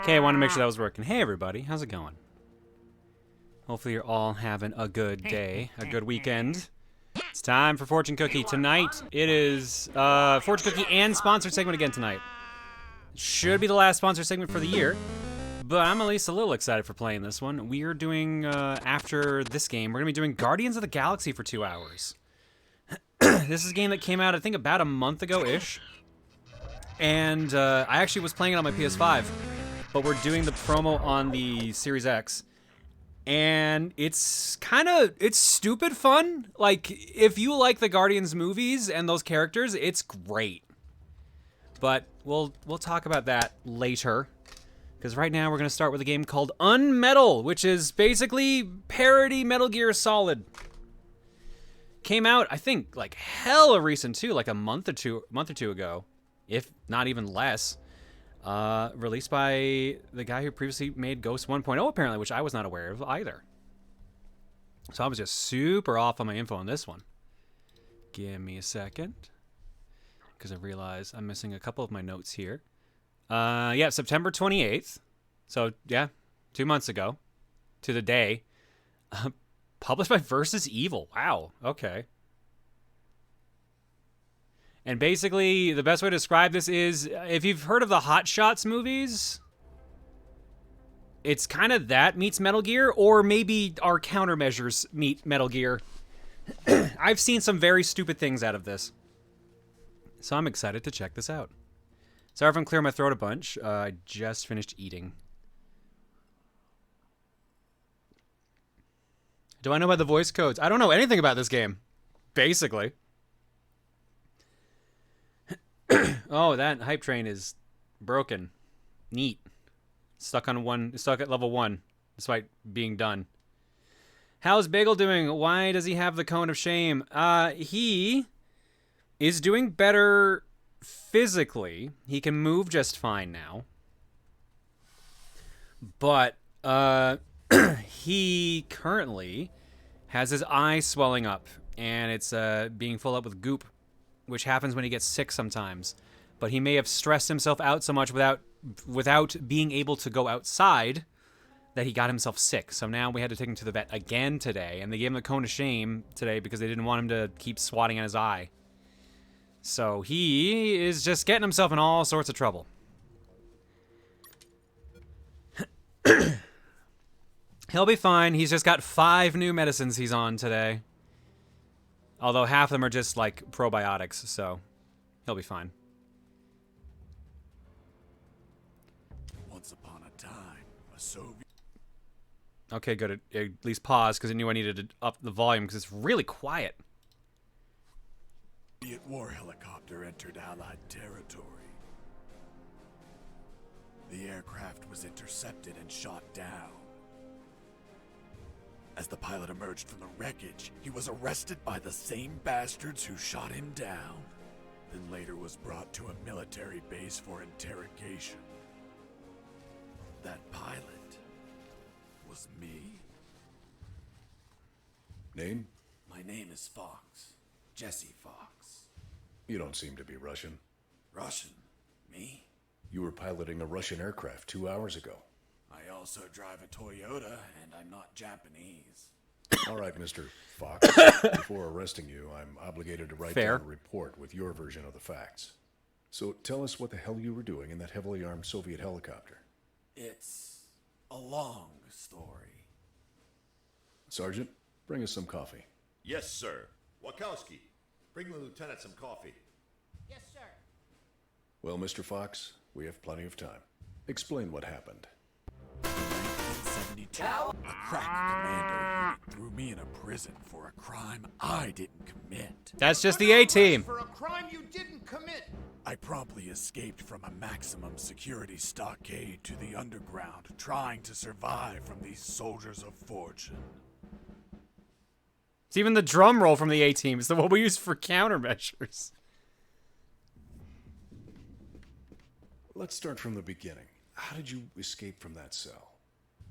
Okay, I want to make sure that was working. Hey, everybody. How's it going? Hopefully you're all having a good day, a good weekend. It's time for Fortune Cookie. Tonight, it is Fortune Cookie and sponsored segment again tonight. Should be the last sponsored segment for the year, but I'm at least a little excited for playing this one. We are doing, after this game, we're going to be doing Guardians of the Galaxy for 2 hours. This is a game that came out, I think, about a month ago-ish. And I actually was playing it on my PS5, but we're doing the promo on the Series X. And it's stupid fun. Like, if you like the Guardians movies and those characters, it's great. But we'll talk about that later. Because right now we're going to start with a game called UnMetal, which is basically parody Metal Gear Solid. Came out, I think, like hella recent too, like a month or two ago, if not even less. Released by the guy who previously made Ghost 1.0, apparently, which I was not aware of either. So I was just super off on my info on this one. Give me a second, because I realize I'm missing a couple of my notes here. Yeah, September 28th. So, yeah, 2 months ago to the day. Published by Versus Evil. Wow, okay. And basically, the best way to describe this is, if you've heard of the Hot Shots movies, it's kind of that meets Metal Gear, or maybe our countermeasures meet Metal Gear. I've seen some very stupid things out of this. So I'm excited to check this out. Sorry if I'm clearing my throat a bunch. I just finished eating. Do I know about the voice codes? I don't know anything about this game, basically. Oh, that hype train is broken. Neat. Stuck at level 1, despite being done. How's Bagel doing? Why does he have the cone of shame? He is doing better physically. He can move just fine now. But, he currently has his eye swelling up, and it's, being full up with goop, which happens when he gets sick sometimes. But he may have stressed himself out so much without being able to go outside that he got himself sick. So now we had to take him to the vet again today, and they gave him the cone of shame today because they didn't want him to keep swatting at his eye. So he is just getting himself in all sorts of trouble. He'll be fine. He's just got 5 new medicines he's on today. Although half of them are just, like, probiotics, so he'll be fine. Once upon a time, a Soviet... Okay, good. At least pause, because I knew I needed to up the volume, because it's really quiet. war helicopter entered Allied territory. The aircraft was intercepted and shot down. As the pilot emerged from the wreckage, he was arrested by the same bastards who shot him down, then later was brought to a military base for interrogation. That pilot was me. Name? My name is Fox. Jesse Fox. You don't seem to be Russian. Russian? Me? You were piloting a Russian aircraft 2 hours ago. I also drive a Toyota, and I'm not Japanese. All right, Mr. Fox. Before arresting you, I'm obligated to write down a report with your version of the facts. So tell us what the hell you were doing in that heavily armed Soviet helicopter. It's a long story. Sergeant, bring us some coffee. Yes, sir. Wachowski, bring the lieutenant some coffee. Yes, sir. Well, Mr. Fox, we have plenty of time. Explain what happened. In 1972, a crack commander threw me in a prison for a crime I didn't commit. That's just the A-Team. For a crime you didn't commit. I promptly escaped from a maximum security stockade to the underground, trying to survive from these soldiers of fortune. It's even the drum roll from the A-Team. It's the one we use for countermeasures. Let's start from the beginning. How did you escape from that cell?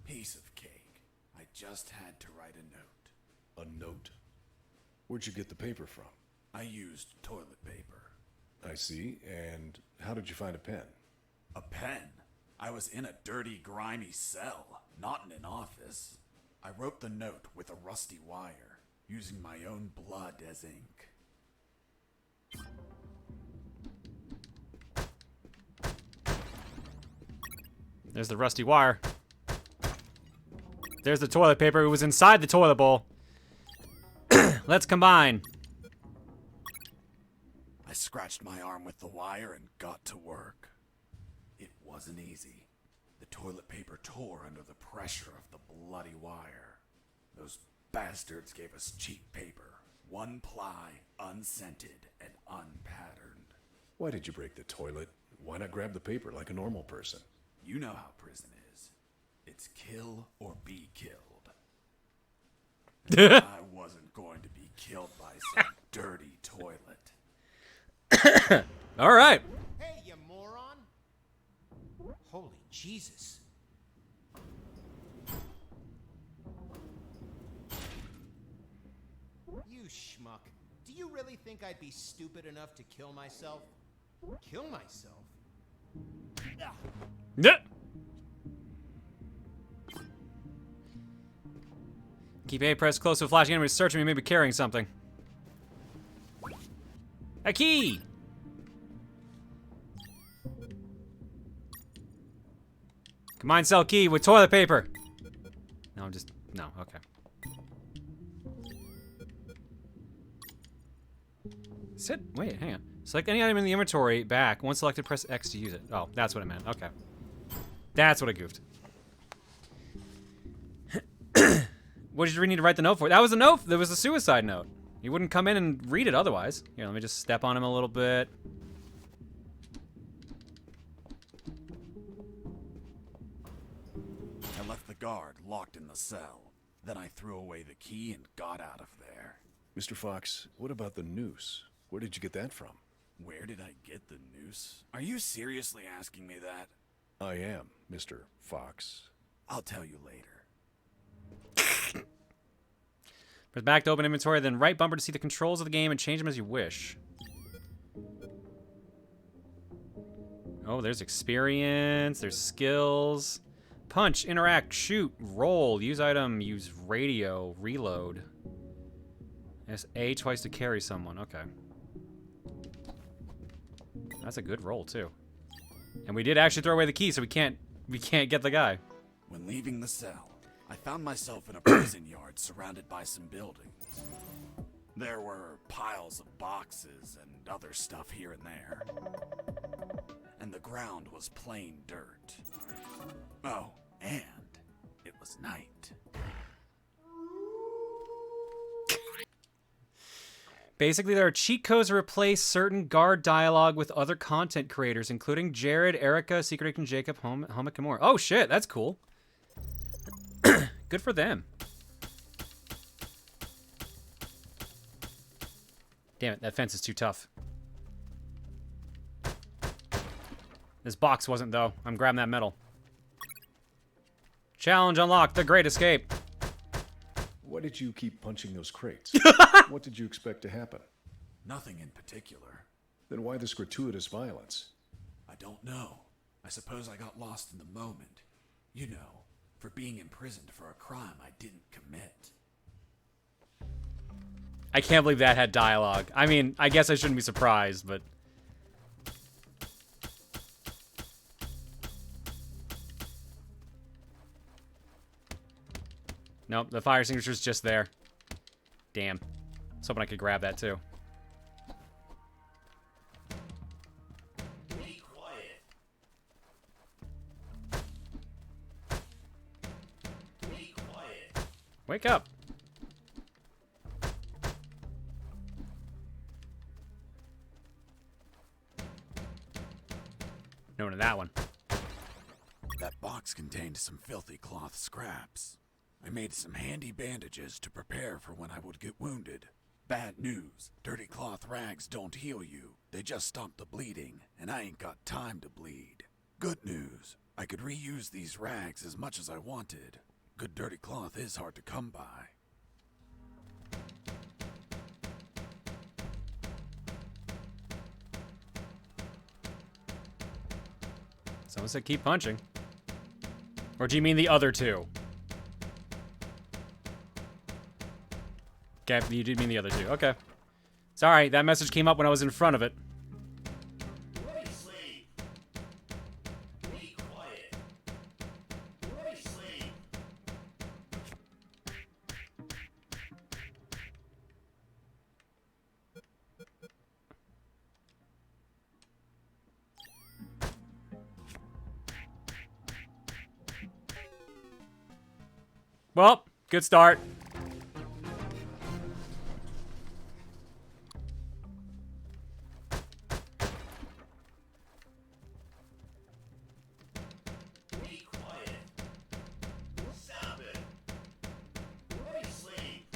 Piece of cake. I just had to write a note. A note? Where'd you get the paper from? I used toilet paper. I see. And how did you find a pen? A pen? I was in a dirty, grimy cell, not in an office. I wrote the note with a rusty wire, using my own blood as ink. There's the rusty wire. There's the toilet paper. It was inside the toilet bowl. Let's combine. I scratched my arm with the wire and got to work. It wasn't easy. The toilet paper tore under the pressure of the bloody wire. Those bastards gave us cheap paper, one ply, unscented, and unpatterned. Why did you break the toilet? Why not grab the paper like a normal person? You know how prison is. It's kill or be killed. And I wasn't going to be killed by some dirty toilet. All right. Hey, you moron! Holy Jesus. You schmuck. Do you really think I'd be stupid enough to kill myself? Kill myself? Yeah. Keep A pressed close to a flashing enemy searching me, maybe carrying something. A key! Combine cell key with toilet paper. No, no, okay. Wait, hang on. Select any item in the inventory back. Once selected, press X to use it. Oh, that's what it meant. Okay. That's what I goofed. What did you need to write the note for? That was a note. There was a suicide note. You wouldn't come in and read it otherwise. Here, let me just step on him a little bit. I left the guard locked in the cell. Then I threw away the key and got out of there. Mr. Fox, what about the noose? Where did you get that from? Where did I get the noose? Are you seriously asking me that? I am, Mr. Fox. I'll tell you later. Press back to open inventory, then right bumper to see the controls of the game and change them as you wish. Oh, there's experience, there's skills. Punch, interact, shoot, roll, use item, use radio, reload. Press A twice to carry someone, okay. That's a good roll, too. And we did actually throw away the key, so we can't get the guy. When leaving the cell, I found myself in a prison yard surrounded by some buildings. There were piles of boxes and other stuff here and there. And the ground was plain dirt. Oh, and it was night. Basically, there are cheat codes to replace certain guard dialogue with other content creators, including Jared, Erica, Secret Agent Jacob, Homic, and more. Oh, shit, that's cool. Good for them. Damn it, that fence is too tough. This box wasn't, though. I'm grabbing that metal. Challenge unlocked, the Great Escape. Why did you keep punching those crates? What did you expect to happen? Nothing in particular. Then why this gratuitous violence? I don't know. I suppose I got lost in the moment. You know, for being imprisoned for a crime I didn't commit. I can't believe that had dialogue. I mean, I guess I shouldn't be surprised, but... Nope, the fire extinguisher's just there. Damn. I was hoping I could grab that, too. Be quiet. Be quiet. Wake up! No to that one. That box contained some filthy cloth scraps. I made some handy bandages to prepare for when I would get wounded. Bad news. Dirty cloth rags don't heal you. They just stop the bleeding, and I ain't got time to bleed. Good news. I could reuse these rags as much as I wanted. Good dirty cloth is hard to come by. Someone said keep punching. Or do you mean the other two? Okay, you did mean the other two. Okay. Sorry, that message came up when I was in front of it. Roy, sleep. Be quiet. Roy, sleep. Well, good start. Be quiet. Stop it. Roy, sleep.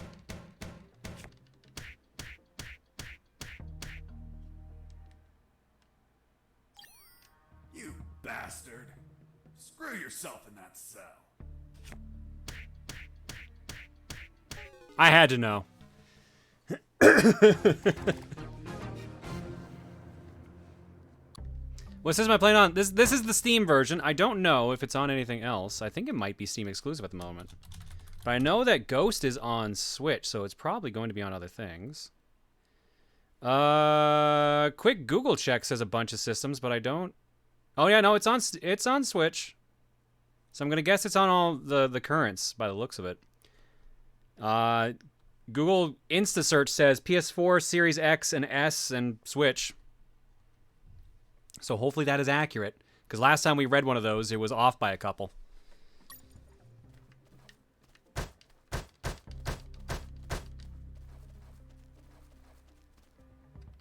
You bastard. Screw yourself in that cell. I had to know. What system am I playing on? This is the Steam version. I don't know if it's on anything else. I think it might be Steam exclusive at the moment. But I know that Ghost is on Switch, so it's probably going to be on other things. Quick Google check says a bunch of systems, but I don't. Oh yeah, no, it's on Switch. So I'm gonna guess it's on all the currents by the looks of it. Google Insta search says PS4, Series X and S, and Switch. So hopefully that is accurate, because last time we read one of those, it was off by a couple.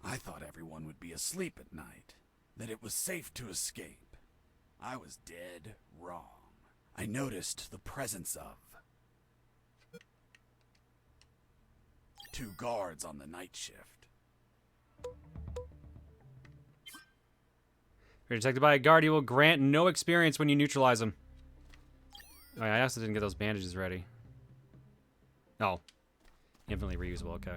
I thought everyone would be asleep at night, that it was safe to escape. I was dead wrong. I noticed the presence of 2 guards on the night shift. If you're detected by a guard, you will grant no experience when you neutralize them. Oh, yeah, I also didn't get those bandages ready. Oh. Infinitely reusable, okay.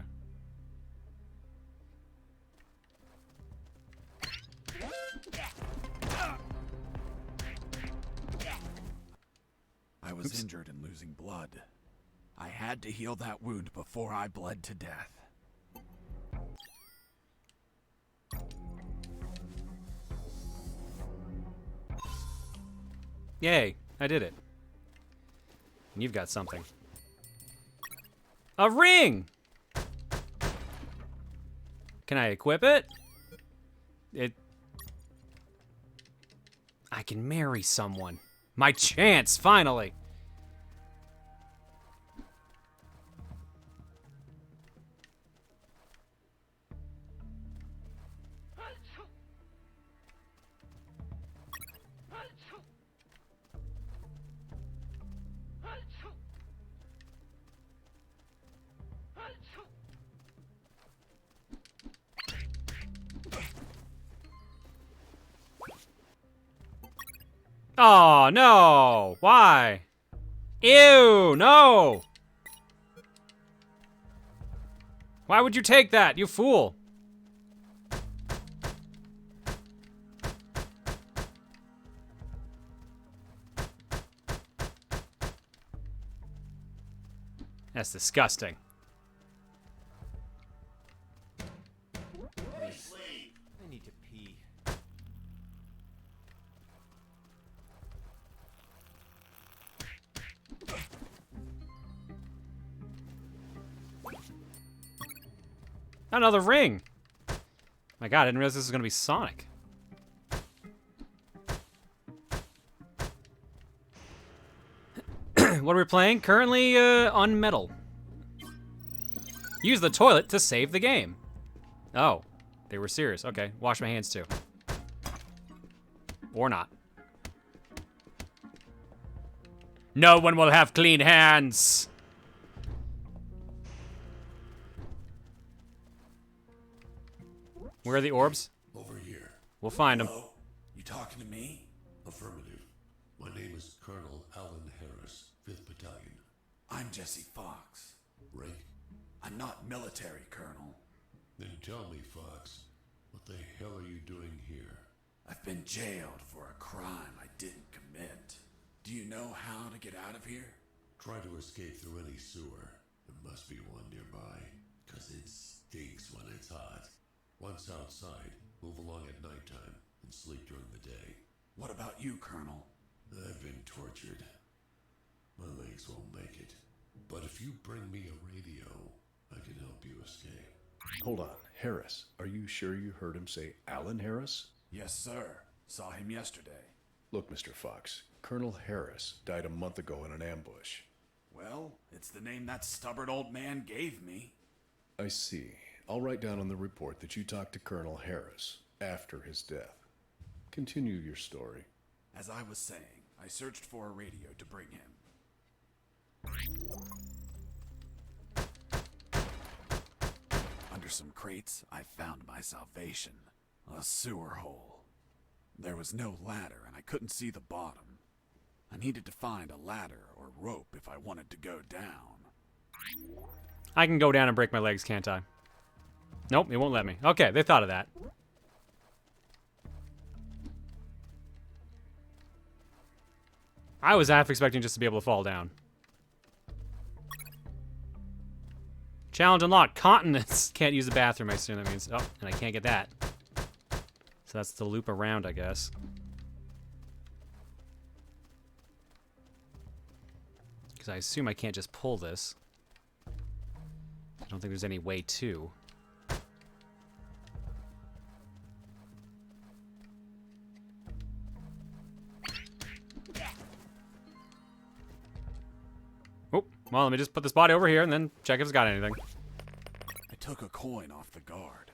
I was injured and losing blood. I had to heal that wound before I bled to death. Yay, I did it. And you've got something. A ring! Can I equip it? I can marry someone. My chance, finally! Oh, no! Why? Ew, no! Why would you take that, you fool? That's disgusting. Roy, sleep. I need to pee. Another ring! My god, I didn't realize this was gonna be Sonic. What are we playing? Currently, UnMetal. Use the toilet to save the game. Oh, they were serious. Okay, wash my hands too. Or not. No one will have clean hands! Where are the orbs? Over here. We'll find them. Hello? You talking to me? Affirmative. My name is Colonel Alan Harris, 5th Battalion. I'm Jesse Fox. Rank? I'm not military, Colonel. Then tell me, Fox, what the hell are you doing here? I've been jailed for a crime I didn't commit. Do you know how to get out of here? Try to escape through any sewer. There must be one nearby, 'cause it stinks when it's hot. Once outside, move along at nighttime and sleep during the day. What about you, Colonel? I've been tortured. My legs won't make it. But if you bring me a radio, I can help you escape. Hold on. Harris, are you sure you heard him say Alan Harris? Yes, sir. Saw him yesterday. Look, Mr. Fox, Colonel Harris died a month ago in an ambush. Well, it's the name that stubborn old man gave me. I see. I'll write down on the report that you talked to Colonel Harris after his death. Continue your story. As I was saying, I searched for a radio to bring him. Under some crates, I found my salvation. A sewer hole. There was no ladder, and I couldn't see the bottom. I needed to find a ladder or rope if I wanted to go down. I can go down and break my legs, can't I? Nope, it won't let me. Okay, they thought of that. I was half expecting just to be able to fall down. Challenge unlocked. Continence. Can't use the bathroom, I assume that means. Oh, and I can't get that. So that's the loop around, I guess. Because I assume I can't just pull this. I don't think there's any way to. Oh, well, let me just put this body over here and then check if it's got anything. I took a coin off the guard.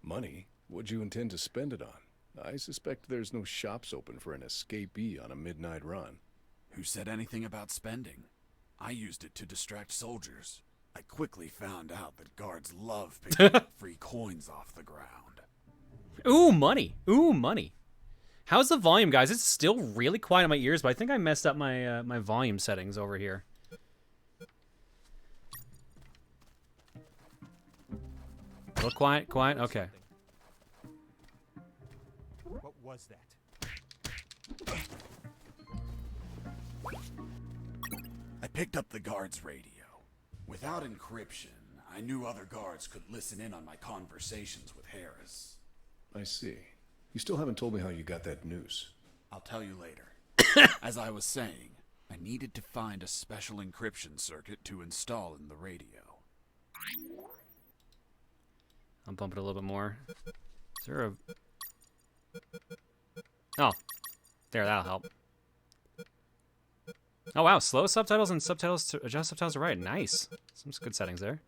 Money? What'd you intend to spend it on? I suspect there's no shops open for an escapee on a midnight run. Who said anything about spending? I used it to distract soldiers. I quickly found out that guards love picking up free coins off the ground. Ooh, money. Ooh, money. How's the volume, guys? It's still really quiet in my ears, but I think I messed up my my volume settings over here. A little quiet, quiet. Okay. What was that? I picked up the guard's radio. Without encryption, I knew other guards could listen in on my conversations with Harris. I see. You still haven't told me how you got that noose. I'll tell you later. As I was saying, I needed to find a special encryption circuit to install in the radio. I'll bump it a little bit more. Is there a... Oh. There, that'll help. Oh, wow. Slow subtitles and subtitles to adjust subtitles to right. Nice. Some good settings there.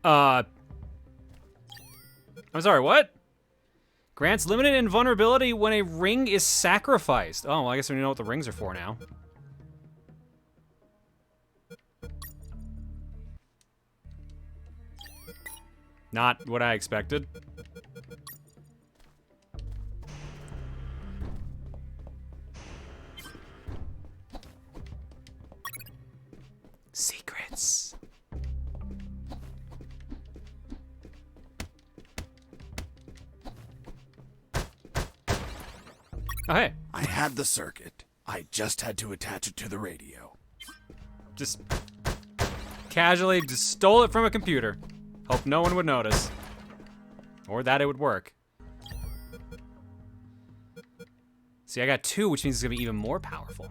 I'm sorry, what? Grants limited invulnerability when a ring is sacrificed. Oh, well, I guess we know what the rings are for now. Not what I expected. Secrets. Oh, hey. I had the circuit. I just had to attach it to the radio. Just casually just stole it from a computer. Hope no one would notice. Or that it would work. See, I got 2, which means it's going to be even more powerful.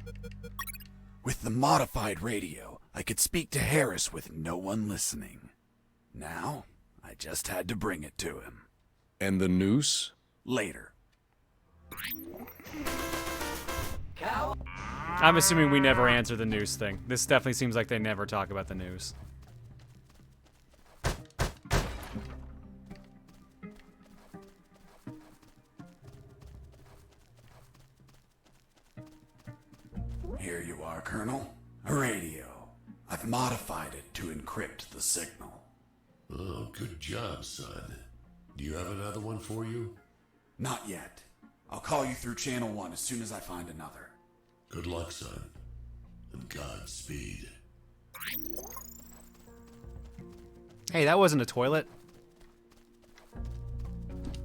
With the modified radio, I could speak to Harris with no one listening. Now, I just had to bring it to him. And the noose? Later. I'm assuming we never answer the news thing. This definitely seems like they never talk about the news. Here you are, Colonel. A radio. I've modified it to encrypt the signal. Oh, good job, son. Do you have another one for you? Not yet. I'll call you through Channel 1 as soon as I find another. Good luck, son. And Godspeed. Hey, that wasn't a toilet.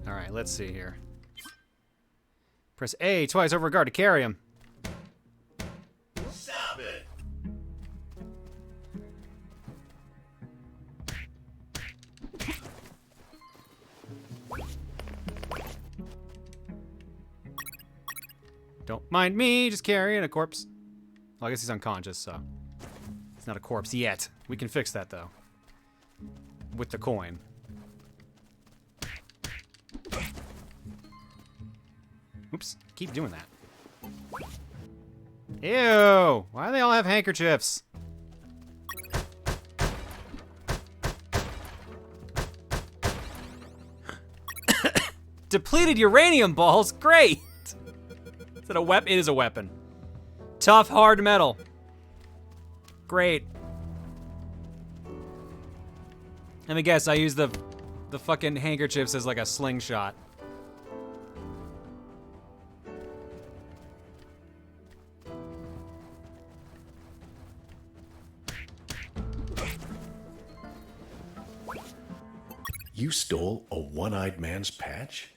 Alright, let's see here. Press A twice over guard to carry him. Stop it! Don't mind me, just carrying a corpse. Well, I guess he's unconscious, so he's not a corpse yet. We can fix that, though. With the coin. Oops, keep doing that. Ew! Why do they all have handkerchiefs? Depleted uranium balls? Great! Is that a weapon? It is a weapon. Tough, hard metal. Great. Let me guess, I use the fucking handkerchiefs as like a slingshot. You stole a one-eyed man's patch?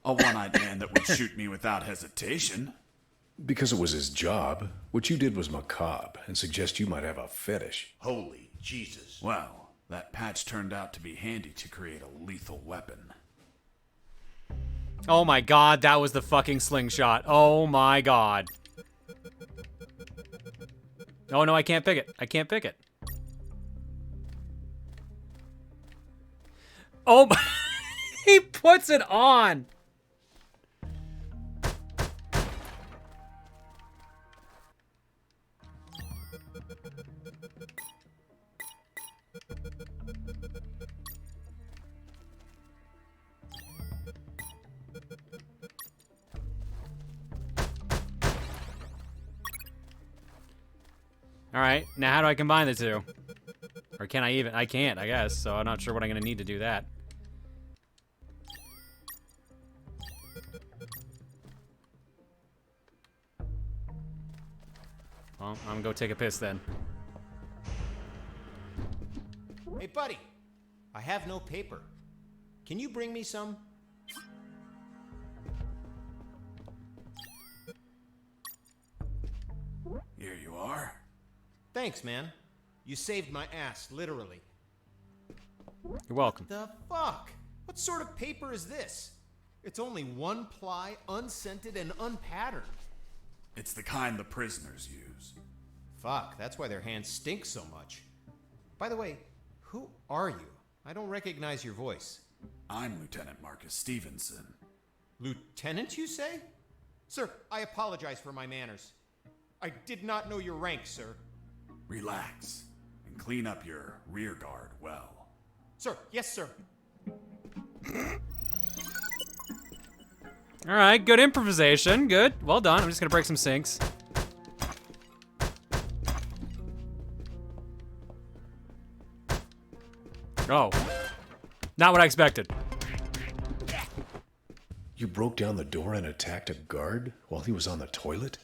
A one-eyed man that would shoot me without hesitation. Because it was his job. What you did was macabre and suggest you might have a fetish. Holy Jesus. Well, that patch turned out to be handy to create a lethal weapon. Oh my god, that was the fucking slingshot. Oh my god. Oh no, I can't pick it. I can't pick it. Oh my... He puts it on! Alright, now how do I combine the two? Or can I even? I can't, I guess, so I'm not sure what I'm gonna need to do that. Well, I'm gonna go take a piss then. Hey, buddy. I have no paper. Can you bring me some? Here you are. Thanks, man. You saved my ass, literally. You're welcome. The fuck? What sort of paper is this? It's only one ply, unscented, and unpatterned. It's the kind the prisoners use. Fuck, that's why their hands stink so much. By the way, who are you? I don't recognize your voice. I'm Lieutenant Marcus Stevenson. Lieutenant, you say? Sir, I apologize for my manners. I did not know your rank, sir. Relax and clean up your rear guard well. Sir, yes, sir. Alright, good improvisation. Good. Well done. I'm just gonna break some sinks. Oh. Not what I expected. You broke down the door and attacked a guard while he was on the toilet?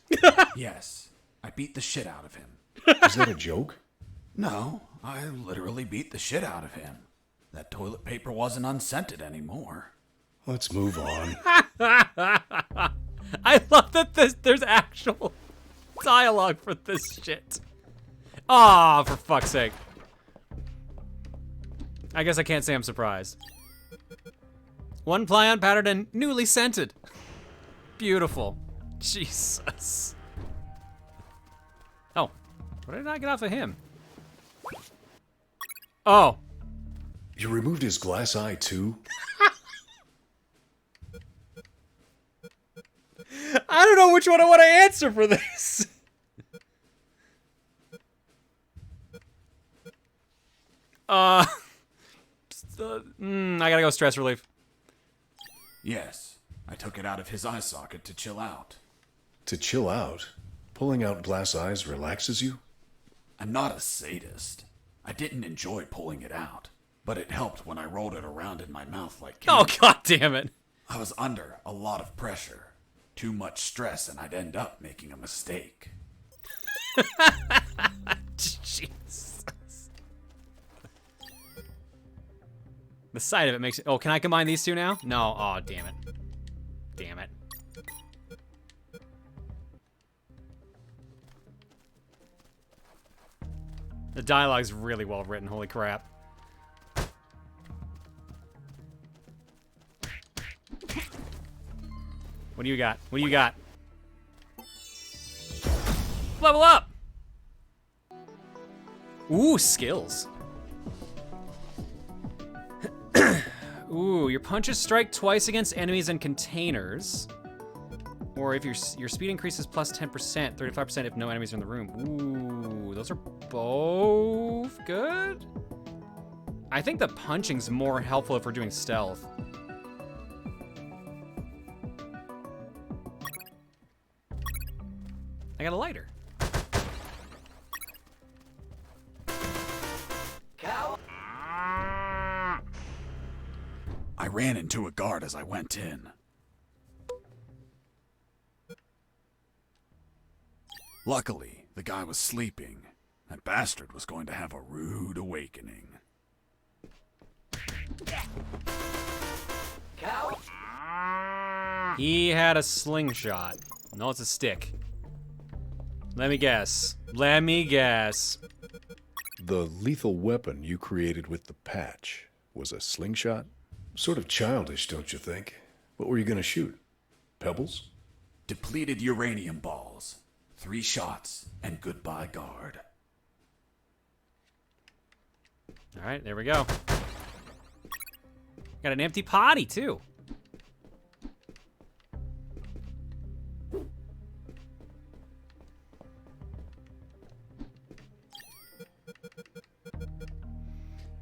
Yes, I beat the shit out of him. Is that a joke? No, I literally beat the shit out of him. That toilet paper wasn't unscented anymore. Let's move on. I love that there's actual dialogue for this shit. Ah, for fuck's sake. I guess I can't say I'm surprised. One ply unpatterned and newly scented. Beautiful. Jesus. Oh, what did I get off of him? Oh. You removed his glass eye too? I don't know which one I want to answer for this. I gotta go stress relief. Yes, I took it out of his eye socket to chill out. To chill out? Pulling out glass eyes relaxes you? I'm not a sadist. I didn't enjoy pulling it out, but it helped when I rolled it around in my mouth like Oh, candy. god damn it. I was under a lot of pressure. Too much stress and I'd end up making a mistake. Jesus. The sight of it makes it... Oh, can I combine these two now? No. Oh, damn it. Damn it. The dialogue's really well written, holy crap. What do you got? What do you got? Level up! Ooh, skills. Ooh, your punches strike twice against enemies and containers. Or if your speed increases plus 10%, 35% if no enemies are in the room. Ooh, those are both good? I think the punching's more helpful if we're doing stealth. I got a lighter. I ran into a guard as I went in. Luckily, the guy was sleeping. That bastard was going to have a rude awakening. He had a slingshot. No, it's a stick. Let me guess. Let me guess. The lethal weapon you created with the patch was a slingshot? Sort of childish, don't you think? What were you gonna shoot? Pebbles? Depleted uranium balls. 3 shots, and goodbye, guard. All right, there we go. Got an empty potty, too.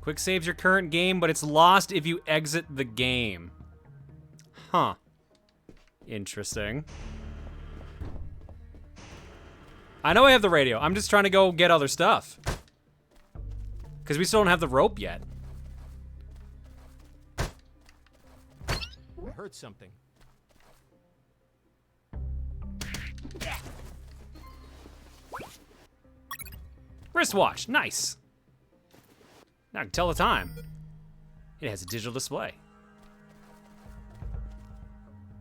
Quick saves your current game, but it's lost if you exit the game. Huh. Interesting. I know I have the radio. I'm just trying to go get other stuff. Because we still don't have the rope yet. I heard something. Wristwatch, nice. Now I can tell the time. It has a digital display.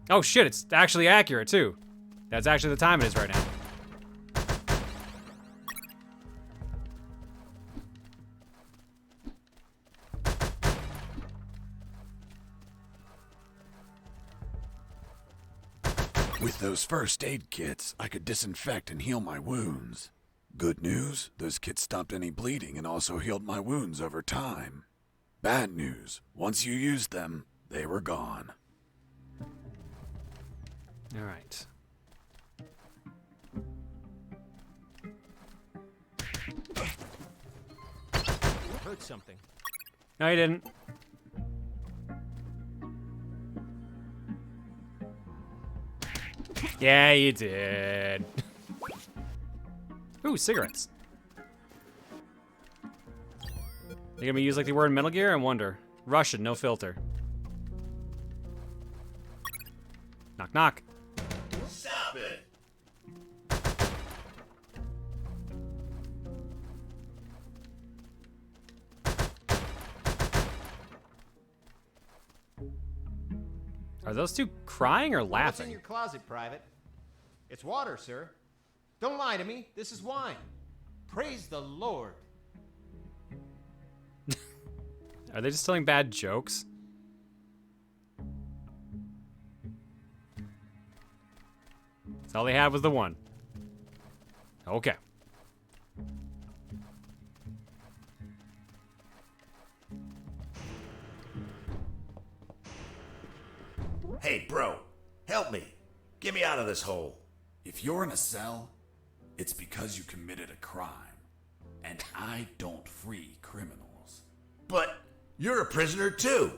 Oh shit, it's actually accurate too. That's actually the time it is right now. With those first aid kits, I could disinfect and heal my wounds. Good news, those kits stopped any bleeding and also healed my wounds over time. Bad news, once you used them, they were gone. All right. I heard something. No, you didn't. Yeah, you did. Ooh, cigarettes. They gonna be used like they were in Metal Gear? I wonder. Russian, no filter. Knock, knock. Stop it! Are those two crying or What's in laughing? your closet, Private? It's water, sir. Don't lie to me. This is wine. Praise the Lord. Are they just telling bad jokes? That's all they had was the one. Okay. Hey, bro, help me. Get me out of this hole. If you're in a cell, it's because you committed a crime. And I don't free criminals. But you're a prisoner too.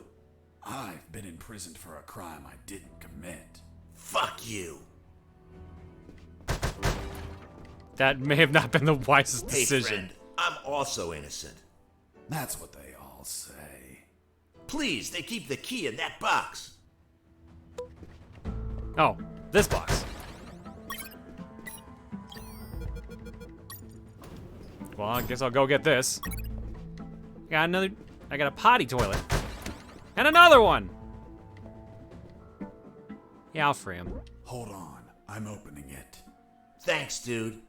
I've been imprisoned for a crime I didn't commit. Fuck you. That may have not been the wisest Hey, decision. friend, I'm also innocent. That's what they all say. Please, they keep the key in that box. Oh, this box. Well, I guess I'll go get this. I got a potty toilet. And another one! Yeah, I'll free him. Hold on, I'm opening it. Thanks, dude.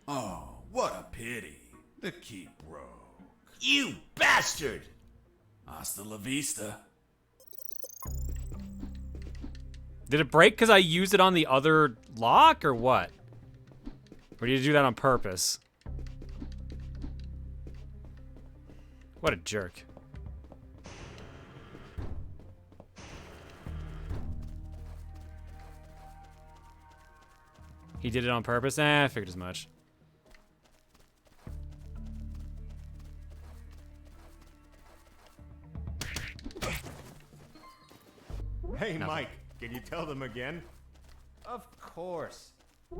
Oh, what a pity. The key broke. You bastard! Hasta la vista. Did it break because I used it on the other lock, or what? Or did you do that on purpose? What a jerk. He did it on purpose? I figured as much. Hey, Nothing. Mike, can you tell them again? Of course.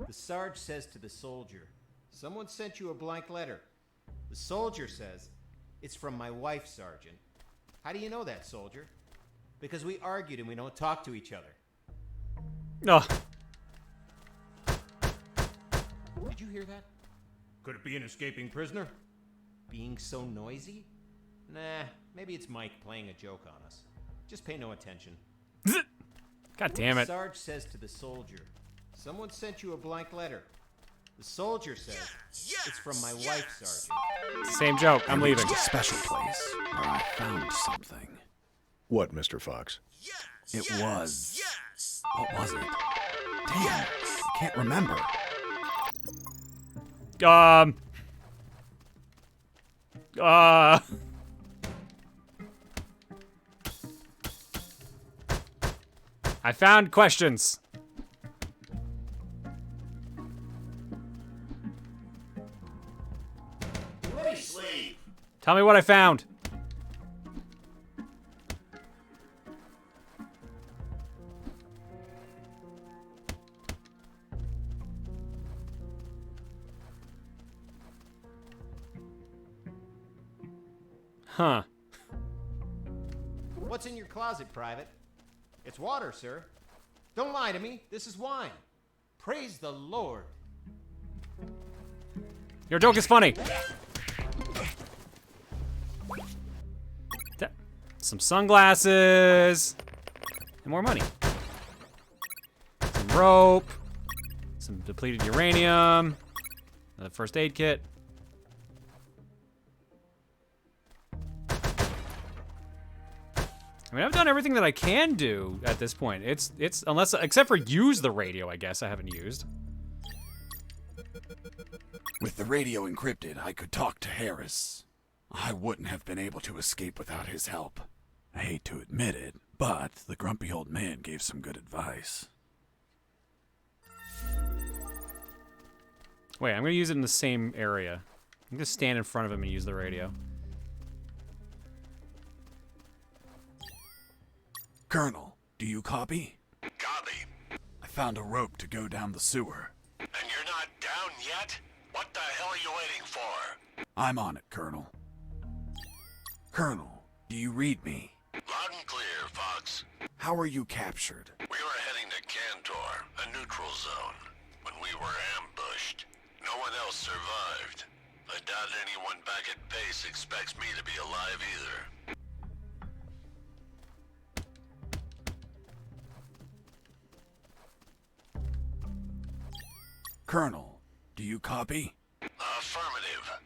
The Sarge says to the soldier, someone sent you a blank letter. The soldier says, it's from my wife, Sergeant. How do you know that, soldier? Because we argued and we don't talk to each other. Oh, Did you hear that? Could it be an escaping prisoner? Being so noisy? Nah, maybe it's Mike playing a joke on us. Just pay no attention. God damn it. Sarge says to the soldier, someone sent you a blank letter. The soldier says, it's from my wife, Sergeant. Same joke. I'm leaving. It's a special place where I found something. What, Mr. Fox? It was... What was it? Damn, I can't remember. I found questions. Let me sleep. Tell me what I found. Huh. What's in your closet, Private? It's water, sir. Don't lie to me. This is wine. Praise the Lord. Your joke is funny. Some sunglasses. And more money. Some rope. Some depleted uranium. Another first aid kit. I mean, I've done everything that I can do at this point. It's unless, except for use the radio, I guess I haven't used. With the radio encrypted, I could talk to Harris. I wouldn't have been able to escape without his help. I hate to admit it, but the grumpy old man gave some good advice. Wait, I'm gonna use it in the same area. I'm gonna stand in front of him and use the radio. Colonel, do you copy? Copy. I found a rope to go down the sewer. And you're not down yet? What the hell are you waiting for? I'm on it, Colonel. Colonel, do you read me? Loud and clear, Fox. How were you captured? We were heading to Cantor, a neutral zone, when we were ambushed. No one else survived. I doubt anyone back at base expects me to be alive either. Colonel, do you copy? Affirmative.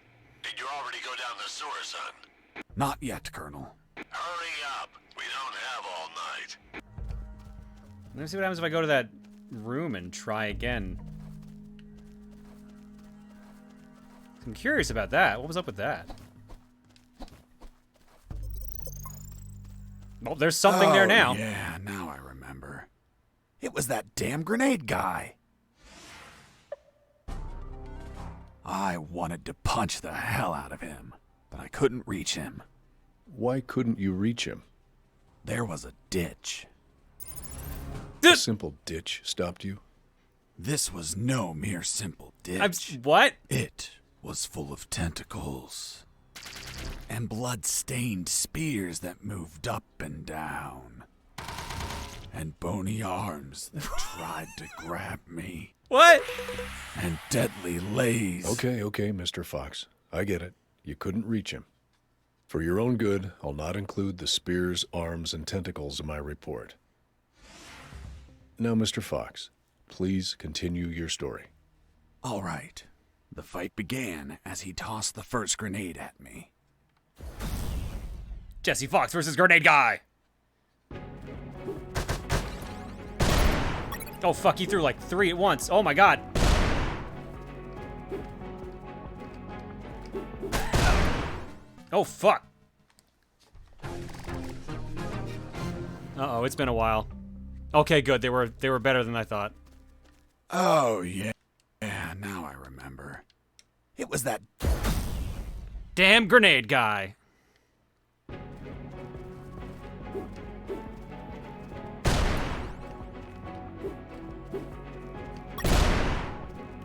Did you already go down the sewer, son? Not yet, Colonel. Hurry up. We don't have all night. Let me see what happens if I go to that room and try again. I'm curious about that. What was up with that? Well, there's something there now. Yeah, now I remember. It was that damn grenade guy. I wanted to punch the hell out of him, but I couldn't reach him. Why couldn't you reach him? There was a ditch. A simple ditch stopped you? This was no mere simple ditch. What? It was full of tentacles and blood-stained spears that moved up and down, and bony arms that tried to grab me, What? and deadly lays. Okay, Mr. Fox. I get it. You couldn't reach him. For your own good, I'll not include the spears, arms, and tentacles in my report. Now, Mr. Fox, please continue your story. All right. The fight began as he tossed the first grenade at me. Jesse Fox versus Grenade Guy. Oh, fuck, he threw like 3 at once. Oh, my God. Oh, fuck. Uh-oh, it's been a while. Okay, good. They were better than I thought. Oh, yeah. Yeah, now I remember. It was that... Damn Grenade Guy. Looks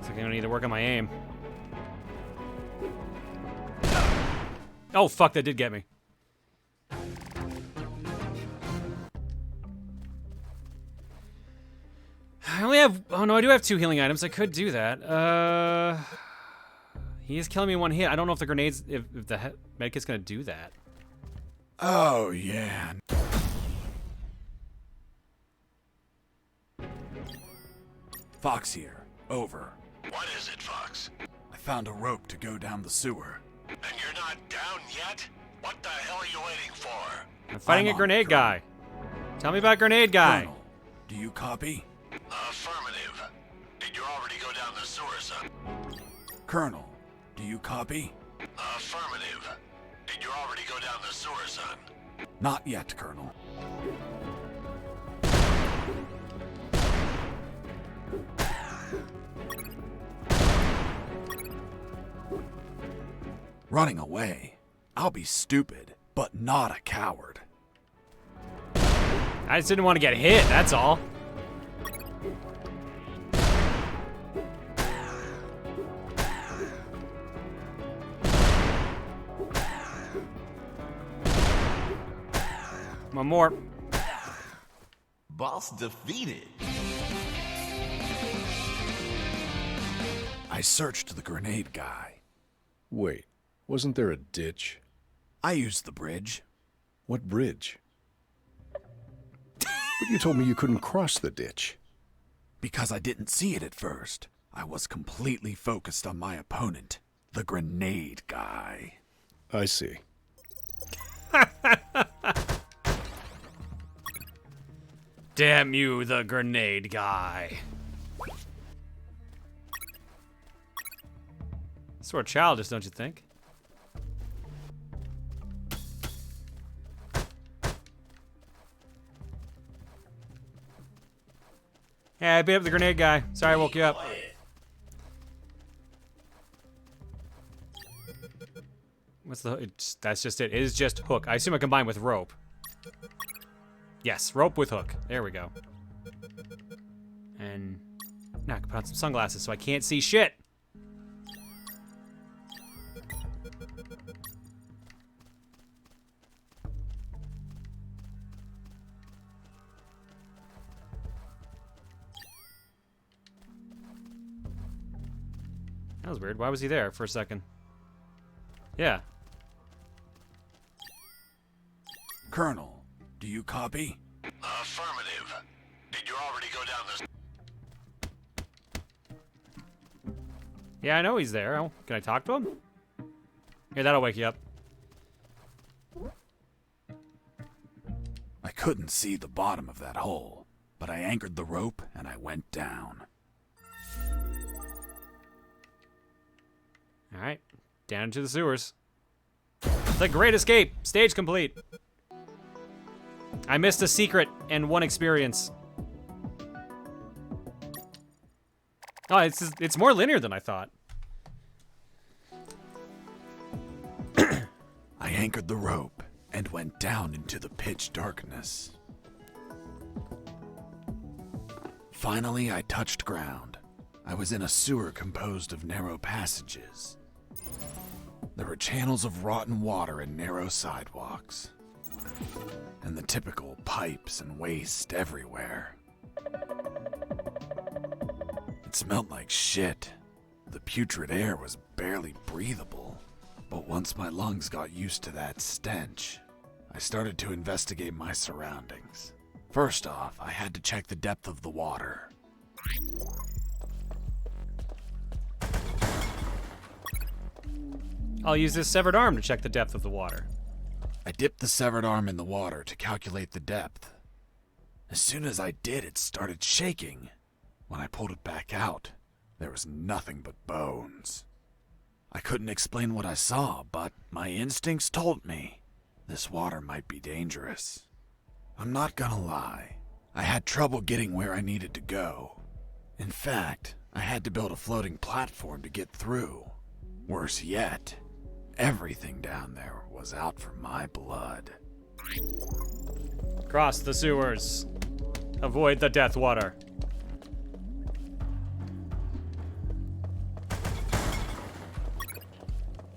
like I need to work on my aim. Oh, fuck, that did get me. I only have... Oh, no, I do have 2 healing items. I could do that. He is killing me in 1 hit. I don't know if the grenades... If the medkit's gonna do that. Oh, yeah. Fox here. Over. What is it, Fox? I found a rope to go down the sewer. And you're not down yet? What the hell are you waiting for? I'm fighting I'm a on, Grenade Colonel. Guy. Tell me about Grenade Guy. Colonel, do you copy? Affirmative. Did you already go down the sewer, son? Colonel, do you copy? Affirmative. Did you already go down the sewer, son? Not yet, Colonel. Running away. I'll be stupid, but not a coward. I just didn't want to get hit, that's all. One more. Boss defeated. I searched the Grenade Guy. Wait, wasn't there a ditch? I used the bridge. What bridge? But you told me you couldn't cross the ditch. Because I didn't see it at first. I was completely focused on my opponent, the Grenade Guy. I see. Damn you, the Grenade Guy. Sort of childish, don't you think? Yeah, I beat up the Grenade Guy. Sorry I woke you up. What's the... that's just it. It is just hook. I assume I combine with rope. Yes, rope with hook. There we go. And now I can put on some sunglasses so I can't see shit. That was weird. Why was he there for a second? Yeah. Colonel, do you copy? Affirmative. Did you already go down this? Yeah, I know he's there. Oh, can I talk to him? Here, that'll wake you up. I couldn't see the bottom of that hole, but I anchored the rope and I went down. Alright, down into the sewers. The Great Escape! Stage complete. I missed a secret and 1 experience. Oh, it's more linear than I thought. I anchored the rope and went down into the pitch darkness. Finally, I touched ground. I was in a sewer composed of narrow passages. There were channels of rotten water and narrow sidewalks. And the typical pipes and waste everywhere. It smelled like shit. The putrid air was barely breathable. But once my lungs got used to that stench, I started to investigate my surroundings. First off, I had to check the depth of the water. I'll use this severed arm to check the depth of the water. I dipped the severed arm in the water to calculate the depth. As soon as I did, it started shaking. When I pulled it back out, there was nothing but bones. I couldn't explain what I saw, but my instincts told me this water might be dangerous. I'm not gonna lie, I had trouble getting where I needed to go. In fact, I had to build a floating platform to get through. Worse yet, everything down there was out for my blood. Cross the sewers. Avoid the death water.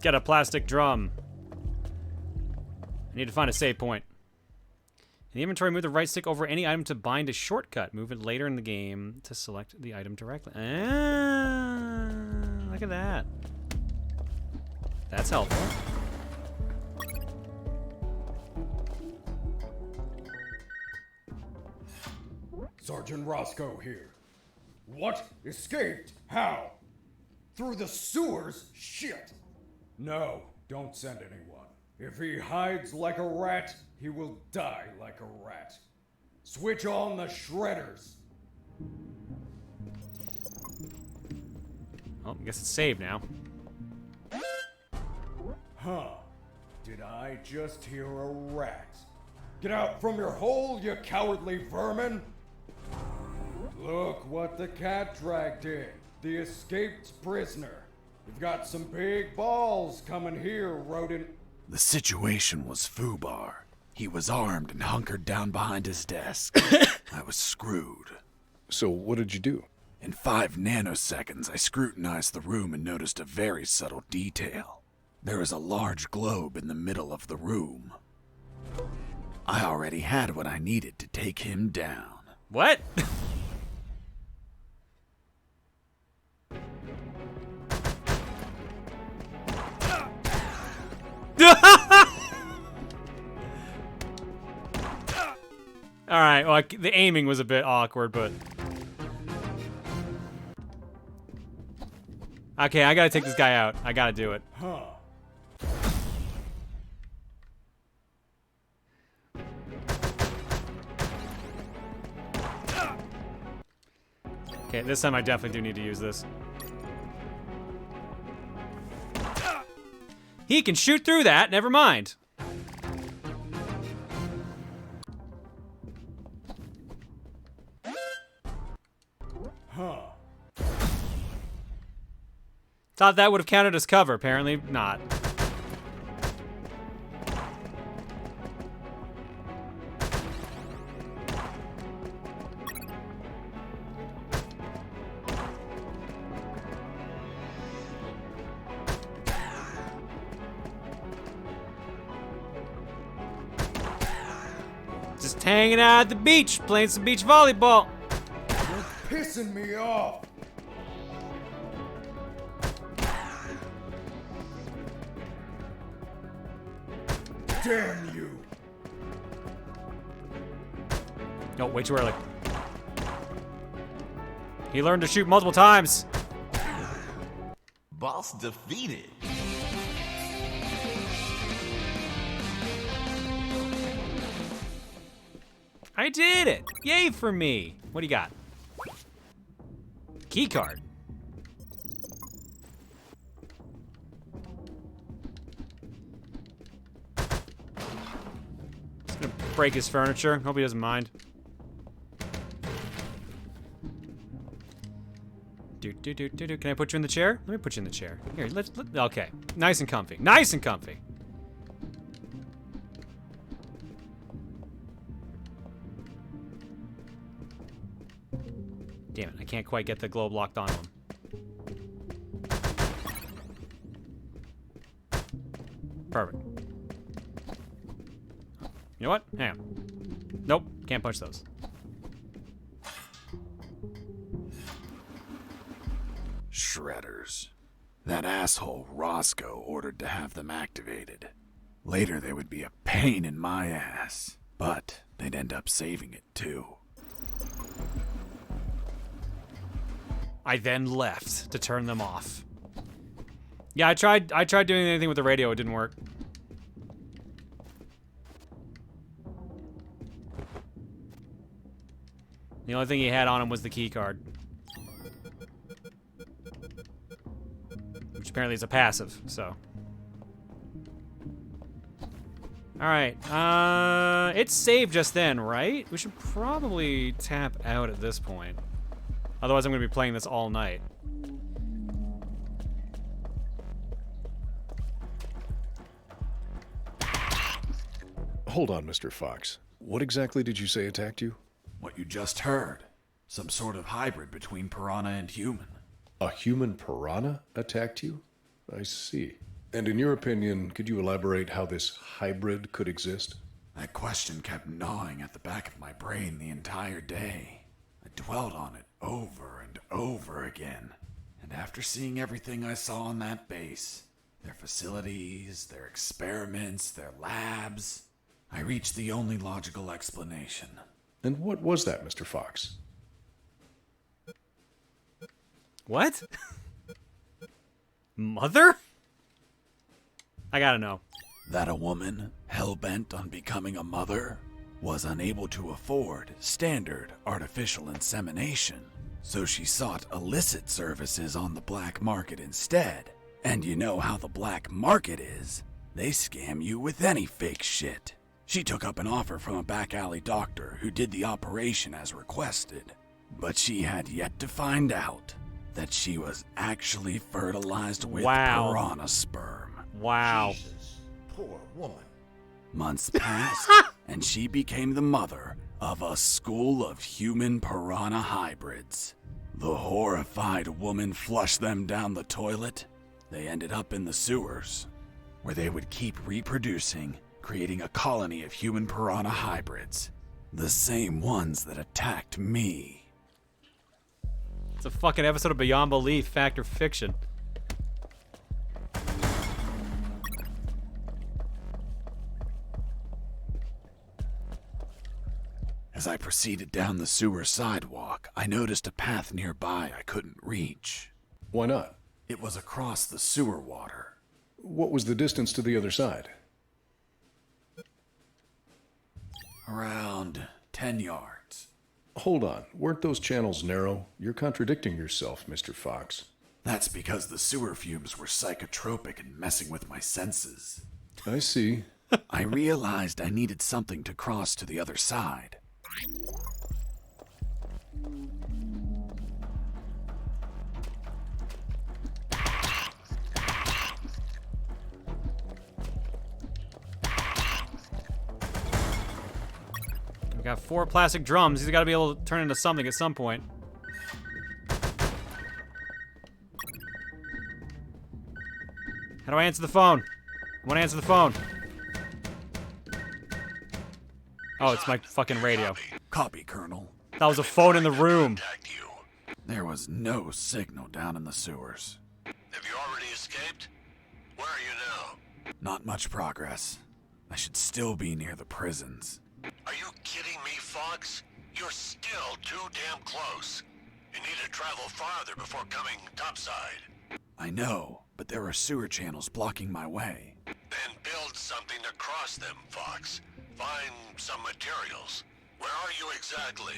Get a plastic drum. I need to find a save point. In the inventory, move the right stick over any item to bind a shortcut. Move it later in the game to select the item directly. Ah, look at that. That's helpful. Sergeant Roscoe here. What? Escaped? How? Through the sewers? Shit! No, don't send anyone. If he hides like a rat, he will die like a rat. Switch on the shredders. Oh, I guess it's saved now. Huh. Did I just hear a rat? Get out from your hole, you cowardly vermin! Look what the cat dragged in. The escaped prisoner. You've got some big balls coming here, rodent. The situation was foobar. He was armed and hunkered down behind his desk. I was screwed. So what did you do? In 5 nanoseconds, I scrutinized the room and noticed a very subtle detail. There was a large globe in the middle of the room. I already had what I needed to take him down. What? Alright, well, the aiming was a bit awkward, but... Okay, I gotta take this guy out. I gotta do it. Huh. Okay, this time I definitely do need to use this. He can shoot through that, never mind. Huh. Thought that would have counted as cover, apparently not. Just hanging out at the beach, playing some beach volleyball. You're pissing me off. Damn you. No, way too early. He learned to shoot multiple times. Boss defeated. I did it! Yay for me! What do you got? Key card. Just gonna break his furniture. Hope he doesn't mind. Can I put you in the chair? Let me put you in the chair. Here, okay. Nice and comfy. Nice and comfy. Damn it, I can't quite get the globe locked on him. Perfect. You know what? Hang on. Nope, can't punch those. Shredders. That asshole Roscoe ordered to have them activated. Later they would be a pain in my ass, but they'd end up saving it too. I then left to turn them off. Yeah, I tried doing anything with the radio. It didn't work. The only thing he had on him was the key card. Which apparently is a passive, so. Alright, it's saved just then, right? We should probably tap out at this point. Otherwise I'm gonna be playing this all night. Hold on, Mr. Fox. What exactly did you say attacked you? What you just heard. Some sort of hybrid between piranha and human. A human piranha attacked you? I see. And in your opinion, could you elaborate how this hybrid could exist? That question kept gnawing at the back of my brain the entire day. I dwelled on it over and over again. And after seeing everything I saw on that base, their facilities, their experiments, their labs, I reached the only logical explanation. And what was that, Mr. Fox? What? Mother? I gotta know. That a woman, hell-bent on becoming a mother, was unable to afford standard artificial insemination, so she sought illicit services on the black market instead. And you know how the black market is. They scam you with any fake shit. She took up an offer from a back alley doctor who did the operation as requested, but she had yet to find out that she was actually fertilized with piranha sperm. Wow. Jesus, poor woman. Months passed, and she became the mother of a school of human piranha hybrids. The horrified woman flushed them down the toilet. They ended up in the sewers, where they would keep reproducing, creating a colony of human piranha hybrids. The same ones that attacked me. It's a fucking episode of Beyond Belief, Fact or Fiction. As I proceeded down the sewer sidewalk, I noticed a path nearby I couldn't reach. Why not? It was across the sewer water. What was the distance to the other side? Around 10 yards. Hold on. Weren't those channels narrow? You're contradicting yourself, Mr. Fox. That's because the sewer fumes were psychotropic and messing with my senses. I see. I realized I needed something to cross to the other side. We got 4 plastic drums. He's got to be able to turn into something at some point. How do I answer the phone? I want to answer the phone. Oh, it's my fucking radio. Copy, Colonel. That was a phone in the room. There was no signal down in the sewers. Have you already escaped? Where are you now? Not much progress. I should still be near the prisons. Are you kidding me, Fox? You're still too damn close. You need to travel farther before coming topside. I know, but there are sewer channels blocking my way. Then build something to cross them, Fox. Find some materials. Where are you exactly?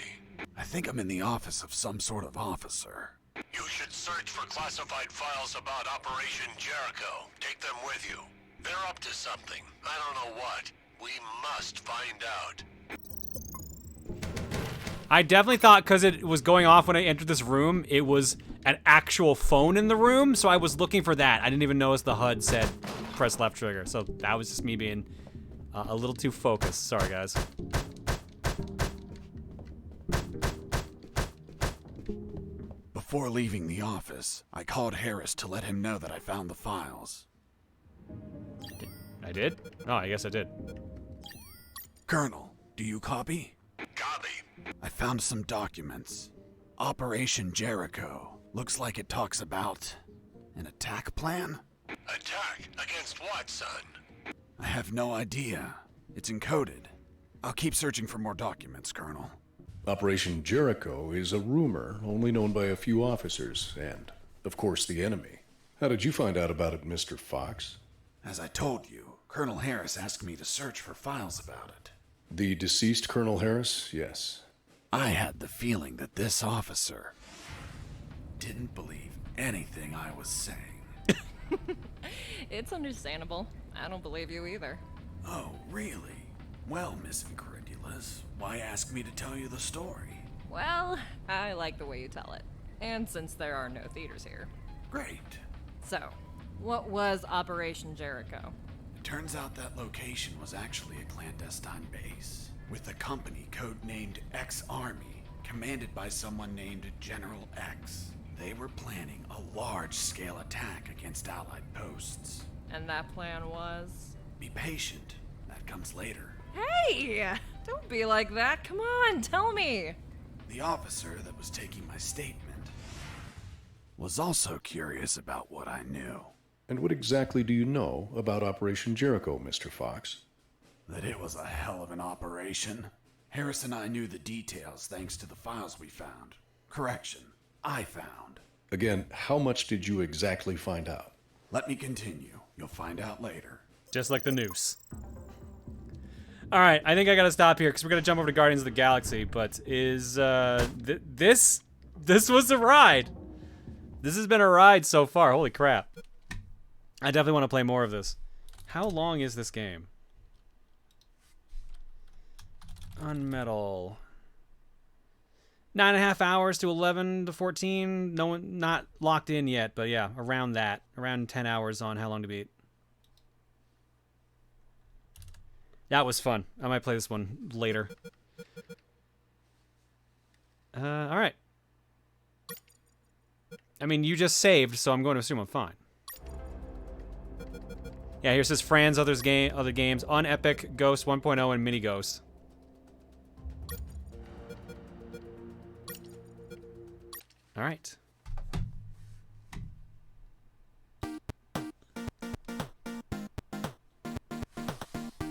I think I'm in the office of some sort of officer. You should search for classified files about Operation Jericho. Take them with you. They're up to something. I don't know what. We must find out. I definitely thought because it was going off when I entered this room, it was an actual phone in the room, so I was looking for that. I didn't even notice the HUD said press left trigger, so that was just me being a little too focused. Sorry, guys. Before leaving the office, I called Harris to let him know that I found the files. I did? Oh, I guess I did. Colonel, do you copy? Copy. I found some documents. Operation Jericho. Looks like it talks about an attack plan? Attack? Against what, son? I have no idea. It's encoded. I'll keep searching for more documents, Colonel. Operation Jericho is a rumor only known by a few officers and, of course, the enemy. How did you find out about it, Mr. Fox? As I told you, Colonel Harris asked me to search for files about it. The deceased Colonel Harris? Yes. I had the feeling that this officer didn't believe anything I was saying. It's understandable. I don't believe you either. Oh, really? Well, Miss Incredulous, why ask me to tell you the story? Well, I like the way you tell it. And since there are no theaters here. Great. So, what was Operation Jericho? It turns out that location was actually a clandestine base, with a company codenamed X-Army, commanded by someone named General X. They were planning a large-scale attack against Allied posts. And that plan was? Be patient. That comes later. Hey! Don't be like that. Come on, tell me. The officer that was taking my statement was also curious about what I knew. And what exactly do you know about Operation Jericho, Mr. Fox? That it was a hell of an operation. Harris and I knew the details thanks to the files we found. Correction, I found. Again, how much did you exactly find out? Let me continue. You'll find out later. Just like the noose. All right, I think I gotta stop here because we're gonna jump over to Guardians of the Galaxy. But is this was a ride? This has been a ride so far. Holy crap! I definitely want to play more of this. How long is this game? UnMetal. 9.5 hours to 11 to 14. No one, not locked in yet, but yeah, around that. Around 10 hours on How Long to Beat. That was fun. I might play this one later. All right. I mean, you just saved, so I'm going to assume I'm fine. Yeah, here says Fran's other games on Epic, Ghost 1.0, and Mini Ghost. All right.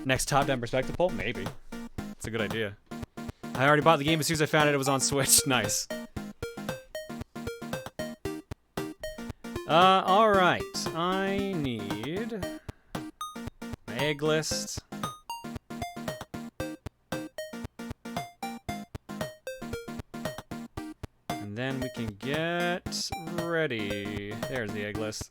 Next top-down perspective poll? Maybe. It's a good idea. I already bought the game as soon as I found it. It was on Switch. Nice. All right. I need my egg list. And then we can get ready. There's the egg list.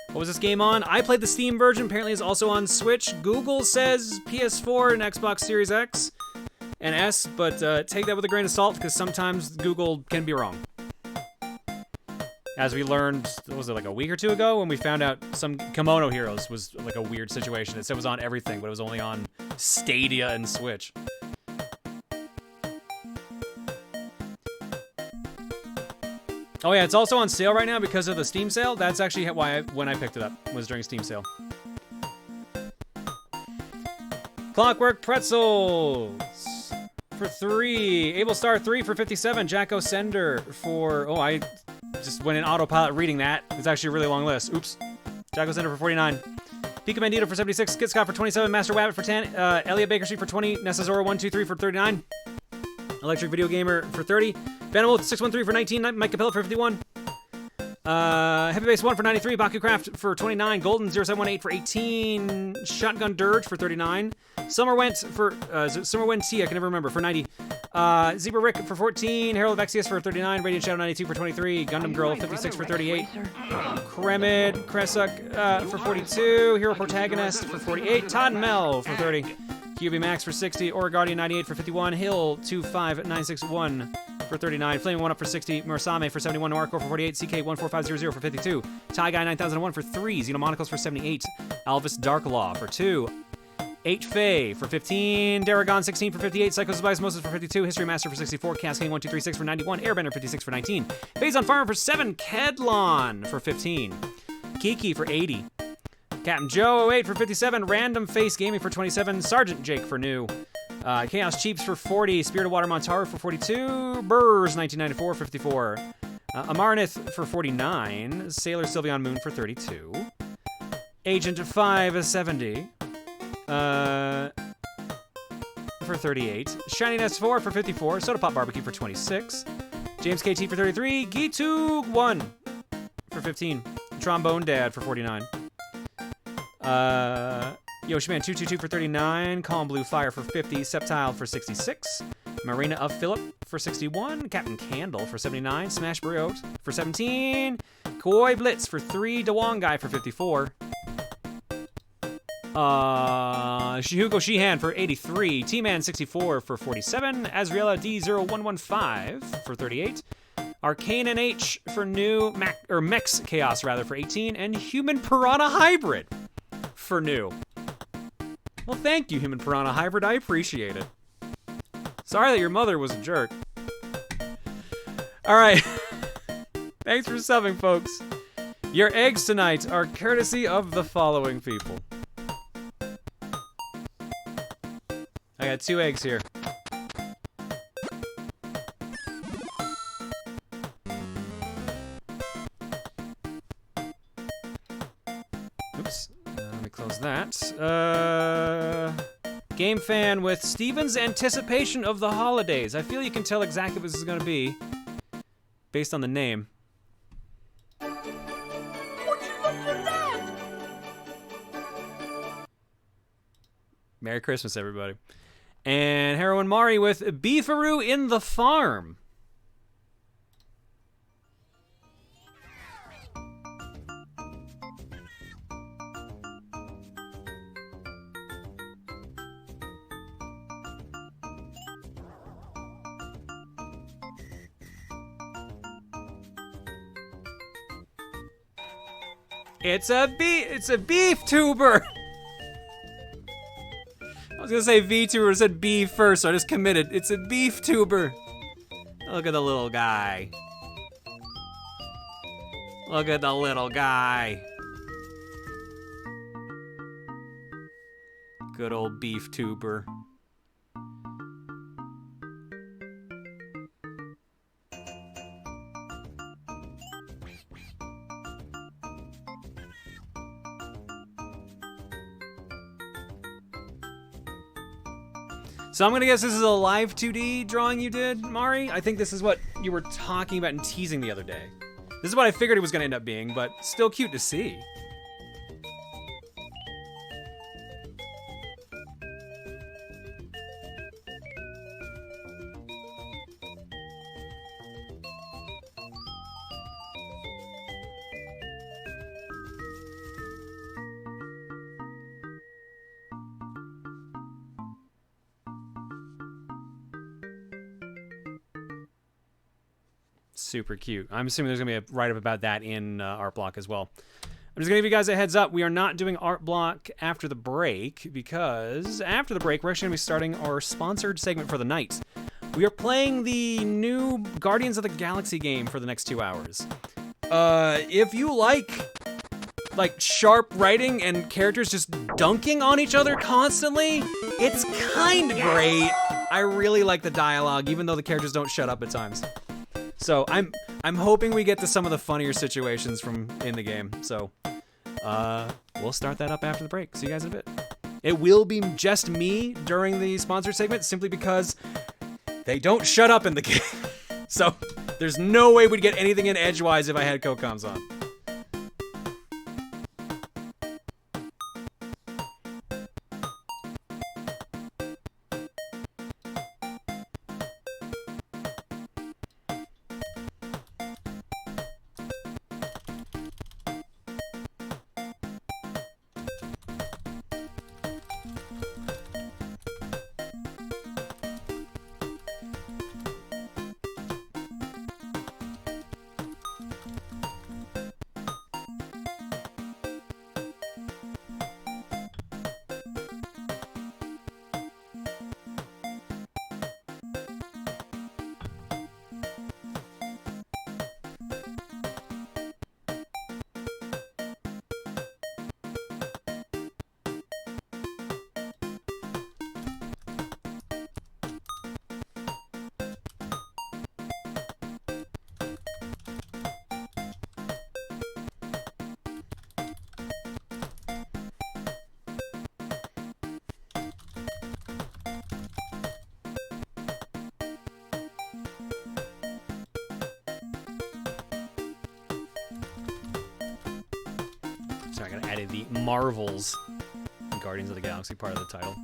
What was this game on? I played the Steam version. Apparently it's also on Switch. Google says PS4 and Xbox Series X and S, but take that with a grain of salt because sometimes Google can be wrong. As we learned, what was it, like a week or two ago when we found out some Kimono Heroes was like a weird situation. It said it was on everything, but it was only on Stadia and Switch. Oh yeah, it's also on sale right now because of the Steam sale. That's actually why when I picked it up, was during Steam sale. Clockwork Pretzels for 3. Able Star 3 for 57. Jacko Sender for... Oh, I just went in autopilot reading that. It's actually a really long list. Oops. Jacko Sender for 49. Pika Bandito for 76. Kid Scott for 27. Master Wabbit for 10. Elliot Baker Street for 20. Nessazora 123 for 39. Electric Video Gamer for 30. Venom 613 for 19. Mike Capella for 51. Heavy Base 1 for 93. Bakucraft for 29. Golden 0718 for 18. Shotgun Dirge for 39. Summerwent for Summerwind T, I can never remember, for 90. Zebra Rick for 14. Herald of Exius for 39. Radiant Shadow 92 for 23. Gundam Girl 56 for 38. Kremid Kresuk for 42. Hero Protagonist for 48. Todd Mel for 30. QB Max for 60. Guardian 98 for 51. Hill 25961 for 39. Flaming 1 up for 60. Murasame for 71. Noircore for 48. CK 14500 for 52. Ty Guy 9001 for 3. Xenomonicals for 78. Alvis Darklaw for 2. H. Fay for 15. Daragon 16 for 58. Psychosmosis for 52. History Master for 64. Cascade 1236 for 91. Airbender 56 for 19. Phase on Farm for 7. Kedlon for 15. Kiki for 80. Captain Joe 08 for 57. Random Face Gaming for 27. Sergeant Jake for new. Chaos Cheeps for 40. Spirit of Water Montaru for 42. Burrs 1994 for 54. Amarnith for 49. Sailor Sylveon Moon for 32. Agent 570. for 38. Shining S4 for 54. Soda Pop Barbecue for 26. James KT for 33. Gitu 1 for 15. Trombone Dad for 49. Yoshiman 222 for 39. Calm Blue Fire for 50. Septile for 66. Marina of Philip for 61. Captain Candle for 79. Smash Bros for 17. Koi Blitz for 3. DeWong Guy for 54. Shihugo Shihan for 83. T-Man 64 for 47. Azriela D0115 for 38. Arcane NH for new Mex Chaos rather for 18. And Human Piranha Hybrid for new. Well, thank you, Human Piranha Hybrid. I appreciate it. Sorry that your mother was a jerk. All right. Thanks for subbing, folks. Your eggs tonight are courtesy of the following people. I got 2 eggs here. Oops. Let me close that. Game fan with Steven's anticipation of the holidays. I feel you can tell exactly what this is going to be based on the name. Would you look at that? Merry Christmas, everybody. And Heroin Mari with Beefaroo in the Farm. It's a beef tuber. I was gonna say VTuber, I said B first, so I just committed. It's a beef tuber. Look at the little guy. Look at the little guy. Good old beef tuber. So I'm gonna guess this is a live 2D drawing you did, Mari? I think this is what you were talking about and teasing the other day. This is what I figured it was gonna end up being, but still cute to see. Super cute. I'm assuming there's gonna be a write-up about that in Art Block as well. I'm just gonna give you guys a heads up. We are not doing Art Block after the break because after the break we're actually gonna be starting our sponsored segment for the night. We are playing the new Guardians of the Galaxy game for the next 2 hours. If you like sharp writing and characters just dunking on each other constantly, it's kind of great. I really like the dialogue, even though the characters don't shut up at times. So I'm hoping we get to some of the funnier situations from in the game. So we'll start that up after the break. See you guys in a bit. It will be just me during the sponsored segment simply because they don't shut up in the game. So there's no way we'd get anything in edgewise if I had co-coms on. added the Marvels, Guardians of the Galaxy part of the title.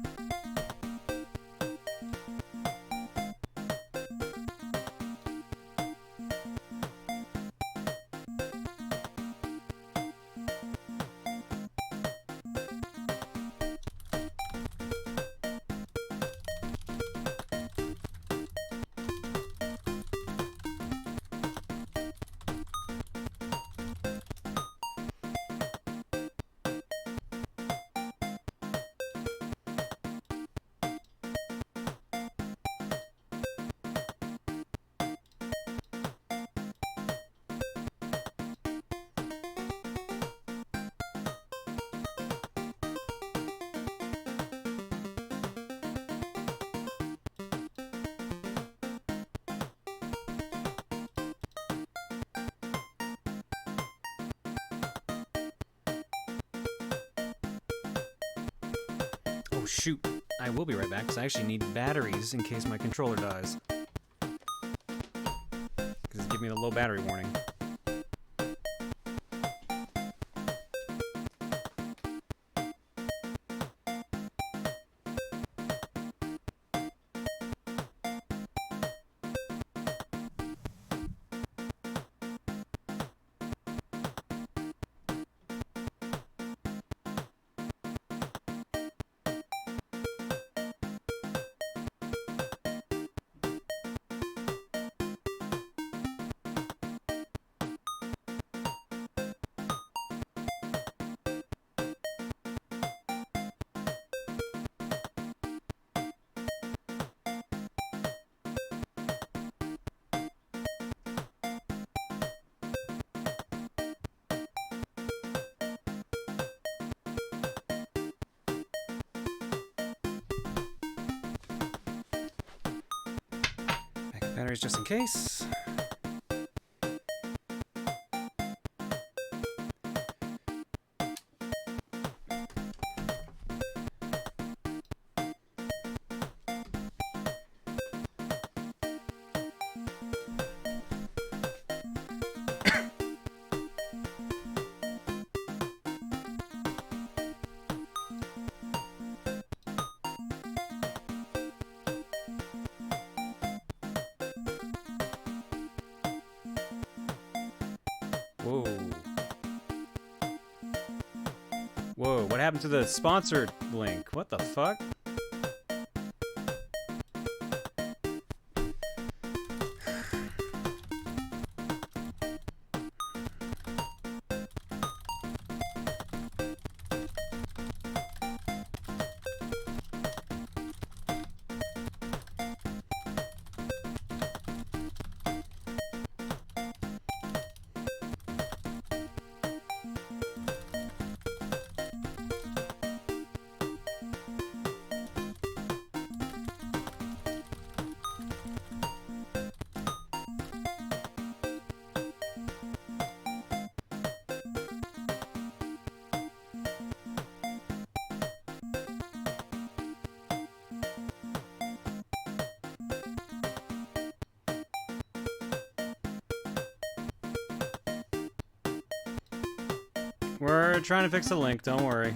Oh shoot, I will be right back because I actually need batteries in case my controller dies. Because it's giving me the low battery warning. Batteries just in case. Whoa. Whoa, what happened to the sponsored link? What the fuck? We're trying to fix the link, don't worry.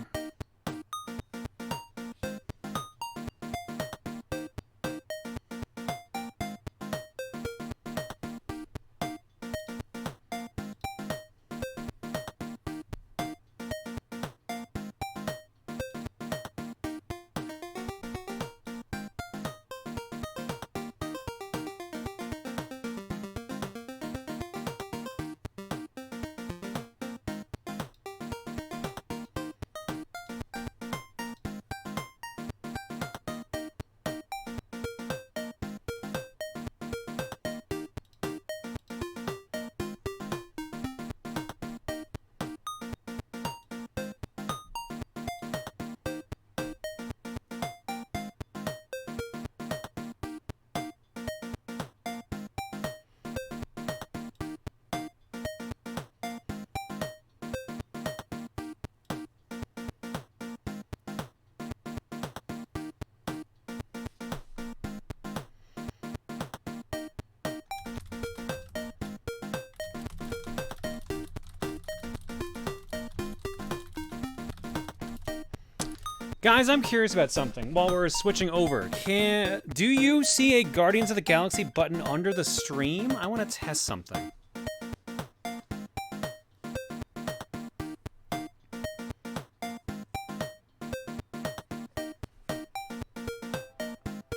Guys, I'm curious about something while we're switching over. Do you see a Guardians of the Galaxy button under the stream? I want to test something.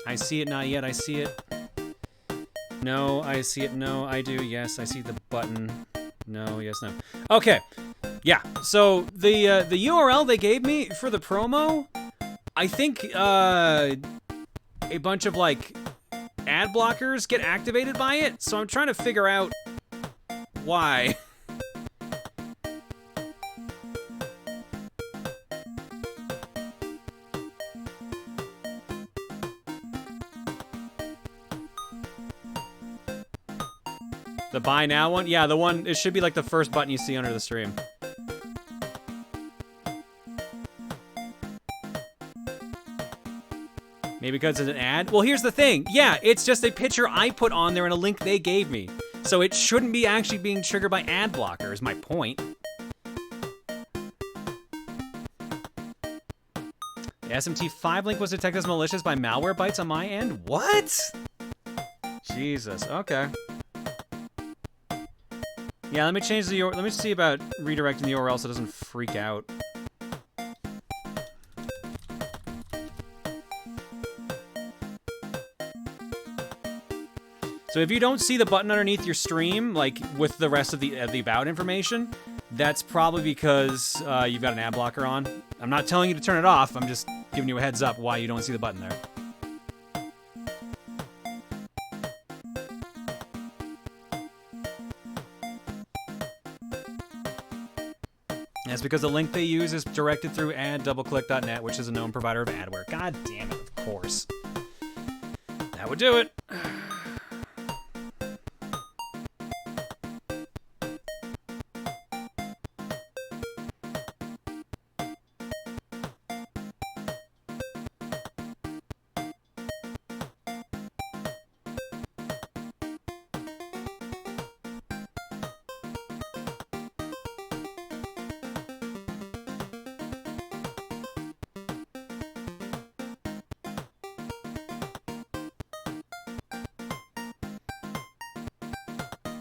I see it, not yet. I see it. No, I see it. No, I do. Yes, I see the button. No, yes, no. Okay. Yeah, so the URL they gave me for the promo, I think a bunch of like ad blockers get activated by it, so I'm trying to figure out why. The buy now one? Yeah, the one, it should be like the first button you see under the stream. Maybe because it's an ad? Well, here's the thing. Yeah, it's just a picture I put on there and a link they gave me. So it shouldn't be actually being triggered by ad blocker, is my point. The SMT5 link was detected as malicious by malware bytes on my end? What? Jesus, okay. Yeah, let me change the URL. Let me see about redirecting the URL so it doesn't freak out. So if you don't see the button underneath your stream, like with the rest of the about information, that's probably because you've got an ad blocker on. I'm not telling you to turn it off. I'm just giving you a heads up why you don't see the button there. That's because the link they use is directed through ad-doubleclick.net, which is a known provider of adware. God damn it, of course. That would do it.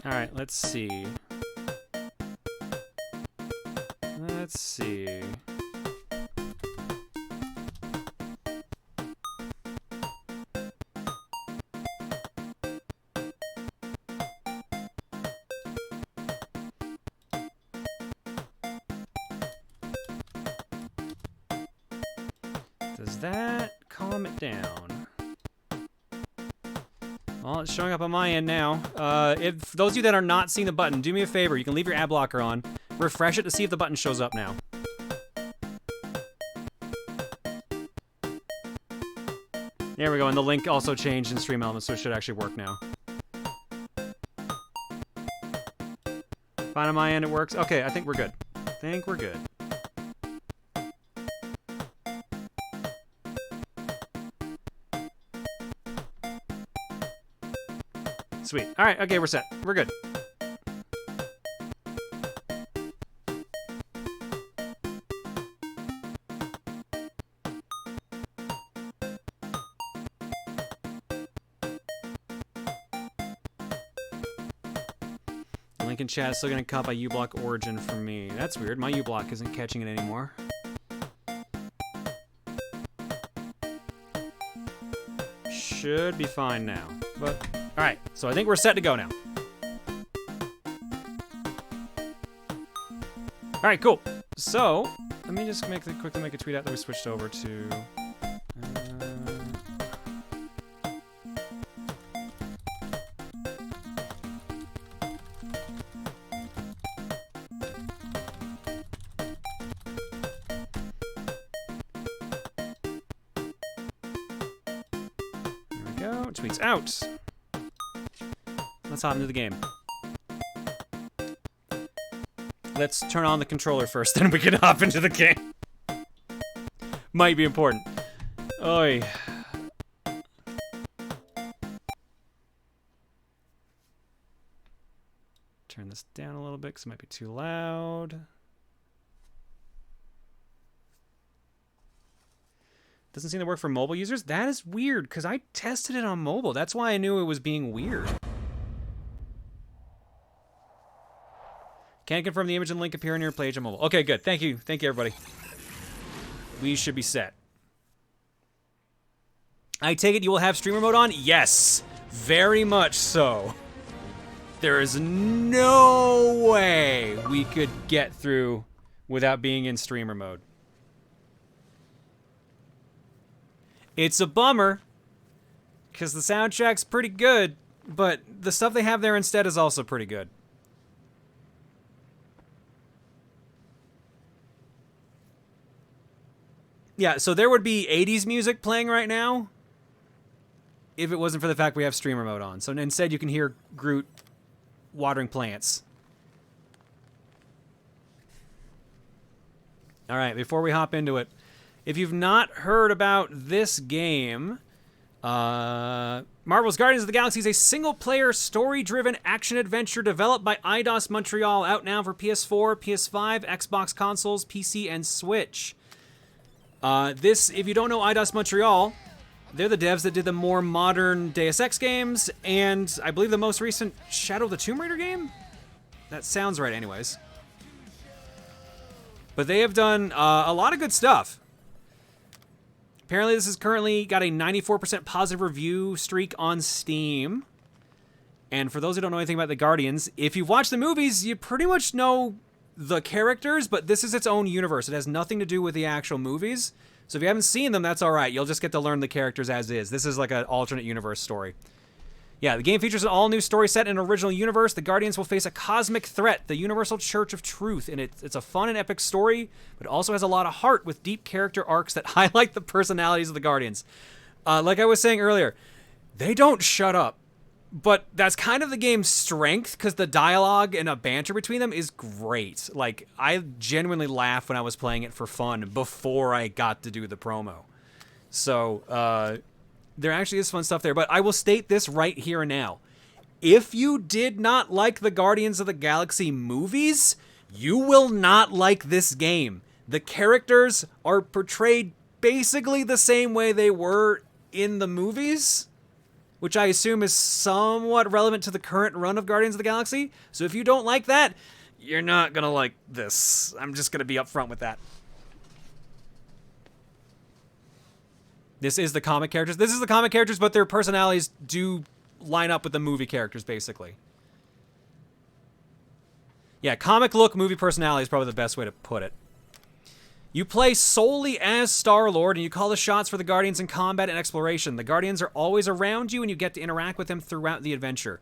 Alright, let's see. Let's see. Does that calm it down? Well, it's showing up on my end now. If those of you that are not seeing the button, do me a favor. You can leave your ad blocker on. Refresh it to see if the button shows up now. There we go, and the link also changed in Stream Elements, so it should actually work now. Fine on my end, it works. Okay, I think we're good. I think we're good. Sweet. All right, okay, we're set. We're good. Link in chat is still gonna caught by uBlock origin for me. That's weird. My uBlock isn't catching it anymore. Should be fine now. But all right, so I think we're set to go now. All right, cool. So let me just quickly make a tweet out that we switched over to. There we go. Tweets out. Let's hop into the game. Let's turn on the controller first, then we can hop into the game. Might be important. Oi. Turn this down a little bit because it might be too loud. Doesn't seem to work for mobile users. That is weird, because I tested it on mobile. That's why I knew it was being weird. Can't confirm the image and link appear on your page on mobile. Okay, good. Thank you. Thank you, everybody. We should be set. I take it you will have streamer mode on? Yes. Very much so. There is no way we could get through without being in streamer mode. It's a bummer, because the soundtrack's pretty good, but the stuff they have there instead is also pretty good. Yeah, so there would be 80s music playing right now if it wasn't for the fact we have streamer mode on. So instead you can hear Groot watering plants. All right, before we hop into it, if you've not heard about this game, Marvel's Guardians of the Galaxy is a single-player, story-driven action-adventure developed by Eidos Montreal, out now for PS4, PS5, Xbox consoles, PC, and Switch. If you don't know Eidos Montreal, they're the devs that did the more modern Deus Ex games, and I believe the most recent Shadow of the Tomb Raider game? That sounds right anyways. But they have done a lot of good stuff. Apparently this has currently got a 94% positive review streak on Steam. And for those who don't know anything about the Guardians, if you've watched the movies, you pretty much know the characters, but this is its own universe. It has nothing to do with the actual movies. So if you haven't seen them, that's all right. You'll just get to learn the characters as is. This is like an alternate universe story. Yeah, the game features an all-new story set in an original universe. The Guardians will face a cosmic threat, the Universal Church of Truth, and it's a fun and epic story, but also has a lot of heart with deep character arcs that highlight the personalities of the Guardians. Like I was saying earlier, they don't shut up, but that's kind of the game's strength, because the dialogue and a banter between them is great. Like, I genuinely laughed when I was playing it for fun before I got to do the promo. So, there actually is fun stuff there, but I will state this right here and now. If you did not like the Guardians of the Galaxy movies, you will not like this game. The characters are portrayed basically the same way they were in the movies, which I assume is somewhat relevant to the current run of Guardians of the Galaxy. So if you don't like that, you're not gonna like this. I'm just gonna be upfront with that. This is the comic characters. This is the comic characters, but their personalities do line up with the movie characters, basically. Yeah, comic look, movie personality is probably the best way to put it. You play solely as Star-Lord, and you call the shots for the Guardians in combat and exploration. The Guardians are always around you, and you get to interact with them throughout the adventure.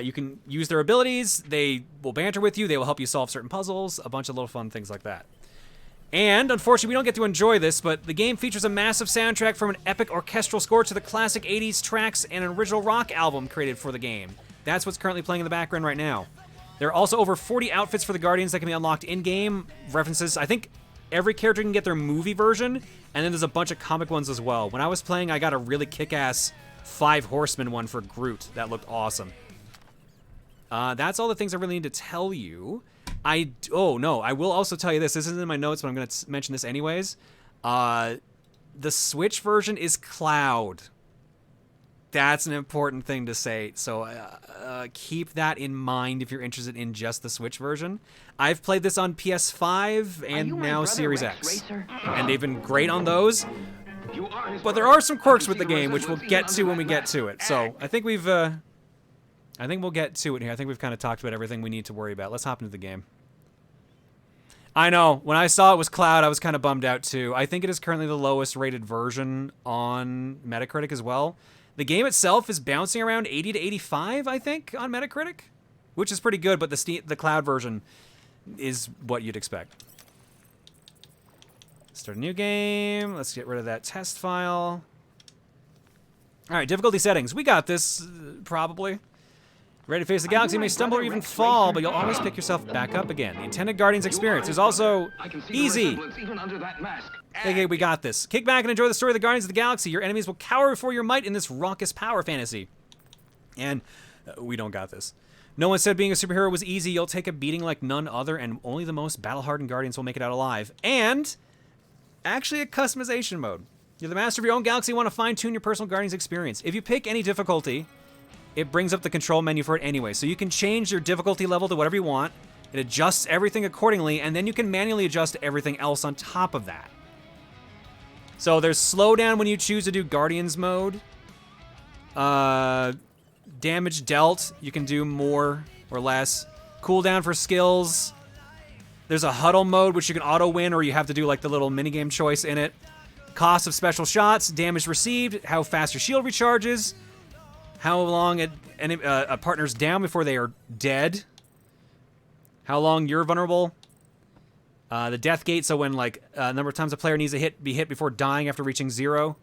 You can use their abilities. They will banter with you. They will help you solve certain puzzles. A bunch of little fun things like that. And, unfortunately, we don't get to enjoy this, but the game features a massive soundtrack from an epic orchestral score to the classic 80s tracks and an original rock album created for the game. That's what's currently playing in the background right now. There are also over 40 outfits for the Guardians that can be unlocked in-game. References, I think every character can get their movie version, and then there's a bunch of comic ones as well. When I was playing, I got a really kick-ass 5 Horsemen one for Groot. That looked awesome. That's all the things I really need to tell you. Oh, no, I will also tell you this. This isn't in my notes, but I'm going to mention this anyways. The Switch version is cloud. That's an important thing to say. So keep that in mind if you're interested in just the Switch version. I've played this on PS5 and now Series X. And they've been great on those. But there are some quirks with the game, which we'll get to when we get to it. So I think we've... I think we'll get to it here. I think we've kind of talked about everything we need to worry about. Let's hop into the game. I know. When I saw it was cloud, I was kind of bummed out too. I think it is currently the lowest rated version on Metacritic as well. The game itself is bouncing around 80 to 85, I think, on Metacritic, which is pretty good, but the cloud version is what you'd expect. Start a new game. Let's get rid of that test file. All right, difficulty settings. We got this, probably. Ready to face the galaxy, may stumble or even fall, but you'll always pick yourself back up again. The intended Guardians experience is also easy. Okay, we got this. Kick back and enjoy the story of the Guardians of the Galaxy. Your enemies will cower before your might in this raucous power fantasy. And we don't got this. No one said being a superhero was easy. You'll take a beating like none other, and only the most battle-hardened Guardians will make it out alive. And actually a customization mode. You're the master of your own galaxy. You want to fine-tune your personal Guardians experience. If you pick any difficulty, it brings up the control menu for it anyway. So you can change your difficulty level to whatever you want. It adjusts everything accordingly, and then you can manually adjust everything else on top of that. So there's slowdown when you choose to do Guardians mode. Damage dealt, you can do more or less. Cooldown for skills. There's a huddle mode, which you can auto-win, or you have to do like the little minigame choice in it. Cost of special shots, damage received, how fast your shield recharges, how long a partner's down before they are dead, how long you're vulnerable, the death gate, so when like a number of times a player needs to be hit before dying after reaching 0,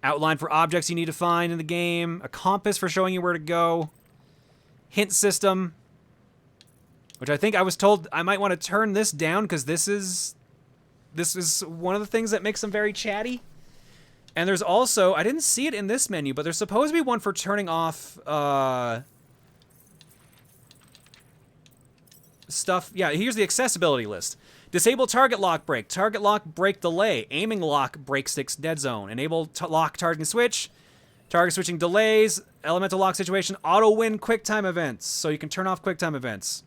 outline for objects you need to find in the game, a compass for showing you where to go, hint system, which I think I was told I might want to turn this down because this is one of the things that makes them very chatty. And there's also, I didn't see it in this menu, but there's supposed to be one for turning off stuff. Yeah, here's the accessibility list. Disable target lock break, target lock break delay, aiming lock break sticks dead zone, enable lock target switch, target switching delays, elemental lock situation, auto win quick time events. So you can turn off quick time events.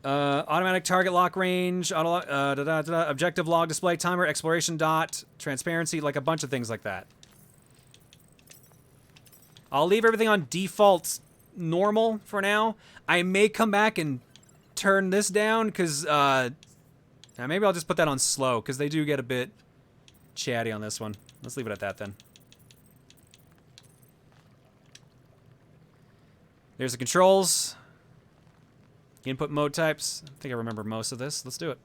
Automatic target lock range, objective log display, timer, exploration dot, transparency, like a bunch of things like that. I'll leave everything on default normal for now. I may come back and turn this down because maybe I'll just put that on slow because they do get a bit chatty on this one. Let's leave it at that then. There's the controls. Input mode types. I think I remember most of this. Let's do it.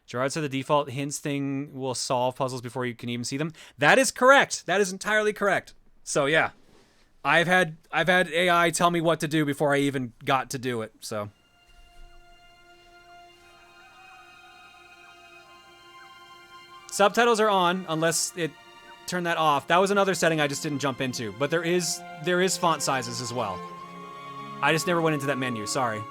Gerard said the default hints thing will solve puzzles before you can even see them. That is correct. That is entirely correct. So yeah, I've had AI tell me what to do before I even got to do it. So subtitles are on unless it. Turn that off. That was another setting I just didn't jump into, but there is font sizes as well. I just never went into that menu, sorry.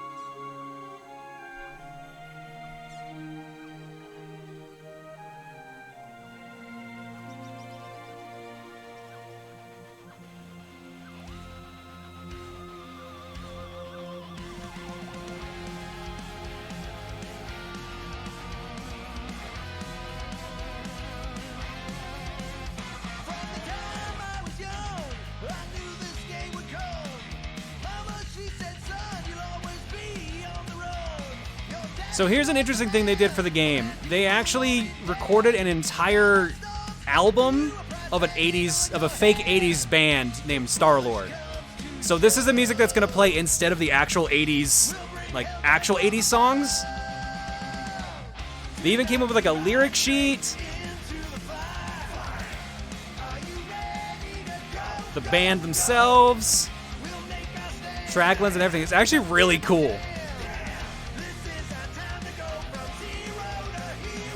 So here's an interesting thing they did for the game. They actually recorded an entire album of a fake 80s band named Star-Lord. So this is the music that's gonna play instead of the actual 80s, like actual 80s songs. They even came up with like a lyric sheet. The band themselves. Track list and everything. It's actually really cool.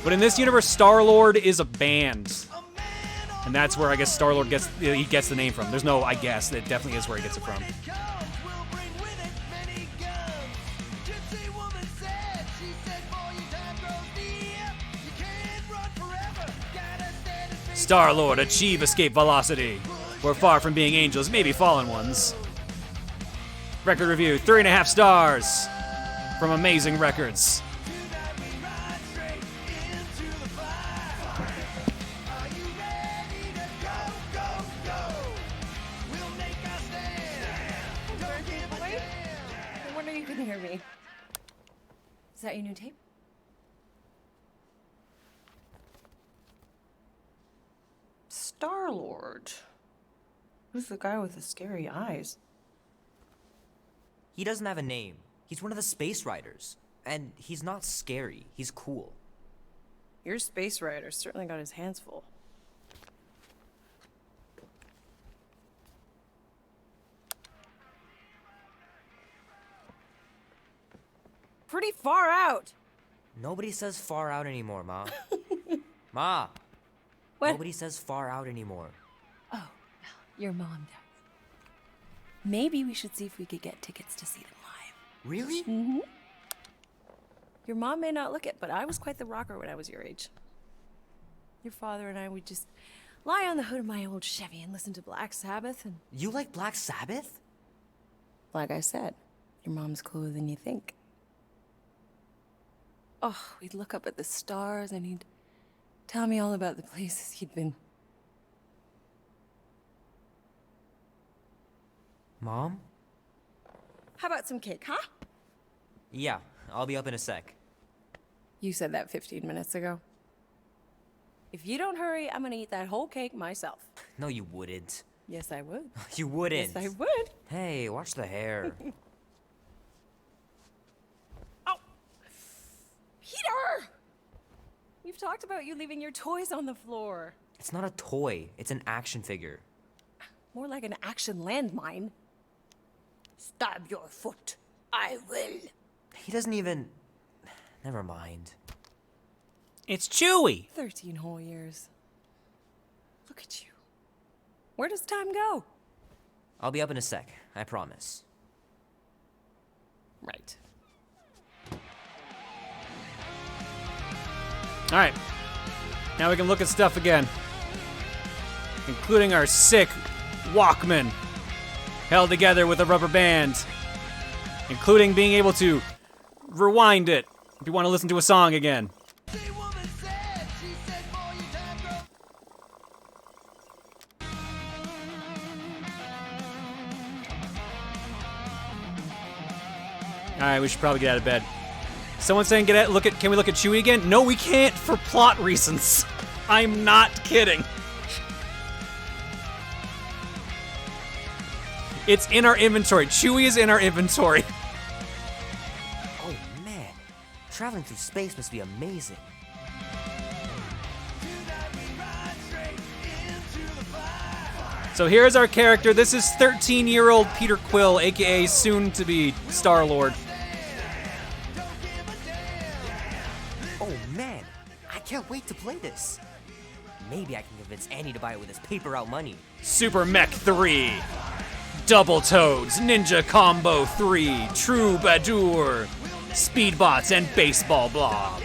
But in this universe, Star-Lord is a band. And that's where I guess Star-Lord gets the name from. There's no I guess. It definitely is where he gets it from. Star-Lord, achieve escape velocity. We're far from being angels, maybe fallen ones. Record review, 3.5 stars from Amazing Records. Is that your new tape? Star-Lord. Who's the guy with the scary eyes? He doesn't have a name. He's one of the Space Riders. And he's not scary. He's cool. Your Space Rider certainly got his hands full. Pretty far out. Nobody says far out anymore, Ma. Ma. What? Nobody says far out anymore. Oh, your mom does. Maybe we should see if we could get tickets to see them live. Really? Mm-hmm. Your mom may not look it, but I was quite the rocker when I was your age. Your father and I would just lie on the hood of my old Chevy and listen to Black Sabbath and... You like Black Sabbath? Like I said, your mom's cooler than you think. Oh, we'd look up at the stars and he'd tell me all about the places he'd been. Mom? How about some cake, huh? Yeah, I'll be up in a sec. You said that 15 minutes ago. If you don't hurry, I'm gonna eat that whole cake myself. No, you wouldn't. Yes, I would. You wouldn't. Yes, I would. Hey, watch the hair. Oh! Peter! We've talked about you leaving your toys on the floor. It's not a toy. It's an action figure. More like an action landmine. Stab your foot. I will. He doesn't even... Never mind. It's Chewie! 13 whole years. Look at you. Where does time go? I'll be up in a sec. I promise. Right. Alright. Now we can look at stuff again. Including our sick Walkman. Held together with a rubber band. Including being able to rewind it if you want to listen to a song again. Alright, we should probably get out of bed. Someone's saying can we look at Chewie again? No, we can't for plot reasons. I'm not kidding. It's in our inventory. Chewie is in our inventory. Oh man, traveling through space must be amazing. So here's our character. This is 13-year-old Peter Quill, aka soon-to-be Star-Lord. Oh man, I can't wait to play this. Maybe I can convince Annie to buy it with his paper out money. Super Mech 3. Double Toads, Ninja Combo 3, Troubadour, Speedbots, and Baseball Blob.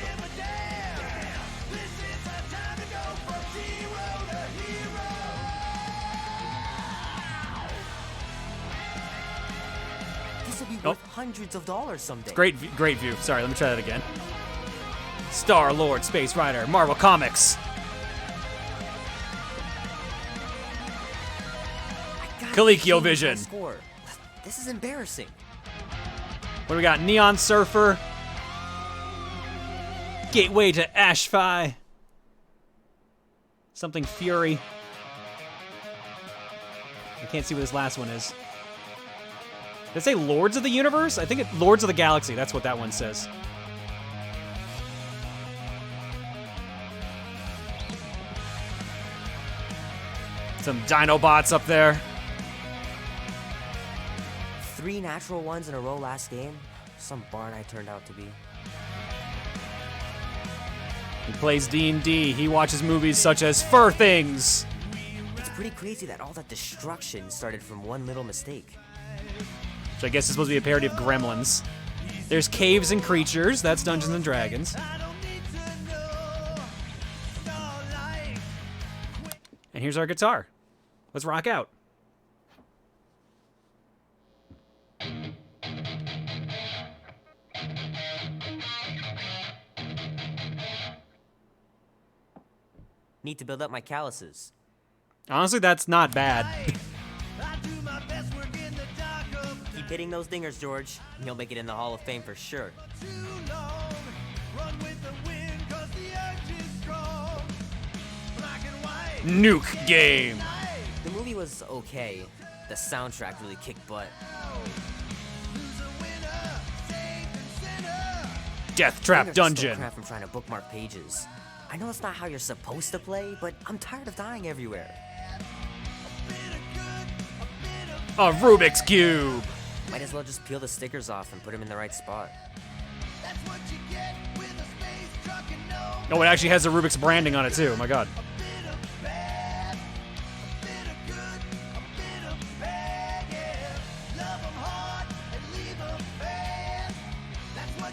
This will be worth hundreds of dollars someday. Great view. Sorry, let me try that again. Star-Lord, Space Rider, Marvel Comics. ColecoVision. Score. This is embarrassing. What do we got? Neon Surfer. Gateway to Ashfi. Something Fury. I can't see what this last one is. Did it say Lords of the Universe? I think it's Lords of the Galaxy. That's what that one says. Some Dinobots up there. 3 natural ones in a row last game. Some barn I turned out to be. He plays D&D. He watches movies such as Fur Things. It's pretty crazy that all that destruction started from one little mistake. Which I guess is supposed to be a parody of Gremlins. There's Caves and Creatures. That's Dungeons and Dragons. And here's our guitar. Let's rock out. Need to build up my calluses. Honestly, that's not bad. Keep hitting those dingers, George. You'll make it in the Hall of Fame for sure. Nuke game. The movie was okay. The soundtrack really kicked butt. Death Trap Fingers Dungeon. still cramp from trying to bookmark pages. I know it's not how you're supposed to play, but I'm tired of dying everywhere. A Rubik's Cube. Might as well just peel the stickers off and put them in the right spot. Oh, it actually has the Rubik's branding on it too. Oh my god.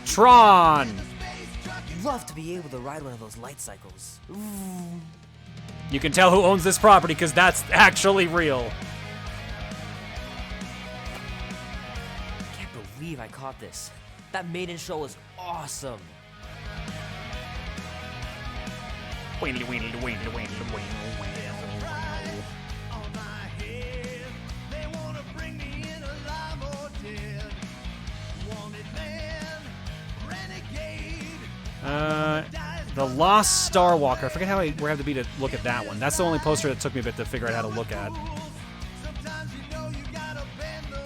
Tron. love to be able to ride one of those light cycles. Ooh. You can tell who owns this property because that's actually real. Can't believe I caught this. That maiden show was awesome. The Lost Star Walker. I forget how where I have to be to look at that one. That's the only poster that took me a bit to figure out how to look at.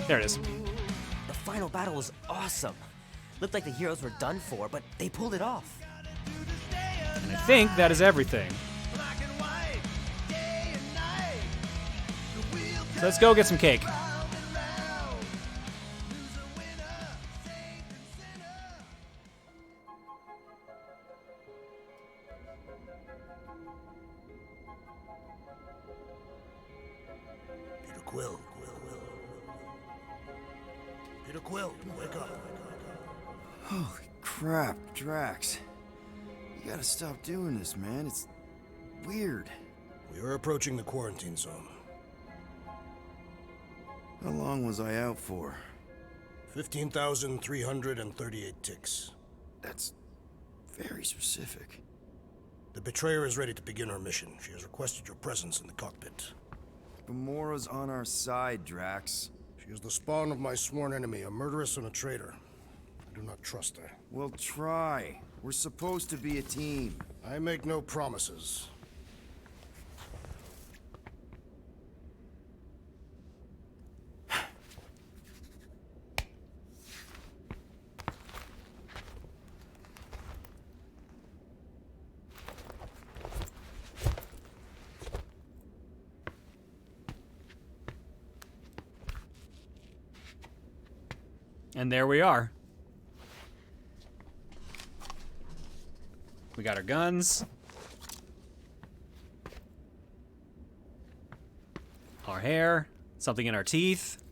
There it is. The final battle was awesome. Looked like the heroes were done for, but they pulled it off. And I think that is everything. So let's go get some cake. Quill, wake up. Holy crap, Drax. You gotta stop doing this, man. It's weird. We are approaching the quarantine zone. How long was I out for? 15,338 ticks. That's very specific. The betrayer is ready to begin her mission. She has requested your presence in the cockpit. Gamora's on our side, Drax. She is the spawn of my sworn enemy, a murderess and a traitor. I do not trust her. Well, try. We're supposed to be a team. I make no promises. And there we are. We got our guns. Our hair. Something in our teeth.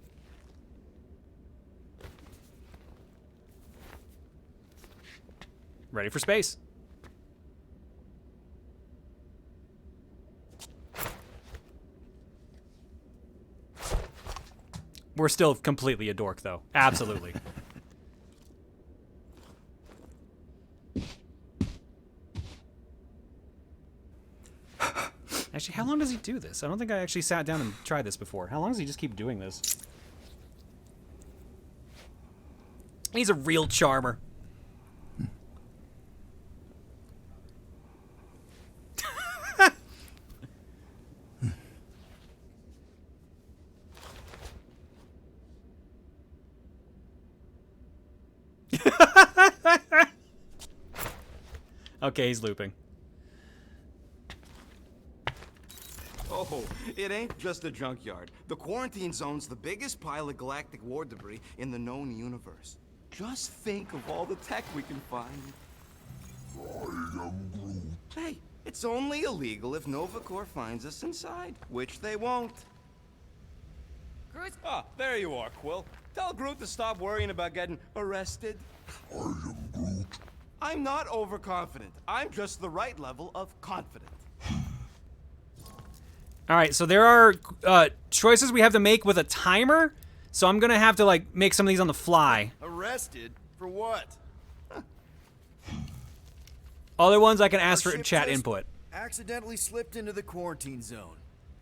Ready for space. We're still completely a dork, though. Absolutely. Actually, how long does he do this? I don't think I actually sat down and tried this before. How long does he just keep doing this? He's a real charmer. Okay, he's looping. Oh, it ain't just a junkyard. The quarantine zone's the biggest pile of galactic war debris in the known universe. Just think of all the tech we can find. Hey, it's only illegal if Nova Corps finds us inside, which they won't. Groot? Ah, there you are, Quill. Tell Groot to stop worrying about getting arrested. I am Groot. I'm not overconfident. I'm just the right level of confident. All right, so there are choices we have to make with a timer. So I'm gonna have to like make some of these on the fly. Arrested? For what? Other ones I can ask for chat input. Accidentally slipped into the quarantine zone.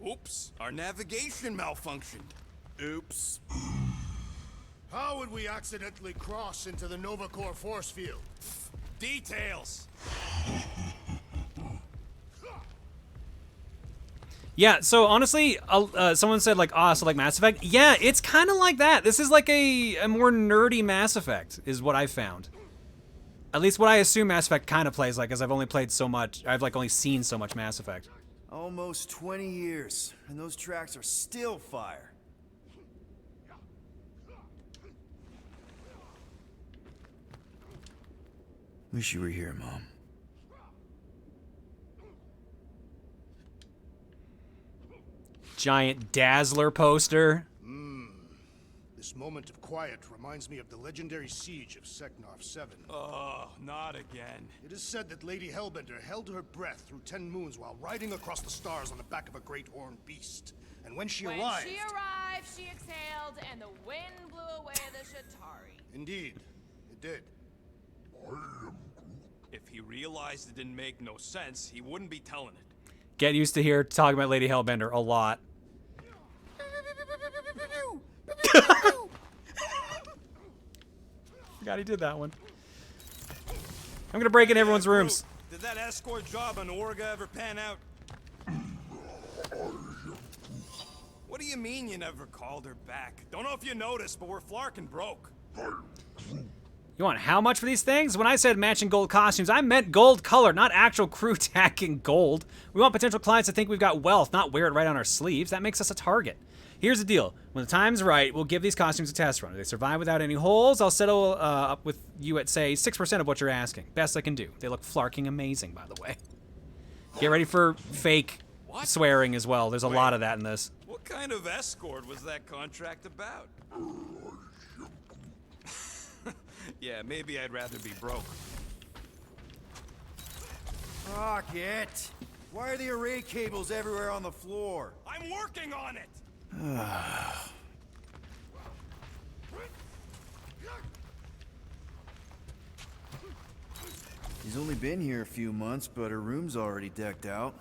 Oops, our navigation malfunctioned. Oops. How would we accidentally cross into the Nova Corps force field? Details. Yeah, so honestly, someone said like, so like Mass Effect. Yeah, it's kind of like that. This is like a more nerdy Mass Effect, is what I found. At least what I assume Mass Effect kind of plays like, as I've only played so much. I've like only seen so much Mass Effect. Almost 20 years, and those tracks are still fire. Wish you were here, Mom. Giant Dazzler poster. This moment of quiet reminds me of the legendary siege of Seknarf 7. Oh, not again. It is said that Lady Hellbender held her breath through 10 moons while riding across the stars on the back of a great horned beast. And when she arrived, she exhaled, and the wind blew away the Shatari. Indeed, it did. If he realized it didn't make no sense, he wouldn't be telling it. Get used to here talking about Lady Hellbender a lot. Forgot he did that one. I'm gonna break in everyone's rooms. Did that escort job on Orga ever pan out? What do you mean you never called her back? Don't know if you noticed, but we're flarkin' broke. You want how much for these things? When I said matching gold costumes, I meant gold color, not actual crew tacking gold. We want potential clients to think we've got wealth, not wear it right on our sleeves. That makes us a target. Here's the deal. When the time's right, we'll give these costumes a test run. If they survive without any holes, I'll settle up with you at, say, 6% of what you're asking. Best I can do. They look flarking amazing, by the way. Get ready for fake swearing as well. There's a lot of that in this. What kind of escort was that contract about? Yeah, maybe I'd rather be broke. Fuck it! Why are the array cables everywhere on the floor? I'm working on it! He's only been here a few months, but her room's already decked out.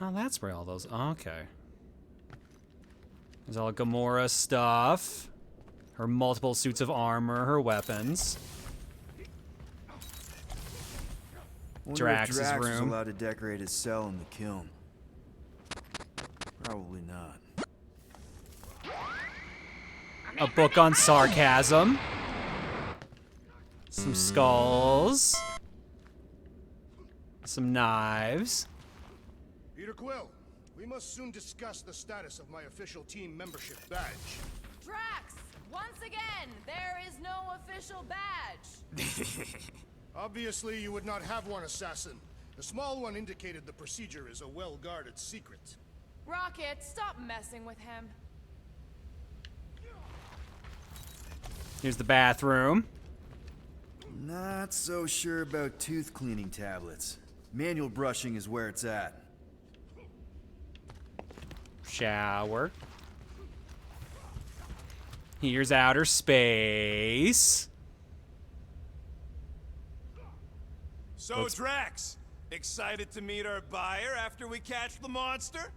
Oh, that's where all those... Okay. There's all Gamora stuff. Her multiple suits of armor, her weapons. Drax's Drax was room. allowed to decorate his cell in the kiln. Probably not. A book on sarcasm. Some skulls. Some knives. Peter Quill, we must soon discuss the status of my official team membership badge. Drax, once again, there is no official badge. Obviously, you would not have one, Assassin. The small one indicated the procedure is a well-guarded secret. Rocket, stop messing with him. Here's the bathroom. Not so sure about tooth cleaning tablets. Manual brushing is where it's at. Shower. Here's outer space. So, Drax, excited to meet our buyer after we catch the monster?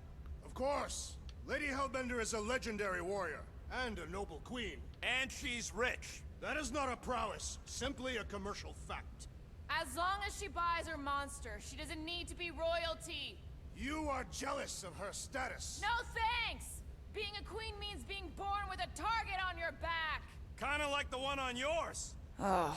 Of course. Lady Hellbender is a legendary warrior and a noble queen. And she's rich. That is not a prowess, simply a commercial fact. As long as she buys her monster, she doesn't need to be royalty. You are jealous of her status. No thanks! Being a queen means being born with a target on your back. Kinda like the one on yours. Oh.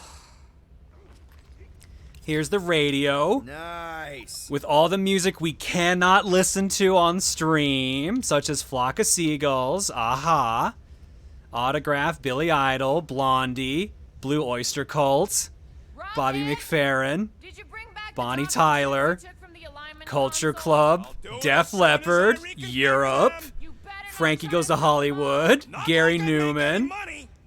Here's the radio. Nice. With all the music we cannot listen to on stream, such as Flock of Seagulls, Aha, Autograph, Billy Idol, Blondie, Blue Oyster Cult, Bobby McFerrin, Bonnie Tyler, Culture Club, Def Leppard, Europe, Frankie Goes to Hollywood, Gary Newman,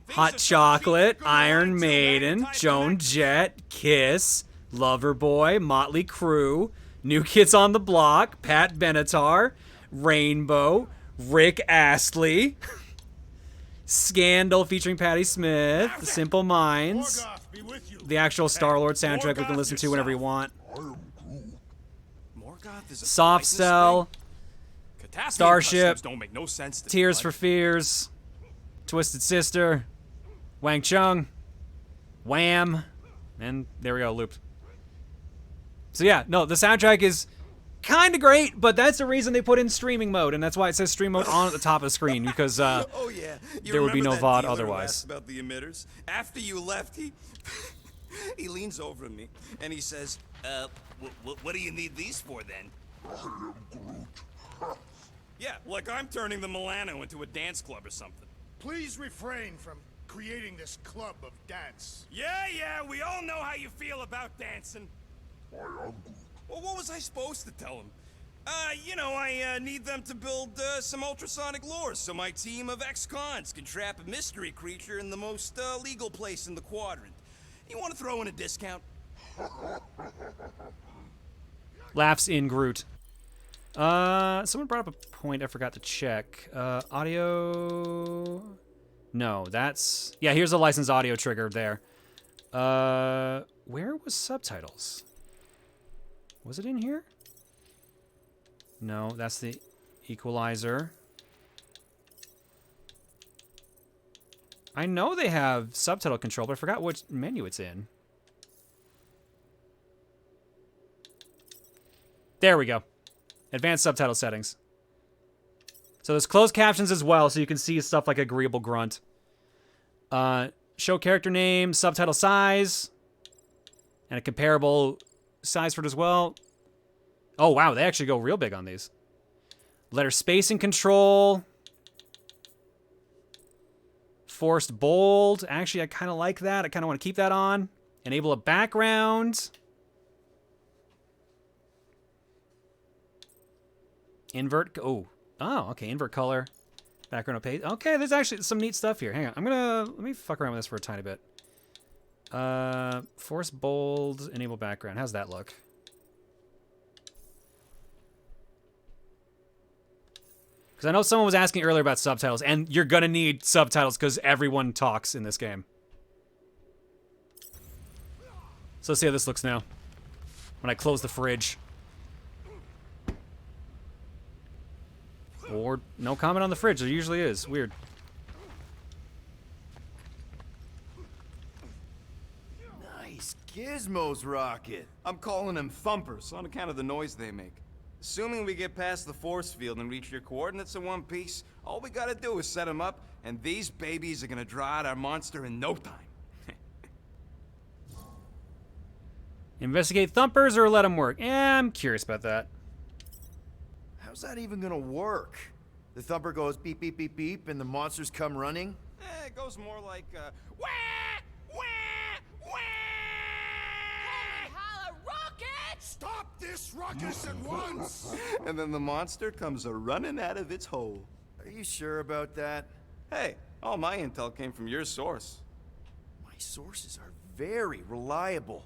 Hot Chocolate, Iron Maiden, Joan Jett, Kiss, Loverboy, Motley Crue, New Kids on the Block, Pat Benatar, Rainbow, Rick Astley, Scandal featuring Patti Smith, Simple Minds, the actual Star-Lord soundtrack we can listen to whenever you want, Soft Cell, Starship, don't make no sense to Tears me, for Fears, Twisted Sister, Wang Chung, Wham, and there we go, looped. So yeah, no, the soundtrack is kind of great, but that's the reason they put in streaming mode, and that's why it says stream mode on at the top of the screen, because oh, yeah. there would be no that VOD dealer who otherwise. asked about the emitters? After you left, he he leans over to me and he says, what do you need these for then? Yeah, like I'm turning the Milano into a dance club or something. Please refrain from creating this club of dance. Yeah, we all know how you feel about dancing. Well, what was I supposed to tell him? You know, I need them to build some ultrasonic lures so my team of ex-cons can trap a mystery creature in the most legal place in the quadrant. You want to throw in a discount? Laughs in Groot. Someone brought up a point I forgot to check. Audio... No, that's... Yeah, here's a licensed audio trigger there. Where was subtitles? Was it in here? No, that's the equalizer. I know they have subtitle control, but I forgot which menu it's in. There we go. Advanced subtitle settings. So there's closed captions as well, so you can see stuff like Agreeable Grunt. Show character name, subtitle size, and a comparable size for it as well. Oh, wow, they actually go real big on these. Letter spacing control. Forced bold. Actually, I kind of like that. I kind of want to keep that on. Enable a background. Invert. Oh, okay. Invert color. Background opaque. Okay, there's actually some neat stuff here. Hang on. Let me fuck around with this for a tiny bit. Force bold. Enable background. How's that look? Because I know someone was asking earlier about subtitles, and you're gonna need subtitles because everyone talks in this game. So let's see how this looks now. When I close the fridge. Or no comment on the fridge. There usually is. Weird. Nice gizmos, Rocket. I'm calling them thumpers on account of the noise they make. Assuming we get past the force field and reach your coordinates in one piece, all we gotta do is set them up, and these babies are gonna draw out our monster in no time. Investigate thumpers or let them work? Yeah, I'm curious about that. How's that even gonna work? The thumper goes beep, beep, beep, beep, and the monsters come running? It goes more like, wah! Holla, rocket! Stop this ruckus at once! And then the monster comes a-running out of its hole. Are you sure about that? Hey, all my intel came from your source. My sources are very reliable.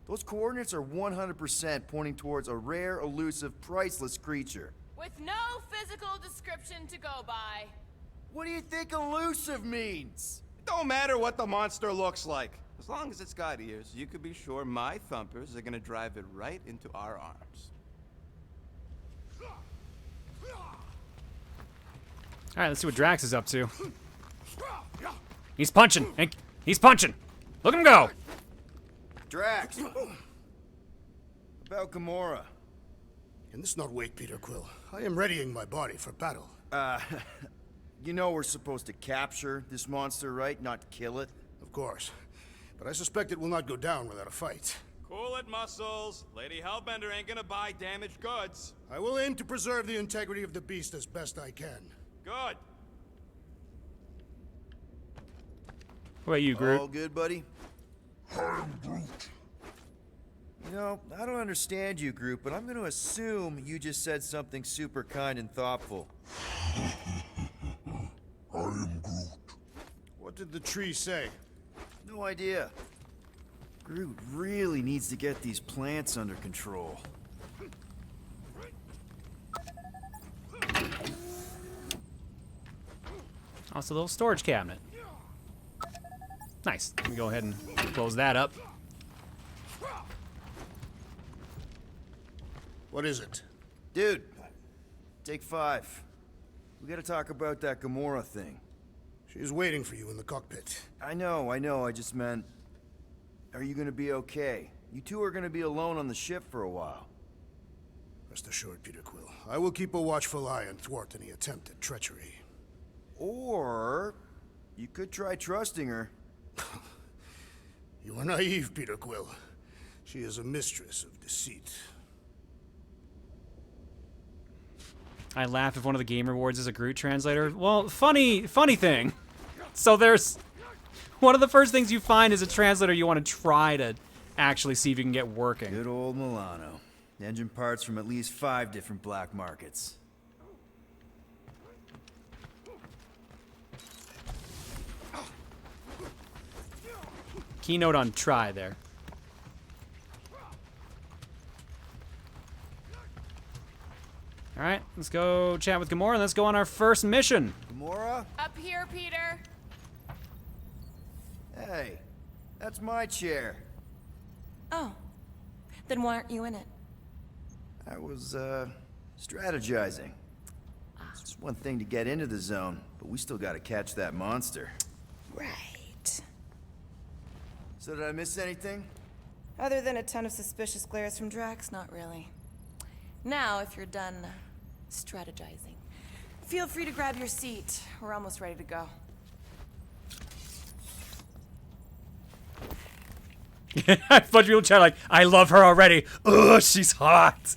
Those coordinates are 100% pointing towards a rare, elusive, priceless creature. With no physical description to go by. What do you think elusive means? It don't matter what the monster looks like. As long as it's got ears, you could be sure my thumpers are gonna drive it right into our arms. Alright, let's see what Drax is up to. He's punching! Hank. He's punching! Look at him go! Drax! About Gamora. Can this not wait, Peter Quill? I am readying my body for battle. You know we're supposed to capture this monster, right? Not kill it? Of course. But I suspect it will not go down without a fight. Cool it, Muscles. Lady Hellbender ain't gonna buy damaged goods. I will aim to preserve the integrity of the beast as best I can. Good. What about you, Groot? All good, buddy? I'm Groot. You know, I don't understand you, Groot, but I'm gonna assume you just said something super kind and thoughtful. I am Groot. What did the tree say? No idea. Groot really needs to get these plants under control. Also, a little storage cabinet. Nice. Let me go ahead and close that up. What is it? Dude, take 5. We gotta talk about that Gamora thing. She's waiting for you in the cockpit. I know, I just meant... Are you gonna be okay? You two are gonna be alone on the ship for a while. Rest assured, Peter Quill. I will keep a watchful eye and thwart any attempt at treachery. Or... you could try trusting her. You are naive, Peter Quill. She is a mistress of deceit. I laugh if one of the Game Rewards is a Groot translator. Well, funny thing. So there's... one of the first things you find is a translator you want to try to actually see if you can get working. Good old Milano. Engine parts from at least 5 different black markets. Keynote on try there. All right, let's go chat with Gamora and let's go on our first mission. Gamora? Up here, Peter. Hey, that's my chair. Oh, then why aren't you in it? I was, strategizing. It's one thing to get into the zone, but we still gotta catch that monster. Right. So did I miss anything? Other than a ton of suspicious glares from Drax, not really. Now, if you're done strategizing, feel free to grab your seat. We're almost ready to go. I thought you were chat like, I love her already. Ugh, she's hot.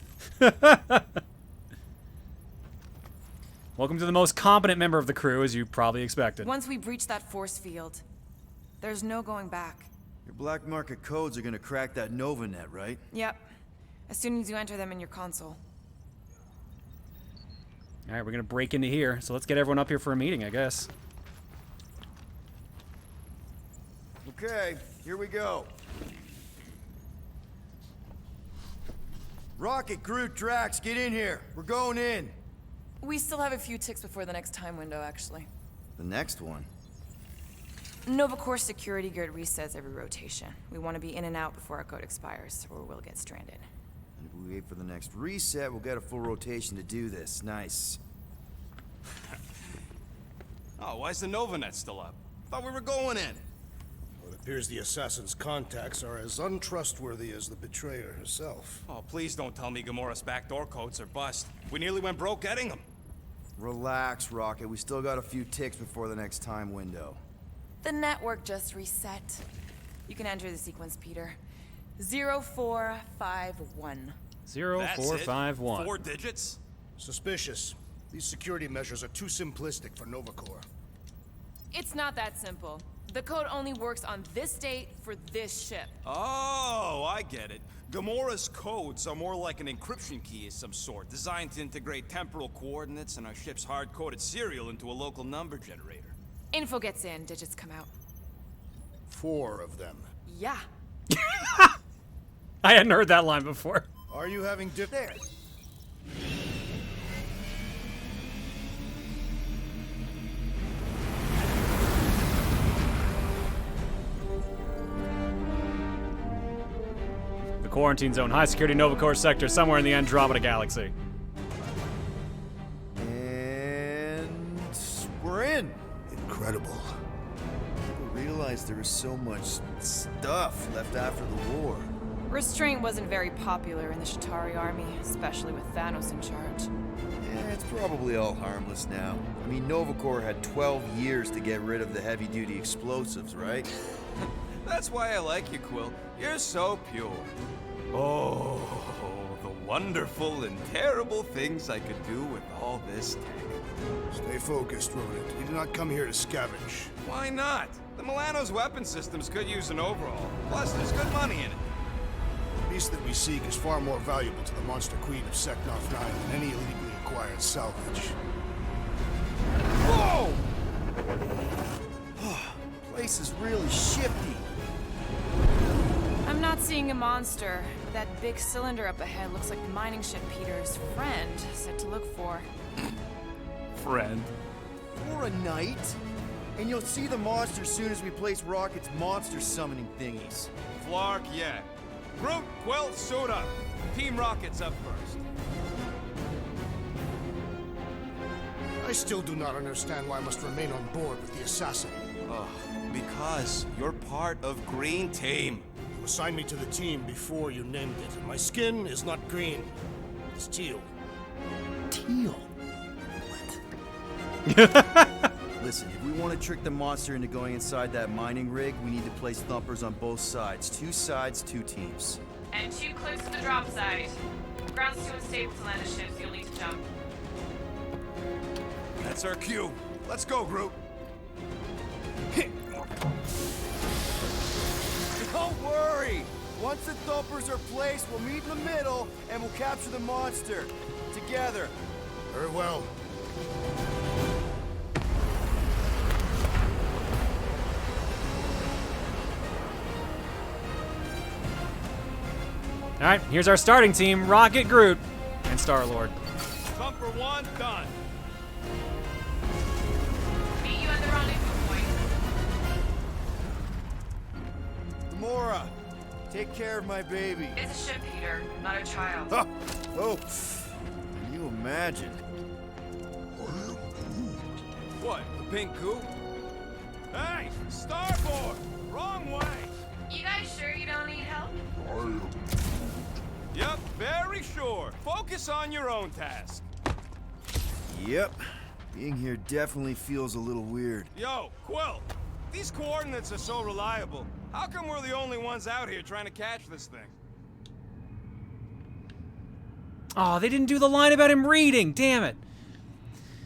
Welcome to the most competent member of the crew, as you probably expected. Once we breach that force field, there's no going back. Your black market codes are gonna crack that Nova net, right? Yep. As soon as you enter them in your console. All right, we're gonna break into here, so let's get everyone up here for a meeting, I guess. Okay, here we go. Rocket, Groot, Drax, get in here. We're going in. We still have a few ticks before the next time window, actually. The next one? Nova Corps security grid resets every rotation. We want to be in and out before our code expires, or we'll get stranded. And if we wait for the next reset, we'll get a full rotation to do this. Nice. Oh, why's the Novanet still up? Thought we were going in. Well, it appears the assassin's contacts are as untrustworthy as the betrayer herself. Oh, please don't tell me Gamora's backdoor codes are bust. We nearly went broke getting them. Relax, Rocket. We still got a few ticks before the next time window. The network just reset. You can enter the sequence, Peter. 0451. 0451. 4 digits? Suspicious. These security measures are too simplistic for Nova Corps. It's not that simple. The code only works on this date for this ship. Oh, I get it. Gamora's codes are more like an encryption key of some sort, designed to integrate temporal coordinates and our ship's hard-coded serial into a local number generator. Info gets in, digits come out. 4 of them. Yeah. I hadn't heard that line before. Are you having there? The quarantine zone, high security Nova Corps sector, somewhere in the Andromeda galaxy. And we're in. Incredible. People realized there was so much stuff left after the war. Restraint wasn't very popular in the Shatari army, especially with Thanos in charge. Yeah, it's probably all harmless now. I mean, Nova Corps had 12 years to get rid of the heavy-duty explosives, right? That's why I like you, Quill. You're so pure. Oh, the wonderful and terrible things I could do with all this tech. Stay focused, Rodent. We do not come here to scavenge. Why not? The Milano's weapon systems could use an overhaul. Plus, there's good money in it. The beast that we seek is far more valuable to the Monster Queen of Seknarf 9 than any illegally acquired salvage. Whoa! Place is really shifty. I'm not seeing a monster. That big cylinder up ahead looks like the mining ship Peter's friend said to look for. Friend? For a night? And you'll see the monster as soon as we place Rocket's monster summoning thingies. Flark, yeah. Groot, Quill, suit up. Team Rocket's up first. I still do not understand why I must remain on board with the assassin. Oh, because you're part of Green Team. You assigned me to the team before you named it, and my skin is not green. It's teal. Teal? Listen, if we want to trick the monster into going inside that mining rig, we need to place thumpers on both sides. 2 sides, 2 teams. And 2 clips to the drop site. Ground's too unstable to land the ships, you'll need to jump. That's our cue. Let's go, Groot. Don't worry! Once the thumpers are placed, we'll meet in the middle and we'll capture the monster. Together. Very well. All right, here's our starting team: Rocket, Groot, and Star-Lord. Thumper 1 done. Meet you at the rendezvous point. Gamora, take care of my baby. It's a ship, Peter, not a child. Huh. Oh, can you imagine? What, the pink goo? Hey, starboard! Wrong way! You guys sure you don't need help? Yep, very sure. Focus on your own task. Yep. Being here definitely feels a little weird. Yo, Quill, these coordinates are so reliable. How come we're the only ones out here trying to catch this thing? Oh, they didn't do the line about him reading. Damn it.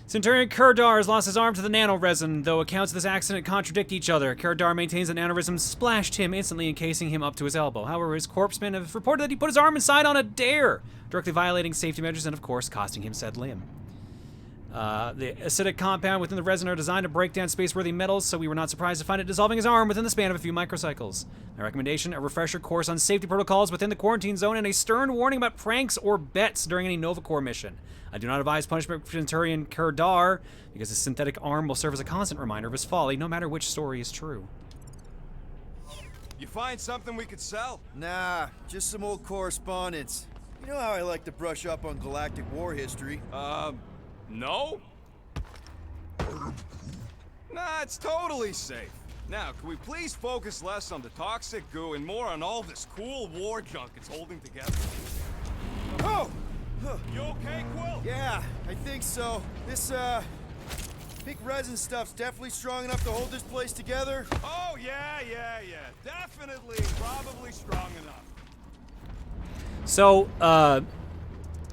Centurion Ko-Rel has lost his arm to the nanoresin, though accounts of this accident contradict each other. Ko-Rel maintains that nanoresin splashed him, instantly encasing him up to his elbow. However, his corpsemen have reported that he put his arm inside on a dare, directly violating safety measures and, of course, costing him said limb. The acidic compound within the resin are designed to break down space-worthy metals, so we were not surprised to find it dissolving his arm within the span of a few microcycles. My recommendation, a refresher course on safety protocols within the quarantine zone and a stern warning about pranks or bets during any Nova Corps mission. I do not advise punishment for Centurion Ko-Rel, because his synthetic arm will serve as a constant reminder of his folly, no matter which story is true. You find something we could sell? Nah, just some old correspondence. You know how I like to brush up on galactic war history. No? Nah, it's totally safe. Now, can we please focus less on the toxic goo and more on all this cool war junk it's holding together? Oh! You okay, Quill? Yeah, I think so. This, pink resin stuff's definitely strong enough to hold this place together. Oh, yeah. Definitely, probably strong enough. So,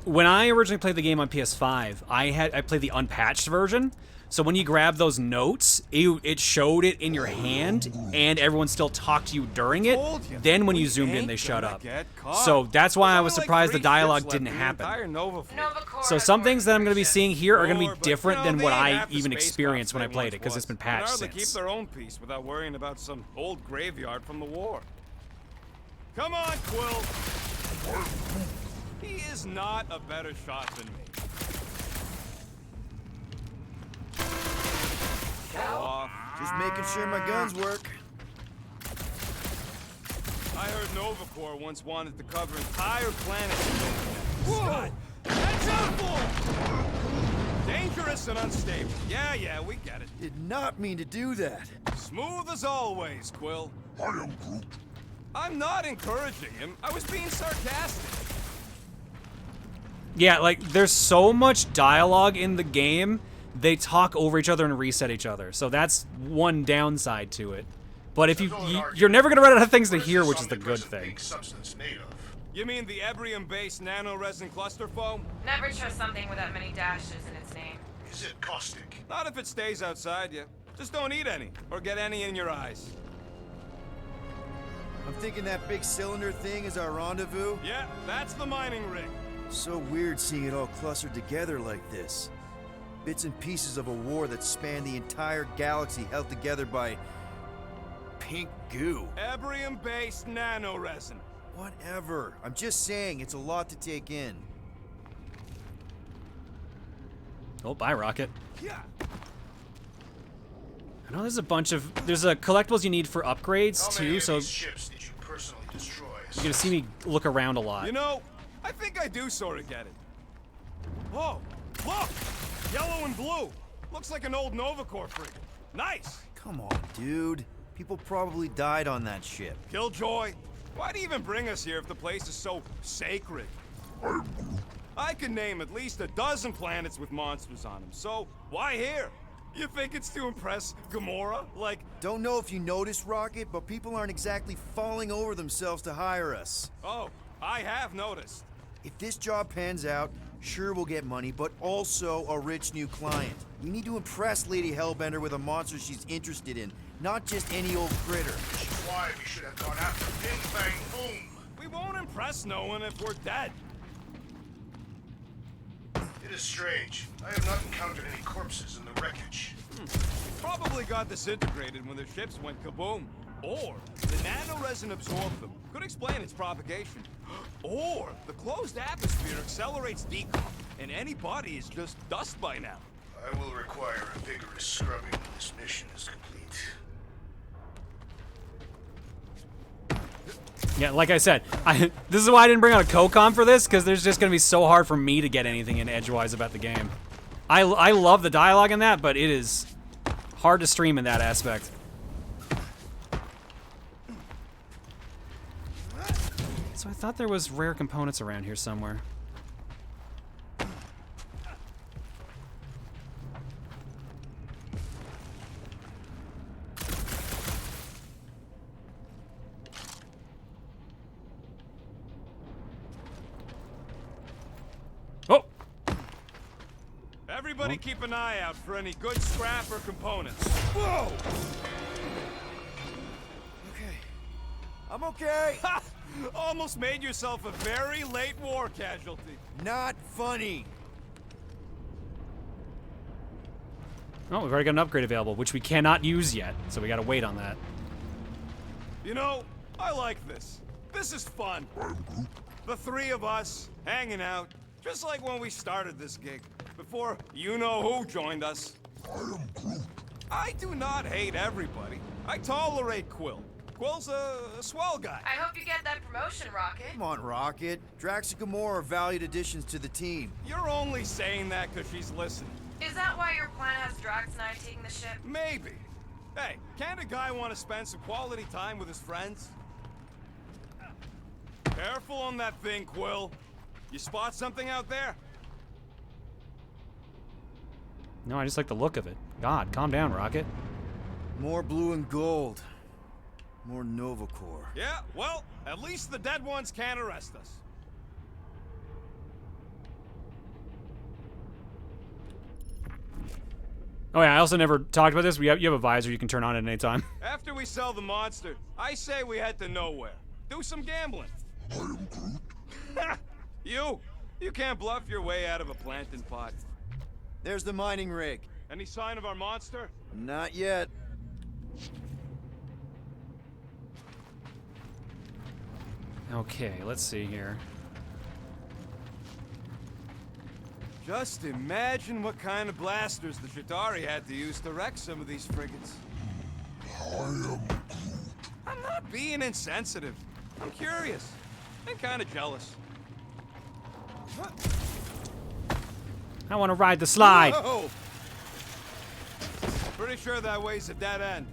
when I originally played the game on PS5, I played the unpatched version. So when you grab those notes, it showed it in your hand, and everyone still talked to you during it. Then when you zoomed in, they shut up. So that's why I was surprised the dialogue didn't happen. So some things that I'm going to be seeing here are going to be different than what I even experienced when I played it, because it's been patched since. Keep since. their own peace without worrying about some old graveyard from the war. Come on, Quill. He is not a better shot than me. Just making sure my guns work. I heard Nova Corps once wanted to cover entire planets. Whoa! That's awful! Dangerous and unstable. Yeah, we get it. Did not mean to do that. Smooth as always, Quill. I am Groot. I'm not encouraging him. I was being sarcastic. Yeah, like, there's so much dialogue in the game, they talk over each other and reset each other. So that's one downside to it. But if you're never going to run out of things to hear, which is the good thing. You mean the Ebrium-based nanoresin cluster foam? Never trust something with that many dashes in its name. Is it caustic? Not if it stays outside you. Just don't eat any, or get any in your eyes. I'm thinking that big cylinder thing is our rendezvous. Yeah, that's the mining rig. So weird seeing it all clustered together like this. Bits and pieces of a war that spanned the entire galaxy held together by pink goo. Ebrium-based nanoresin. Whatever. I'm just saying, it's a lot to take in. Oh, bye, Rocket. Yeah. I know there's a bunch of... There's collectibles you need for upgrades, too, so... Ships did you personally destroy? You're gonna see me look around a lot. You know, I think I do sort of get it. Whoa, look! Yellow and blue. Looks like an old Nova Corps frigate. Nice! Come on, dude. People probably died on that ship. Killjoy, why do you even bring us here if the place is so sacred? I can name at least a dozen planets with monsters on them, so why here? You think it's to impress Gamora? Like... Don't know if you noticed, Rocket, but people aren't exactly falling over themselves to hire us. Oh, I have noticed. If this job pans out, sure we'll get money, but also a rich new client. We need to impress Lady Hellbender with a monster she's interested in, not just any old critter. She's why we should have gone after Bing Bang Boom. We won't impress no one if we're dead. It is strange. I have not encountered any corpses in the wreckage. Probably got disintegrated when the ships went kaboom. Or the nanoresin absorbed them. Could explain its propagation. Or the closed atmosphere accelerates decomp, and any body is just dust by now. I will require a vigorous scrubbing when this mission is complete. Yeah, like I said, this is why I didn't bring out a co-com for this, because there's just going to be so hard for me to get anything in edgewise about the game. I love the dialogue in that, but it is hard to stream in that aspect. So I thought there was rare components around here somewhere. Oh! Everybody keep an eye out for any good scrap or components. Whoa! I'm okay. Ha! Almost made yourself a very late war casualty. Not funny. Oh, we've already got an upgrade available, which we cannot use yet, so we gotta wait on that. You know, I like this. This is fun. The three of us, hanging out, just like when we started this gig, before you-know-who joined us. I do not hate everybody. I tolerate Quill. Quill's a swell guy. I hope you get that promotion, Rocket. Come on, Rocket. Drax and Gamora are valued additions to the team. You're only saying that because she's listening. Is that why your plan has Drax and I taking the ship? Maybe. Hey, can't a guy want to spend some quality time with his friends? Careful on that thing, Quill. You spot something out there? No, I just like the look of it. God, calm down, Rocket. More blue and gold. More Nova Corps. Yeah, well, at least the dead ones can't arrest us. Oh yeah, I also never talked about this. You have a visor you can turn on at any time. After we sell the monster, I say we head to nowhere. Do some gambling. I am Groot. You can't bluff your way out of a plantain pot. There's the mining rig. Any sign of our monster? Not yet. Okay, let's see here. Just imagine what kind of blasters the Chitauri had to use to wreck some of these frigates. I'm not being insensitive. I'm curious and kind of jealous. I want to ride the slide. Whoa! Pretty sure that way's a dead end.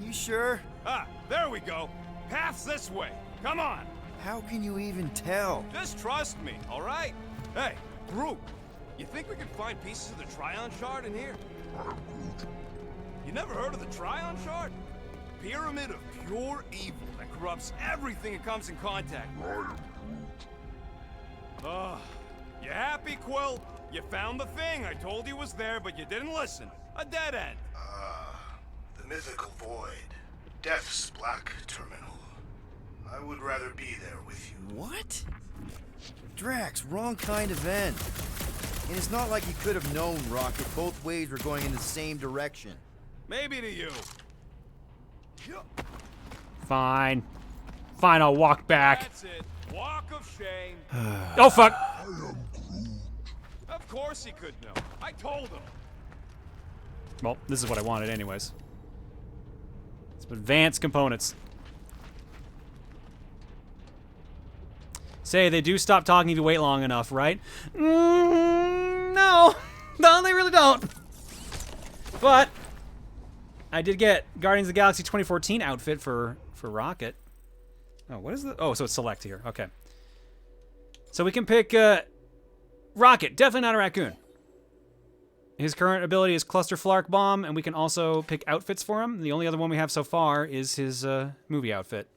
You sure? Ah, there we go. Path's this way. Come on. How can you even tell? Just trust me, all right? Hey, Groot, you think we could find pieces of the Trion Shard in here? You never heard of the Trion Shard? Pyramid of pure evil that corrupts everything it comes in contact with. You happy, Quill? You found the thing I told you was there, but you didn't listen. A dead end. The mythical void. Death's black terminal. I would rather be there with you. What? Drax, wrong kind of end. And it's not like you could have known, Rocket. Both ways were going in the same direction. Maybe to you. Fine. Fine, I'll walk back. That's it. Walk of shame. Oh, fuck. Of course he could know. I told him. Well, this is what I wanted anyways. Some advanced components. Say, they do stop talking if you wait long enough, right? No. No, they really don't. But I did get Guardians of the Galaxy 2014 outfit for Rocket. Oh, what is the... Oh, so it's select here. Okay. So we can pick Rocket. Definitely not a raccoon. His current ability is Cluster Flark Bomb, and we can also pick outfits for him. The only other one we have so far is his movie outfit.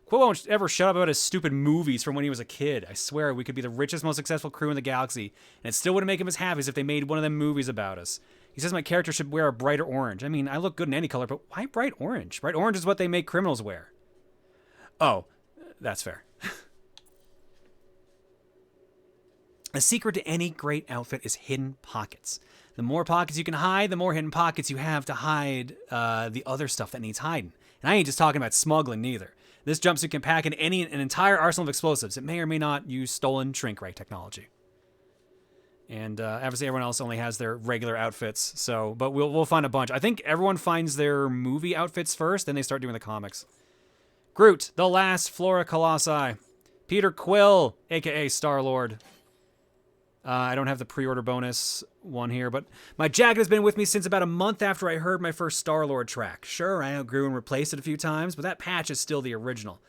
Quill won't ever shut up about his stupid movies from when he was a kid. I swear, we could be the richest, most successful crew in the galaxy, and it still wouldn't make him as happy as if they made one of them movies about us. He says my character should wear a brighter orange. I mean, I look good in any color, but why bright orange? Bright orange is what they make criminals wear. Oh, that's fair. A secret to any great outfit is hidden pockets. The more pockets you can hide, the more hidden pockets you have to hide the other stuff that needs hiding. And I ain't just talking about smuggling neither. This jumpsuit can pack in an entire arsenal of explosives. It may or may not use stolen shrink ray technology. And obviously everyone else only has their regular outfits. So, but we'll find a bunch. I think everyone finds their movie outfits first, then they start doing the comics. Groot, the last Flora Colossi. Peter Quill, aka Star-Lord. I don't have the pre-order bonus one here, but my jacket has been with me since about a month after I heard my first Star-Lord track. Sure, I outgrew and replaced it a few times, but that patch is still the original.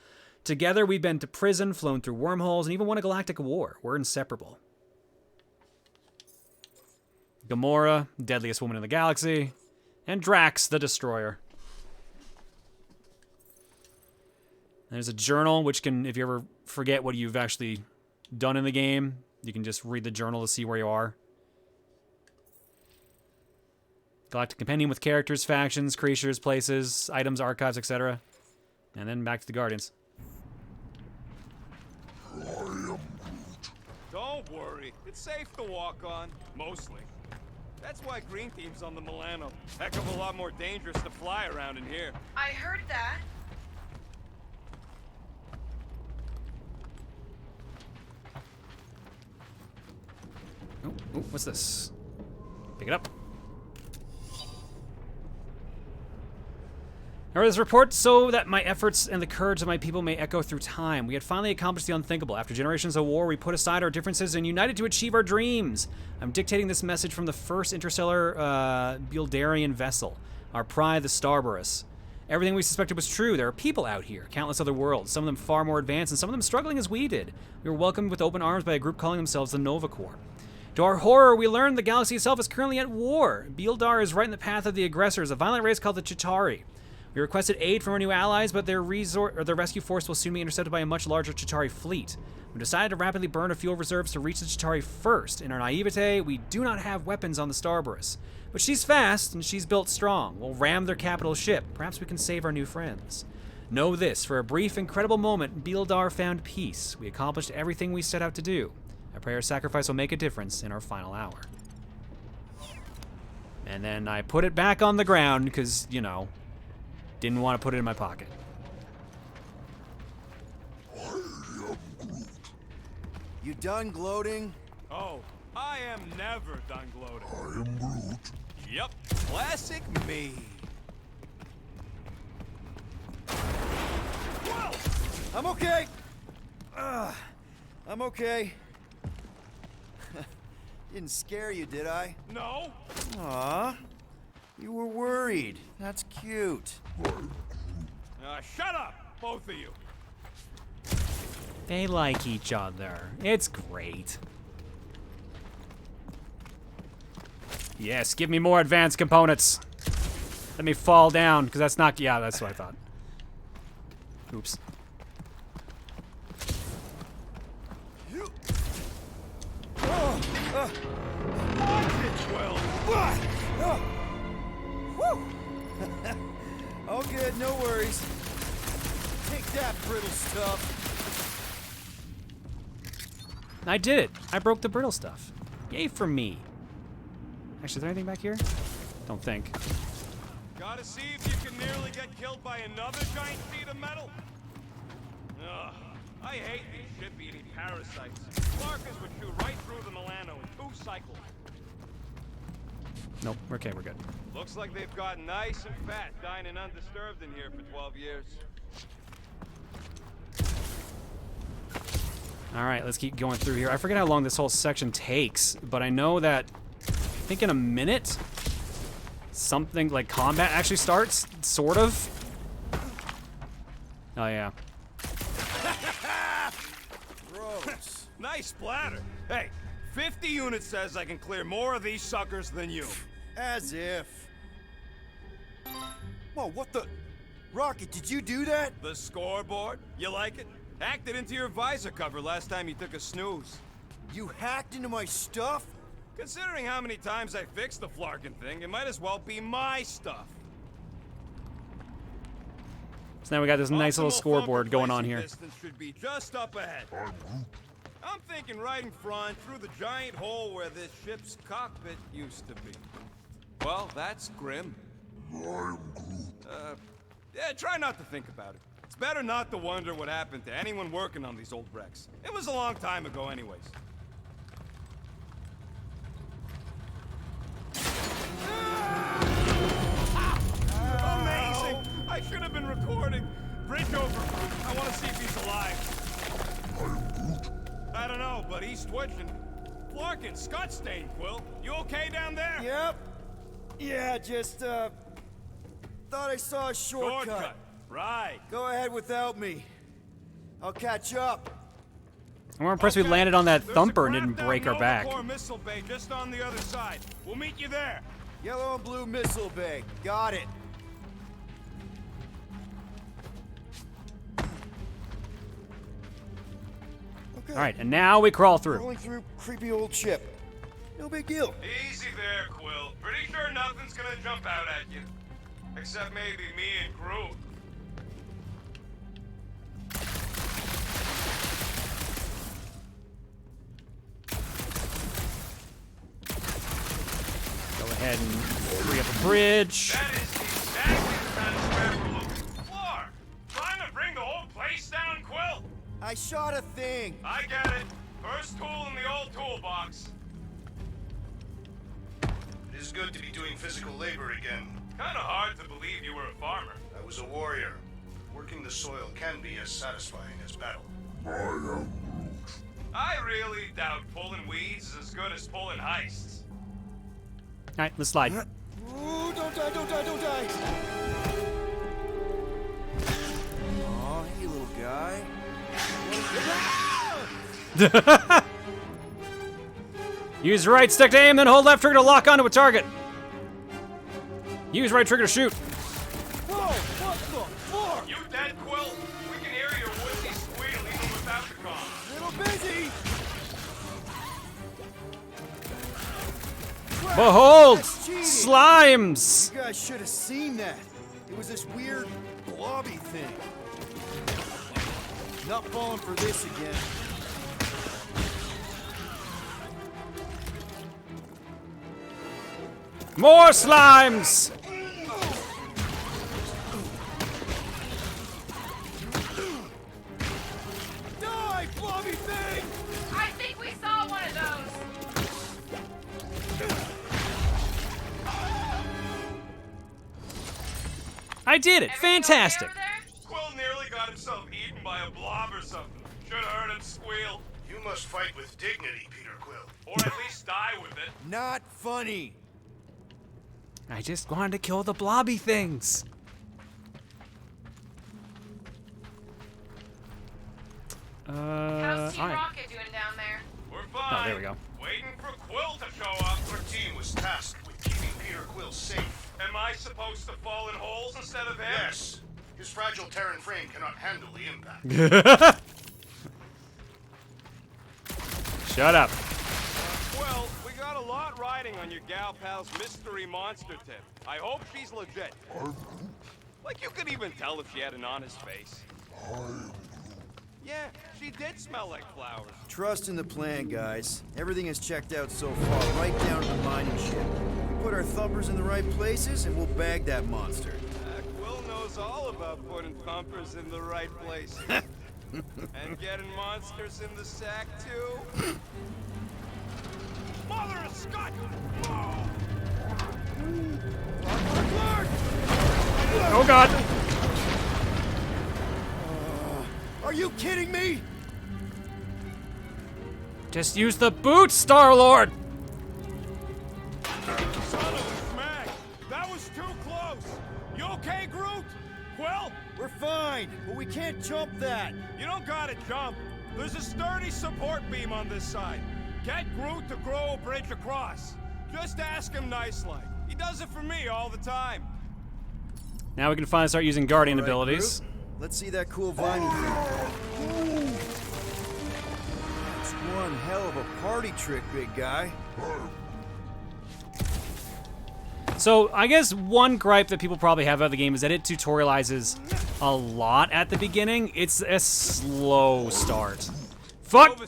Together, we've been to prison, flown through wormholes, and even won a galactic war. We're inseparable. Gamora, deadliest woman in the galaxy, and Drax, the Destroyer. There's a journal, which can, if you ever forget what you've actually done in the game, you can just read the journal to see where you are. Galactic Compendium with characters, factions, creatures, places, items, archives, etc. And then back to the Guardians. Don't worry, it's safe to walk on, mostly. That's why Green Team's on the Milano. Heck of a lot more dangerous to fly around in here. I heard that. Oh, what's this? Pick it up. I read this report so that my efforts and the courage of my people may echo through time. We had finally accomplished the unthinkable. After generations of war, we put aside our differences and united to achieve our dreams. I'm dictating this message from the first interstellar Buildarian vessel, our pride, the Starburus. Everything we suspected was true. There are people out here, countless other worlds, some of them far more advanced and some of them struggling as we did. We were welcomed with open arms by a group calling themselves the Nova Corps. To our horror, we learned the galaxy itself is currently at war. Bildar is right in the path of the aggressors, a violent race called the Chitauri. We requested aid from our new allies, but their rescue force will soon be intercepted by a much larger Chitauri fleet. We decided to rapidly burn our fuel reserves to reach the Chitauri first. In our naivete, we do not have weapons on the Starburus. But she's fast, and she's built strong. We'll ram their capital ship. Perhaps we can save our new friends. Know this, for a brief, incredible moment, Bildar found peace. We accomplished everything we set out to do. I pray our sacrifice will make a difference in our final hour. And then I put it back on the ground, because, you know, didn't want to put it in my pocket. You done gloating? Oh, I am never done gloating. I am Groot. Yep, classic me. Whoa! I'm okay. I'm okay. Didn't scare you, did I? No. Aw. You were worried. That's cute. Shut up, both of you. They like each other. It's great. Yes, give me more advanced components. Let me fall down, because that's not... Yeah, that's what I thought. Oops. All good, no worries. Take that, brittle stuff. I did it. I broke the brittle stuff. Yay for me. Actually, is there anything back here? Don't think. Gotta see if you can nearly get killed by another giant feat of metal. Ugh, I hate these ship-eating parasites. Markers would chew right through the Milano in 2 cycles. Nope, okay, we're good. Looks like they've got nice and fat, dining undisturbed in here for 12 years. All right, let's keep going through here. I forget how long this whole section takes, but I know that, I think in a minute, something like combat actually starts, sort of. Oh, yeah. Gross. Nice splatter. Hey, 50 units says I can clear more of these suckers than you. As if. Whoa, what the? Rocket, did you do that? The scoreboard? You like it? Hacked it into your visor cover last time you took a snooze. You hacked into my stuff? Considering how many times I fixed the flarkin' thing, it might as well be my stuff. So now we got this nice little Optimal scoreboard thumper going on placing here. distance should be just up ahead. I'm thinking right in front, through the giant hole where this ship's cockpit used to be. Well, that's grim. Yeah, try not to think about it. It's better not to wonder what happened to anyone working on these old wrecks. It was a long time ago anyways. Amazing! I should have been recording. Bridge over. I want to see if he's alive. I don't know, but he's twitching. Flarkin, Scott stain, Quill. You okay down there? Yep. Yeah, just, thought I saw a shortcut. Right. Go ahead without me. I'll catch up. I'm more impressed we landed on that There's thumper a and didn't crap break down our back. Nova Corps missile bay just on the other side. We'll meet you there. Yellow and blue missile bay. Got it. Okay. All right, and now we crawl through. Rolling through creepy old ship. No big deal. Easy there, Quill. Pretty sure nothing's gonna jump out at you. Except maybe me and Groot. Go ahead and free up a bridge. That is exactly the kind of scrap we're looking for. Trying to bring the whole place down, Quill? I shot a thing. I get it. First tool in the old toolbox. It is good to be doing physical labor again. Kinda hard to believe you were a farmer. I was a warrior. Working the soil can be as satisfying as battle. I really doubt pulling weeds is as good as pulling heists. All right, let's slide. Ooh, don't die, don't die, don't die. Aw, hey, little guy. Use right stick to aim, then hold left trigger to lock onto a target. Use right trigger to shoot. Whoa, what the fuck? You dead, Quill? We can hear your woodsy squeal even without the comm. Little busy. Behold, That's cheating. slimes. You guys should have seen that. It was this weird blobby thing. Not falling for this again. More slimes. Die, blobby thing! I think we saw one of those. I did it. Fantastic. Quill nearly got himself eaten by a blob or something. Should have heard him squeal. You must fight with dignity, Peter Quill. Or at least die with it. Not funny. I just wanted to kill the blobby things. How's Team all right. Rocket doing down there? We're fine. Oh, there we go. Waiting for Quill to show up. Our team was tasked with keeping Peter Quill safe. Am I supposed to fall in holes instead of him? Yes. His fragile Terran frame cannot handle the impact. Shut up. Well, we got a lot riding on your gal pal's mystery monster tip. I hope she's legit. Like you could even tell if she had an honest face. Yeah, she did smell like flowers. Trust in the plan, guys. Everything is checked out so far, right down to the mining ship. We put our thumpers in the right places, and we'll bag that monster. Quill knows all about putting thumpers in the right place. And getting monsters in the sack, too. Mother of Scott! Oh, God. Are you kidding me? Just use the boots, Star-Lord. Son of a smack! That was too close! You okay, Groot? Quill? We're fine, but we can't jump that. You don't gotta jump. There's a sturdy support beam on this side. Get Groot to grow a bridge across. Just ask him nice-like. He does it for me all the time. Now we can finally start using Guardian All right, abilities. Groot. Let's see that cool viney thing. That's one hell of a party trick, big guy. So I guess one gripe that people probably have about the game is that it tutorializes a lot at the beginning. It's a slow start. Fuck!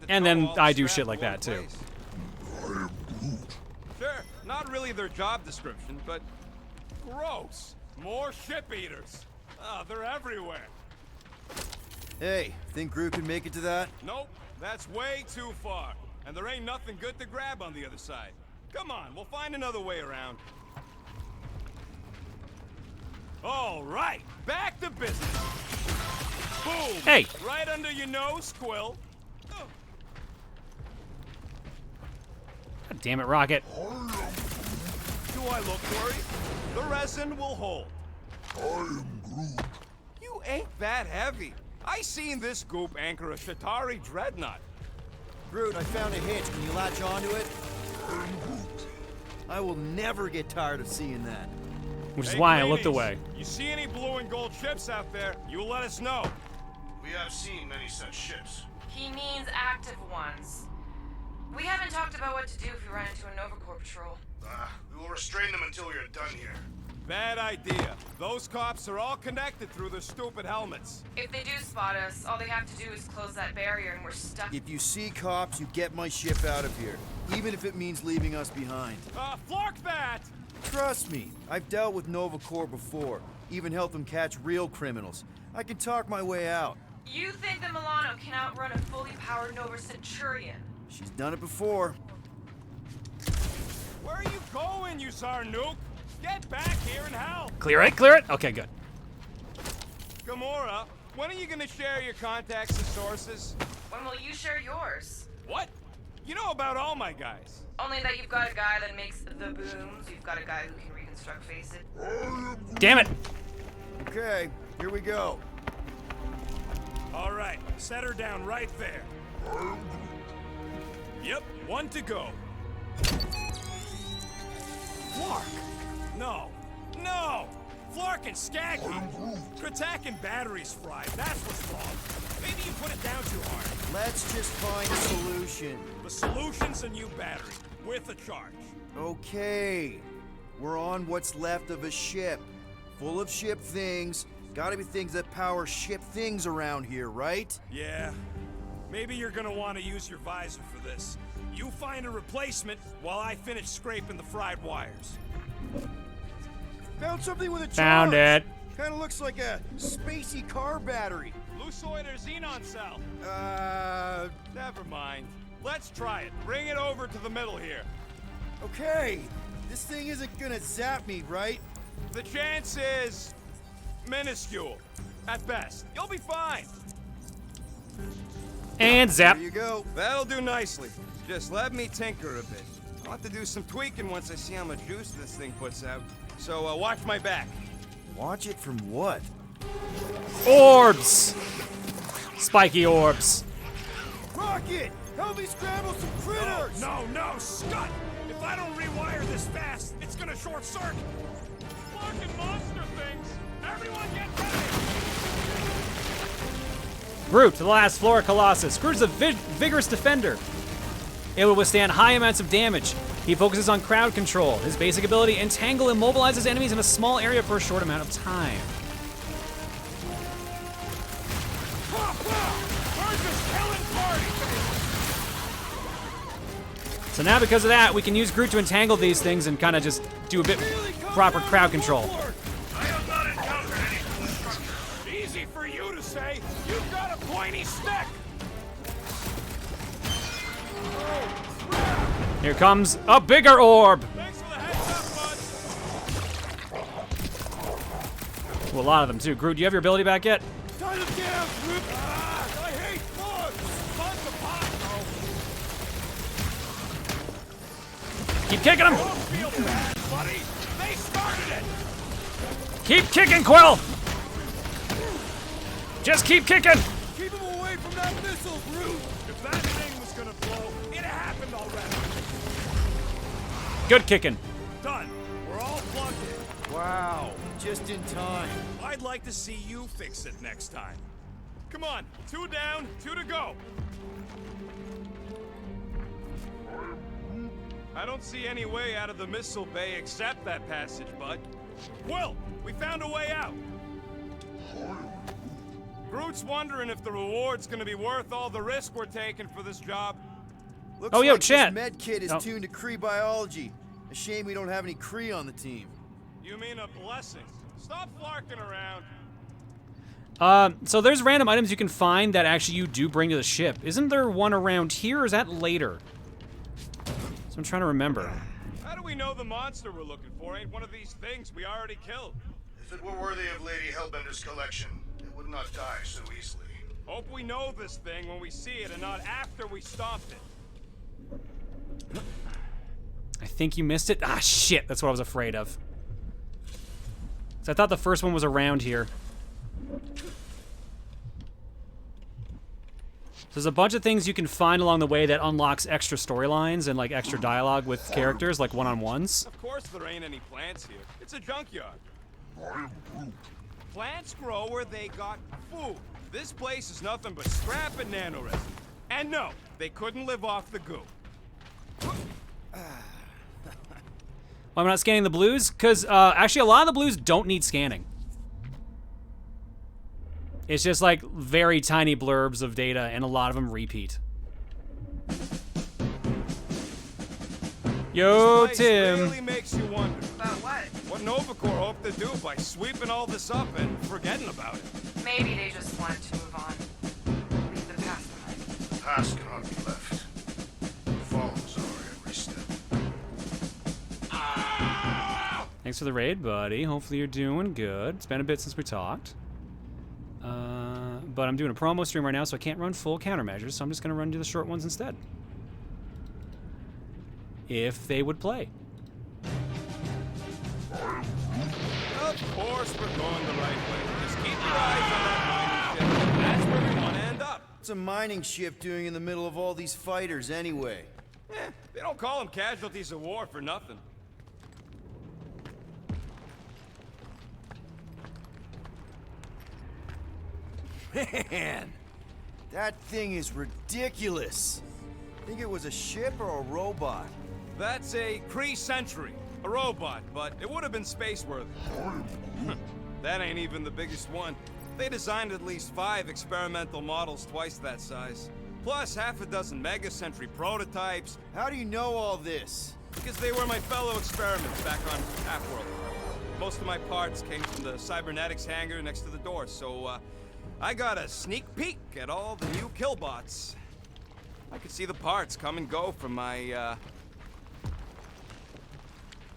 And then I do shit like that too. Sure, not really their job description, but gross. More ship eaters. Ah, they're everywhere. Hey, think Groot can make it to that? Nope, that's way too far. And there ain't nothing good to grab on the other side. Come on, we'll find another way around. All right, back to business. Boom! Hey! Right under your nose, Quill. God damn it, Rocket. Do I look worried? The resin will hold. I am Groot. You ain't that heavy. I seen this goop anchor a Shatari dreadnought. Groot, I found a hitch. Can you latch onto it? I will never get tired of seeing that. Which is Hey, why I ladies, looked away. You see any blue and gold ships out there, you let us know. We have seen many such ships. He means active ones. We haven't talked about what to do if we run into a Nova Corps patrol. We will restrain them until we are done here. Bad idea. Those cops are all connected through their stupid helmets. If they do spot us, all they have to do is close that barrier and we're stuck. If you see cops, you get my ship out of here. Even if it means leaving us behind. Flark that! Trust me, I've dealt with Nova Corps before. Even helped them catch real criminals. I can talk my way out. You think the Milano can outrun a fully powered Nova Centurion? She's done it before. Where are you going, you Zarnook? Get back here and help! Clear it, clear it? Okay, good. Gamora, when are you gonna share your contacts and sources? When will you share yours? What? You know about all my guys. Only that you've got a guy that makes the booms, you've got a guy who can reconstruct faces. Damn it! Okay, here we go. All right, set her down right there. Yep, one to go. Flark! No! No! Flark and Skaggy! Kratak and batteries fried, that's what's wrong. Maybe you put it down too hard. Let's just find a solution. The solution's a new battery, with a charge. Okay. We're on what's left of a ship. Full of ship things. Gotta be things that power ship things around here, right? Yeah. Maybe you're gonna want to use your visor for this. You find a replacement while I finish scraping the fried wires. Found something with a charge. Found it. Kinda looks like a spacey car battery. Lucoid or xenon cell? Never mind. Let's try it. Bring it over to the middle here. Okay. This thing isn't gonna zap me, right? The chance is minuscule. At best. You'll be fine. And zap. There you go. That'll do nicely. Just let me tinker a bit. I'll have to do some tweaking once I see how much juice this thing puts out. So watch my back. Watch it from what? Orbs! Spiky orbs. Rocket! Help me scramble some critters! No, Scud! If I don't rewire this fast, it's gonna short circuit. Fucking monster things! Everyone get ready! Groot to the last floor, Colossus. Groot's a vigorous defender. It will withstand high amounts of damage. He focuses on crowd control. His basic ability, Entangle, immobilizes enemies in a small area for a short amount of time. So now because of that, we can use Groot to entangle these things and kind of just do a bit proper crowd control. I have not encountered any destruction. Easy for you to say. You've got a pointy stick. Here comes a bigger orb. Thanks for the heads up, bud. Well, a lot of them too. Groot, do you have your ability back yet? Time to down, Groot. I hate bugs. Bugs are pot, bro. Keep kicking him. Don't feel bad, buddy. They started it. Keep kicking, Quill. Just keep kicking. Keep him away from that missile, Groot. If that thing was gonna blow, it happened already. Good kicking. Done. We're all plugged in. Wow, just in time. I'd like to see you fix it next time. Come on, 2 down, 2 to go. I don't see any way out of the missile bay except that passage, bud. Quill, we found a way out. Groot's wondering if the reward's gonna be worth all the risk we're taking for this job. Looks Oh, yo, like chat. this med kit is tuned to Kree biology. A shame we don't have any Kree on the team. You mean a blessing? Stop flarking around. So there's random items you can find that actually you do bring to the ship. Isn't there one around here, or is that later? So I'm trying to remember. How do we know the monster we're looking for ain't one of these things we already killed? If it were worthy of Lady Hellbender's collection, it would not die so easily. Hope we know this thing when we see it and not after we stomped it. I think you missed it. Ah, shit. That's what I was afraid of. So I thought the first one was around here. There's a bunch of things you can find along the way that unlocks extra storylines and like extra dialogue with characters, like one-on-ones. Of course there ain't any plants here. It's a junkyard. Plants grow where they got food. This place is nothing but scrap and nanoresin. And no, they couldn't live off the goo. Why am I not scanning the blues? Because actually a lot of the blues don't need scanning. It's just like very tiny blurbs of data, and a lot of them repeat. Yo, This place Tim. really makes you wonder. About what? What Novacore hoped to do by sweeping all this up and forgetting about it. Maybe they just wanted to move on. Leave the past behind. The past cannot be left. It follows our every step. Thanks for the raid, buddy. Hopefully you're doing good. It's been a bit since we talked. But I'm doing a promo stream right now, so I can't run full countermeasures, so I'm just going to do the short ones instead. If they would play. Of course we're going the right way. Just keep your eyes on that mining ship. That's where we want to end up. What's a mining ship doing in the middle of all these fighters anyway? They don't call them casualties of war for nothing. Man, that thing is ridiculous. Think it was a ship or a robot? That's a Kree Sentry, a robot, but it would have been space-worthy. That ain't even the biggest one. They designed at least 5 experimental models twice that size. Plus half a dozen Mega Sentry prototypes. How do you know all this? Because they were my fellow experiments back on Half-World. Most of my parts came from the cybernetics hangar next to the door, so I got a sneak peek at all the new killbots. I could see the parts come and go from my,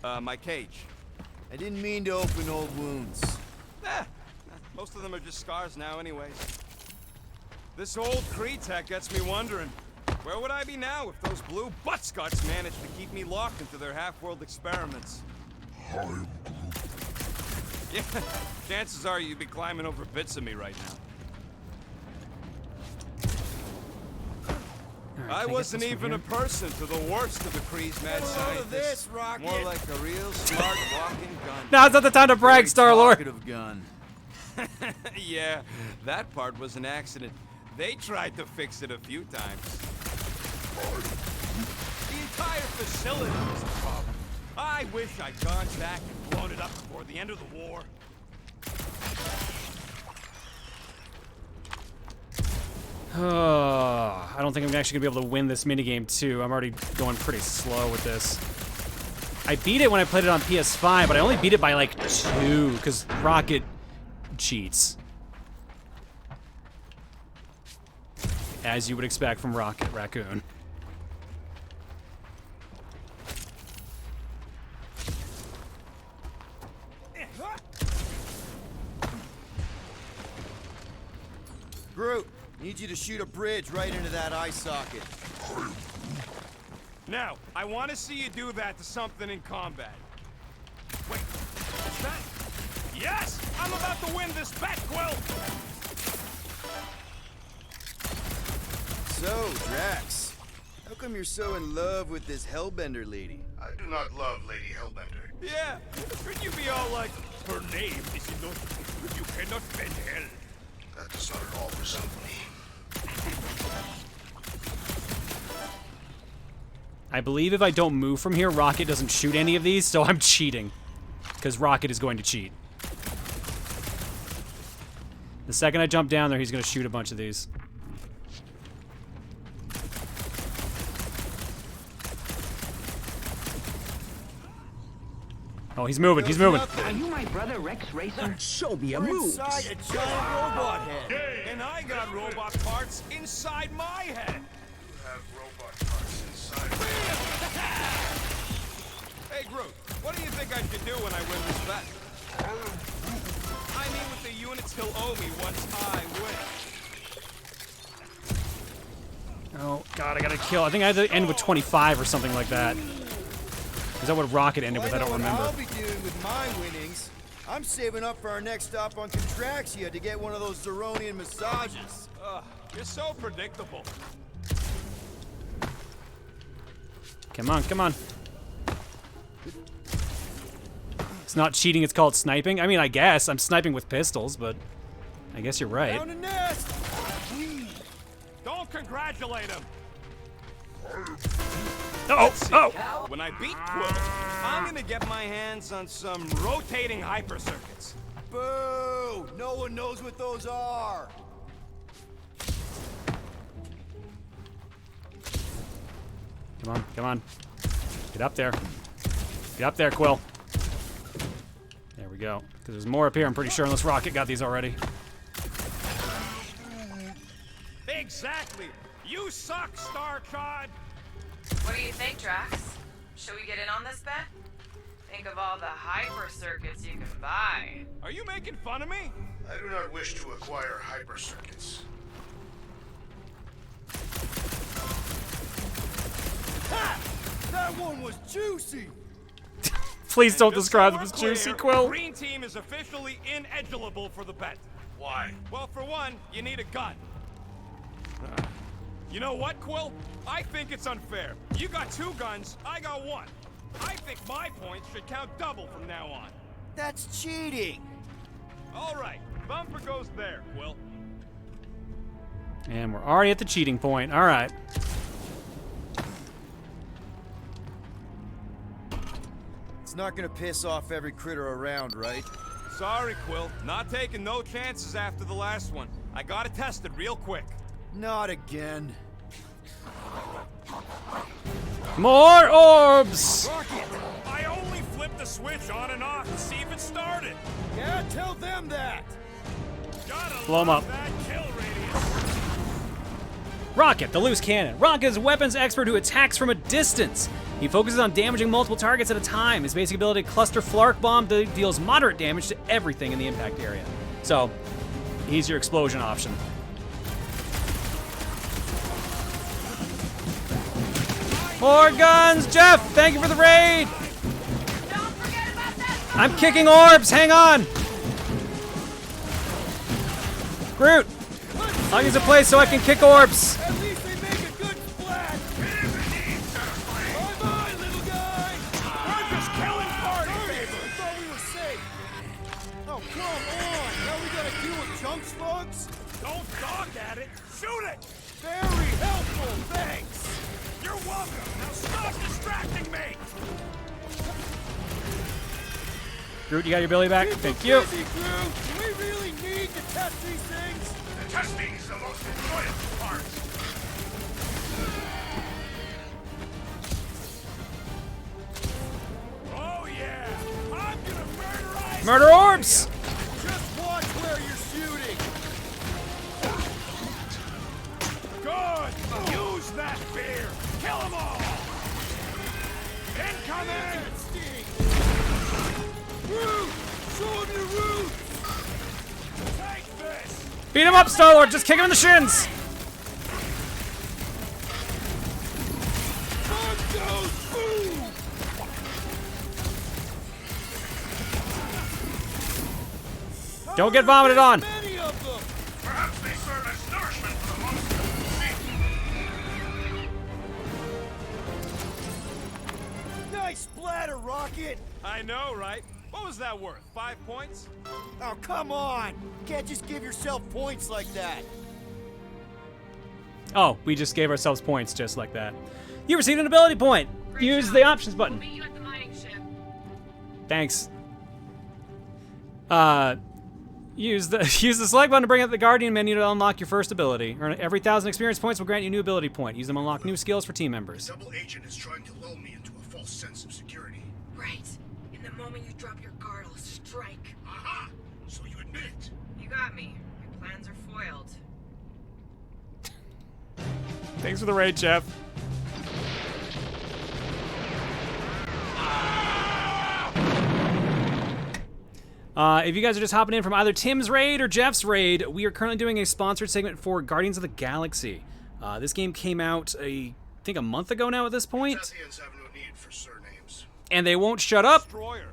my cage. I didn't mean to open old wounds. Most of them are just scars now anyways. This old Kree tech gets me wondering, where would I be now if those blue butt-scuts managed to keep me locked into their half-world experiments? Yeah, chances are you'd be climbing over bits of me right now. I wasn't even a person to the worst of the Kree's mad scientists. More like a real smart walking gun. Now's not the time to brag, Star-Lord. Talkative gun. Yeah, that part was an accident. They tried to fix it a few times. The entire facility was a problem. I wish I'd gone back and blown it up before the end of the war. I don't think I'm actually gonna be able to win this minigame too. I'm already going pretty slow with this. I beat it when I played it on PS5, but I only beat it by like 2 because Rocket cheats. As you would expect from Rocket Raccoon. Groot, need you to shoot a bridge right into that eye socket. Now, I want to see you do that to something in combat. Wait, what's that? Yes! I'm about to win this bet, Quill! So, Drax, how come you're so in love with this Hellbender lady? I do not love Lady Hellbender. Yeah, shouldn't you be all like, her name is not, you cannot bend hell. That does not at all resemble me. I believe if I don't move from here, Rocket doesn't shoot any of these, so I'm cheating. Because Rocket is going to cheat. The second I jump down there, he's going to shoot a bunch of these. Oh, he's moving, he's moving. Are you my brother Rex Racer? Show me a We're move. inside a giant robot head. And I got robot parts inside my head. You have robot parts inside. Hey, Groot, what do you think I should do when I win this bet? I mean, with the units he'll owe me once I win. Oh, God, I gotta kill. I think I had to end with 25 or something like that. Is that what Rocket ended with? I don't remember. I'll be doing with my winnings. I'm saving up for our next stop on Contraxia to get one of those Zeronian massages. You're so predictable. Come on, come on. It's not cheating, it's called sniping. I mean, I guess. I'm sniping with pistols, but I guess you're right. Found a nest. Don't congratulate him. Oh! When I beat Quill, I'm gonna get my hands on some rotating hyper circuits. Boo! No one knows what those are. Come on, come on. Get up there. Get up there, Quill. There we go. Because there's more up here, I'm pretty sure, unless Rocket got these already. Exactly. You suck, StarChad. What do you think, Drax? Should we get in on this bet? Think of all the hyper circuits you can buy. Are you making fun of me? I do not wish to acquire hyper circuits. Ha! That one was juicy. Please don't Just describe so them as we're juicy, clear, Quill. Green team is officially ineligible for the bet. Why? Well, for one, you need a gun. You know what, Quill? I think it's unfair. You got 2 guns, I got 1. I think my points should count double from now on. That's cheating. All right, bumper goes there, Quill. And we're already at the cheating point. All right. It's not gonna piss off every critter around, right? Sorry, Quill. Not taking no chances after the last one. I gotta test it real quick. Not again. More orbs! Rocket, I only flipped the switch on and off to see if it started. Yeah, tell them that. Gotta Blow 'em love up. that kill radius. Rocket, the loose cannon. Rocket is a weapons expert who attacks from a distance. He focuses on damaging multiple targets at a time. His basic ability, Cluster Flark Bomb, deals moderate damage to everything in the impact area. So, he's your explosion option. More guns! Jeff, thank you for the raid! Don't forget about that. I'm kicking orbs, hang on! Groot! I'll use a place so I can kick orbs. At least they make a good splash. Bye-bye, little guy. We're just killing party favors. I thought we were safe. Oh, come on. Now we gotta deal with junk slugs? Don't dog at it. Shoot it. Very helpful, thanks. You're welcome. Now stop distracting me. Groot, you got your Billy back? Keep Thank them you. busy, Groot. Do we really need to test these things? The testing is the most enjoyable part. Oh yeah. I'm gonna murderize. Murder orbs! Just watch where you're shooting. Good. Use that fear. Kill them all. Incoming. Groot, show him your roots. Take this. Beat him up, Star-Lord! Just kick him in the shins! Don't get vomited on! Perhaps they serve as nourishment for the monsters. Nice splatter, Rocket. I know, right? What was that worth? 5 points? Oh, come on. Can't just give yourself points like that. Oh, we just gave ourselves points just like that. You received an ability point. Use the options button. We'll meet you at the mining ship. Thanks. Use the select button to bring up the Guardian menu to unlock your first ability. Earn every 1,000 experience points will grant you a new ability point. Use them to unlock new skills for team members. The double agent is trying to lull me into a false sense of security. Right. In the moment you drop your guard, I'll strike. Aha! So you admit it. You got me. My plans are foiled. Thanks for the raid, Jeff. If you guys are just hopping in from either Tim's raid or Jeff's raid, we are currently doing a sponsored segment for Guardians of the Galaxy. This game came out, I think, a month ago now at this point. Tathians have no need for surnames. And they won't shut up. Destroyer.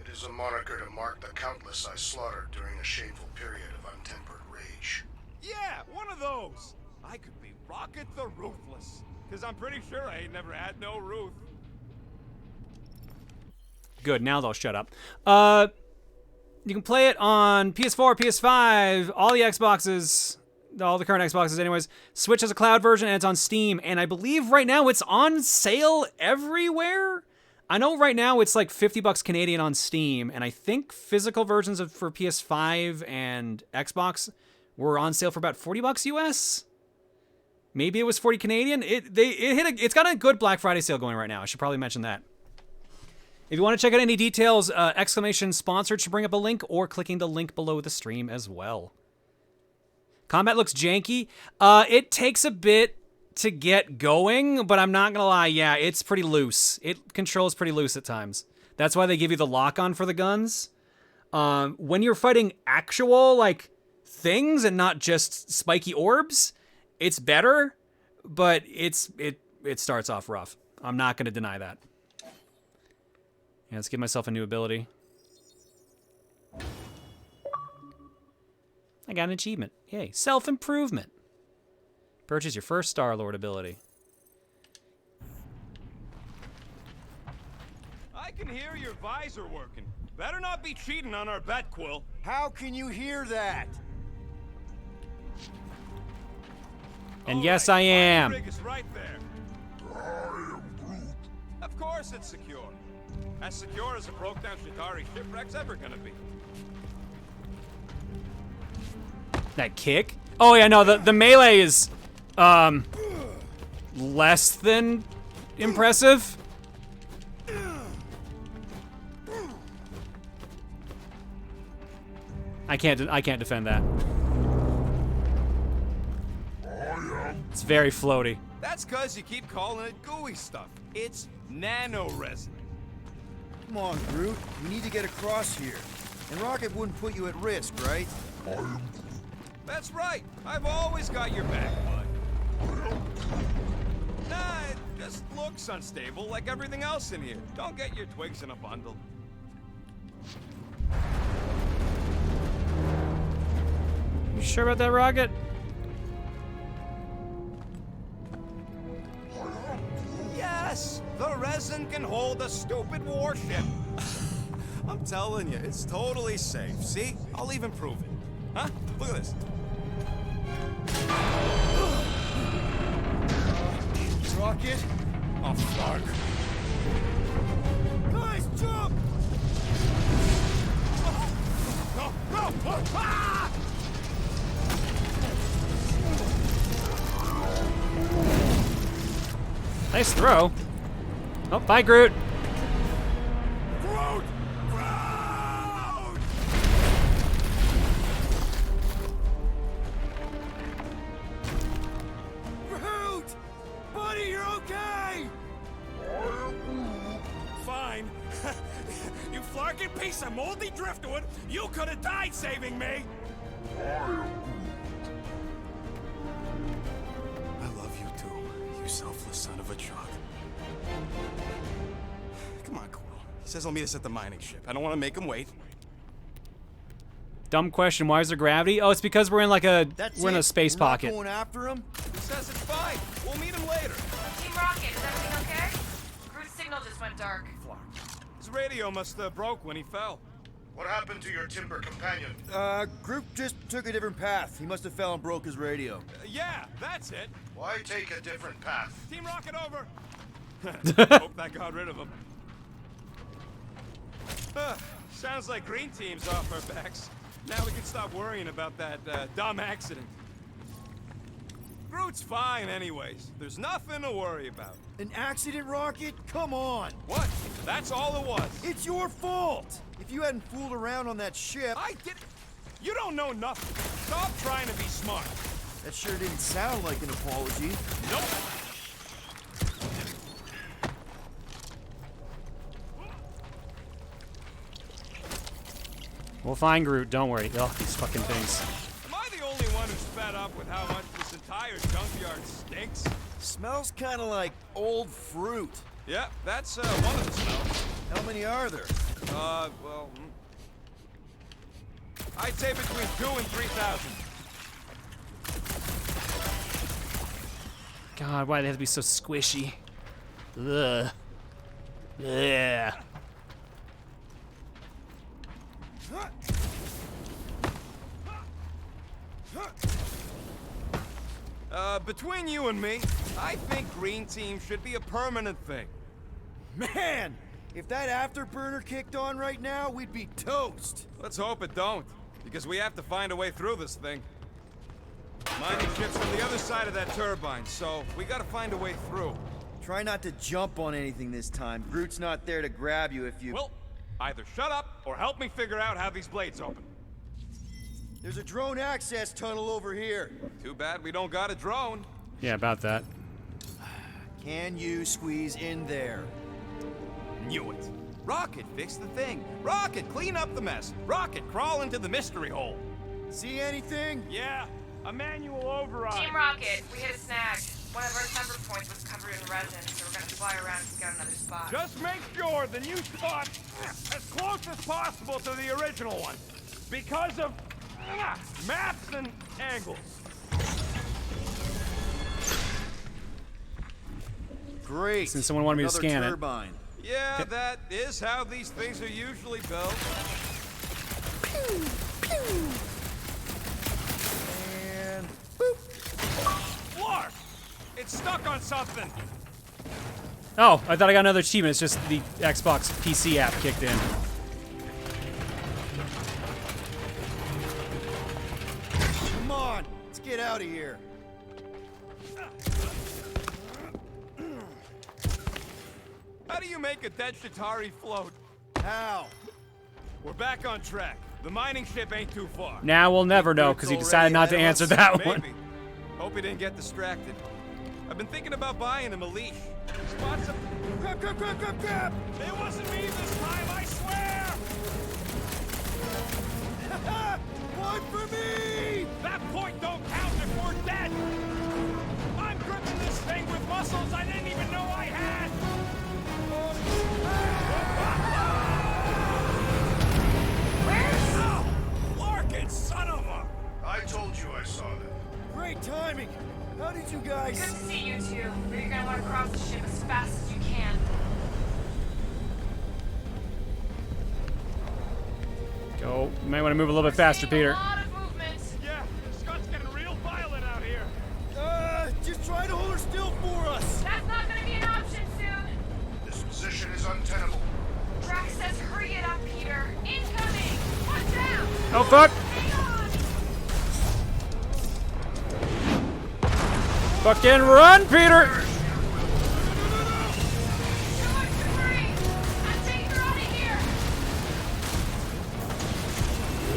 It is a moniker to mark the countless I slaughtered during a shameful period of untempered rage. Yeah, one of those. I could be Rocket the Ruthless, because I'm pretty sure I ain't never had no Ruth. Good, now they'll shut up. You can play it on PS4, PS5, all the Xboxes, all the current Xboxes anyways. Switch has a cloud version and it's on Steam. And I believe right now it's on sale everywhere. I know right now it's like 50 bucks Canadian on Steam. And I think physical versions for PS5 and Xbox were on sale for about 40 bucks US. Maybe it was 40 Canadian. It's got a good Black Friday sale going right now. I should probably mention that. If you want to check out any details, exclamation sponsored should bring up a link, or clicking the link below the stream as well. Combat looks janky. It takes a bit to get going, but I'm not gonna lie, yeah, it's pretty loose. It controls pretty loose at times. That's why they give you the lock-on for the guns. When you're fighting actual, like, things and not just spiky orbs, it's better, but it starts off rough. I'm not gonna deny that. Yeah, let's give myself a new ability. I got an achievement. Yay. Self-improvement. Purchase your first Star-Lord ability. I can hear your visor working. Better not be cheating on our bet, Quill. How can you hear that? And yes, I am. The rig is right there. Of course it's secure. As secure as a broke-down Chitauri shipwreck's ever gonna be. That kick? Oh yeah, no, the melee is less than impressive. I can't defend that. It's very floaty. That's cause you keep calling it gooey stuff. It's nano-resin. Come on, Groot. We need to get across here. And Rocket wouldn't put you at risk, right? That's right. I've always got your back, bud. Nah, it just looks unstable like everything else in here. Don't get your twigs in a bundle. You sure about that, Rocket? Yes! The resin can hold a stupid warship. I'm telling you, it's totally safe. See? I'll even prove it. Huh? Look at this. Rocket? Oh, fuck. Guys, jump! No! No! Ah! Nice throw. Oh, bye, Groot. Groot! Groot! Buddy, you're okay! Fine. You flarkin' piece of moldy driftwood, you could have died saving me! I love you too, you selfless son of a truck. Come on, Ko-Rel. He says he'll meet us at the mining ship. I don't want to make him wait. Dumb question. Why is there gravity? Oh, it's because we're in like a we're in a space We're pocket. Not going after him? He says it's fine. We'll meet him later. Team Rocket, is everything okay? Groot's signal just went dark. His radio must have broke when he fell. What happened to your timber companion? Group just took a different path. He must have fell and broke his radio. Yeah, that's it. Why take a different path? Team Rocket over. Hope that got rid of him. Sounds like Green Team's off our backs. Now we can stop worrying about that dumb accident. Groot's fine anyways. There's nothing to worry about. An accident, Rocket? Come on! What? That's all it was. It's your fault! If you hadn't fooled around on that ship... I did. You don't know nothing. Stop trying to be smart. That sure didn't sound like an apology. Nope. We'll find Groot, don't worry. Ugh, these fucking things. Am I the only one who's fed up with how much this entire junkyard stinks? Smells kind of like old fruit. Yeah, that's one of the smells. How many are there? Well... I'd say between 2,000 and 3,000. God, why do they have to be so squishy? Ugh. Yeah. Between you and me, I think Green Team should be a permanent thing. Man! If that afterburner kicked on right now, we'd be toast. Let's hope it don't, because we have to find a way through this thing. Mining ship's on the other side of that turbine, so we gotta find a way through. Try not to jump on anything this time. Groot's not there to grab you if you... Well, either shut up or help me figure out how these blades open. There's a drone access tunnel over here. Too bad we don't got a drone. Yeah, about that. Can you squeeze in there? Knew it. Rocket, fix the thing. Rocket, clean up the mess. Rocket, crawl into the mystery hole. See anything? Yeah, a manual override. Team Rocket, we hit a snag. One of our temper points was covered in resin, so we're gonna fly around and scout another spot. Just make sure the new spot as close as possible to the original one. Because of maps and angles. Great. Since someone wanted me to scan turbine. it. Yeah, that is how these things are usually built. Pew, pew. And boop. Lark! It's stuck on something. Oh, I thought I got another achievement. It's just the Xbox PC app kicked in. Come on, let's get out of here. How do you make a dead Chitauri float? How? We're back on track. The mining ship ain't too far. Now we'll never know because he decided not to answer that Maybe. one. Hope he didn't get distracted. I've been thinking about buying him a leash. Spot some... Grab, grab, grab, grab, grab! It wasn't me this time, I swear! One for me! That point don't count if we're dead! I'm gripping this thing with muscles I didn't even know I had! Where's... Oh! Larkin, son of a... I told you I saw that. Great timing! How did you guys... Good to see you two, but you're gonna want to cross the ship as fast as you can. Go. You might want to move a little bit faster, Peter. A lot of movement. Yeah, Scott's getting real violent out here. Just try to hold her still for us! That's not gonna be an option soon. This position is untenable. Drax says hurry it up, Peter. Incoming! Watch out! Oh, fuck! Hang on! Fucking run, Peter! I'm taking her out of here!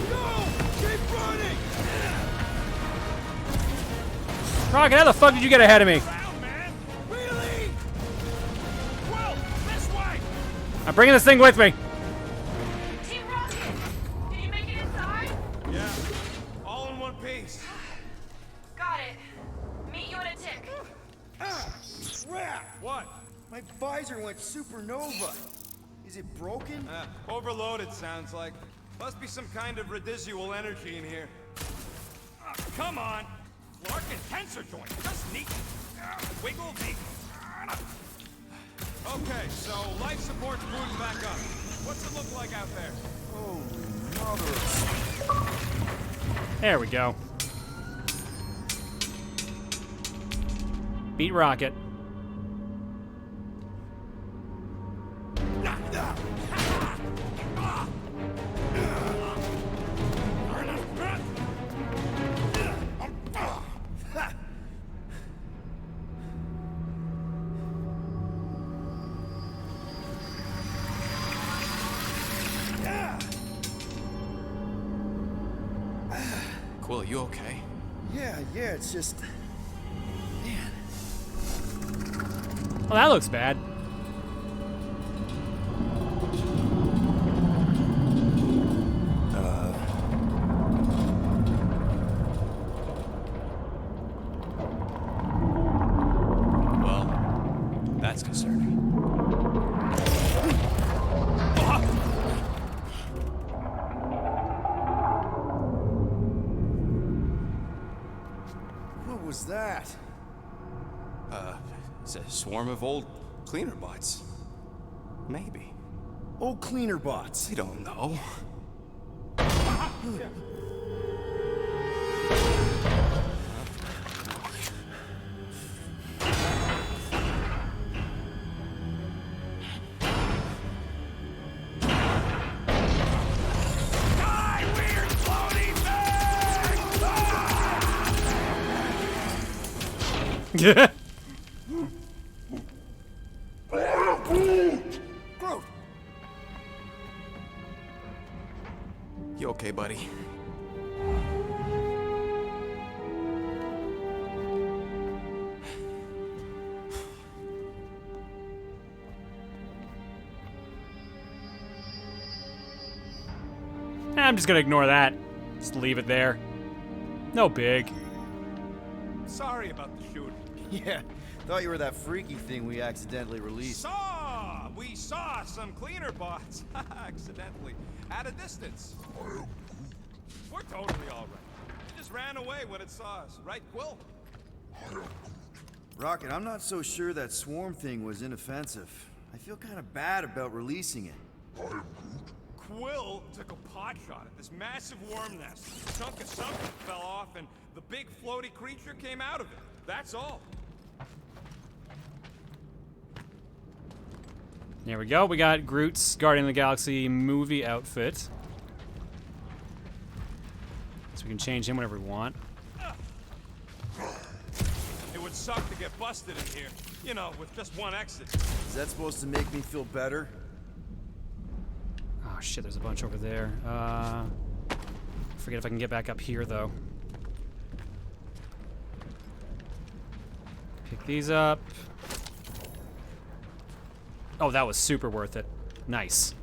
Go! Keep running! Rocket, how the fuck did you get ahead of me? Really? Well, this way! I'm bringing this thing with me. Team Rocket! Did you make it inside? Yeah, all in one piece. Got it. Meet you in a tick. Crap! What? My visor went supernova. Is it broken? Overloaded, sounds like. Must be some kind of residual energy in here. Come on! Larkin tensor joint, just neat. Wiggle me. Okay, so life support's booting back up. What's it look like out there? Oh, mother of... There we go. Beat Rocket. Quill, you okay? Yeah, it's just... Man. Well, that looks bad. Well, that's concerning. What was that? It's a swarm of old cleaner bots. Maybe. Old cleaner bots? I don't know. Yeah. Groot! You okay, buddy? I'm just gonna ignore that. Just leave it there. No big. Sorry about the shooting. Yeah, thought you were that freaky thing we accidentally released. We saw some cleaner bots, accidentally, at a distance. We're totally all right. It just ran away when it saw us, right, Quill? Rocket, I'm not so sure that swarm thing was inoffensive. I feel kind of bad about releasing it. Quill took a pot shot at this massive worm nest. A chunk of something fell off, and the big floaty creature came out of it. That's all. There we go. We got Groot's Guardian of the Galaxy movie outfit. So we can change him whenever we want. It would suck to get busted in here, you know, with just one exit. Is that supposed to make me feel better? Oh shit, there's a bunch over there. Forget if I can get back up here though. Pick these up. Oh, that was super worth it. Nice.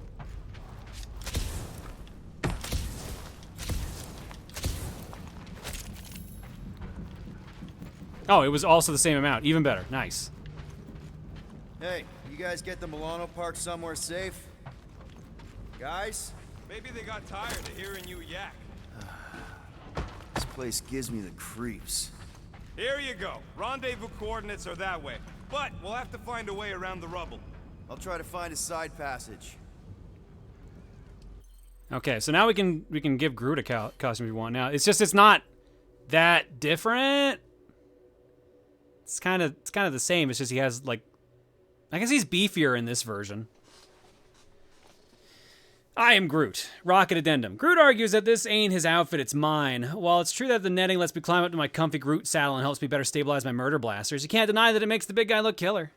Oh, it was also the same amount. Even better. Nice. Hey, you guys get the Milano parked somewhere safe? Guys? Maybe they got tired of hearing you yak. This place gives me the creeps. Here you go. Rendezvous coordinates are that way. But we'll have to find a way around the rubble. I'll try to find a side passage. Okay, so now we can give Groot a costume if we want. Now it's not that different. It's kind of the same. It's just he has like, I guess he's beefier in this version. I am Groot. Rocket addendum. Groot argues that this ain't his outfit, it's mine. While it's true that the netting lets me climb up to my comfy Groot saddle and helps me better stabilize my murder blasters, you can't deny that it makes the big guy look killer.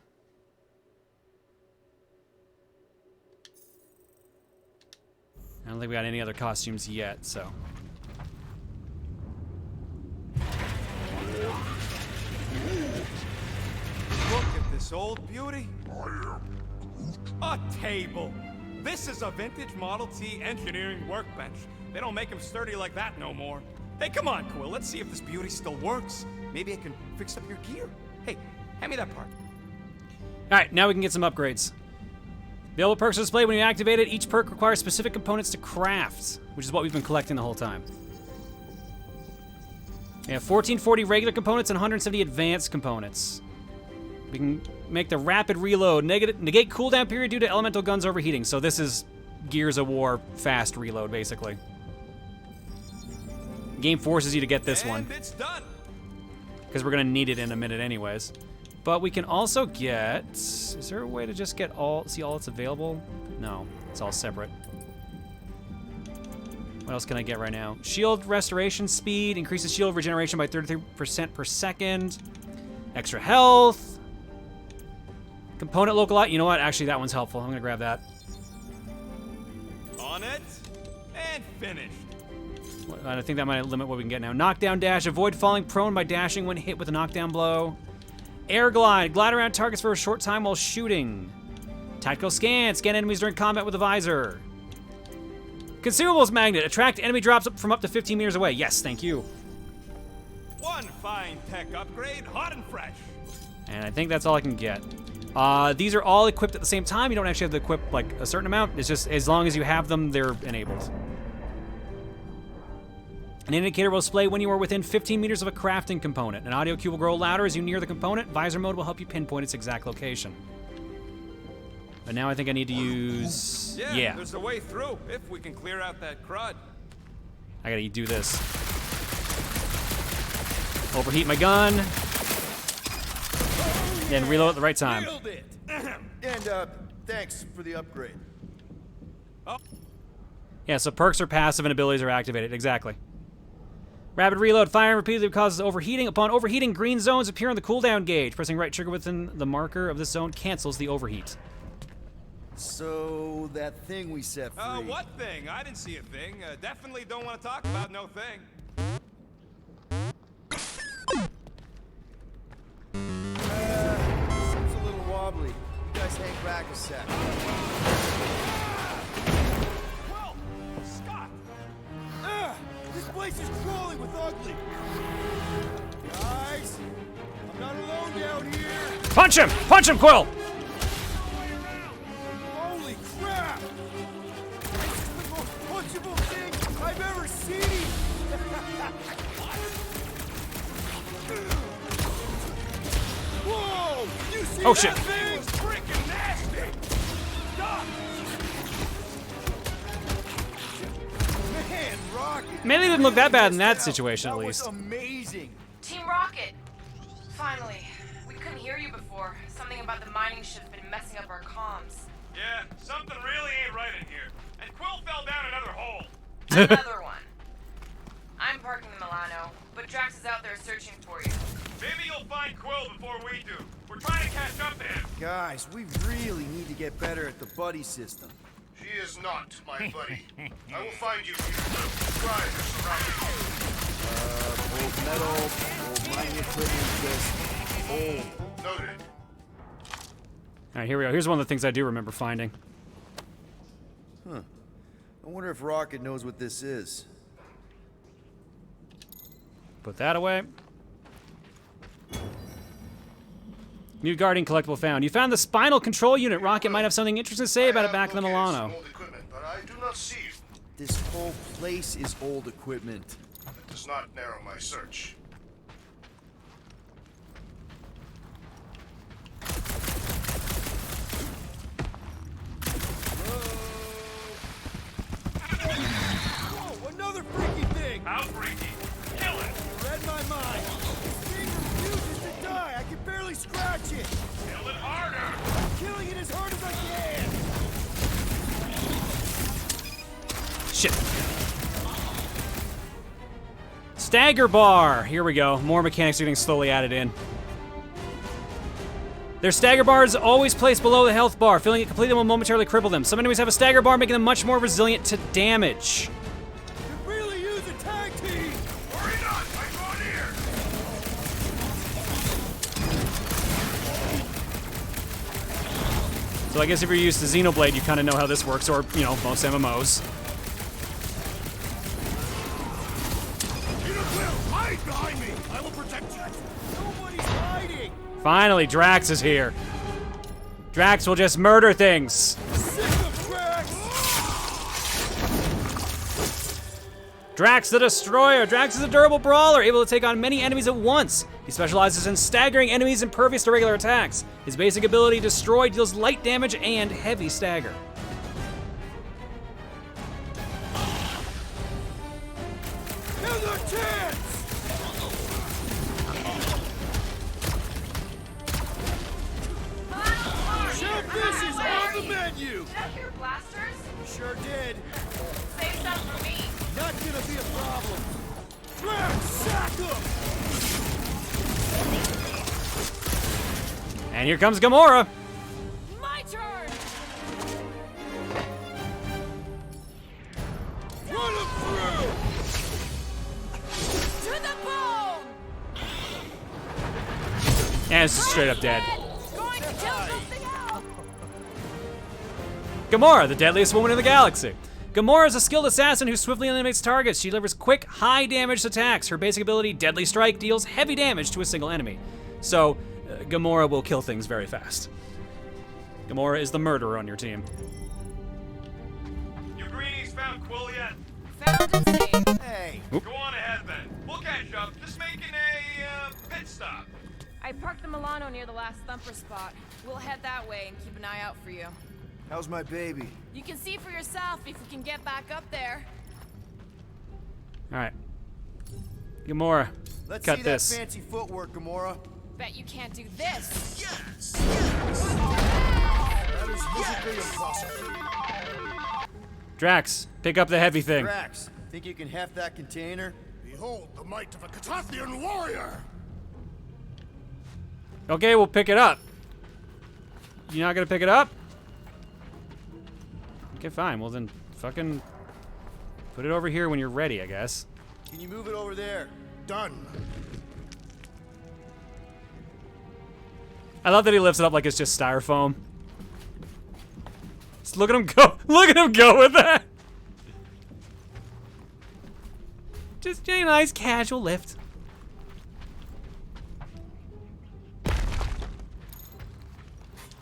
I don't think we got any other costumes yet, so. Look at this old beauty. A table. This is a vintage Model T engineering workbench. They don't make them sturdy like that no more. Hey, come on, Quill. Let's see if this beauty still works. Maybe I can fix up your gear. Hey, hand me that part. All right, now we can get some upgrades. Available perks are displayed when you activate it. Each perk requires specific components to craft, which is what we've been collecting the whole time. We have 1440 regular components and 170 advanced components. We can make the rapid reload. Negate cooldown period due to elemental guns overheating. So this is Gears of War fast reload, basically. The game forces you to get this one. It's done. Because we're going to need it in a minute anyways. But we can also get... Is there a way to just get see all that's available? No, it's all separate. What else can I get right now? Shield restoration speed. Increases shield regeneration by 33% per second. Extra health. Component localized. You know what? Actually, that one's helpful. I'm going to grab that. On it. And finished. I think that might limit what we can get now. Knockdown dash. Avoid falling prone by dashing when hit with a knockdown blow. Air glide. Glide around targets for a short time while shooting. Tactical scan. Scan enemies during combat with a visor. Consumables magnet. Attract enemy drops from up to 15 meters away. Yes, thank you. One fine tech upgrade, hot and fresh. And I think that's all I can get. These are all equipped at the same time. You don't actually have to equip like a certain amount. It's just as long as you have them, they're enabled. An indicator will display when you are within 15 meters of a crafting component. An audio cue will grow louder as you near the component. Visor mode will help you pinpoint its exact location. But now I think I need to use... Yeah, there's a way through, if we can clear out that crud. I gotta do this. Overheat my gun. Then reload at the right time. And, thanks for the upgrade. Yeah, so perks are passive and abilities are activated. Exactly. Rapid reload. Firing repeatedly causes overheating. Upon overheating, green zones appear on the cooldown gauge. Pressing right trigger within the marker of this zone cancels the overheat. So, that thing we set free. What thing? I didn't see a thing. Definitely don't want to talk about no thing. Seems a little wobbly. You guys hang back a sec. Well, Scott! This place is crawling with ugly. Guys, I'm not alone down here. Punch him! Punch him, Quill! Holy crap! This is the most punchable thing I've ever seen! Whoa! You see Oh, that shit. thing? Freaking nasty! Stop! Man, Rocket! Melee didn't look that bad in that situation, at least. That was amazing! Team Rocket! Finally. We couldn't hear you before. Something about the mining ship's been messing up our comms. Yeah, something really ain't right in here. And Quill fell down another hole. Another one. I'm parking the Milano, but Drax is out there searching for you. Maybe you'll find Quill before we do. We're trying to catch up to him. Guys, we really need to get better at the buddy system. She is not my buddy. I will find you, Try your surroundings. Old metal, old mining equipment, just old. Noted. All right, here we go. Here's one of the things I do remember finding. Huh. I wonder if Rocket knows what this is. Put that away. New Guardian collectible found. You found the spinal control unit. Rocket might have something interesting to say about it back in the Milano. Old equipment, but I do not see. This whole place is old equipment. That does not narrow my search. Whoa, another freaky thing! How freaky? Kill it! You read my mind. This thing refuses to die. I can barely scratch it. Kill it harder! I'm killing it as hard as I can. Shit. Stagger bar. Here we go. More mechanics are getting slowly added in. Their stagger bar is always placed below the health bar. Filling it completely will momentarily cripple them. Some enemies have a stagger bar, making them much more resilient to damage. Could really use a tag team. Hurry not! I draw near! So I guess if you're used to Xenoblade, you kind of know how this works, or, you know, most MMOs. Hide behind me! I will protect you! Nobody's hiding! Finally, Drax is here. Drax will just murder things. Sick of Drax! Drax the Destroyer. Drax is a durable brawler, able to take on many enemies at once. He specializes in staggering enemies impervious to regular attacks. His basic ability, Destroy, deals light damage and heavy stagger. Another chance! Chef, this is on the menu! Did I hear blasters? Sure did. Save some for me. Not gonna be a problem. Drax, sack him! And here comes Gamora. My turn! Run him through! To the bone! And it's just straight up dead. Going to kill something else! Gamora, the deadliest woman in the galaxy. Gamora is a skilled assassin who swiftly eliminates targets. She delivers quick, high-damage attacks. Her basic ability, Deadly Strike, deals heavy damage to a single enemy. So, Gamora will kill things very fast. Gamora is the murderer on your team. You greenies found Quill yet? Found and saved. Hey. Oop. Go on ahead then. We'll catch up. Just making a pit stop. I parked the Milano near the last thumper spot. We'll head that way and keep an eye out for you. How's my baby? You can see for yourself if we can get back up there. All right. Gamora, Let's cut see this. that fancy footwork, Gamora. Bet you can't do this. Yes! That is physically impossible. Drax, pick up the heavy thing. Drax, think you can heft that container? Behold the might of a Catathian warrior! Okay, we'll pick it up. You're not gonna pick it up? Okay, fine. Well then, fucking put it over here when you're ready, I guess. Can you move it over there? Done. I love that he lifts it up like it's just styrofoam. Just look at him go. Look at him go with that. Just a nice casual lift.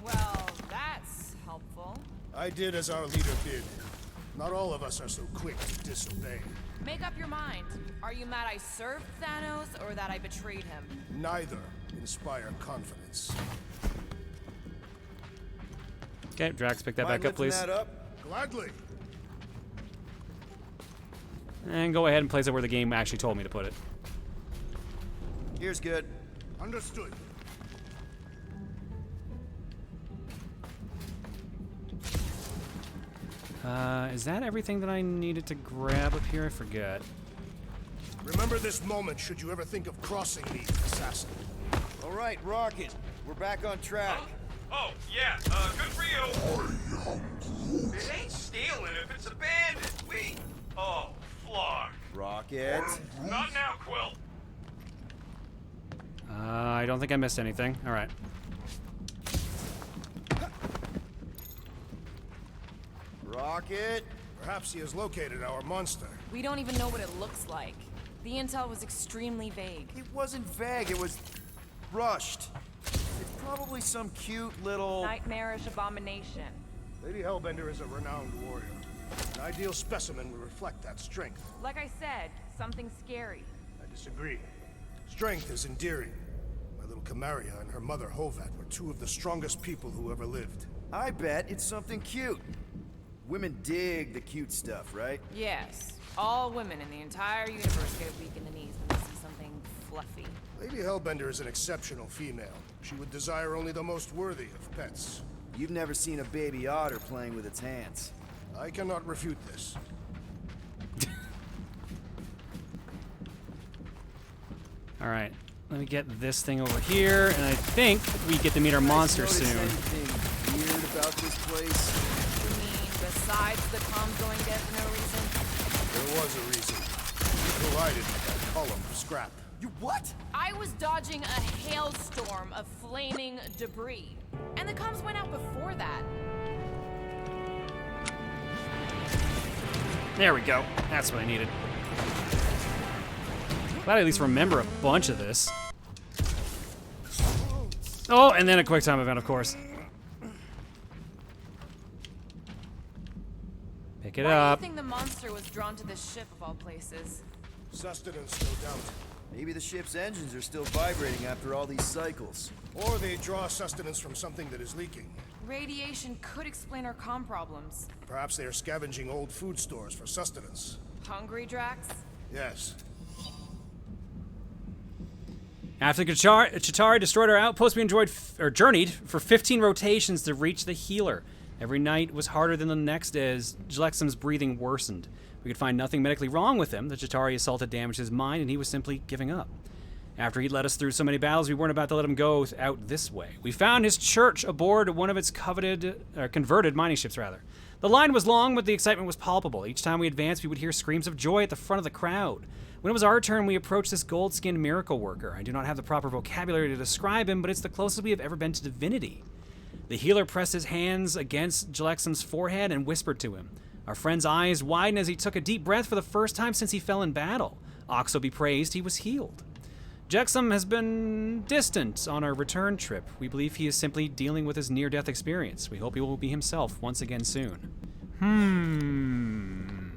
Well, that's helpful. I did as our leader bid. Not all of us are so quick to disobey. Make up your mind. Are you mad I served Thanos or that I betrayed him? Neither inspire confidence. Okay, Drax, pick that Mind back up, lifting please. that up? Gladly. And go ahead and place it where the game actually told me to put it. Here's good. Understood. Is that everything that I needed to grab up here? I forget. Remember this moment should you ever think of crossing me, assassin. All right, Rocket. We're back on track. Oh, yeah, good for you. It ain't stealing if it's abandoned. Oh, Flark. Rocket. Not now, Quill. I don't think I missed anything. All right. Rocket. Perhaps he has located our monster. We don't even know what it looks like. The intel was extremely vague. It wasn't vague, it was rushed. It's probably some cute little... Nightmarish abomination. Lady Hellbender is a renowned warrior. An ideal specimen would reflect that strength. Like I said, something scary. I disagree. Strength is endearing. My little Camaria and her mother Hovat were two of the strongest people who ever lived. I bet it's something cute. Women dig the cute stuff, right? Yes. All women in the entire universe get weak in the knees when they see something fluffy. Lady Hellbender is an exceptional female. She would desire only the most worthy of pets. You've never seen a baby otter playing with its hands. I cannot refute this. All right. Let me get this thing over here, and I think we get to meet our monster soon. Anything weird about this place? You mean besides the comms going dead for no reason? There was a reason. You collided with that column of scrap. You what? I was dodging a hailstorm of flaming debris. And the comms went out before that. There we go. That's what I needed. Glad I at least remember a bunch of this. Oh, and then a quick time event, of course. Pick it Why up. do you think the monster was drawn to this ship of all places? Sustenance, no doubt. Maybe the ship's engines are still vibrating after all these cycles. Or they draw sustenance from something that is leaking. Radiation could explain our comm problems. Perhaps they are scavenging old food stores for sustenance. Hungry, Drax? Yes. After Chitauri destroyed our outpost, we journeyed for 15 rotations to reach the healer. Every night was harder than the next as Jlexum's breathing worsened. We could find nothing medically wrong with him. The Chitauri assault had damaged his mind, and he was simply giving up. After he'd led us through so many battles, we weren't about to let him go out this way. We found his church aboard one of its converted mining ships, rather. The line was long, but the excitement was palpable. Each time we advanced, we would hear screams of joy at the front of the crowd. When it was our turn, we approached this gold-skinned miracle worker. I do not have the proper vocabulary to describe him, but it's the closest we have ever been to divinity. The healer pressed his hands against Jlexum's forehead and whispered to him. Our friend's eyes widened as he took a deep breath for the first time since he fell in battle. Oxo be praised, he was healed. Jlexum has been distant on our return trip. We believe he is simply dealing with his near-death experience. We hope he will be himself once again soon. I'm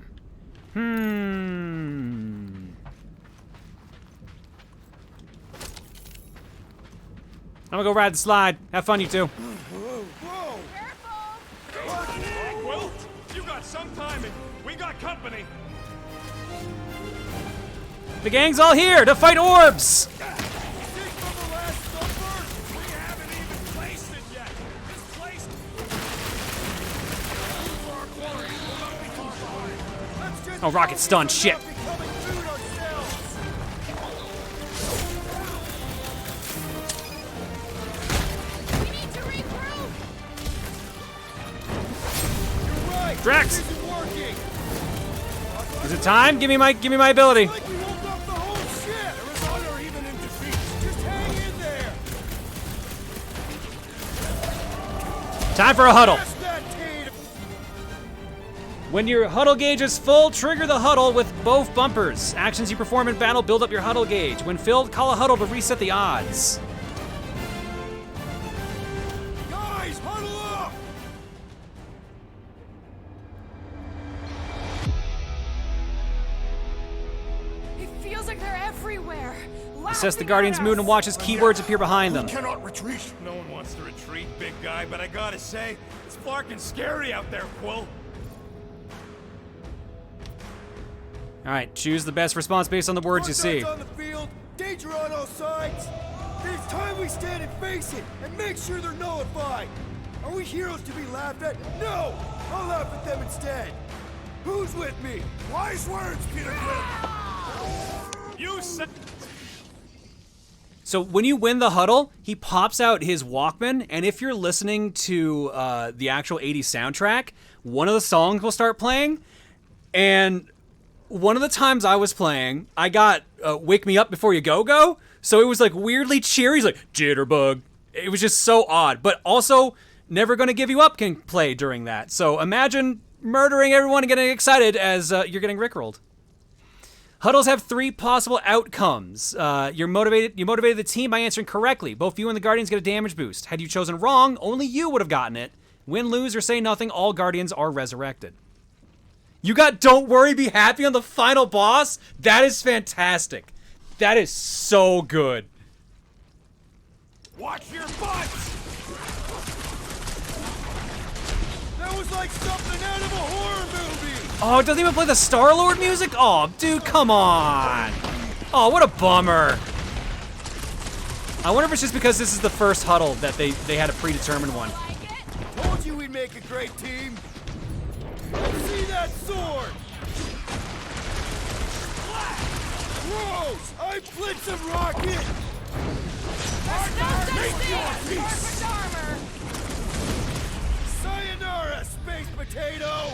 gonna go ride the slide. Have fun, you two. Whoa! Careful! Well, you got some timing. We got company. The gang's all here to fight orbs! Oh, rocket stun, shit. Drax! Is it time? Give me my ability. Time for a huddle. When your huddle gauge is full, trigger the huddle with both bumpers. Actions you perform in battle build up your huddle gauge. When filled, call a huddle to reset the odds. Guys, huddle up! It feels like they're everywhere. Assess the Guardian's mood and watch his keywords appear behind them. We cannot retreat. No one wants to retreat, big guy, but I gotta say, it's fucking scary out there, Quill. All right, choose the best response based on the words you see. On the field, danger on all sides. Then it's time we stand and face it and make sure they're nullified. Are we heroes to be laughed at? No! I'll laugh at them instead. Who's with me? Wise words, Peter Quill. You said. So when you win the huddle, he pops out his Walkman, and if you're listening to the actual 80s soundtrack, one of the songs will start playing, and one of the times I was playing, I got Wake Me Up Before You Go, so it was like weirdly cheery. He's like, Jitterbug. It was just so odd, but also Never Gonna Give You Up can play during that. So imagine murdering everyone and getting excited as you're getting rickrolled. Huddles have 3 possible outcomes. You motivated the team by answering correctly. Both you and the Guardians get a damage boost. Had you chosen wrong, only you would have gotten it. Win, lose, or say nothing, all Guardians are resurrected. You got Don't Worry, Be Happy on the final boss? That is fantastic. That is so good. Watch your butts! That was like something out of a horror movie. Oh, it doesn't even play the Star-Lord music? Oh, dude, come on. Oh, what a bummer. I wonder if it's just because this is the first huddle that they had a predetermined one. Told you we'd make a great team. See that sword? Rose, I blitz him, Rocket. Make your peace. Sayonara, space potato.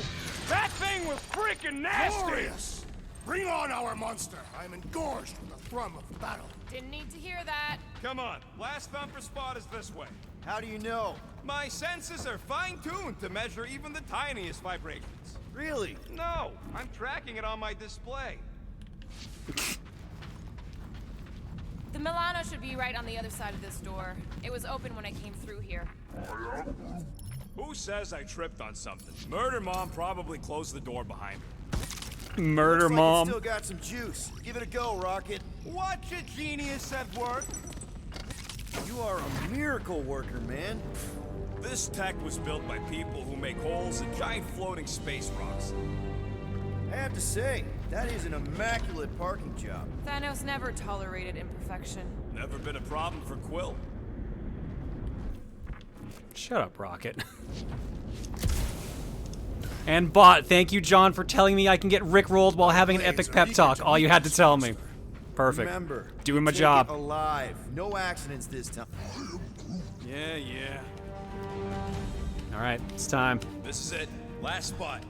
That thing was freaking nasty! Glorious! Bring on our monster! I am engorged with the thrum of battle. Didn't need to hear that. Come on, last thumper spot is this way. How do you know? My senses are fine-tuned to measure even the tiniest vibrations. Really? No, I'm tracking it on my display. The Milano should be right on the other side of this door. It was open when I came through here. Who says I tripped on something? Murder Mom probably closed the door behind her. Murder Looks like Mom. it's still got some juice. Give it a go, Rocket. Watch a genius at work. You are a miracle worker, man. This tech was built by people who make holes in giant floating space rocks. I have to say, that is an immaculate parking job. Thanos never tolerated imperfection. Never been a problem for Quill. Shut up, Rocket. And bot, thank you, John, for telling me I can get rickrolled while having an epic pep talk. All you had to tell me. Perfect. Remember, doing my take job. it alive. No accidents this time. Yeah. All right, it's time. This is it. Last spot.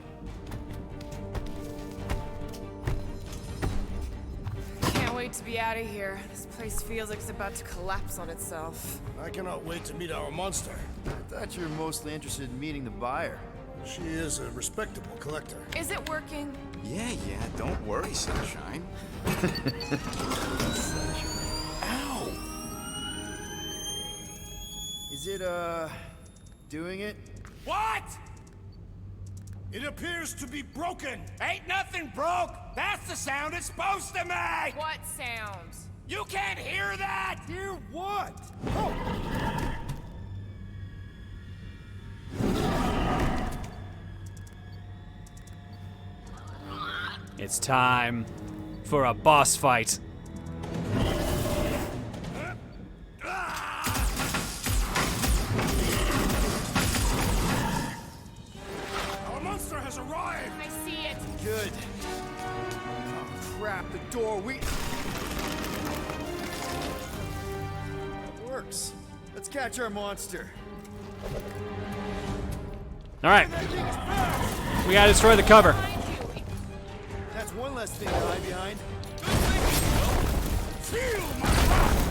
Can't wait to be out of here. This place feels like it's about to collapse on itself. I cannot wait to meet our monster. I thought you were mostly interested in meeting the buyer. She is a respectable collector. Is it working? Yeah, don't worry, Sunshine. Ow! Is it, doing it? What? It appears to be broken. Ain't nothing broke. That's the sound it's supposed to make. What sounds? You can't hear that. Hear what? It's time for a boss fight. Our monster has arrived. I see it. Good. Oh, crap, the door, That works. Let's catch our monster. All right. We gotta destroy the cover. That's one less thing to hide behind. Feel my wrath.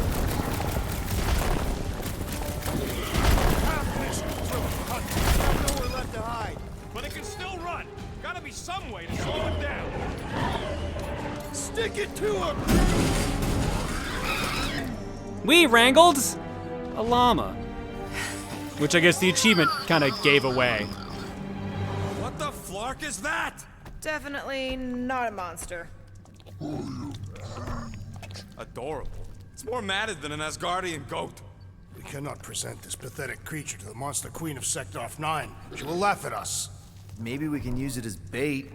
Half mission through it, hunt. There's nowhere left to hide. But it can still run. Gotta be some way to slow it down. Stick it to him! We wrangled a llama, which I guess the achievement kind of gave away. What the flark is that? Definitely not a monster. Adorable. It's more matted than an Asgardian goat. We cannot present this pathetic creature to the monster queen of Sector 9. She will laugh at us. Maybe we can use it as bait.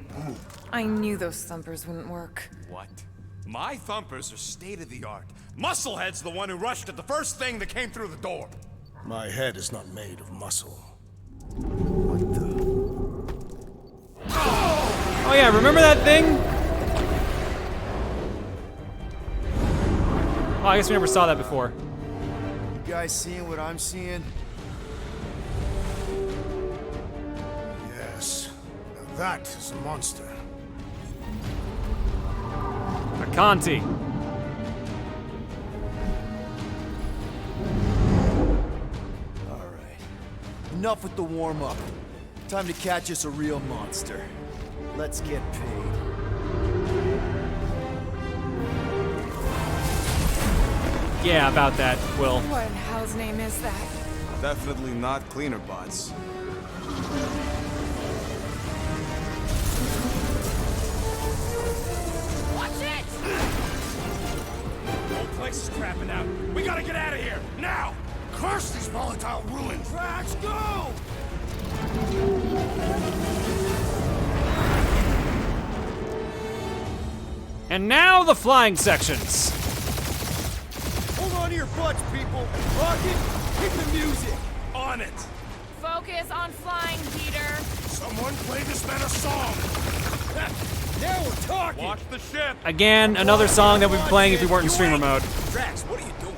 I knew those thumpers wouldn't work. What? My thumpers are state-of-the-art. Musclehead's the one who rushed at the first thing that came through the door. My head is not made of muscle. What the? Oh yeah, remember that thing? Oh, I guess we never saw that before. You guys seeing what I'm seeing? Yes. Now that is a monster. Akanti. Alright. Enough with the warm-up. Time to catch us a real monster. Let's get paid. Yeah, about that, Will. What in hell's name is that? Definitely not cleaner bots. Watch it! The whole place is crapping out. We gotta get out of here, now! Curse these volatile ruins! Drax, go! And now the flying sections. Hold on to your butts, people! Rocket, hit the music! On it! Focus on flying, Peter. Someone play this man a song! Now we're talking! Watch the ship! Again, another song that we'd be playing if we weren't in streamer mode. Drax, what are you doing?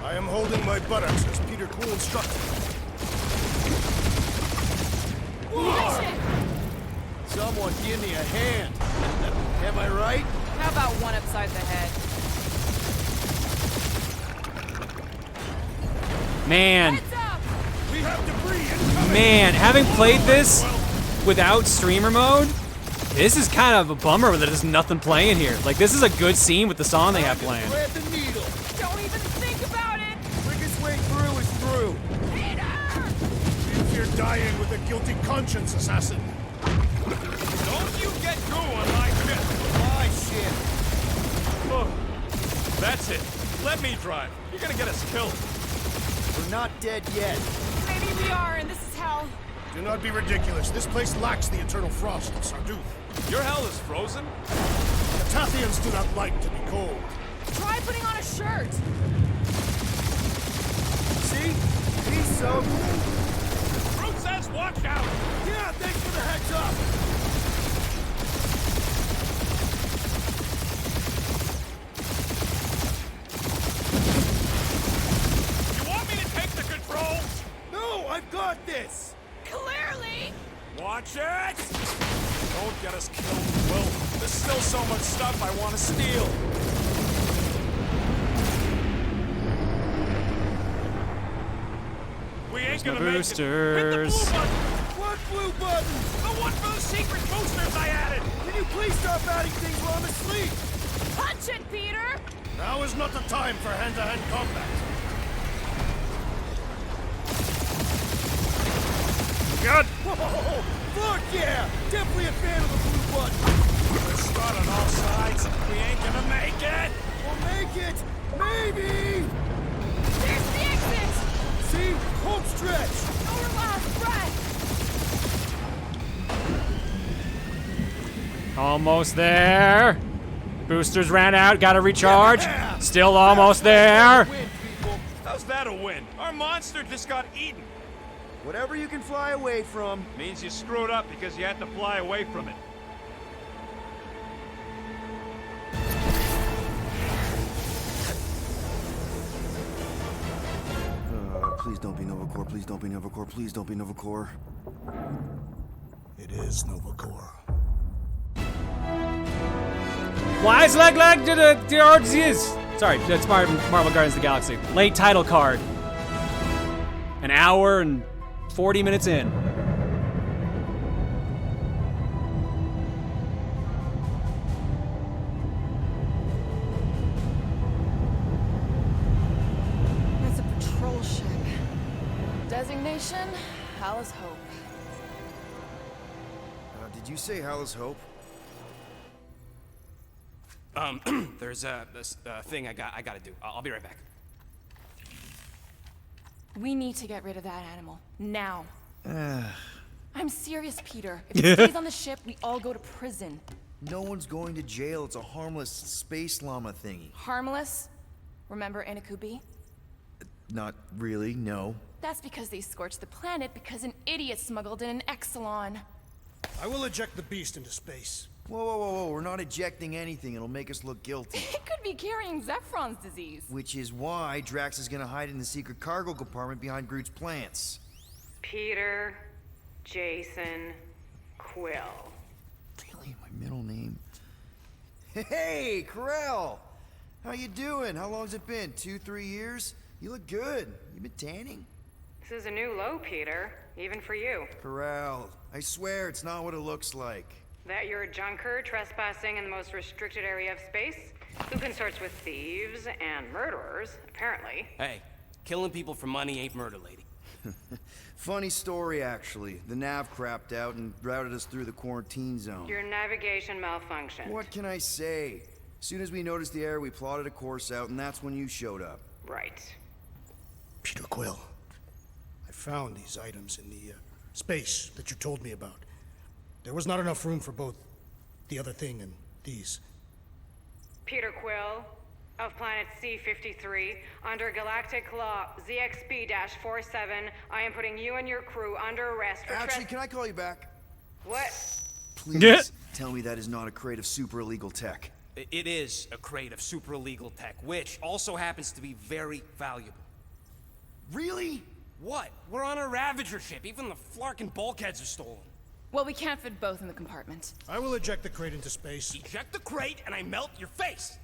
I am holding my buttocks as Peter Quill instructed. Watch it! Someone give me a hand. Am I right? How about one upside the head? Man, Heads up! We have debris incoming! man, having played this without streamer mode, this is kind of a bummer that there's nothing playing here. Like, this is a good scene with the song they have playing. Thread the needle. Don't even think about it! Quickest way through is through. Peter! If here dying with a guilty conscience, assassin. Don't you get goo on my ship. My ship. Oh, that's it. Let me drive. You're gonna get us killed. We're not dead yet. Maybe we are, and this is hell. Do not be ridiculous. This place lacks the eternal frost of Sarduth. Your hell is frozen? The Tathians do not like to be cold. Try putting on a shirt. See? He's so cool. Fruit says watch out! Yeah, thanks for the heads up. You want me to take the controls? No, I've got this. Clearly! Watch it! Don't get us killed, Will. There's still so much stuff I want to steal. We ain't gonna make boosters. it. Hit the blue button! What blue button? The one for the secret boosters I added! Can you please stop adding things while I'm asleep? Punch it, Peter! Now is not the time for hand-to-hand combat. Good! Whoa! Fuck yeah! Definitely a fan of the blue button. We're start on all sides. We ain't gonna make it! We'll make it! Maybe! There's the exit! See? Home stretch! Our last breath! Almost there. Boosters ran out, gotta recharge. Yeah. Still almost there. Win, people. How's that a win? Our monster just got eaten. Whatever you can fly away from. Means you screwed up because you had to fly away from it. Please don't be Novacore, please don't be Novacore, please don't be Novacore. It is Novacore. Why is lag to the RGs? Sorry, that's Marvel Guardians of the Galaxy. Late title card. An hour and 40 minutes in. That's a patrol ship. Designation, Hala's Hope. Did you say Hala's Hope? There's this thing I gotta do. I'll be right back. We need to get rid of that animal. Now. I'm serious, Peter. If it stays on the ship, we all go to prison. No one's going to jail. It's a harmless space llama thingy. Harmless? Remember Inakubi? Not really, no. That's because they scorched the planet because an idiot smuggled in an Exelon. I will eject the beast into space. Whoa, whoa, whoa, whoa. We're not ejecting anything. It'll make us look guilty. It could be carrying Zephron's disease. Which is why Drax is gonna hide in the secret cargo compartment behind Groot's plants. Peter, Jason, Quill. Really, my middle name? Hey, Ko-Rel! How you doing? How long's it been? 2-3 years? You look good. You been tanning? This is a new low, Peter. Even for you. Ko-Rel, I swear it's not what it looks like. That you're a junker trespassing in the most restricted area of space, who consorts with thieves and murderers, apparently. Hey, killing people for money ain't murder, lady. Funny story, actually. The nav crapped out and routed us through the quarantine zone. Your navigation malfunctioned. What can I say? As soon as we noticed the error, we plotted a course out, and that's when you showed up. Right. Peter Quill, I found these items in the space that you told me about. There was not enough room for both the other thing and these. Peter Quill, of planet C-53, under galactic law ZXB-47, I am putting you and your crew under arrest for Actually, can I call you back? What? Please tell me that is not a crate of super illegal tech. It is a crate of super illegal tech, which also happens to be very valuable. Really? What? We're on a Ravager ship. Even the flarkin' bulkheads are stolen. Well, we can't fit both in the compartment. I will eject the crate into space. Eject the crate and I melt your face!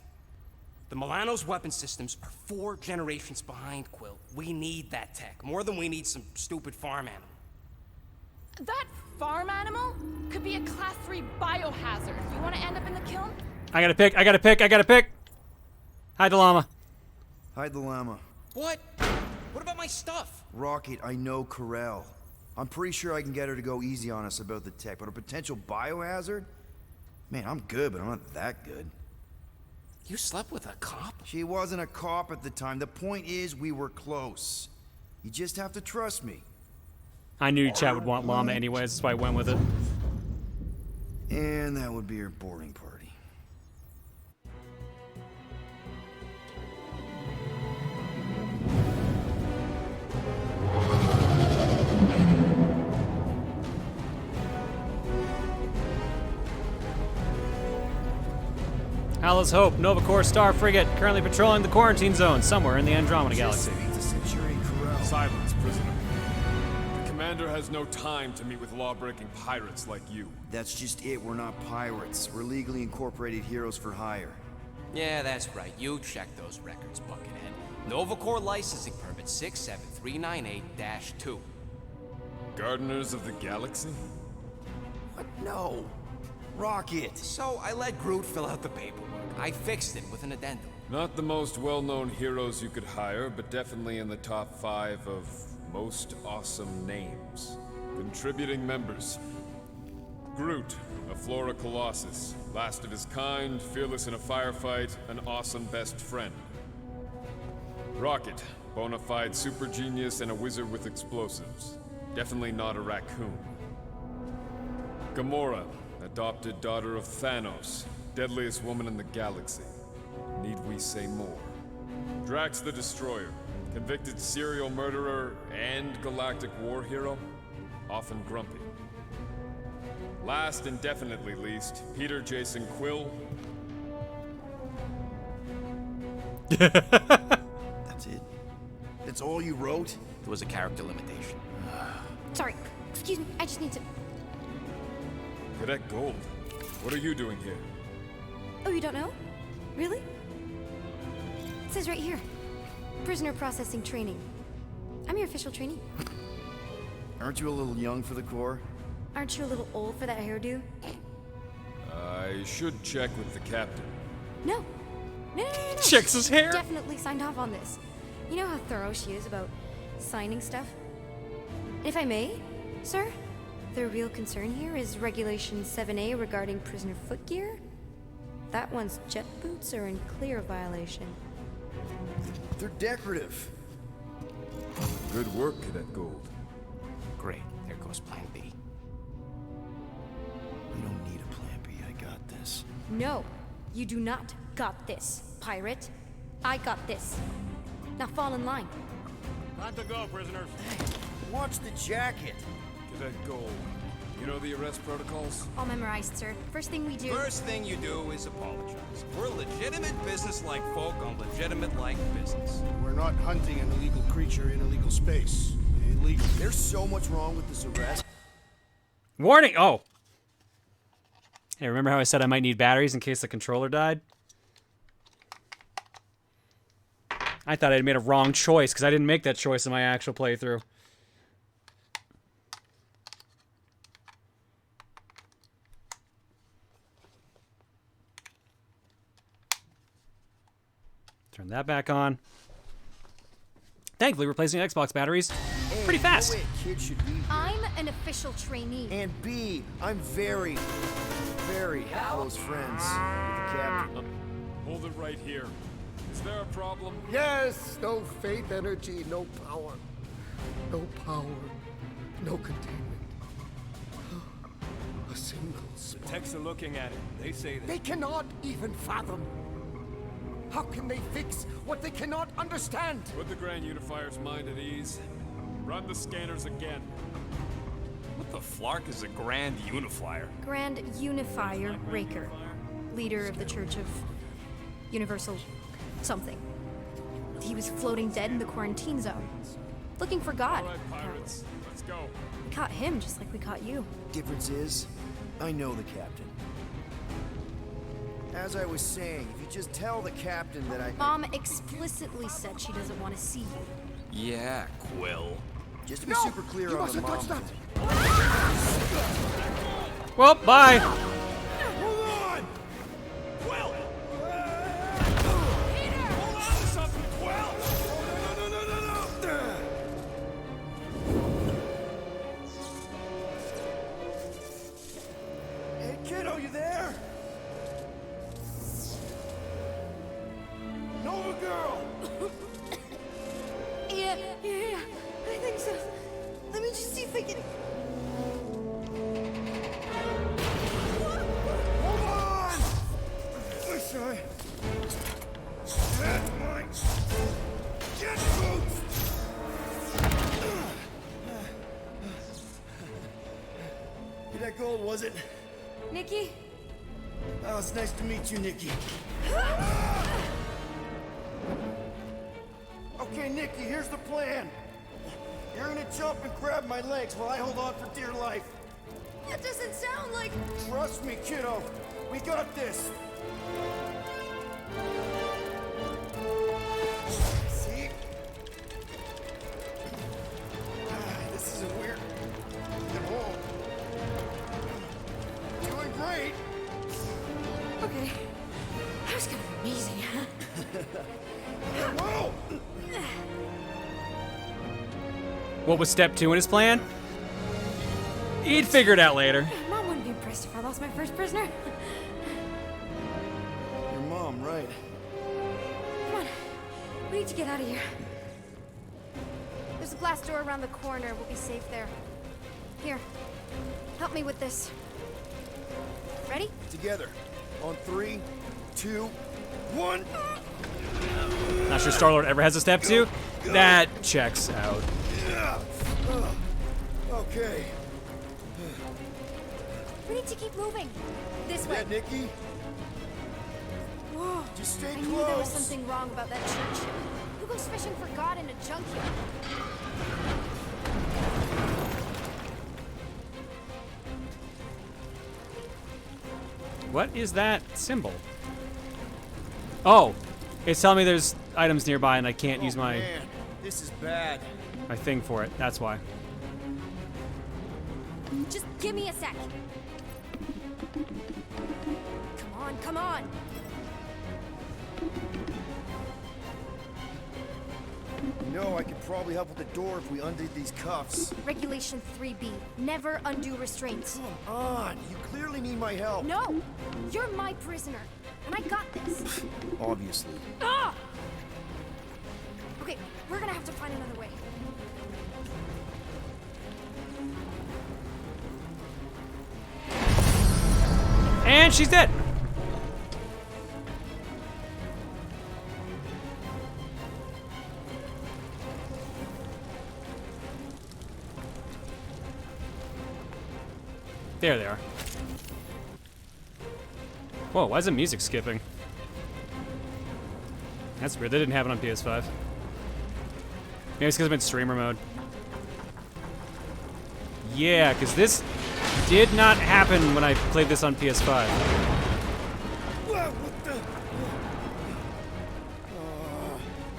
The Milano's weapon systems are 4 generations behind, Quill. We need that tech, more than we need some stupid farm animal. That farm animal could be a Class 3 biohazard. You want to end up in the kiln? I gotta pick. Hide the llama. Hide the llama. What? What about my stuff? Rocket, I know Ko-Rel. I'm pretty sure I can get her to go easy on us about the tech, but a potential biohazard? Man, I'm good, but I'm not that good. You slept with a cop? She wasn't a cop at the time. The point is, we were close. You just have to trust me. I knew Chad would want llama anyways, that's why I went with it. And that would be her boarding party. Alice Hope, Nova Corps Star Frigate, currently patrolling the quarantine zone somewhere in the Andromeda Galaxy. Silence, prisoner. The commander has no time to meet with law-breaking pirates like you. That's just it. We're not pirates. We're legally incorporated heroes for hire. Yeah, that's right. You check those records, Buckethead. Nova Corps licensing permit 67398-2. Gardeners of the Galaxy? What? No. Rocket. So I let Groot fill out the paperwork. I fixed it with an addendum. Not the most well-known heroes you could hire, but definitely in the top 5 of most awesome names. Contributing members. Groot, a Flora Colossus. Last of his kind, fearless in a firefight, an awesome best friend. Rocket, bona fide super genius and a wizard with explosives. Definitely not a raccoon. Gamora, adopted daughter of Thanos, deadliest woman in the galaxy. Need we say more? Drax the Destroyer, convicted serial murderer and galactic war hero, often grumpy. Last and definitely least, Peter Jason Quill. That's it? That's all you wrote? It was a character limitation. Sorry, excuse me, I just need to... Cadet Gold, what are you doing here? Oh, you don't know? Really? It says right here. Prisoner processing training. I'm your official trainee. Aren't you a little young for the Corps? Aren't you a little old for that hairdo? I should check with the captain. No. No. Checks his hair? Definitely signed off on this. You know how thorough she is about signing stuff? If I may, sir, the real concern here is Regulation 7A regarding prisoner footgear. That one's jet boots are in clear violation. They're decorative. Good work, Cadet Gold. Great. There goes Plan B. We don't need a Plan B. I got this. No, you do not got this, pirate. I got this. Now fall in line. Time to go, prisoners. Watch the jacket. Cadet Gold, you know the arrest protocols? All memorized, sir. First thing we do... First thing you do is apologize. We're legitimate business-like folk on legitimate-like business. We're not hunting an illegal creature in illegal space. Illegal. There's so much wrong with this arrest. Warning! Oh! Hey, remember how I said I might need batteries in case the controller died? I thought I had made a wrong choice because I didn't make that choice in my actual playthrough. Turn that back on. Thankfully, replacing Xbox batteries pretty fast. No way a kid should be here. I'm an official trainee. And B, I'm very, very close friends with the captain. Hold it right here. Is there a problem? Yes, no faith energy, no power. No power, no containment. A single spot. The techs are looking at it. They say that. They cannot even fathom. How can they fix what they cannot understand? Put the Grand Unifier's mind at ease. Run the scanners again. What the flark is a Grand Unifier? Grand Unifier Raker, leader of the Church of Universal something. He was floating dead in the quarantine zone, looking for God. All right, pirates, let's go. We caught him just like we caught you. Difference is, I know the captain. As I was saying, if you just tell the captain that I... Mom explicitly said she doesn't want to see you. Yeah, Quill. Just to be super clear on the mom. Well, bye. Hold on! Quill! Peter! Hold on to something, Quill! No! That gold, was it? Nikki? Oh, it's nice to meet you, Nikki. Okay, Nikki, here's the plan. You're gonna jump and grab my legs while I hold on for dear life. That doesn't sound like... Trust me, kiddo. We got this. See? This is a weird... Get home. Doing great. Okay. That was kind of amazing, huh? Whoa! What was step 2 in his plan? He'd figure it out later. Mom wouldn't be impressed if I lost my first prisoner. Your mom, right? Come on. We need to get out of here. There's a glass door around the corner. We'll be safe there. Here. Help me with this. Ready? Together. On 3, 2, 1. Not sure Star-Lord ever has a step 2. That checks out. Okay. We need to keep moving. This way. Yeah, Nikki? Whoa. Just stay I close. knew there was something wrong about that church. Who goes fishing for God in a junkyard? What is that symbol? Oh, it's telling me there's items nearby and I can't use my Man, this is bad. my thing for it. That's why. Just give me a sec. Come on, come on. You know, I could probably help with the door if we undid these cuffs. Regulation 3B. Never undo restraints. Come on, you clearly need my help. No! You're my prisoner, and I got this. Obviously. Ah! Okay, we're gonna have to find another way. And she's dead. There they are. Whoa, why is the music skipping? That's weird, they didn't have it on PS5. Maybe it's because I'm in streamer mode. Yeah, because this did not happen when I played this on PS5. What the?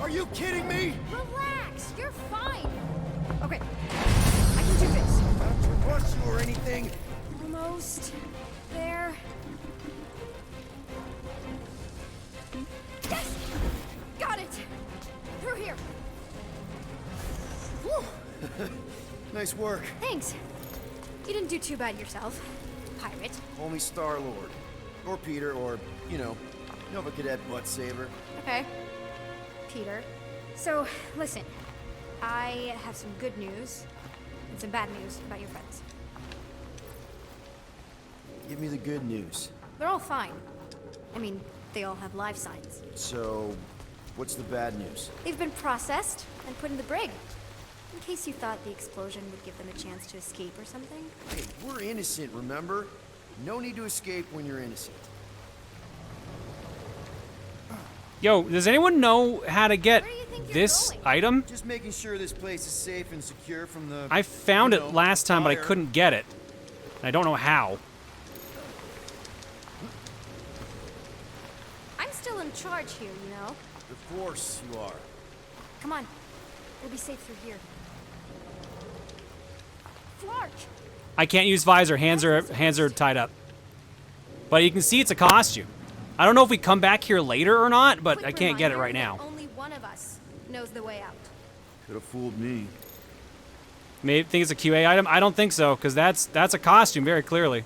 Are you kidding me? Relax, you're fine. Okay, I can do this. Not to rush you or anything. Almost there. Yes! Got it! Through here. Nice work. Thanks. You didn't do too bad yourself, pirate. Call me Star-Lord. Or Peter, or, you know, Nova Cadet Butt Saver. Okay. Peter. So, listen. I have some good news and some bad news about your friends. Give me the good news. They're all fine. I mean, they all have life signs. So, what's the bad news? They've been processed and put in the brig. In case you thought the explosion would give them a chance to escape or something. Hey, we're innocent, remember? No need to escape when you're innocent. Yo, does anyone know how to get this item? Just making sure this place is safe and secure from the... I found it last time, but I couldn't get it. I don't know how. I'm still in charge here, you know? Of course you are. Come on. We'll be safe through here. Flark! I can't use visor. Hands are tied up. But you can see it's a costume. I don't know if we come back here later or not, but I can't get it right now. Only one of us knows the way out. Could have fooled me. Maybe think it's a QA item? I don't think so, because that's a costume very clearly.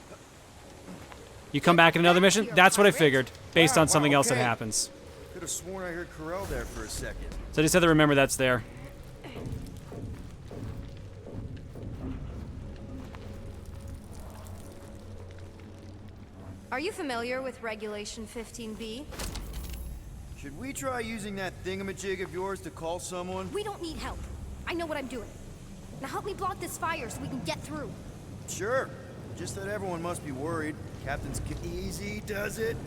You come back in another mission? That's what I figured, based on something else that happens. Could have sworn I heard Ko-Rel there for a second. So I just have to remember that's there. Are you familiar with Regulation 15B? Should we try using that thingamajig of yours to call someone? We don't need help. I know what I'm doing. Now help me block this fire so we can get through. Sure. just that everyone must be worried. Captain's easy does it.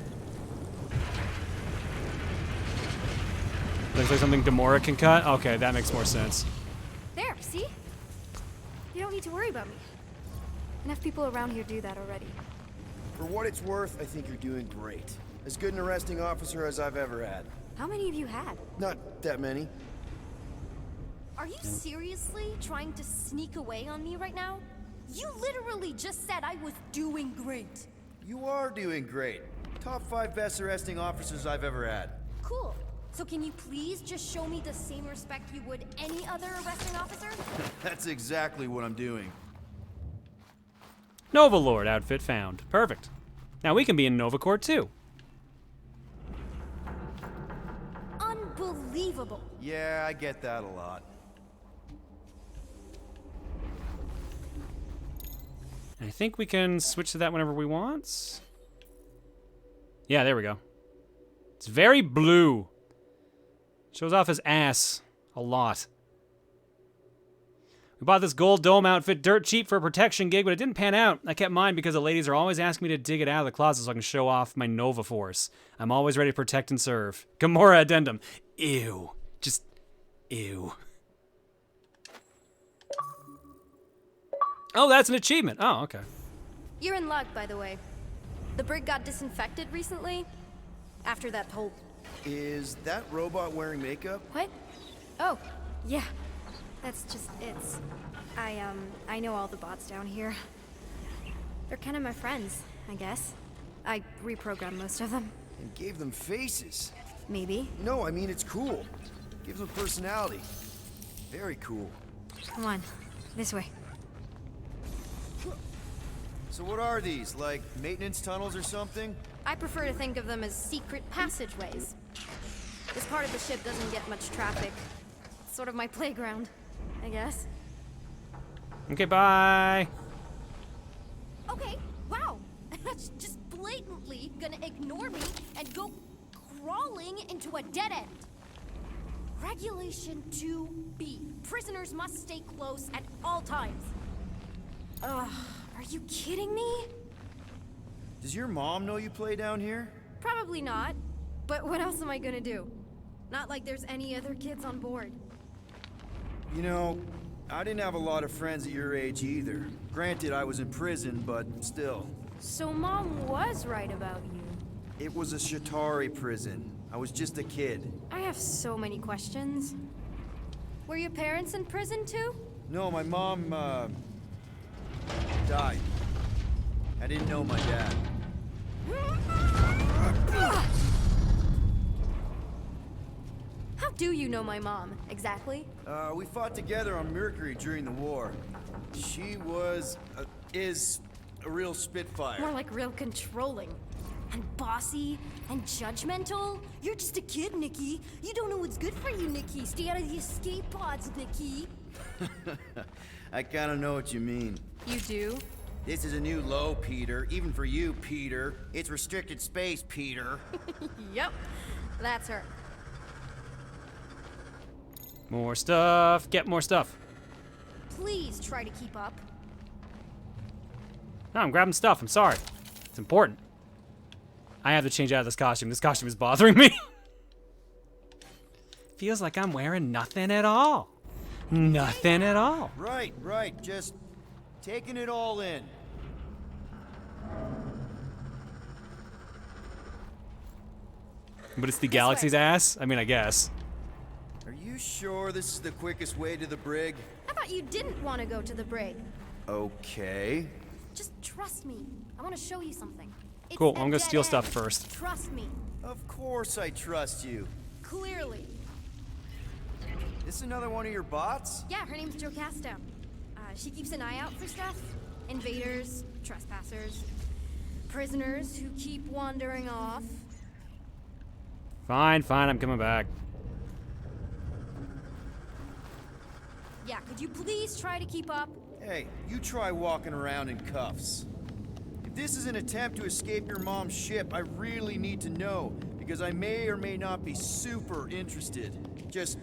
Looks like something Gamora can cut? Okay, that makes more sense. There, see? You don't need to worry about me. Enough people around here do that already. For what it's worth, I think you're doing great. As good an arresting officer as I've ever had. How many of you had? Not that many. Are you seriously trying to sneak away on me right now? You literally just said I was doing great. You are doing great. Top 5 best arresting officers I've ever had. Cool. So can you please just show me the same respect you would any other arresting officer? That's exactly what I'm doing. Nova Lord outfit found. Perfect. Now we can be in Nova Corps too. Unbelievable. Yeah, I get that a lot. I think we can switch to that whenever we want. Yeah, there we go. It's very blue. Shows off his ass a lot. We bought this gold dome outfit dirt cheap for a protection gig, but it didn't pan out. I kept mine because the ladies are always asking me to dig it out of the closet so I can show off my Nova Force. I'm always ready to protect and serve. Gamora addendum. Ew. Just ew. Oh, that's an achievement. Oh, okay. You're in luck, by the way. The brig got disinfected recently. After that whole... Is that robot wearing makeup? What? Oh, yeah. That's just it's. I know all the bots down here. They're kind of my friends, I guess. I reprogrammed most of them. And gave them faces. Maybe. No, I mean it's cool. Gives them personality. Very cool. Come on, this way. So what are these, like maintenance tunnels or something? I prefer to think of them as secret passageways. This part of the ship doesn't get much traffic. It's sort of my playground, I guess. Okay, bye. Okay, wow. That's just blatantly gonna ignore me and go crawling into a dead end. Regulation 2B. Prisoners must stay close at all times. Ugh, are you kidding me? Does your mom know you play down here? Probably not. But what else am I gonna do? Not like there's any other kids on board. You know, I didn't have a lot of friends at your age either. Granted, I was in prison, but still. So Mom was right about you. It was a Shatari prison. I was just a kid. I have so many questions. Were your parents in prison too? No, my mom, died. I didn't know my dad. How do you know my mom, exactly? We fought together on Mercury during the war. She was, is a real spitfire. More like real controlling. And bossy and judgmental. You're just a kid, Nikki. You don't know what's good for you, Nikki. Stay out of the escape pods, Nikki. I kinda know what you mean. You do? This is a new low, Peter. Even for you, Peter. It's restricted space, Peter. Yep, that's her. More stuff. Get more stuff. Please try to keep up. No, I'm grabbing stuff. I'm sorry. It's important. I have to change out of this costume. This costume is bothering me. Feels like I'm wearing nothing at all. Nothing at all. Right, right. Just taking it all in. But it's the galaxy's ass? I mean, I guess. Are you sure this is the quickest way to the brig? I thought you didn't want to go to the brig. Okay. Just trust me. I want to show you something. It's Cool, that I'm gonna dead steal end. stuff first. Trust me. Of course I trust you. Clearly. This another one of your bots? Yeah, her name's Joe Casto. She keeps an eye out for stuff. Invaders, trespassers, prisoners who keep wandering off. Fine, fine, I'm coming back. Yeah, could you please try to keep up? Hey, you try walking around in cuffs. If this is an attempt to escape your mom's ship, I really need to know, because I may or may not be super interested. Just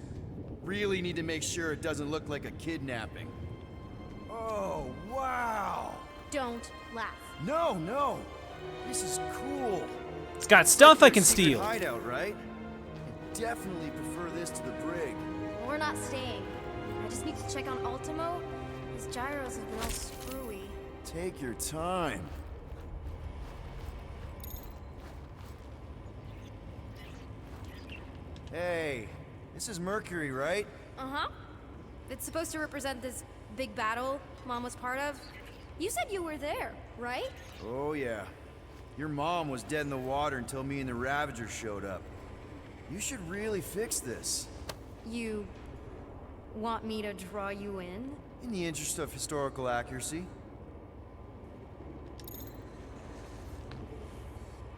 really need to make sure it doesn't look like a kidnapping. Oh, wow! don't laugh. No, no. This is cool. It's got stuff I can Secret steal. hideout, right? I definitely prefer this to the brig. We're not staying. I just need to check on Ultimo. His gyros have been all screwy. Take your time. Hey, this is Mercury, right? Uh-huh. It's supposed to represent this big battle Mom was part of. You said you were there, right? Oh, yeah. Your mom was dead in the water until me and the Ravagers showed up. You should really fix this. You want me to draw you in? In the interest of historical accuracy.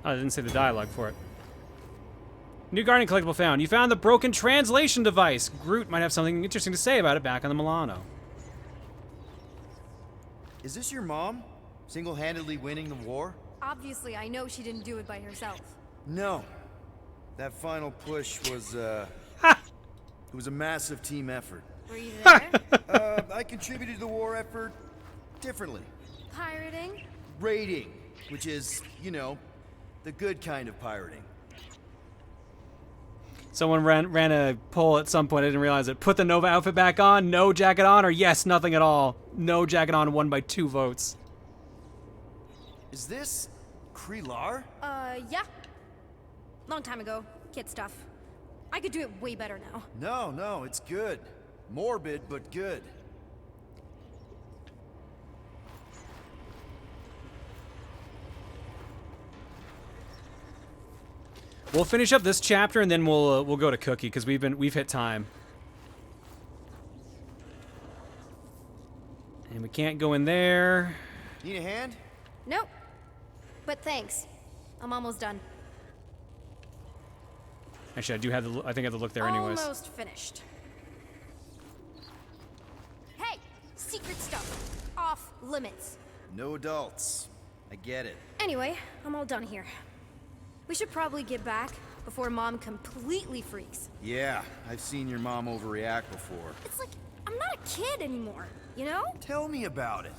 Oh, I didn't say the dialogue for it. New Guardian collectible found. You found the broken translation device. Groot might have something interesting to say about it back on the Milano. Is this your mom? Single-handedly winning the war? Obviously, I know she didn't do it by herself. No. That final push was, it was a massive team effort. Were you there? I contributed to the war effort differently. Pirating? Raiding, which is, you know, the good kind of pirating. Someone ran a poll at some point. I didn't realize it. Put the Nova outfit back on, no jacket on, or yes, nothing at all. No jacket on won by 2 votes. Is this Krelar? Yeah. Long time ago. Kid stuff. I could do it way better now. No, it's good. Morbid, but good. We'll finish up this chapter and then we'll go to Cookie because we've hit time. And we can't go in there. Need a hand? Nope. But thanks. I'm almost done. Actually, I think I have to look there anyways. Almost finished. Hey, secret stuff. Off limits. No adults. I get it. Anyway, I'm all done here. We should probably get back before Mom completely freaks. Yeah, I've seen your mom overreact before. It's like, I'm not a kid anymore, you know? Tell me about it.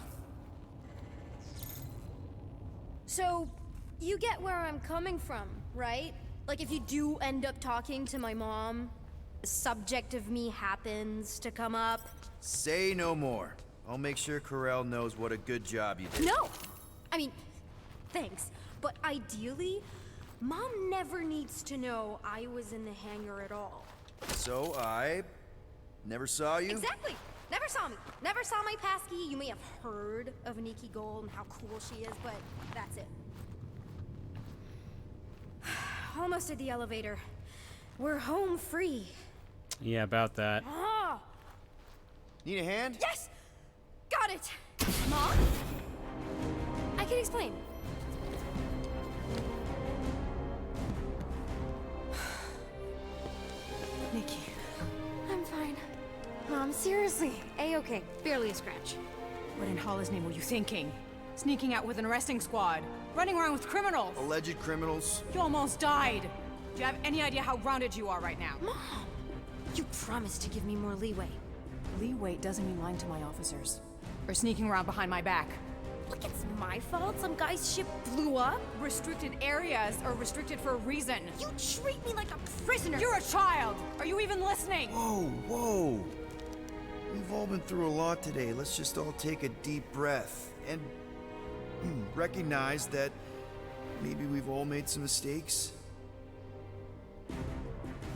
So, you get where I'm coming from, right? Like if you do end up talking to my mom, the subject of me happens to come up. Say no more. I'll make sure Ko-Rel knows what a good job you did. No! I mean, thanks. But ideally, Mom never needs to know I was in the hangar at all. So I never saw you? Exactly! Never saw me. Never saw my passkey. You may have heard of Nikki Gold and how cool she is, but that's it. Almost at the elevator. We're home free. Yeah, about that. Ah! Need a hand? Yes! Got it! Mom? I can explain. Nikki. I'm fine. Mom, seriously. A-okay. Barely a scratch. What in Hala's name were you thinking? Sneaking out with an arresting squad. Running around with criminals. Alleged criminals. You almost died. Do you have any idea how grounded you are right now? Mom! You promised to give me more leeway. Leeway doesn't mean lying to my officers. Or sneaking around behind my back. Look, it's my fault some guy's ship blew up. Restricted areas are restricted for a reason. You treat me like a prisoner. You're a child. Are you even listening? Whoa. We've all been through a lot today. Let's just all take a deep breath and recognize that maybe we've all made some mistakes.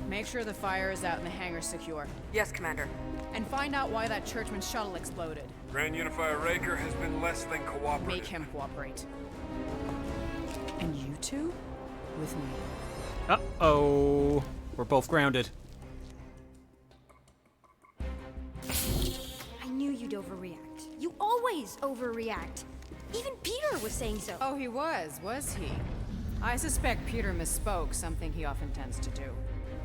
Make sure the fire is out and the hangar's secure. Yes, Commander. And find out why that churchman's shuttle exploded. Grand Unifier Raker has been less than cooperative. Make him cooperate. And you two? With me. Uh-oh. We're both grounded. I knew you'd overreact. You always overreact. Even Peter was saying so. Oh, he was he? I suspect Peter misspoke, something he often tends to do.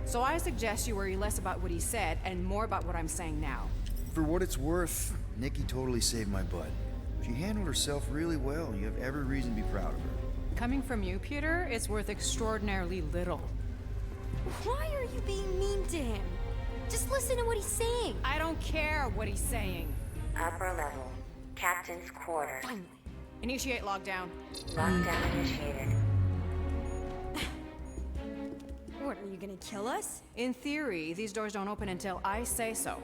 So I suggest you worry less about what he said and more about what I'm saying now. For what it's worth, Nikki totally saved my butt. She handled herself really well. You have every reason to be proud of her. Coming from you, Peter, it's worth extraordinarily little. Why are you being mean to him? Just listen to what he's saying. I don't care what he's saying. Upper level. Captain's quarters. Finally. Initiate lockdown. Lockdown initiated. What, are you gonna kill us? In theory, these doors don't open until I say so.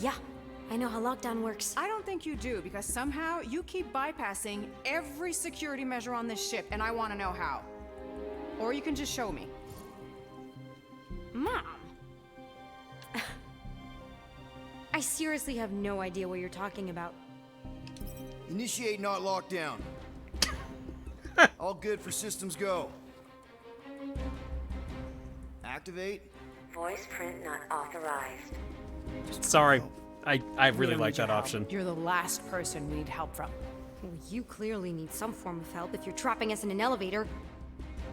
Yeah, I know how lockdown works. I don't think you do, because somehow you keep bypassing every security measure on this ship, and I want to know how. Or you can just show me. Mom! I seriously have no idea what you're talking about. Initiate not lockdown. All good for systems go. Activate. Voice print not authorized. Sorry. I really like that option. You're the last person we need help from. Well, you clearly need some form of help if you're trapping us in an elevator.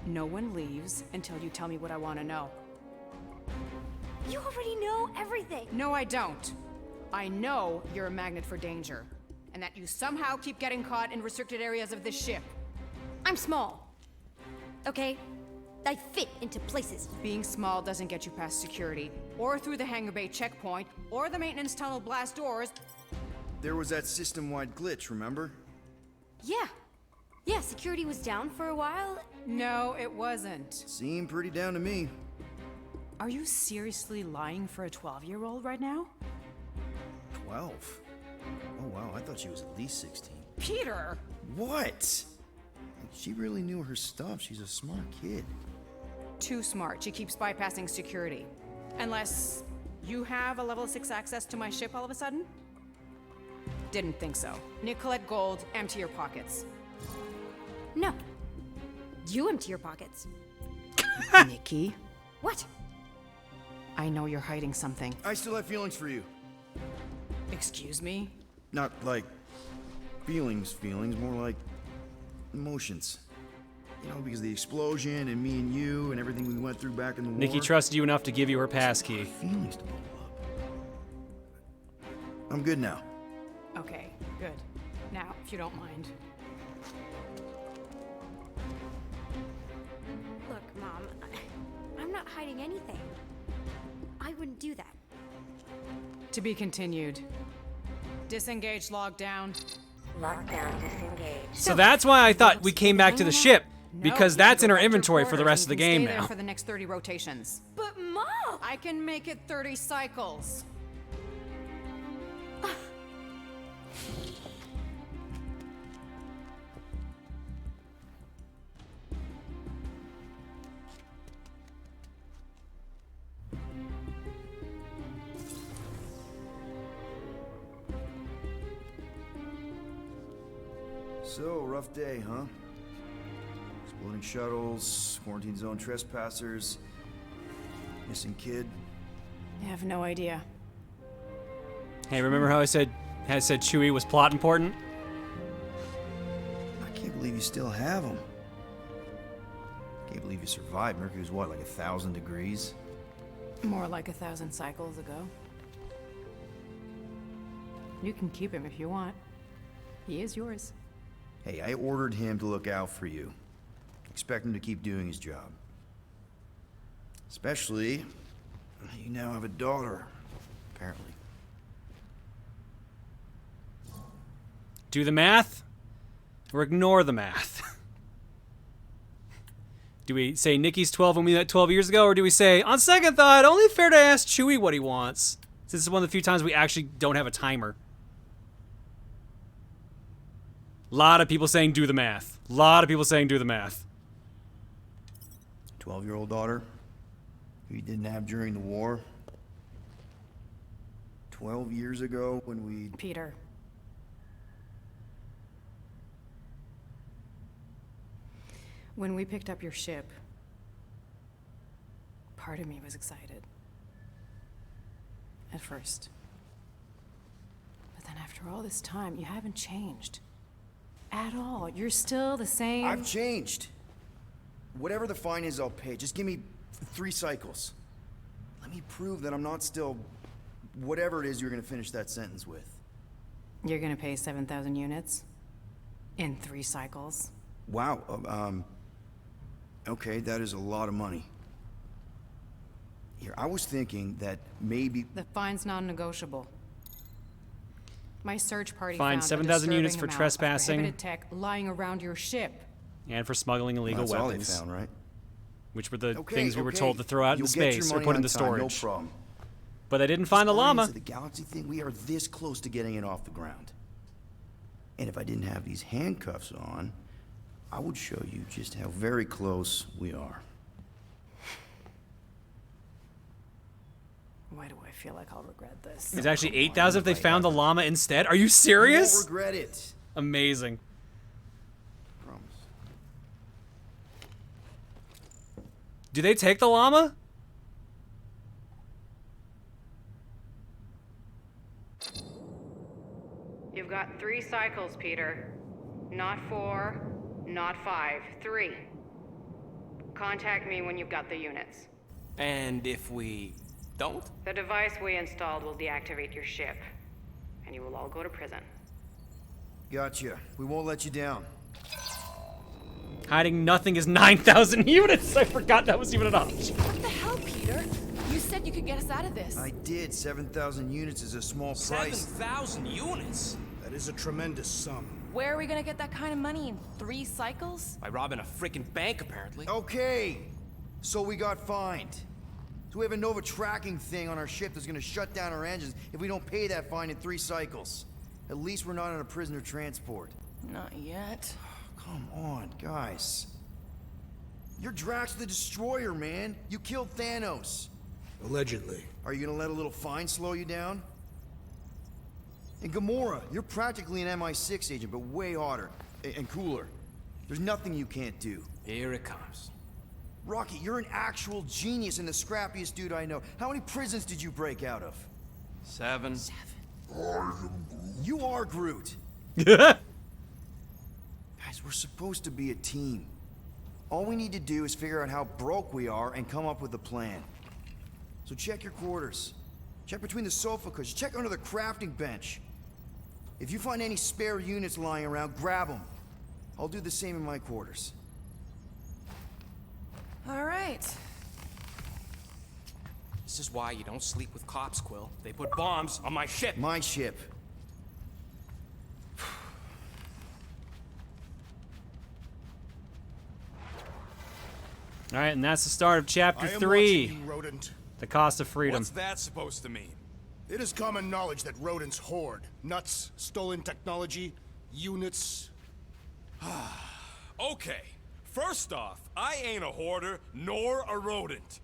No one leaves until you tell me what I want to know. You already know everything. No, I don't. I know you're a magnet for danger, and that you somehow keep getting caught in restricted areas of this ship. I'm small. Okay? I fit into places. Being small doesn't get you past security, or through the hangar bay checkpoint, or the maintenance tunnel blast doors. There was that system-wide glitch, remember? Yeah. Yeah, security was down for a while. No, it wasn't. Seemed pretty down to me. Are you seriously lying for a 12-year-old right now? 12? Oh wow, I thought she was at least 16. Peter! What? She really knew her stuff. She's a smart kid. Too smart. She keeps bypassing security. Unless you have a level 6 access to my ship all of a sudden? Didn't think so. Nicolette Gold, empty your pockets. No. You empty your pockets. Nikki? What? I know you're hiding something. I still have feelings for you. Excuse me? Not like feelings, more like emotions. You know, because of the explosion and me and you and everything we went through back in the war. Nikki trusted you enough to give you her passkey. Feelings to bubble up. I'm good now. Okay, good. Now, if you don't mind. Look, Mom, I'm not hiding anything. I wouldn't do that. To be continued. Disengage lockdown. Lockdown disengaged. So that's why I thought we came back to the ship, because that's in our inventory for the rest of the game stay there now. for the next 30 rotations. But Mom! I can make it 30 cycles. So, rough day, huh? Exploding shuttles, quarantine zone trespassers, missing kid. I have no idea. Hey, remember how I said Chewie was plot important? I can't believe you still have him. Can't believe you survived. Mercury was what, like 1,000 degrees? More like 1,000 cycles ago. You can keep him if you want. He is yours. Hey, I ordered him to look out for you. Expect him to keep doing his job. Especially, you now have a daughter, apparently. Do the math, or ignore the math? Do we say Nikki's 12 when we met 12 years ago, or do we say, on second thought, only fair to ask Chewie what he wants? This is one of the few times we actually don't have a timer. A lot of people saying do the math. A lot of people saying do the math. 12-year-old daughter, who you didn't have during the war. 12 years ago when we... Peter. When we picked up your ship, part of me was excited. At first. But then after all this time, you haven't changed. At all. You're still the same... I've changed. Whatever the fine is, I'll pay. Just give me 3 cycles. Let me prove that I'm not still... whatever it is you're gonna finish that sentence with. You're gonna pay 7,000 units? In 3 cycles? Wow, okay, that is a lot of money. Here, I was thinking that maybe... The fine's non-negotiable. My search party Find found 7,000 units a for disturbing amount of trespassing. prohibited tech lying around your ship. And for smuggling illegal That's all they weapons. found, right? Which were the Okay, things we were okay. told to throw out You'll into get your space or money put on into time, storage. No problem. But they didn't find the llama. Guardians of the Galaxy thing, we are this close to getting it off the ground. And if I didn't have these handcuffs on, I would show you just how very close we are. Why do I feel like I'll regret this? It's actually 8,000 if they found the llama instead. Are you serious? You won't regret it. Amazing. Promise. Do they take the llama? You've got 3 cycles, Peter. Not 4, not 5, 3. Contact me when you've got the units. And if we don't? The device we installed will deactivate your ship, and you will all go to prison. Gotcha. We won't let you down. Hiding nothing is 9,000 units. I forgot that was even an option. What the hell, Peter? You said you could get us out of this. I did. 7,000 units is a small price. 7,000 units? That is a tremendous sum. Where are we gonna get that kind of money in 3 cycles? By robbing a freaking bank, apparently. Okay. So we got fined. So we have a Nova tracking thing on our ship that's gonna shut down our engines if we don't pay that fine in 3 cycles. At least we're not on a prisoner transport. Not yet. Come on, guys. You're Drax the Destroyer, man. You killed Thanos. Allegedly. Are you gonna let a little fine slow you down? And Gamora, you're practically an MI6 agent, but way hotter and cooler. There's nothing you can't do. Here it comes. Rocky, you're an actual genius and the scrappiest dude I know. How many prisons did you break out of? 7. You are Groot. Guys, we're supposed to be a team. All we need to do is figure out how broke we are and come up with a plan. So check your quarters. Check between the sofa cushions. Check under the crafting bench. If you find any spare units lying around, grab them. I'll do the same in my quarters. All right. This is why you don't sleep with cops, Quill. They put bombs on my ship. My ship. All right, and that's the start of chapter 3. Watching you, rodent. The cost of freedom. What's that supposed to mean? It is common knowledge that rodents hoard nuts, stolen technology, units. Okay. First off, I ain't a hoarder nor a rodent.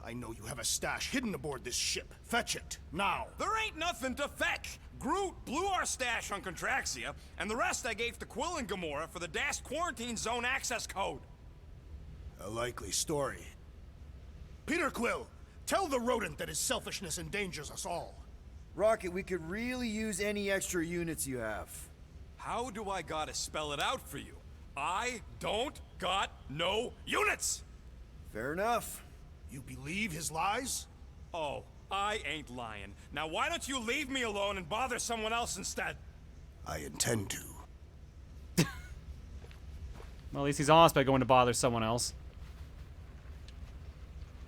I know you have a stash hidden aboard this ship. Fetch it, now. There ain't nothing to fetch. Groot blew our stash on Contraxia, and the rest I gave to Quill and Gamora for the dashed quarantine zone access code. A likely story. Peter Quill, tell the rodent that his selfishness endangers us all. Rocket, we could really use any extra units you have. How do I gotta spell it out for you? I don't got no units! Fair enough. You believe his lies? Oh, I ain't lying. Now why don't you leave me alone and bother someone else instead? I intend to. Well, at least he's honest by going to bother someone else.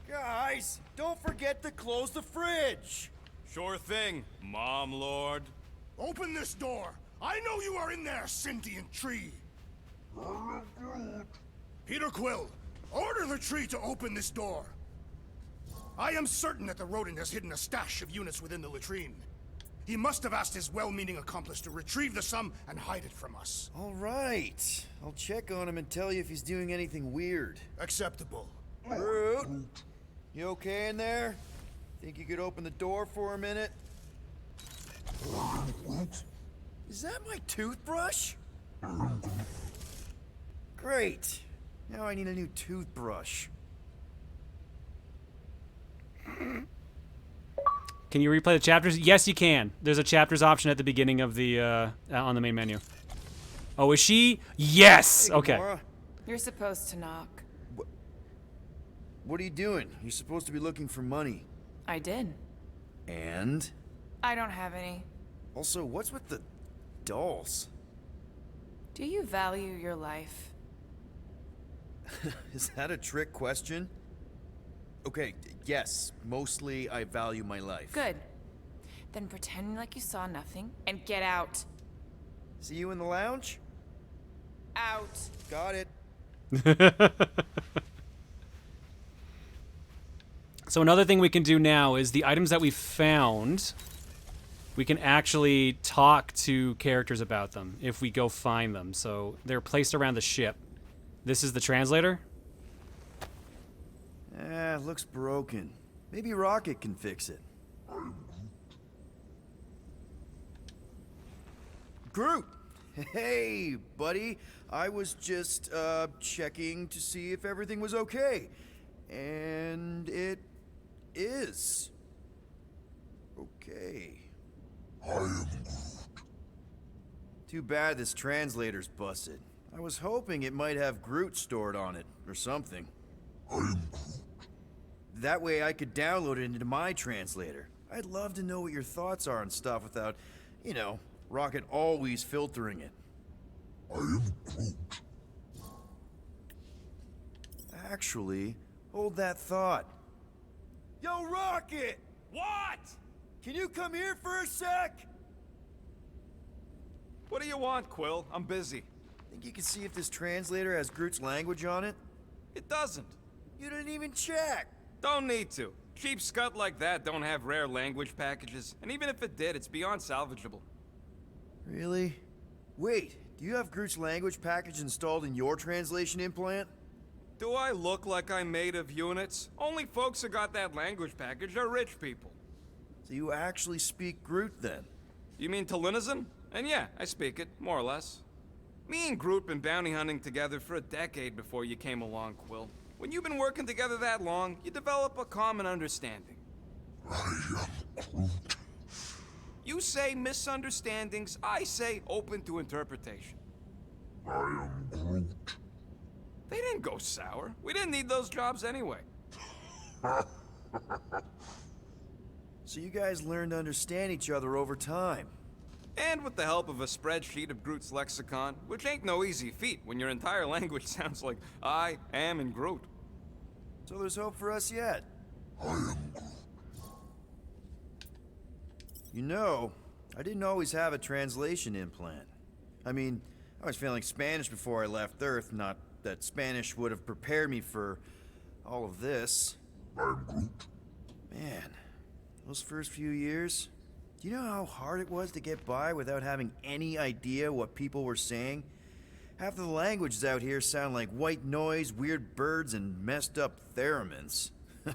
Guys, don't forget to close the fridge. Sure thing, Mom Lord. Open this door. I know you are in there, sentient tree. Peter Quill, order the tree to open this door. I am certain that the rodent has hidden a stash of units within the latrine. He must have asked his well-meaning accomplice to retrieve the sum and hide it from us. All right. I'll check on him and tell you if he's doing anything weird. Acceptable. Groot, you okay in there? Think you could open the door for a minute? Is that my toothbrush? Great. Now I need a new toothbrush. Can you replay the chapters? Yes, you can. There's a chapters option at the beginning of the on the main menu. Oh, is she? Yes. Hey, okay. Gamora. You're supposed to knock. What are you doing? You're supposed to be looking for money. I did. And? I don't have any. Also, what's with the dolls? Do you value your life? Is that a trick question? Okay, yes. Mostly I value my life. Good. Then pretend like you saw nothing and get out. See you in the lounge? Out. Got it. So another thing we can do now is the items that we found, we can actually talk to characters about them if we go find them. So they're placed around the ship. This is the translator? Looks broken. Maybe Rocket can fix it. Groot! Hey, buddy. I was just, checking to see if everything was okay. And it is. Okay. I am Groot. Too bad this translator's busted. I was hoping it might have Groot stored on it, or something. I am Groot. That way I could download it into my translator. I'd love to know what your thoughts are on stuff without, you know, Rocket always filtering it. I am Groot. Actually, hold that thought. Yo, Rocket! What? Can you come here for a sec? What do you want, Quill? I'm busy. Think you can see if this translator has Groot's language on it? It doesn't. You didn't even check. Don't need to. Cheap scut like that don't have rare language packages, and even if it did, it's beyond salvageable. Really? Wait, do you have Groot's language package installed in your translation implant? Do I look like I'm made of units? Only folks who got that language package are rich people. So you actually speak Groot then? You mean Talinisan? And yeah, I speak it, more or less. Me and Groot been bounty hunting together for a decade before you came along, Quill. When you've been working together that long, you develop a common understanding. I am Groot. You say misunderstandings, I say open to interpretation. I am Groot. They didn't go sour. We didn't need those jobs anyway. So you guys learned to understand each other over time. And with the help of a spreadsheet of Groot's lexicon, which ain't no easy feat when your entire language sounds like I am in Groot. So there's hope for us yet. I am Groot. You know, I didn't always have a translation implant. I mean, I was failing Spanish before I left Earth, not that Spanish would have prepared me for all of this. I am Groot. Man, those first few years, do you know how hard it was to get by without having any idea what people were saying? Half of the languages out here sound like white noise, weird birds, and messed up theremins. I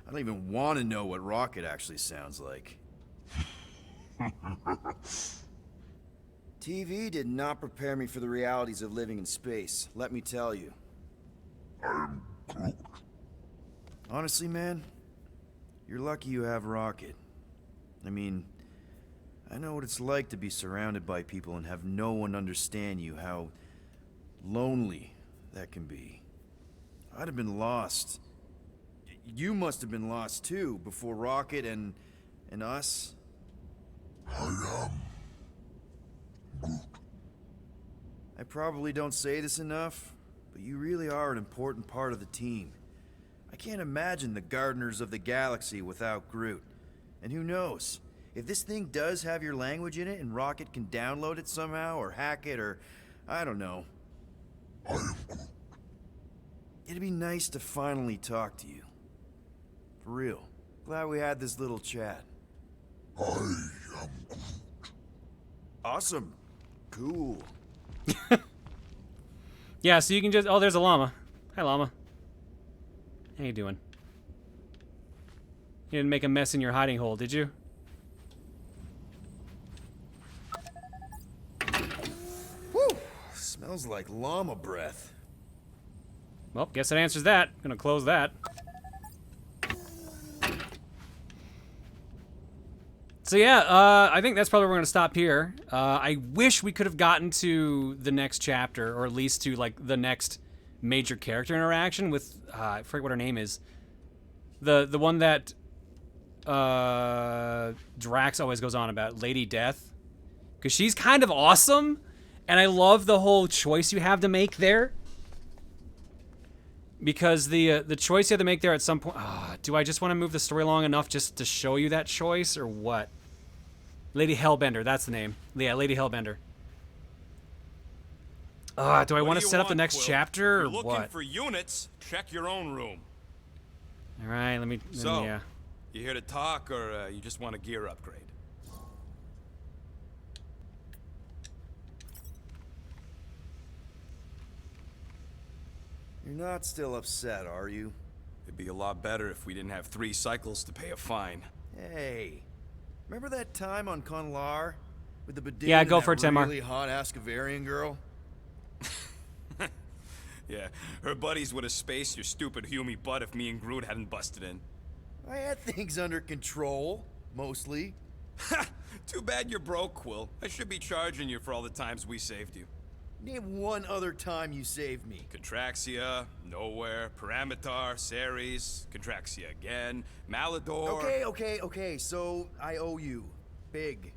don't even want to know what Rocket actually sounds like. TV did not prepare me for the realities of living in space, let me tell you. I am Groot. Honestly, man, you're lucky you have Rocket. I mean, I know what it's like to be surrounded by people and have no one understand you, how lonely that can be. I'd have been lost. You must have been lost too, before Rocket and us. I am Groot. I probably don't say this enough, but you really are an important part of the team. I can't imagine the Gardeners of the Galaxy without Groot. And who knows? If this thing does have your language in it and Rocket can download it somehow or hack it or I don't know. I am Groot. It'd be nice to finally talk to you. For real. Glad we had this little chat. I am Groot. Awesome. Cool. Yeah, so you can just... Oh, there's a llama. Hi, llama. How you doing? You didn't make a mess in your hiding hole, did you? Woo! Smells like llama breath. Well, guess that answers that. Gonna close that. So yeah, I think that's probably where we're gonna stop here. I wish we could have gotten to the next chapter, or at least to like the next major character interaction with I forget what her name is. The one that Drax always goes on about, Lady Death, because she's kind of awesome, and I love the whole choice you have to make there. Because the choice you have to make there at some point... do I just want to move the story along enough just to show you that choice, or what? Lady Hellbender, that's the name. Yeah, Lady Hellbender. Do I want to set up the next chapter or If you're looking what? for units, check your own room. All right, let me You here to talk, or you just want a gear upgrade? You're not still upset, are you? It'd be a lot better if we didn't have 3 cycles to pay a fine. Hey, remember that time on Ko-Rel with the Badin Yeah, go and for that it, Tamar. really hot Ascavarian girl? Yeah, her buddies would have spaced your stupid Hume butt if me and Groot hadn't busted in. I had things under control, mostly. Too bad you're broke, Quill. I should be charging you for all the times we saved you. Name one other time you saved me. Contraxia, Nowhere, Paramitar, Ceres, Contraxia again, Malador... Okay, so I owe you. Big.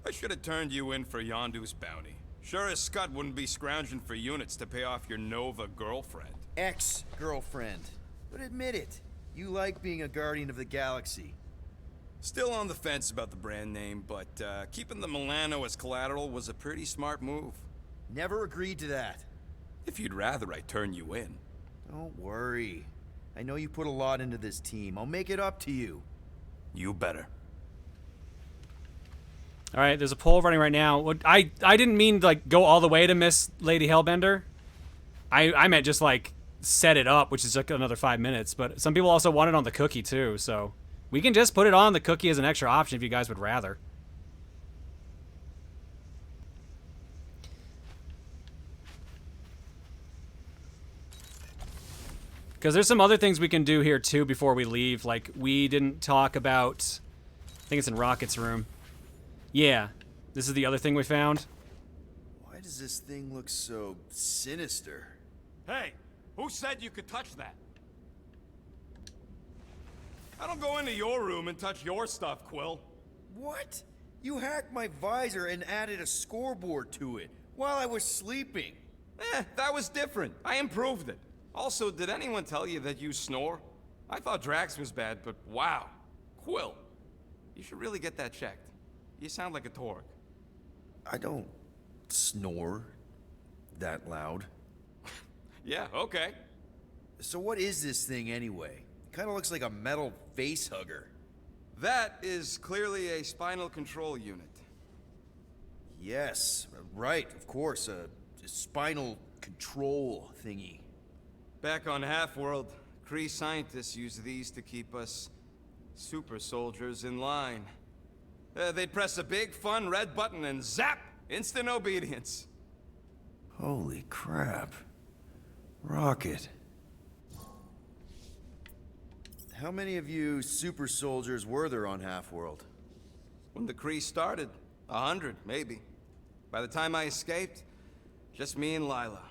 I should have turned you in for Yondu's bounty. Sure as Scud wouldn't be scrounging for units to pay off your Nova girlfriend. Ex-girlfriend. But admit it, you like being a Guardian of the Galaxy. Still on the fence about the brand name, but keeping the Milano as collateral was a pretty smart move. Never agreed to that. If you'd rather I turn you in. Don't worry. I know you put a lot into this team. I'll make it up to you. You better. All right, there's a poll running right now. I didn't mean to, like, go all the way to miss Lady Hellbender. I meant just, like, set it up, which is like another 5 minutes. But some people also want it on the cookie, too. So we can just put it on the cookie as an extra option if you guys would rather. Because there's some other things we can do here, too, before we leave. Like, we didn't talk about... I think it's in Rocket's room. Yeah, this is the other thing we found. Why does this thing look so sinister? Hey, who said you could touch that? I don't go into your room and touch your stuff, Quill. What? You hacked my visor and added a scoreboard to it while I was sleeping. That was different. I improved it. Also, did anyone tell you that you snore? I thought Drax was bad, but wow. Quill, you should really get that checked. You sound like a Torg. I don't snore that loud. Yeah, okay. So what is this thing anyway? Kind of looks like a metal face hugger. That is clearly a spinal control unit. Yes, right, of course, a spinal control thingy. Back on Half-World, Kree scientists use these to keep us super soldiers in line. They'd press a big, fun red button and zap! Instant obedience. Holy crap. Rocket. How many of you super soldiers were there on Half-World? When the Kree started, 100, maybe. By the time I escaped, just me and Lila.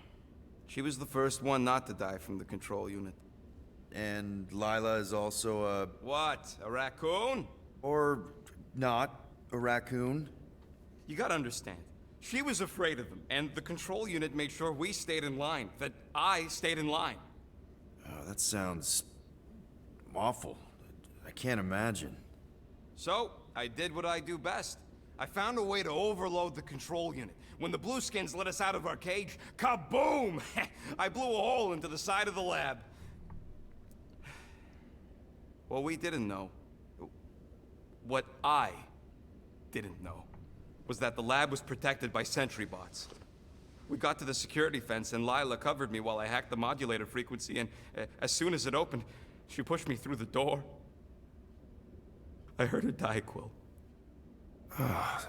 She was the first one not to die from the control unit. And Lila is also a... What? A raccoon? Or not a raccoon? You gotta understand. She was afraid of them, and the control unit made sure we stayed in line. That I stayed in line. Oh, that sounds... awful. I can't imagine. So, I did what I do best. I found a way to overload the control unit. When the Blueskins let us out of our cage, kaboom! I blew a hole into the side of the lab. What we didn't know, what I didn't know, was that the lab was protected by sentry bots. We got to the security fence and Lila covered me while I hacked the modulator frequency, and as soon as it opened, she pushed me through the door. I heard her die, Quill. Ah,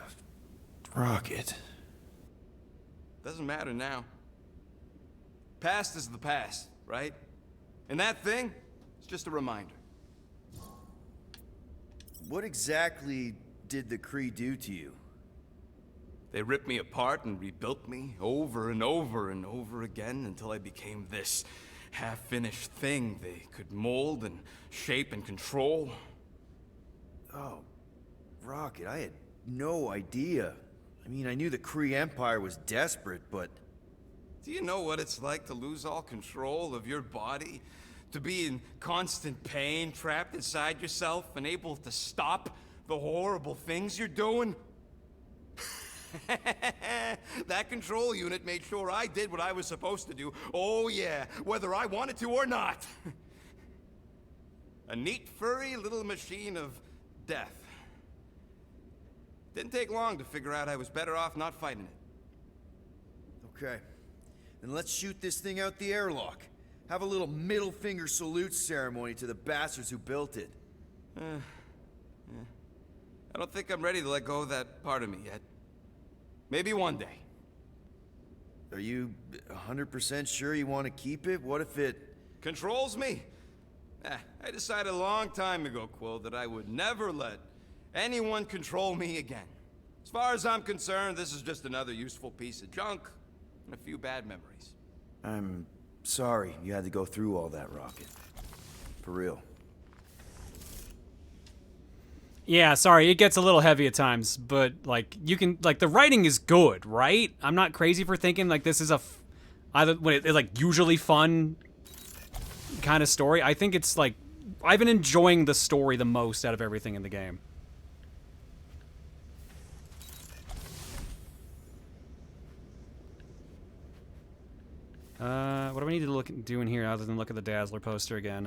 Rocket. Doesn't matter now. Past is the past, right? And that thing, it's just a reminder. What exactly did the Kree do to you? They ripped me apart and rebuilt me over and over and over again until I became this half-finished thing they could mold and shape and control. Oh, Rocket, I had no idea. I mean, I knew the Kree Empire was desperate, but... Do you know what it's like to lose all control of your body? To be in constant pain, trapped inside yourself, unable to stop the horrible things you're doing? That control unit made sure I did what I was supposed to do. Oh yeah, whether I wanted to or not. A neat, furry little machine of death. Didn't take long to figure out I was better off not fighting it. Okay. Then let's shoot this thing out the airlock. Have a little middle finger salute ceremony to the bastards who built it. Yeah. I don't think I'm ready to let go of that part of me yet. Maybe one day. Are you 100% sure you want to keep it? What if it... Controls me? I decided a long time ago, Quill, that I would never let anyone control me again. As far as I'm concerned, this is just another useful piece of junk and a few bad memories. I'm sorry you had to go through all that, Rocket. For real. Yeah, sorry, it gets a little heavy at times, but, like, you can, like, the writing is good, right? I'm not crazy for thinking, like, this is either, like, usually fun kind of story. I think it's, like, I've been enjoying the story the most out of everything in the game. What do I need to do in here other than look at the Dazzler poster again?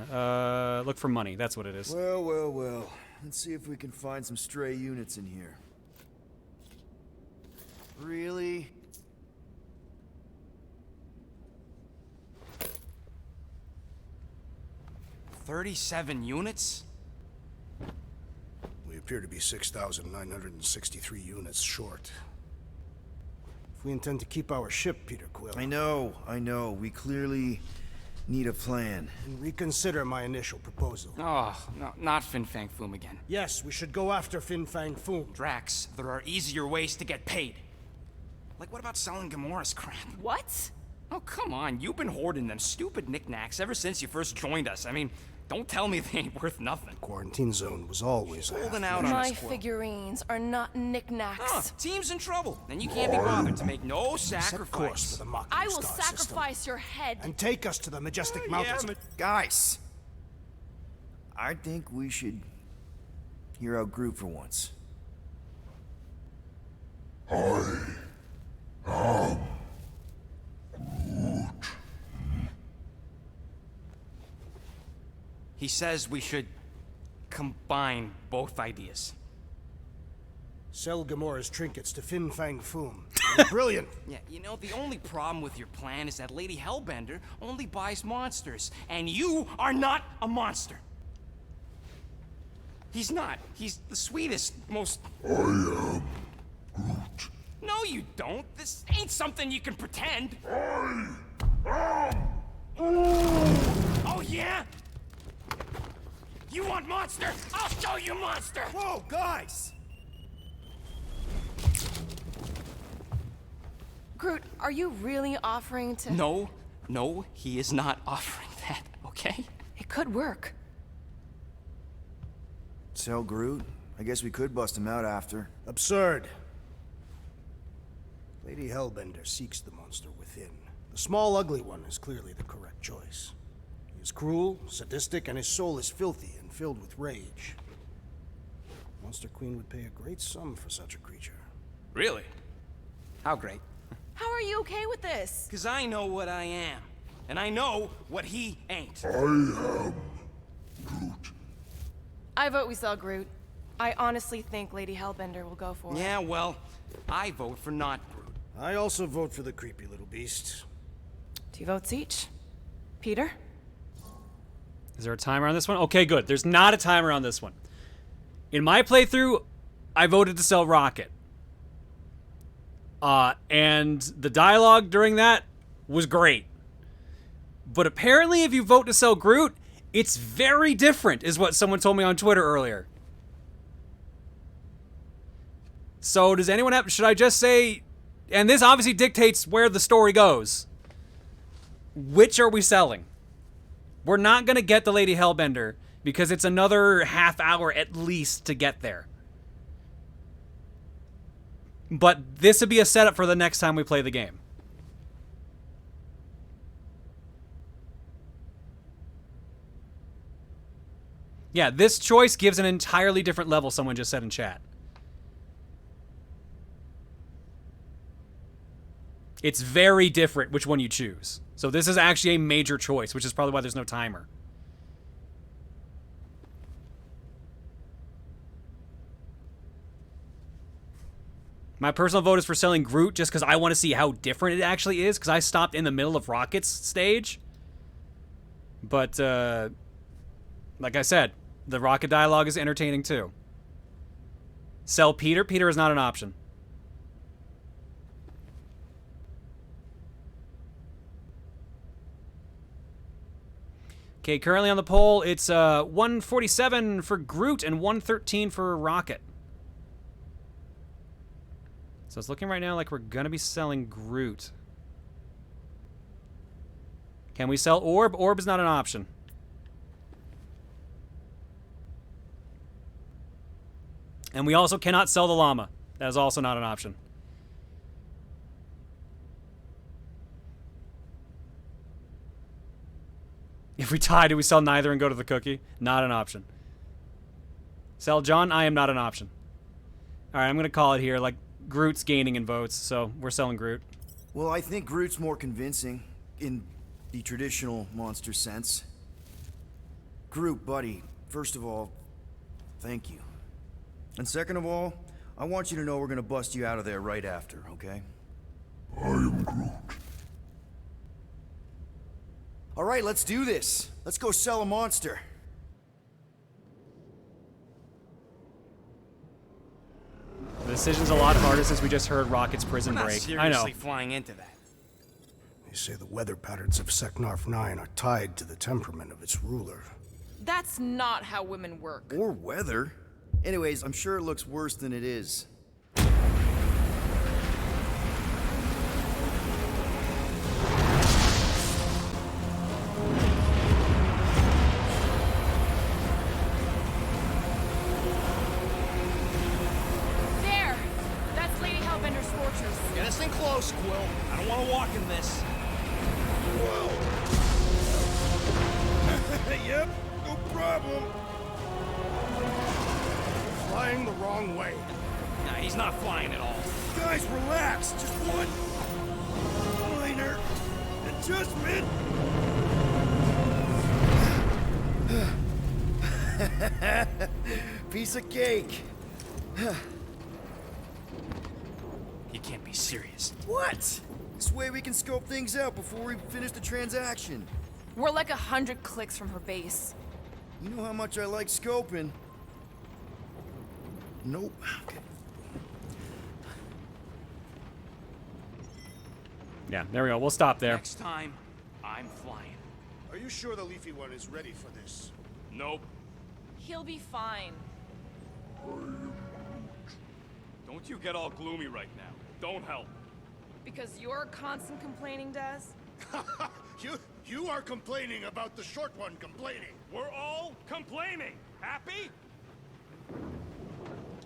Look for money, that's what it is. Well. Let's see if we can find some stray units in here. Really? $37 units? We appear to be 6,963 units short. If we intend to keep our ship, Peter Quill... I know. We clearly need a plan. And reconsider my initial proposal. Oh, no, not Fin Fang Foom again. Yes, we should go after Fin Fang Foom. Drax, there are easier ways to get paid. Like, what about selling Gamora's crap? What? Oh, come on. You've been hoarding them stupid knickknacks ever since you first joined us. I mean, don't tell me they ain't worth nothing. Quarantine zone was always holding out on My us, Quill. figurines are not knickknacks. Team's in trouble, and you can't be bothered to make no Set course sacrifice. for the Mocking I will Star sacrifice system. your head. And take us to the majestic mountains. Guys! I think we should hear out Groot for once. He says we should combine both ideas. Sell Gamora's trinkets to Fin Fang Foom. Brilliant! Yeah, you know, the only problem with your plan is that Lady Hellbender only buys monsters, and you are not a monster. He's not. He's the sweetest, most... I am Groot. No, you don't. This ain't something you can pretend. I am... Oh, yeah? You want monster? I'll show you monster! Whoa, guys! Groot, are you really offering to... No, he is not offering that, okay? It could work. Sell Groot? I guess we could bust him out after. Absurd. Lady Hellbender seeks the monster within. The small, ugly one is clearly the correct choice. He is cruel, sadistic, and his soul is filthy and filled with rage. Monster Queen would pay a great sum for such a creature. Really? How great? How are you okay with this? Because I know what I am. And I know what he ain't. I am Groot. I vote we sell Groot. I honestly think Lady Hellbender will go for it. Yeah, well, I vote for not Groot. I also vote for the creepy little beast. 2 votes each. Peter? Is there a timer on this one? Okay, good. There's not a timer on this one. In my playthrough, I voted to sell Rocket. And the dialogue during that was great. But apparently if you vote to sell Groot, it's very different, is what someone told me on Twitter earlier. So does anyone have... Should I just say... And this obviously dictates where the story goes. Which are we selling? We're not going to get the Lady Hellbender because it's another half hour at least to get there. But this would be a setup for the next time we play the game. Yeah, this choice gives an entirely different level, someone just said in chat. It's very different which one you choose. So this is actually a major choice, which is probably why there's no timer. My personal vote is for selling Groot just because I want to see how different it actually is, because I stopped in the middle of Rocket's stage. But, like I said, the Rocket dialogue is entertaining too. Sell Peter? Peter is not an option. Okay, currently on the poll, it's 147 for Groot and 113 for Rocket. So it's looking right now like we're going to be selling Groot. Can we sell Orb? Orb is not an option. And we also cannot sell the llama. That is also not an option. If we tie, do we sell neither and go to the cookie? Not an option. Sell John? I am not an option. Alright, I'm going to call it here. Like, Groot's gaining in votes, so we're selling Groot. Well, I think Groot's more convincing, in the traditional monster sense. Groot, buddy, first of all, thank you. And second of all, I want you to know we're gonna bust you out of there right after, okay? I am Groot. Alright, let's do this. Let's go sell a monster. The decision's a lot harder since we just heard Rocket's prison We're not break. seriously I know. flying into that. They say the weather patterns of Seknarf 9 are tied to the temperament of its ruler. That's not how women work. Or weather. Anyways, I'm sure it looks worse than it is. There! That's Lady Hellbender's fortress. Get us in close, Quill. I don't want to walk in this. Yep, no problem. Flying the wrong way. Nah, he's not flying at all. Guys, relax. Just one minor adjustment. Piece of cake. You can't be serious. What? This way we can scope things out before we finish the transaction. We're like 100 clicks from her base. You know how much I like scoping. Nope. Okay. Yeah, there we go. We'll stop there. Next time, I'm flying. Are you sure the Leafy one is ready for this? Nope. He'll be fine. Don't you get all gloomy right now. Don't help. Because you're constant complaining, Daz? You are complaining about the short one complaining. We're all complaining. Happy?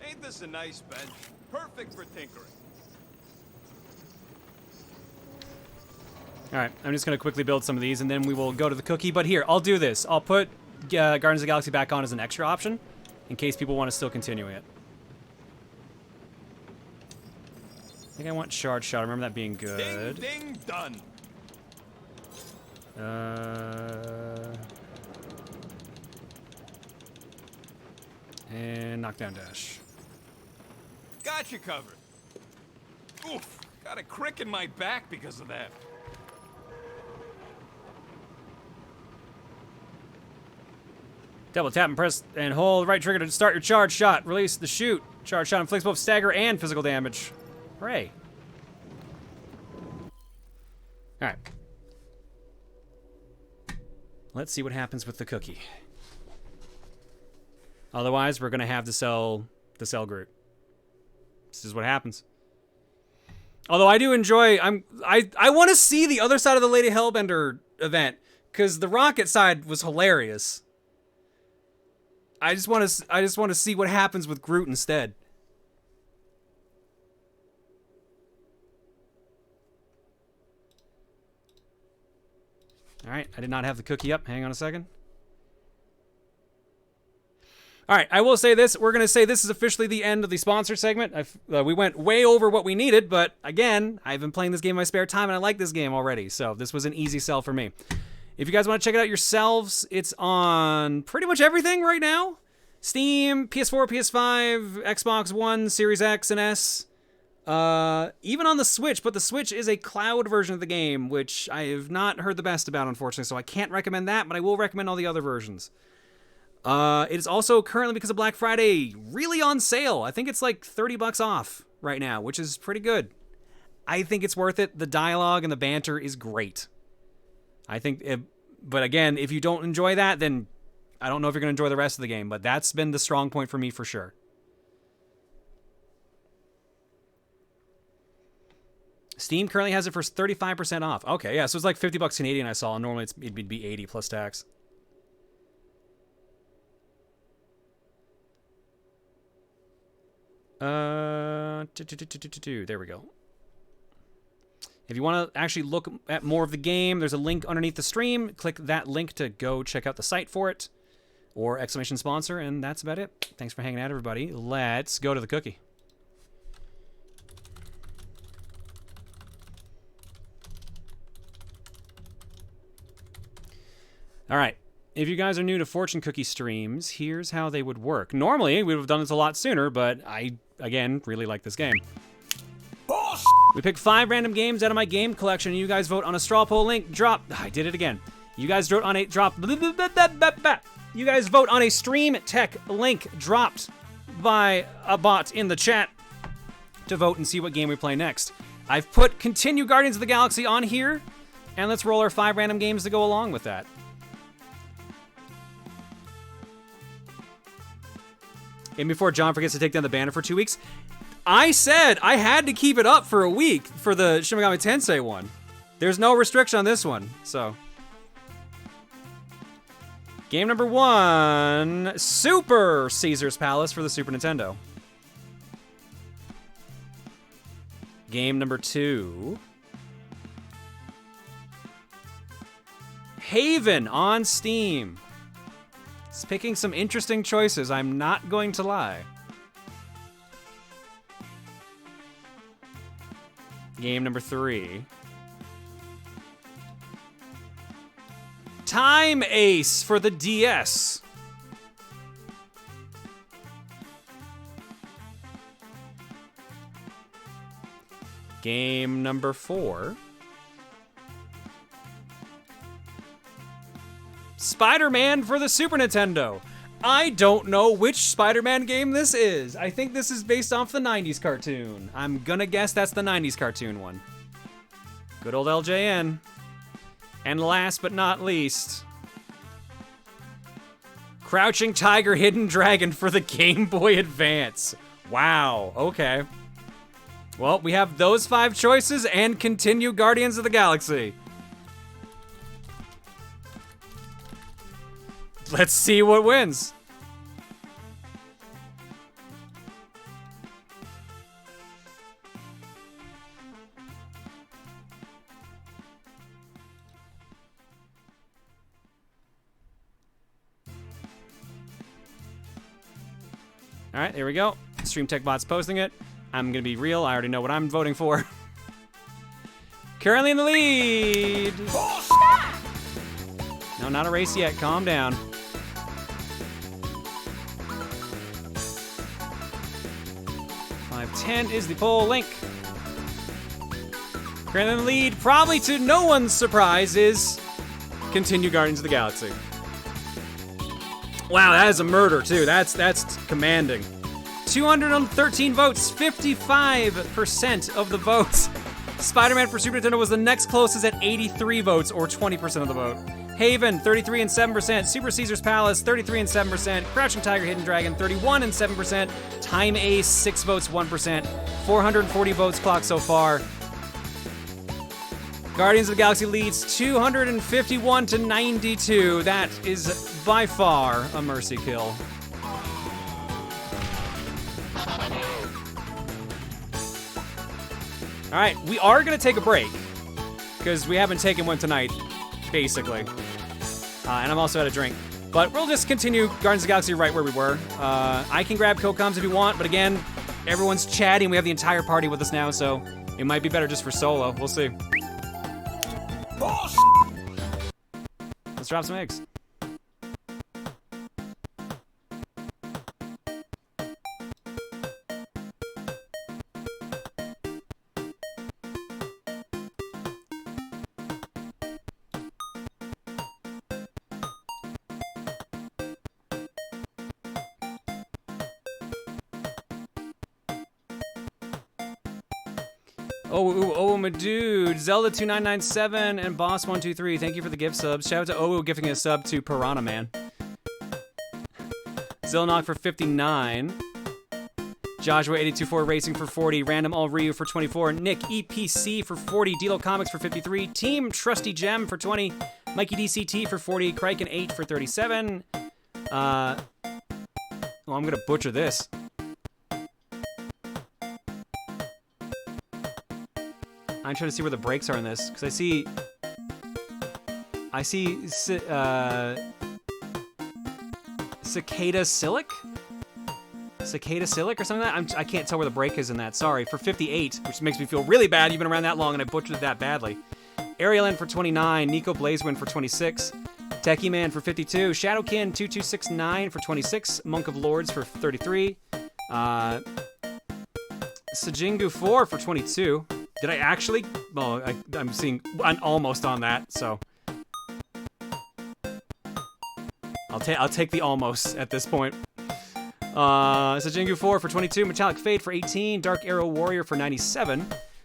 Ain't this a nice bench? Perfect for tinkering. Alright, I'm just going to quickly build some of these, and then we will go to the cookie. But here, I'll do this. I'll put Guardians of the Galaxy back on as an extra option, in case people want to still continue it. I think I want Shard Shot. I remember that being good. Ding, ding, done. And Knockdown Dash. Got you covered. Oof, got a crick in my back because of that. Double tap and press and hold right trigger to start your charge shot. Release the shoot. Charge shot inflicts both stagger and physical damage. Hooray. Alright. Let's see what happens with the cookie. Otherwise, we're gonna have to sell Groot. This is what happens. Although I do enjoy, I want to see the other side of the Lady Hellbender event, because the Rocket side was hilarious. I just want to see what happens with Groot instead. All right, I did not have the cookie up. Hang on a second. All right, I will say this. We're going to say this is officially the end of the sponsor segment. We went way over what we needed, but again, I've been playing this game in my spare time, and I like this game already, so this was an easy sell for me. If you guys want to check it out yourselves, it's on pretty much everything right now. Steam, PS4, PS5, Xbox One, Series X and S. Even on the Switch, but the Switch is a cloud version of the game, which I have not heard the best about, unfortunately, so I can't recommend that, but I will recommend all the other versions. It is also currently, because of Black Friday, really on sale. I think it's like $30 off right now, which is pretty good. I think it's worth it. The dialogue and the banter is great. But again, if you don't enjoy that, then I don't know if you're going to enjoy the rest of the game, but that's been the strong point for me for sure. Steam currently has it for 35% off. Okay, yeah, so it's like $50 Canadian I saw, and normally it'd be 80 plus tax. There we go. If you want to actually look at more of the game, there's a link underneath the stream. Click that link to go check out the site for it, or exclamation sponsor, and that's about it. Thanks for hanging out, everybody. Let's go to the cookie. All right. If you guys are new to fortune cookie streams, here's how they would work. Normally, we would have done this a lot sooner, but I, again, really like this game. We pick 5 random games out of my game collection, and you guys vote on a straw poll link drop. I did it again. You guys vote on a drop. You guys vote on a Stream Tech link dropped by a bot in the chat to vote and see what game we play next. I've put Continue Guardians of the Galaxy on here, and let's roll our 5 random games to go along with that. And before John forgets to take down the banner for 2 weeks, I said I had to keep it up for a week for the Shin Megami Tensei one. There's no restriction on this one, so. Game number 1, Super Caesar's Palace for the Super Nintendo. Game number 2, Haven on Steam. It's picking some interesting choices, I'm not going to lie. Game number 3. Time Ace for the DS. Game number 4. Spider-Man for the Super Nintendo. I don't know which Spider-Man game this is. I think this is based off the 90s cartoon. I'm gonna guess that's the 90s cartoon one. Good old LJN. And last but not least, Crouching Tiger, Hidden Dragon for the Game Boy Advance. Wow, okay. Well, we have those 5 choices and Continue Guardians of the Galaxy. Let's see what wins. All right, there we go. Stream Tech Bot's posting it. I'm gonna be real. I already know what I'm voting for. Currently in the lead. No, not a race yet. Calm down. 510 is the poll link. Currently in the lead, probably to no one's surprise, is Continue Guardians of the Galaxy. Wow, that is a murder too. That's commanding. 213 votes, 55% of the votes. Spider-Man for Super Nintendo was the next closest at 83 votes, or 20% of the vote. Haven, 33 and 7%. Super Caesar's Palace, 33 and 7%. Crouching Tiger, Hidden Dragon, 31 and 7%. Time Ace, 6 votes, 1%. 440 votes clocked so far. Guardians of the Galaxy leads 251 to 92. That is by far a mercy kill. All right, we are going to take a break because we haven't taken one tonight, basically. And I'm also out of drink. But we'll just continue Guardians of the Galaxy right where we were. I can grab Kocoms if you want, but again, everyone's chatting. We have the entire party with us now, so it might be better just for solo. We'll see. Let's drop some eggs. Oh, my dude. Zelda2997 and Boss123. Thank you for the gift subs. Shout out to Owu gifting a sub to Piranha Man. Zilnock for 59. Joshua824 Racing for 40. Random All Ryu for 24. Nick EPC for 40. Dilo Comics for 53. Team Trusty Gem for 20. Mikey DCT for 40. Kraken8 for 37. Oh, I'm gonna butcher this. I'm trying to see where the breaks are in this, because I see Cicada Silic? Cicada Silic or something like that? I can't tell where the break is in that. Sorry. For 58, which makes me feel really bad. You've been around that long and I butchered it that badly. Ariel N for 29. Nico Blazewin for 26. Techie Man for 52. Shadowkin2269 for 26. Monk of Lords for 33. Sajingu 4 for 22. Did I actually? Well, I'm seeing I'm almost on that, so I'll take the almost at this point. Sajingu 4 for 22, Metallic Fate for 18, Dark Arrow Warrior for 97,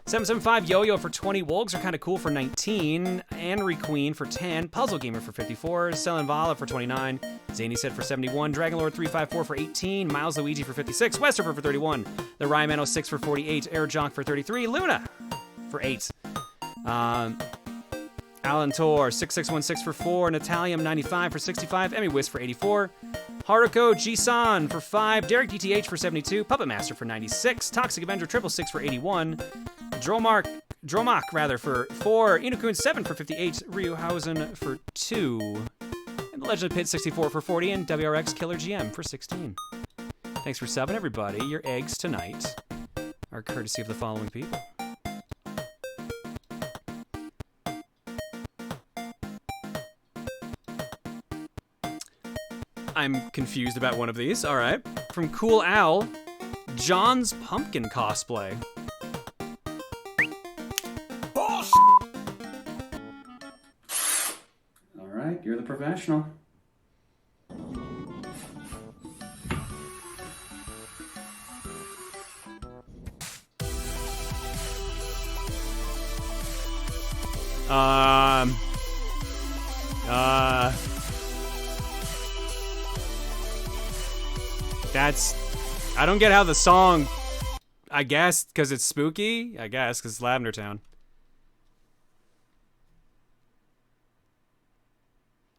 775 Yo-Yo for 20, Wolgs are kind of cool for 19, Anri Queen for 10, Puzzle Gamer for 54, Selen Vala for 29, Zany said for 71, Dragonlord 354 for 18, Miles Luigi for 56, Westerfer for 31, The Ryman 06 for 48, Air Jonk for 33, Luna for 8, Alan Tor 6616 for 4, Natalium 95 for 65, Emmy Whis for 84, Haruko Jisan for 5, Derek DTH for 72, Puppet Master for 96, Toxic Avenger 666 for 81, Dromak for 4, Inukun 7 for 58, Ryuhausen for 2, and The Legend of Pit 64 for 40, and WRX Killer GM for 16. Thanks for subbing, everybody. Your eggs tonight are courtesy of the following people. I'm confused about one of these. All right. From Cool Owl, John's Pumpkin Cosplay. All right, you're the professional. I don't get how the song, I guess, because it's spooky? I guess, because it's Lavender Town.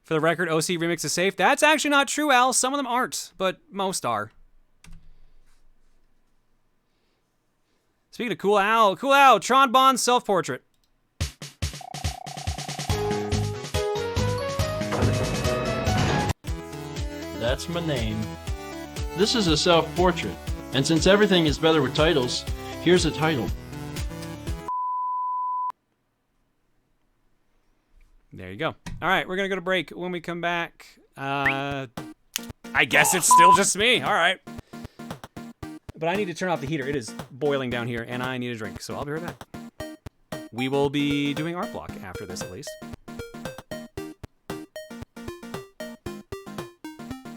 For the record, OC Remix is safe. That's actually not true, Al. Some of them aren't, but most are. Speaking of Cool Owl, Tron Bond's self-portrait. That's my name. This is a self-portrait, and since everything is better with titles, here's a title. There you go. All right, we're going to go to break. When we come back, I guess it's still just me. All right. But I need to turn off the heater. It is boiling down here, and I need a drink, so I'll be right back. We will be doing art block after this, at least.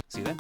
See you then.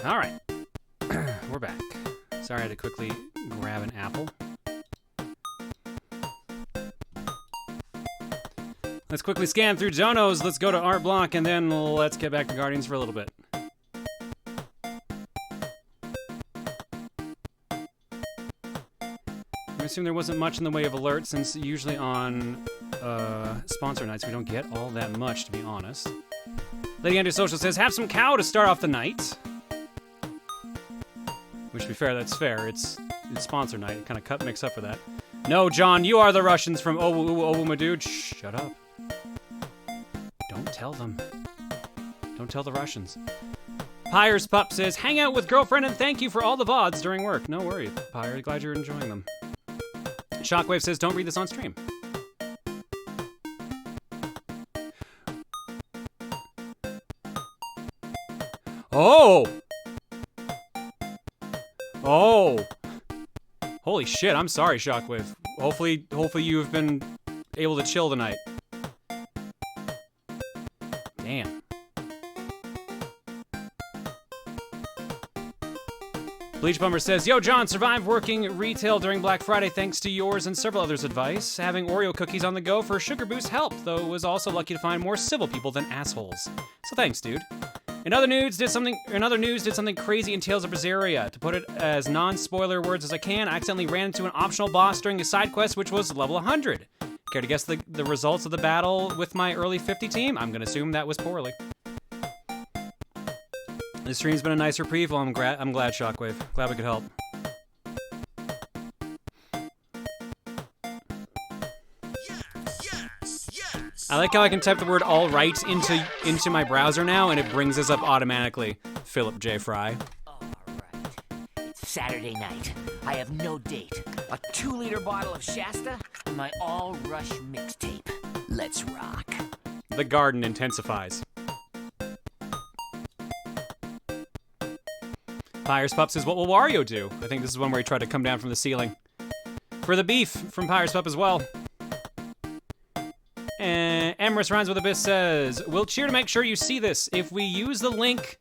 All right. We're back. Sorry, I had to quickly grab an apple. Let's quickly scan through Jonos. Let's go to Art Block, and then let's get back to Guardians for a little bit. I assume there wasn't much in the way of alerts, since usually on sponsor nights we don't get all that much, to be honest. Lady Andrew Social says, have some cow to start off the night. Which, to be fair, that's fair. It's sponsor night. It kind of makes up for that. No, John, you are the Russians from Owu my dude. Shut up. Don't tell them. Don't tell the Russians. Pyre's Pup says, hang out with girlfriend and thank you for all the VODs during work. No worries, Pyre. Glad you're enjoying them. Shockwave says, don't read this on stream. Oh! Oh! Holy shit, I'm sorry, Shockwave. Hopefully you've been able to chill tonight. Damn. Bleach Bummer says, yo, John, survived working retail during Black Friday thanks to yours and several others' advice. Having Oreo cookies on the go for a sugar boost helped, though was also lucky to find more civil people than assholes. So thanks, dude. In other news, did something crazy in Tales of Berseria. To put it as non-spoiler words as I can, I accidentally ran into an optional boss during a side quest which was level 100. Care to guess the results of the battle with my early 50 team? I'm gonna assume that was poorly. This stream's been a nice reprieve. Well, I'm glad, Shockwave. Glad we could help. I like how I can type the word all right into my browser now, and it brings us up automatically. Philip J. Fry. All right. It's Saturday night. I have no date. A 2-liter bottle of Shasta and my all-rush mixtape. Let's rock. The garden intensifies. Pyre's Pup says, what will Wario do? I think this is one where he tried to come down from the ceiling. For the beef from Pyre's Pup as well. And Emrys Rhymes with Abyss says, we'll cheer to make sure you see this. If we use the link,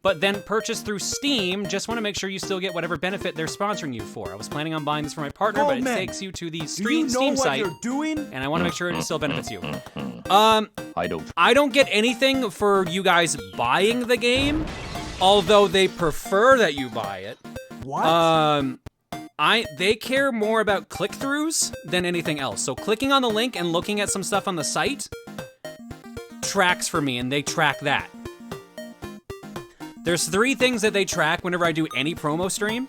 but then purchase through Steam, just want to make sure you still get whatever benefit they're sponsoring you for. I was planning on buying this for my partner, but it takes you to the Steam site, you're doing? And I want to make sure it still benefits you. I don't. I don't get anything for you guys buying the game, although they prefer that you buy it. What? They care more about click-throughs than anything else. So clicking on the link and looking at some stuff on the site tracks for me, and they track that. There's 3 things that they track whenever I do any promo stream.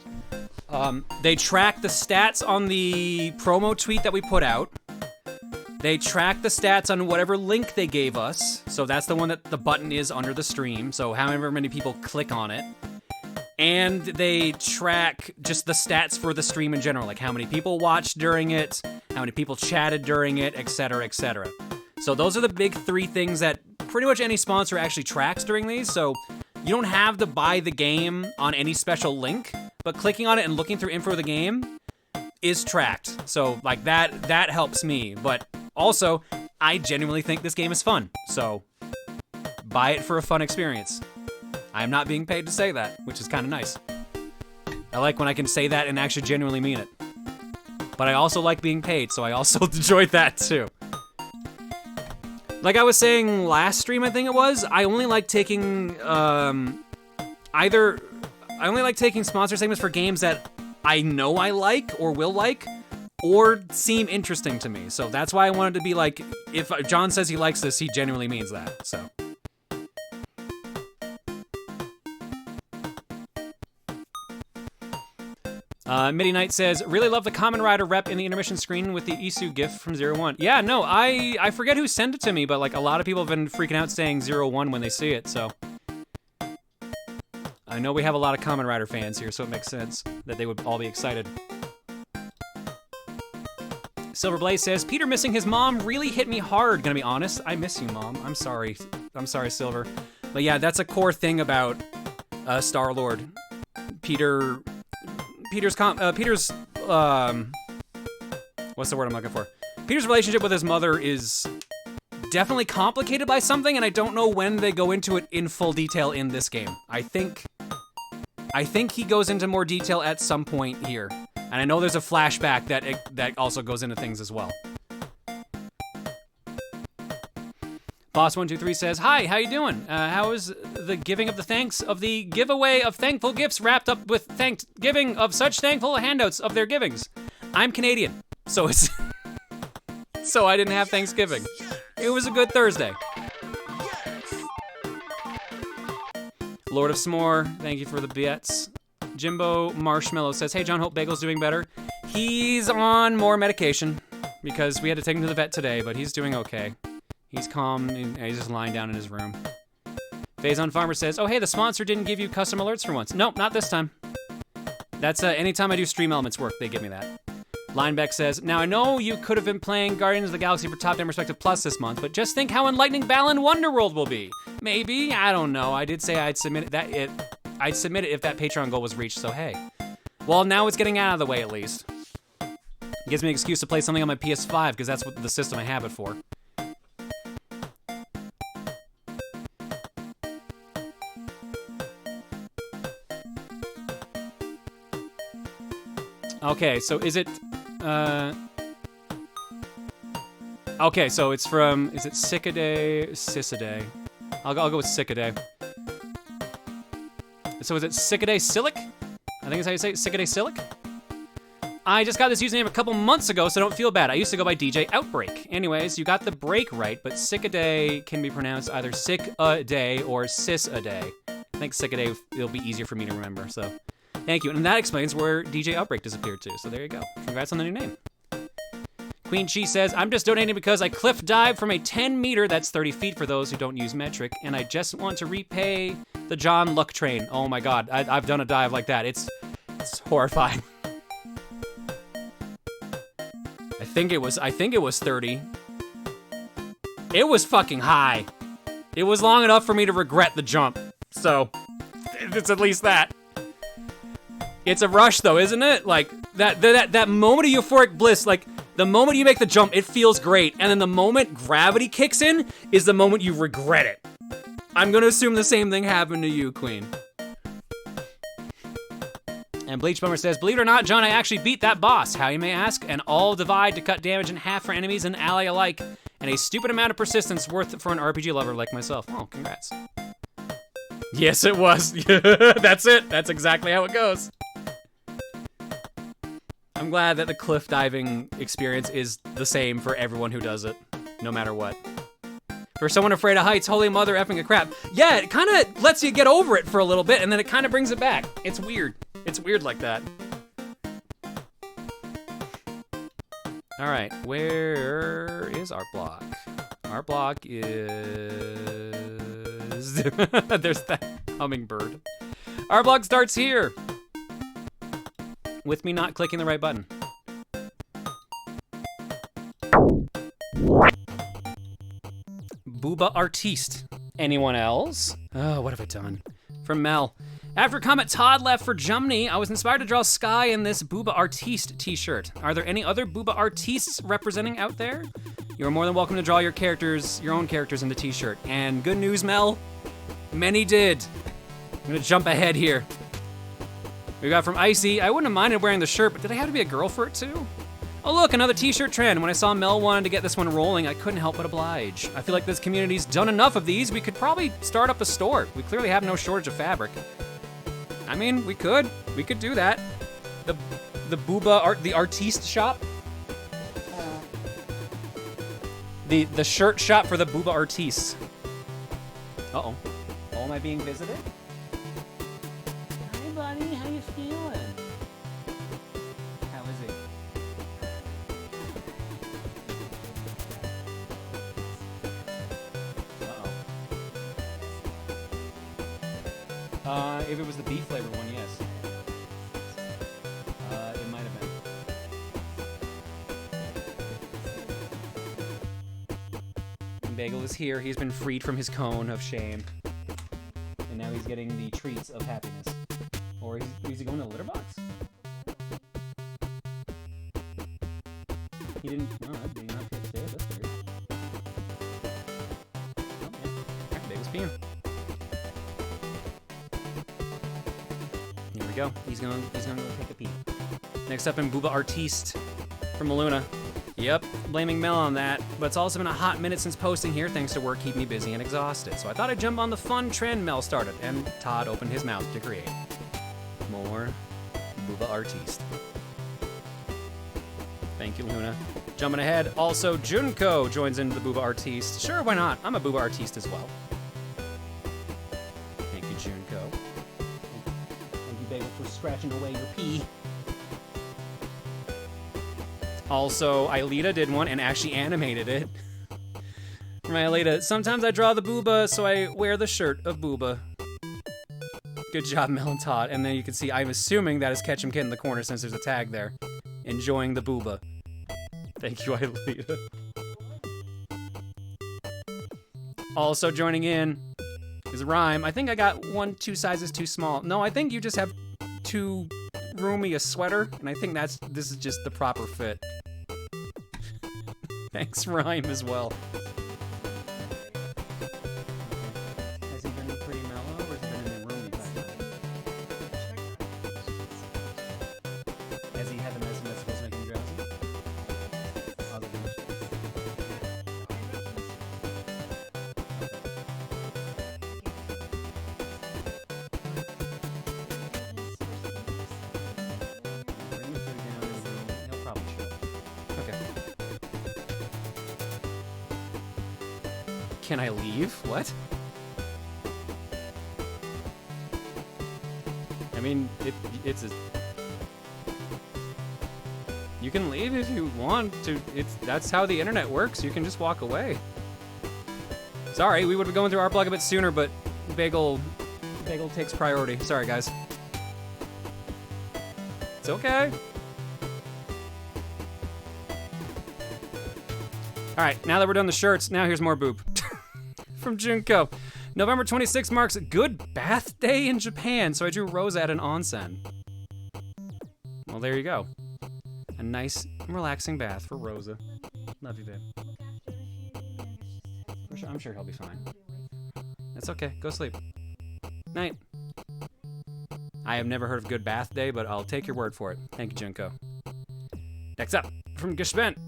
They track the stats on the promo tweet that we put out. They track the stats on whatever link they gave us. So that's the one that the button is under the stream. So however many people click on it. And they track just the stats for the stream in general, like how many people watched during it, how many people chatted during it, etc., etc. So those are the big 3 things that pretty much any sponsor actually tracks during these. So you don't have to buy the game on any special link, but clicking on it and looking through info of the game is tracked. So like that helps me. But also, I genuinely think this game is fun. So buy it for a fun experience. I'm not being paid to say that, which is kind of nice. I like when I can say that and actually genuinely mean it. But I also like being paid, so I also enjoyed that too. Like I was saying last stream, I think it was, I only like taking sponsor segments for games that I know I like or will like or seem interesting to me. So that's why I wanted to be like, if John says he likes this, he genuinely means that. So Midi Knight says, really love the Kamen Rider rep in the intermission screen with the Isu gif from 01. Yeah, no, I forget who sent it to me, but like a lot of people have been freaking out saying 01 when they see it, so. I know we have a lot of Kamen Rider fans here, so it makes sense that they would all be excited. Silver Blaze says, Peter missing his mom really hit me hard, gonna be honest. I miss you, Mom. I'm sorry. I'm sorry, Silver. But yeah, that's a core thing about Star-Lord. Peter's what's the word I'm looking for? Peter's relationship with his mother is definitely complicated by something, and I don't know when they go into it in full detail in this game. I think I think he goes into more detail at some point here. And I know there's a flashback that also goes into things as well. Boss123 says, "Hi, how you doing? How is the giving of the thanks of the giveaway of thankful gifts wrapped up with giving of such thankful handouts of their givings? I'm Canadian, so it's so I didn't have Thanksgiving. It was a good Thursday." Lord of S'more, thank you for the bits. Jimbo Marshmallow says, "Hey John, hope Bagel's doing better." He's on more medication because we had to take him to the vet today, but he's doing okay. He's calm and he's just lying down in his room. Phazon Farmer says, "Oh hey, the sponsor didn't give you custom alerts for once." Nope, not this time. That's anytime I do Stream Elements work, they give me that. Linebeck says, "Now I know you could have been playing Guardians of the Galaxy for Top Down Perspective Plus this month, but just think how enlightening Balan Wonderworld will be. Maybe, I don't know. I did say I'd submit it if that Patreon goal was reached, so hey. Well, now it's getting out of the way at least. It gives me an excuse to play something on my PS5 because that's what the system I have it for." Okay, so is it, okay, so it's from, is it Cicadae, Cissidae? I'll go with Cicadae. So is it Cicadae Silic? I think is how you say it, Cicadae Silic? I just got this username a couple months ago, so don't feel bad. I used to go by DJ Outbreak. Anyways, you got the break right, but Cicadae can be pronounced either Sick-a-day or Sis-a-day. I think Cicadae, it'll be easier for me to remember, so. Thank you, and that explains where DJ Outbreak disappeared to, so there you go. Congrats on the new name. Queen Chi says, "I'm just donating because I cliff dived from a 10 meter, that's 30 feet for those who don't use metric, and I just want to repay the John Luck train." Oh my god, I've done a dive like that. It's horrifying. I think it was 30. It was fucking high. It was long enough for me to regret the jump, so it's at least that. It's a rush though, isn't it? Like, that moment of euphoric bliss, like, the moment you make the jump, it feels great, and then the moment gravity kicks in is the moment you regret it. I'm gonna assume the same thing happened to you, Queen. And Bleach Bummer says, "Believe it or not, John, I actually beat that boss. How, you may ask? An all divide to cut damage in half for enemies and ally alike, and a stupid amount of persistence worth it for an RPG lover like myself." Oh, congrats. Yes, it was. That's it. That's exactly how it goes. I'm glad that the cliff diving experience is the same for everyone who does it, no matter what. For someone afraid of heights, holy mother effing a crap. Yeah, it kind of lets you get over it for a little bit, and then it kind of brings it back. It's weird. It's weird like that. All right, where is our block? Our block is... There's that hummingbird. Our block starts here. With me not clicking the right button. Booba Artiste. Anyone else? Oh, what have I done? From Mel. After Comet Todd left for Germany, I was inspired to draw Sky in this Booba Artiste t-shirt. Are there any other Booba Artistes representing out there? You are more than welcome to draw your own characters in the t-shirt. And good news, Mel, many did. I'm gonna jump ahead here. We got from Icy, "I wouldn't have minded wearing the shirt, but did I have to be a girl for it too? Oh look, another t-shirt trend. When I saw Mel wanted to get this one rolling, I couldn't help but oblige. I feel like this community's done enough of these, we could probably start up a store. We clearly have no shortage of fabric." I mean, we could do that. The Booba the Artiste shop. The shirt shop for the Booba Artistes. Uh-oh. Oh, am I being visited? Hi, buddy. How you feeling? How is it? Uh-oh. If it was the beef flavor one, yes. It might have been. Bagel is here. He's been freed from his cone of shame. And now he's getting the treats of happiness. Or is he going to the litter box? He didn't. Oh, did he not get upstairs? That's weird. Oh, yeah. Bagel's peeing. we go. He's gonna go take a peek. Next up in Booba Artiste from Luna. Yep, blaming Mel on that, but it's also been a hot minute since posting here thanks to work keep me busy and exhausted. So I thought I'd jump on the fun trend Mel started, and Todd opened his mouth to create. More Booba Artiste. Thank you, Luna. Jumping ahead, also Junko joins into the Booba Artiste. Sure, why not? I'm a Booba Artiste as well. Thank you, Junko. Thank you, Bagel, for scratching away your pee. Also, Aelita did one and actually animated it. For my Aelita, sometimes I draw the Booba, so I wear the shirt of Booba. Good job, Mel and Todd. And then you can see, I'm assuming that is Ketchum Kid in the corner since there's a tag there. Enjoying the Booba. Thank you, Aelita. Also joining in is Rhyme. I think I got 2 sizes too small. No, I think you just have too roomy a sweater, and I think this is just the proper fit. Thanks, Rhyme, as well. Has he been pretty mellow, or has he been in the roomy type? Has he had the medicine that's supposed to make him drowsy? Can I leave? What? I mean, it's a... You can leave if you want to. That's how the internet works. You can just walk away. Sorry, we would have been going through our blog a bit sooner, but Bagel takes priority. Sorry, guys. It's okay. All right, now that we're done the shirts, now here's more boob. From Junko. November 26th marks a good bath day in Japan, so I drew Rosa at an onsen. Well, there you go. A nice, relaxing bath for Rosa. Love you, babe. I'm sure he'll be fine. That's okay. Go sleep. Night. I have never heard of good bath day, but I'll take your word for it. Thank you, Junko. Next up, from Geshbent.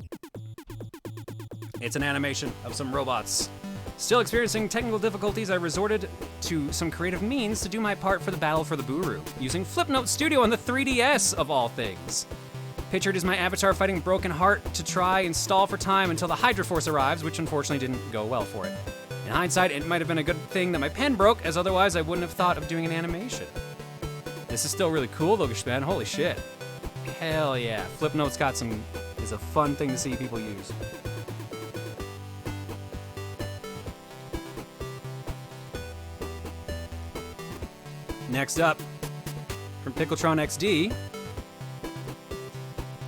It's an animation of some robots. Still experiencing technical difficulties, I resorted to some creative means to do my part for the battle for the Booru, using Flipnote Studio on the 3DS, of all things. Pictured is my avatar fighting Broken Heart to try and stall for time until the Hydra Force arrives, which unfortunately didn't go well for it. In hindsight, it might have been a good thing that my pen broke, as otherwise I wouldn't have thought of doing an animation. This is still really cool though, Geshbent. Holy shit. Hell yeah. Flipnote's got is a fun thing to see people use. Next up, from Pickletron XD.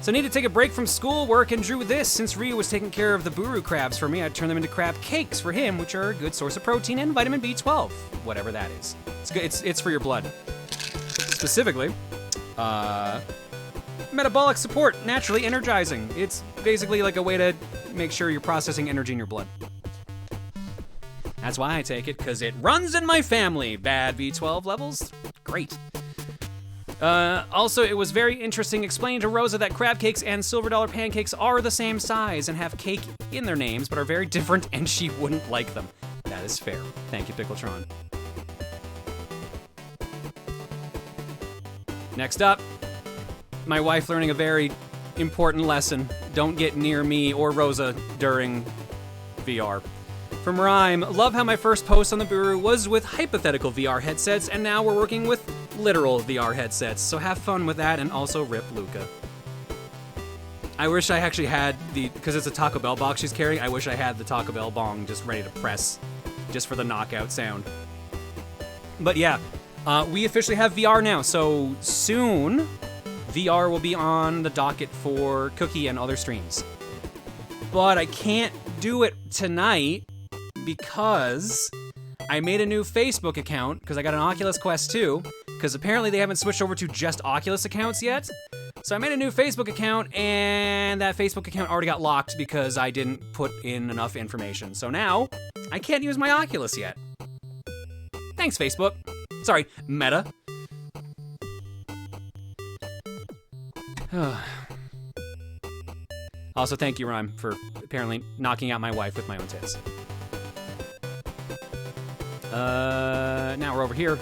So I need to take a break from school work and drew this. Since Ryu was taking care of the Booru crabs for me, I turned them into crab cakes for him, which are a good source of protein and vitamin B12, whatever that is. It's good. It's for your blood. Specifically, metabolic support, naturally energizing. It's basically like a way to make sure you're processing energy in your blood. That's why I take it, because it runs in my family. Bad B12 levels? Great. Also, it was very interesting explaining to Rosa that crab cakes and silver dollar pancakes are the same size and have cake in their names, but are very different, and she wouldn't like them. That is fair. Thank you, Pickletron. Next up, my wife learning a very important lesson. Don't get near me or Rosa during VR. From Rhyme, love how my first post on the Booru was with hypothetical VR headsets, and now we're working with literal VR headsets, so have fun with that, and also rip Luca. I wish I actually had because it's a Taco Bell box she's carrying, I wish I had the Taco Bell bong just ready to press, just for the knockout sound. But yeah, we officially have VR now, so soon, VR will be on the docket for Cookie and other streams. But I can't do it tonight, because I made a new Facebook account, because I got an Oculus Quest 2, because apparently they haven't switched over to just Oculus accounts yet. So I made a new Facebook account, and that Facebook account already got locked because I didn't put in enough information. So now, I can't use my Oculus yet. Thanks, Facebook. Sorry, Meta. Also, thank you, Rhyme, for apparently knocking out my wife with my own tits. Now we're over here.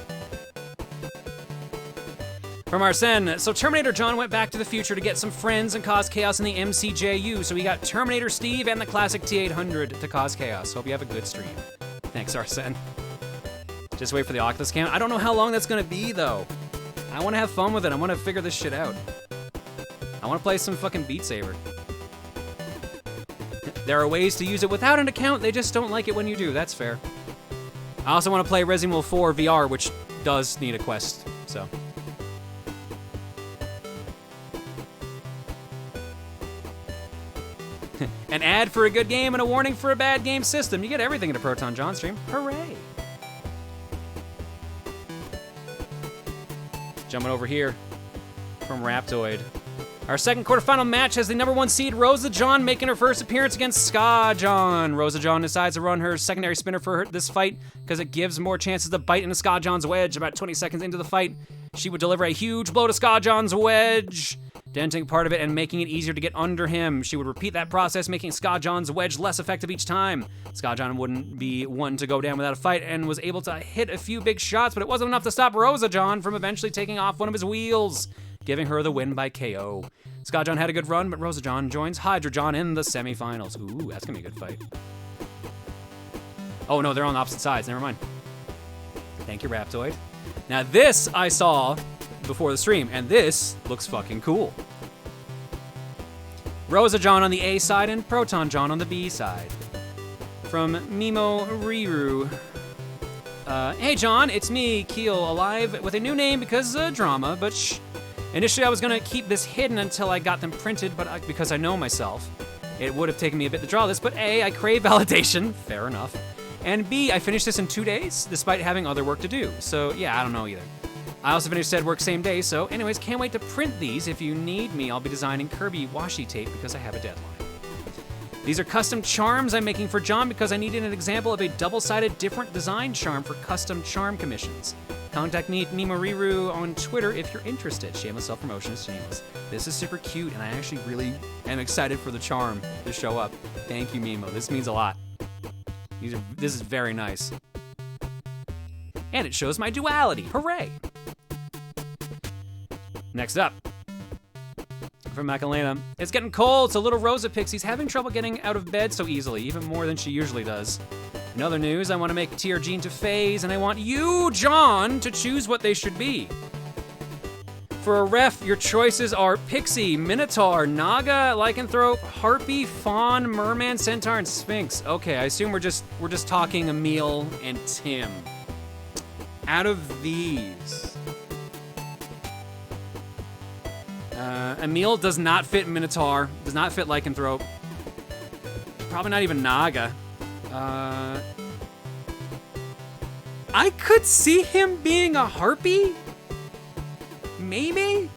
From Arsene, so Terminator John went back to the future to get some friends and cause chaos in the MCJU, so he got Terminator Steve and the classic T-800 to cause chaos. Hope you have a good stream. Thanks, Arsene. Just wait for the Oculus cam. I don't know how long that's gonna be, though. I wanna have fun with it. I wanna figure this shit out. I wanna play some fucking Beat Saber. There are ways to use it without an account, they just don't like it when you do. That's fair. I also wanna play Resident Evil 4 VR, which does need a Quest, so. An ad for a good game and a warning for a bad game system. You get everything in a Proton John stream. Hooray! Jumping over here from Raptoid. Our second quarterfinal match has the #1 seed Rosa John making her first appearance against Ska John. Rosa John decides to run her secondary spinner for this fight because it gives more chances to bite into Ska John's wedge. About 20 seconds into the fight, she would deliver a huge blow to Ska John's wedge, denting part of it and making it easier to get under him. She would repeat that process, making Ska John's wedge less effective each time. Ska John wouldn't be one to go down without a fight and was able to hit a few big shots, but it wasn't enough to stop Rosa John from eventually taking off one of his wheels, giving her the win by KO. Ska John had a good run, but Rosa John joins Hydra John in the semifinals. Ooh, that's gonna be a good fight. Oh no, they're on opposite sides, never mind. Thank you, Raptoid. Now this I saw before the stream, and this looks fucking cool. Rosa John on the A side and Proton John on the B side. From Mimo Riru. Hey John, it's me, Keel, alive with a new name because of drama, but shh. Initially I was gonna keep this hidden until I got them printed, but because I know myself. It would have taken me a bit to draw this, but A, I crave validation, fair enough. And B, I finished this in 2 days, despite having other work to do. So yeah, I don't know either. I also finished said work same day, so anyways, can't wait to print these. If you need me, I'll be designing Kirby washi tape because I have a deadline. These are custom charms I'm making for John because I needed an example of a double-sided different design charm for custom charm commissions. Contact me at Mimoriru on Twitter if you're interested. Shameless self-promotion is shameless. This is super cute, and I actually really am excited for the charm to show up. Thank you, Mimo. This means a lot. This is very nice. And it shows my duality. Hooray! Next up, from Macarena. It's getting cold, so little Rosa Pixie's having trouble getting out of bed so easily, even more than she usually does. In other news, I want to make TRG into phase, and I want you, John, to choose what they should be. For a ref, your choices are Pixie, Minotaur, Naga, Lycanthrope, Harpy, Fawn, Merman, Centaur, and Sphinx. Okay, I assume we're just talking Emil and Tim. Out of these, Emil does not fit Minotaur, does not fit Lycanthrope. Probably not even Naga. I could see him being a Harpy? Maybe?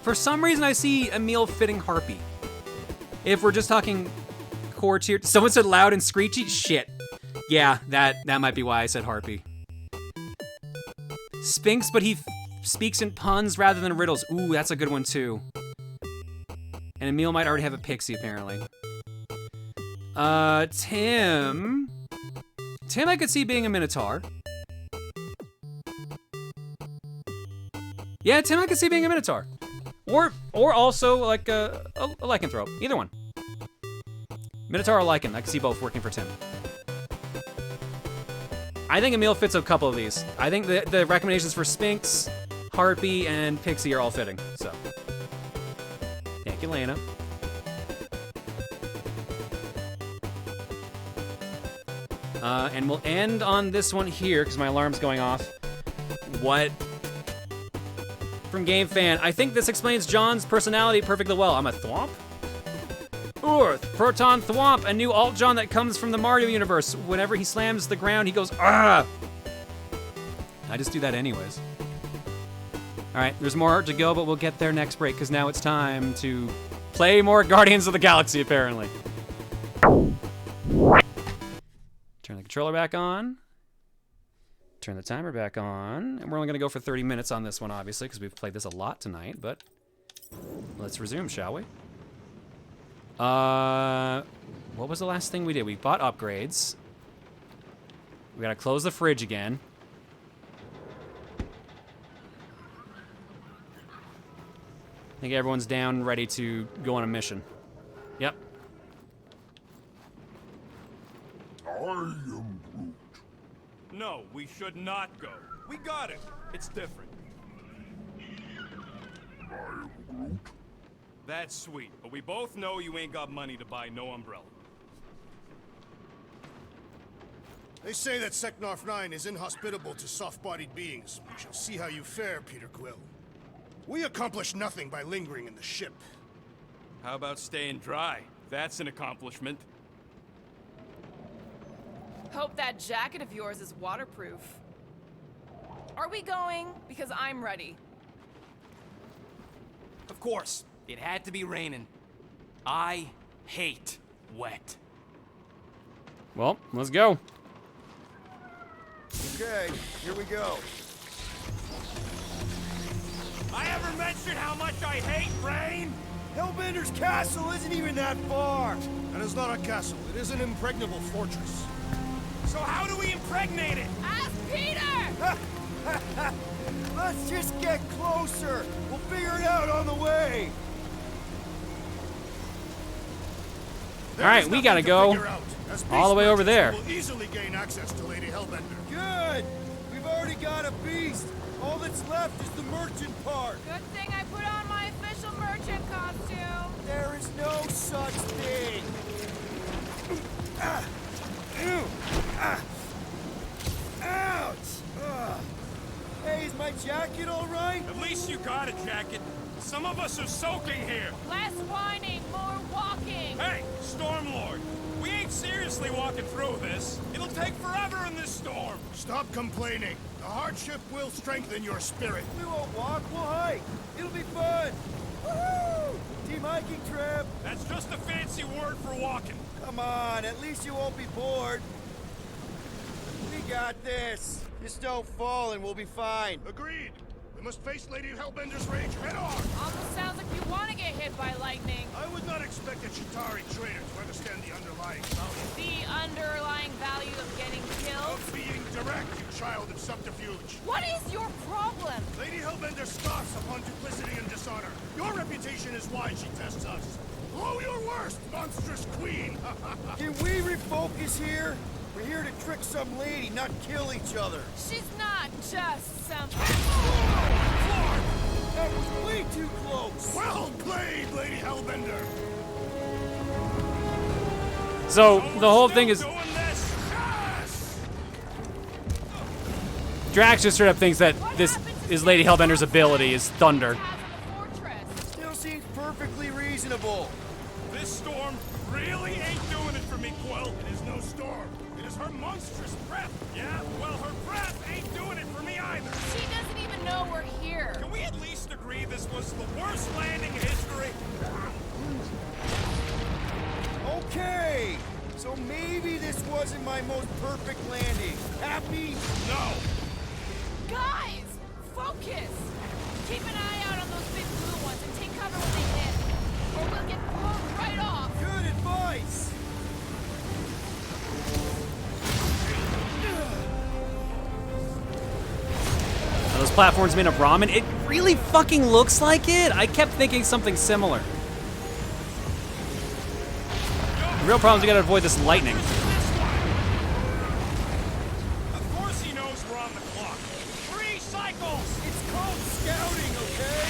For some reason I see Emil fitting Harpy. If we're just talking core tier. Someone said loud and screechy? Shit. Yeah, that might be why I said Harpy. Sphinx, but he speaks in puns rather than riddles. Ooh, that's a good one too. And Emil might already have a Pixie, apparently. Tim I could see being a Minotaur. Yeah, Tim I could see being a Minotaur. Or also like a Lycanthrope. Either one. Minotaur or Lycan. I could see both working for Tim. I think Emil fits a couple of these. I think the recommendations for Sphinx, Harpy, and Pixie are all fitting, so. Thank you, Lena. And we'll end on this one here, because my alarm's going off. What? From Game Fan, I think this explains John's personality perfectly well. I'm a thwomp? Proton Thwomp, a new alt John that comes from the Mario universe. Whenever he slams the ground, he goes, ah! I just do that anyways. All right, there's more art to go, but we'll get there next break, because now it's time to play more Guardians of the Galaxy, apparently. Turn the controller back on. Turn the timer back on. And we're only going to go for 30 minutes on this one, obviously, because we've played this a lot tonight, but Let's resume, shall we? What was the last thing we did? We bought upgrades. We gotta close the fridge again. I think everyone's down, ready to go on a mission. Yep. I am Groot. No, we should not go. We got it. It's different. I am Groot. That's sweet, but we both know you ain't got money to buy no umbrella. They say that Seknarf 9 is inhospitable to soft-bodied beings. We shall see how you fare, Peter Quill. We accomplish nothing by lingering in the ship. How about staying dry? That's an accomplishment. Hope that jacket of yours is waterproof. Are we going? Because I'm ready. Of course. It had to be raining. I hate wet. Well, let's go. Okay, here we go. I ever mentioned how much I hate rain? Hellbender's castle isn't even that far. That is not a castle. It is an impregnable fortress. So how do we impregnate it? Ask Peter! Let's just get closer. We'll figure it out on the way. All right, we gotta go all the way over there. We'll easily gain access to Lady Hellbender. Good. We've already got a beast. All that's left is the merchant part. Good thing I put on my official merchant costume. There is no such thing. Ouch! Hey, is my jacket all right? At least you got a jacket. Some of us are soaking here. Less whining, more walking. Hey, Stormlord. We ain't seriously walking through this. It'll take forever in this storm. Stop complaining. The hardship will strengthen your spirit. We won't walk, we'll hike. It'll be fun. Woohoo! Team hiking trip. That's just a fancy word for walking. Come on, at least you won't be bored. We got this. Just don't fall and we'll be fine. Agreed. We must face Lady Hellbender's rage head on. Almost sounds like you want to get hit by lightning. I would not expect a Chitauri trader to understand the underlying value. The underlying value of getting killed? Of being direct, you child of subterfuge. What is your problem? Lady Hellbender scoffs upon duplicity and dishonor. Your reputation is why she tests us. Blow your worst, monstrous queen! Can we refocus here? We're here to trick some lady, not kill each other. She's not just some... That was way too close! Well played, Lady Hellbender! So, the whole thing is... Drax just straight up thinks that this is Lady Hellbender's ability, is thunder. Still seems perfectly reasonable. This storm really ain't doing it for me, Quill. It is no storm. It is her monstrous breath. Yeah, well, her breath ain't doing it for me either. She doesn't even know we're here. Can we at least agree this was the worst landing in history? Okay, so maybe this wasn't my most perfect landing. Happy? No. Guys, focus! Keep an eye out on those big blue ones and take cover when they hit, or we'll get blown right off. Good advice. Are those platforms made of ramen? It really fucking looks like it. I kept thinking something similar. The real problem is we gotta avoid this lightning. Of course he knows we're on the clock. 3 cycles! It's called scouting, okay?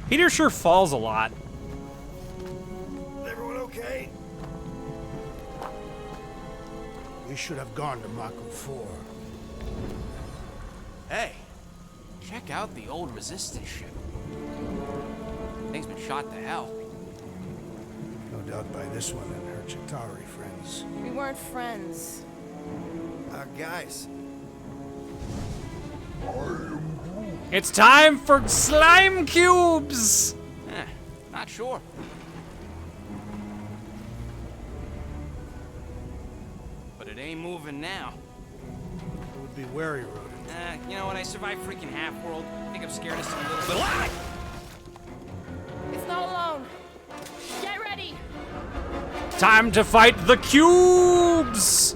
Peter sure falls a lot. Everyone okay? We should have gone to Maku 4. Hey, check out the old resistance ship. Thing's been shot to hell. found out by this one and her Chitauri friends. We weren't friends. Guys. It's time for slime cubes! Not sure. But it ain't moving now. It would be wary, Rodent. You know what? I survived freaking Half-World. I think I'm scared of some little bit. It's not alone. Get ready. Time to fight the cubes!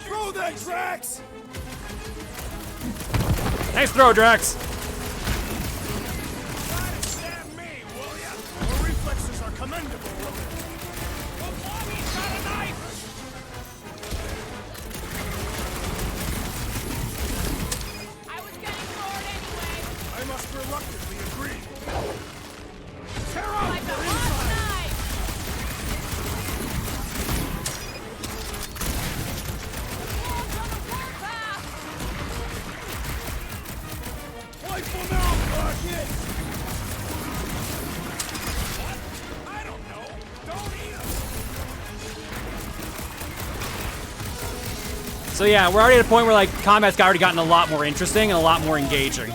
Throw that, Drax! Nice throw, Drax. Your reflexes are commendable, Rodent. I was getting bored anyway. I must reluctantly agree. Tear off like a hot knife. Wipe them out, Rocket! I don't know. Don't eat them. So yeah, we're already at a point where like combat's already gotten a lot more interesting and a lot more engaging.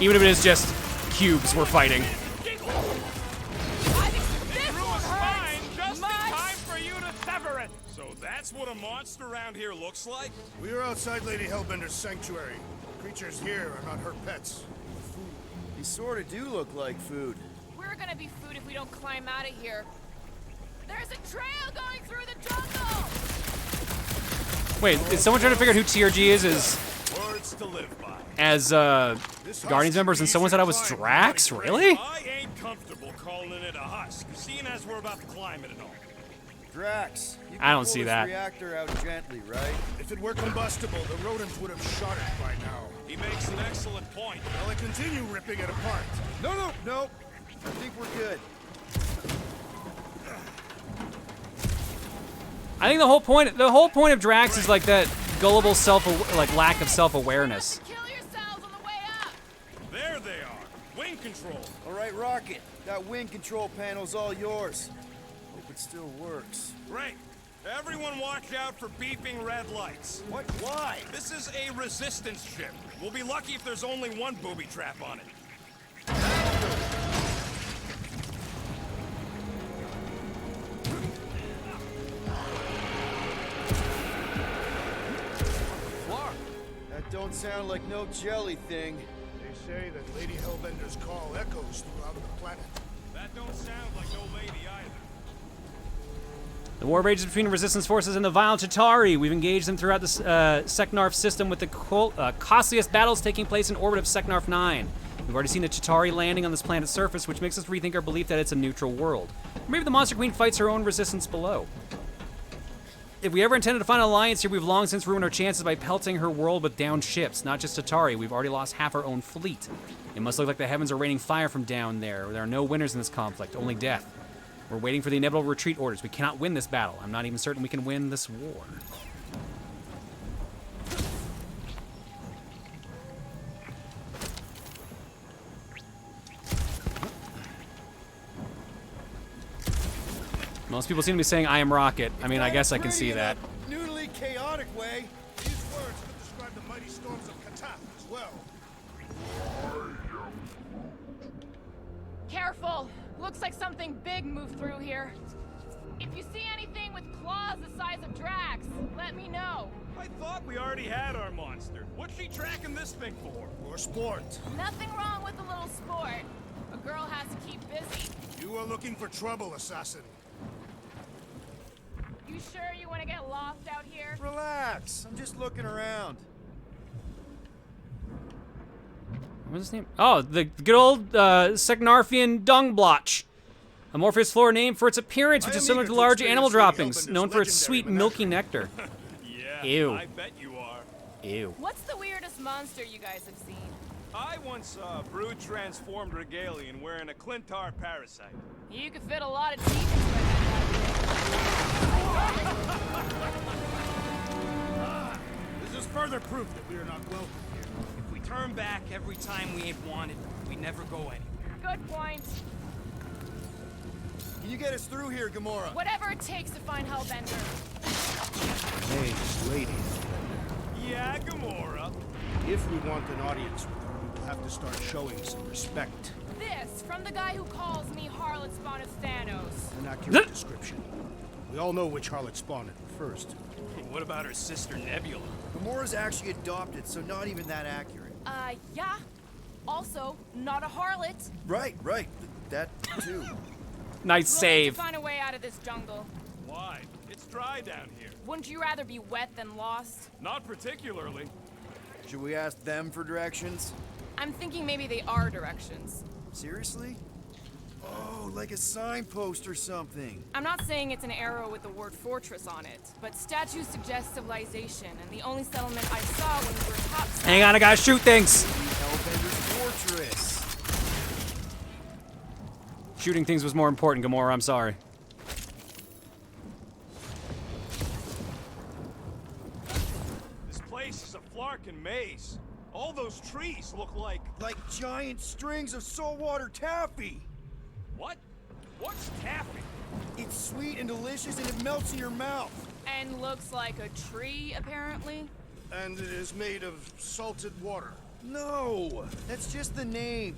Even if it is just cubes we're fighting. So that's what a monster around here looks like? We are outside Lady Hellbender's sanctuary. Creatures here are not her pets. You sort of do look like food. We're gonna be food if we don't climb out of here. There's a trail going through the jungle. Wait, is someone trying to figure out who TRG is Words to live by. as Guardians members and someone said I was Drax? Really? I ain't comfortable calling it a husk, seeing as we're about to climb it and all. Drax, you I don't can see pull this that. reactor out gently, right? If it were combustible, the rodents would have shot it by now. He makes an excellent point. Shall I continue ripping it apart? No. I think we're good. I think the whole point of Drax is like that gullible lack of self-awareness. There they are. Wing control. All right, Rocket. That wind control panel's all yours. Hope it still works. Great. Everyone watch out for beeping red lights. What? Why? This is a resistance ship. We'll be lucky if there's only one booby trap on it. That don't sound like no jelly thing. They say that Lady Hellbender's call echoes throughout the planet. That don't sound like no lady either. The war rages between Resistance forces and the violent Chitauri. We've engaged them throughout the Seknarf system with the costliest battles taking place in orbit of Seknarf 9. We've already seen a Chitauri landing on this planet's surface, which makes us rethink our belief that it's a neutral world. Or maybe the Monster Queen fights her own resistance below. If we ever intended to find an alliance here, we've long since ruined our chances by pelting her world with downed ships. Not just Chitauri, we've already lost half our own fleet. It must look like the heavens are raining fire from down there. There are no winners in this conflict, only death. We're waiting for the inevitable retreat orders. We cannot win this battle. I'm not even certain we can win this war. Most people seem to be saying, I am Rocket. I mean, I guess I can see that. Noodly chaotic way. These words could describe the mighty storms of Kataf as well. Careful. Looks like something big moved through here. If you see anything with claws the size of Drax, let me know. I thought we already had our monster. What's she tracking this thing for? For sport. Nothing wrong with a little sport. A girl has to keep busy. You are looking for trouble, assassin. You sure you want to get lost out here? Relax. I'm just looking around. What's his name? Oh, the good old Seknarfian Dung Blotch. Amorphous floor named for its appearance, which is similar to large animal droppings, known for its sweet, milky nectar. Yeah, Ew. I bet you are. Ew. What's the weirdest monster you guys have seen? I once saw a brood transformed regalian wearing a Clintar parasite. You could fit a lot of teeth into my head. This is further proof that we are not welcome here. If we turn back every time we ain't wanted, we never go anywhere. Good point. Can you get us through here, Gamora? Whatever it takes to find Hellbender. Hey, lady. Yeah, Gamora. If we want an audience with her, we will have to start showing some respect. This from the guy who calls me Harlot Spawn of Thanos. An accurate description. We all know which harlot spawned it first. What about her sister Nebula? Gamora's actually adopted, so not even that accurate. Yeah. Also, not a harlot. Right. That too. Nice save. To find a way out of this jungle. Why? It's dry down here. Wouldn't you rather be wet than lost? Not particularly. Should we ask them for directions? I'm thinking maybe they are directions. Seriously? Oh, like a signpost or something. I'm not saying it's an arrow with the word fortress on it, but statues suggest civilization, and the only settlement I saw when we were topside. Hang on, I gotta shoot things. Hellbender's fortress. Shooting things was more important, Gamora. I'm sorry. This place is a Flarkin maze. All those trees look like giant strings of saltwater taffy. What? What's taffy? It's sweet and delicious, and it melts in your mouth. And looks like a tree, apparently. And it is made of salted water. No, that's just the name.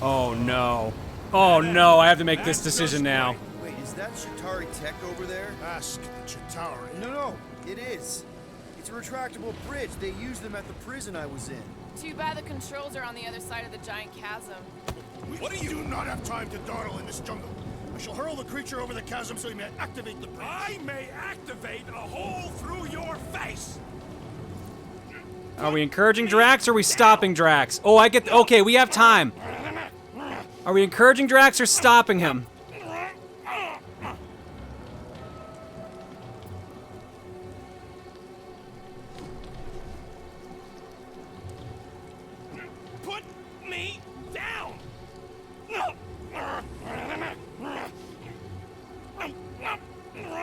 Oh no. Oh no, I have to make this decision now. Wait, is that Chitauri tech over there? Ask the Chitauri. No, it is. It's a retractable bridge. They use them at the prison I was in. Too bad the controls are on the other side of the giant chasm. We do not have time to dawdle in this jungle. I shall hurl the creature over the chasm so he may activate the bridge. I may activate a hole through your face. Are we encouraging Drax or are we stopping Drax? Oh, I get. Okay, we have time. Are we encouraging Drax or stopping him? Put me down.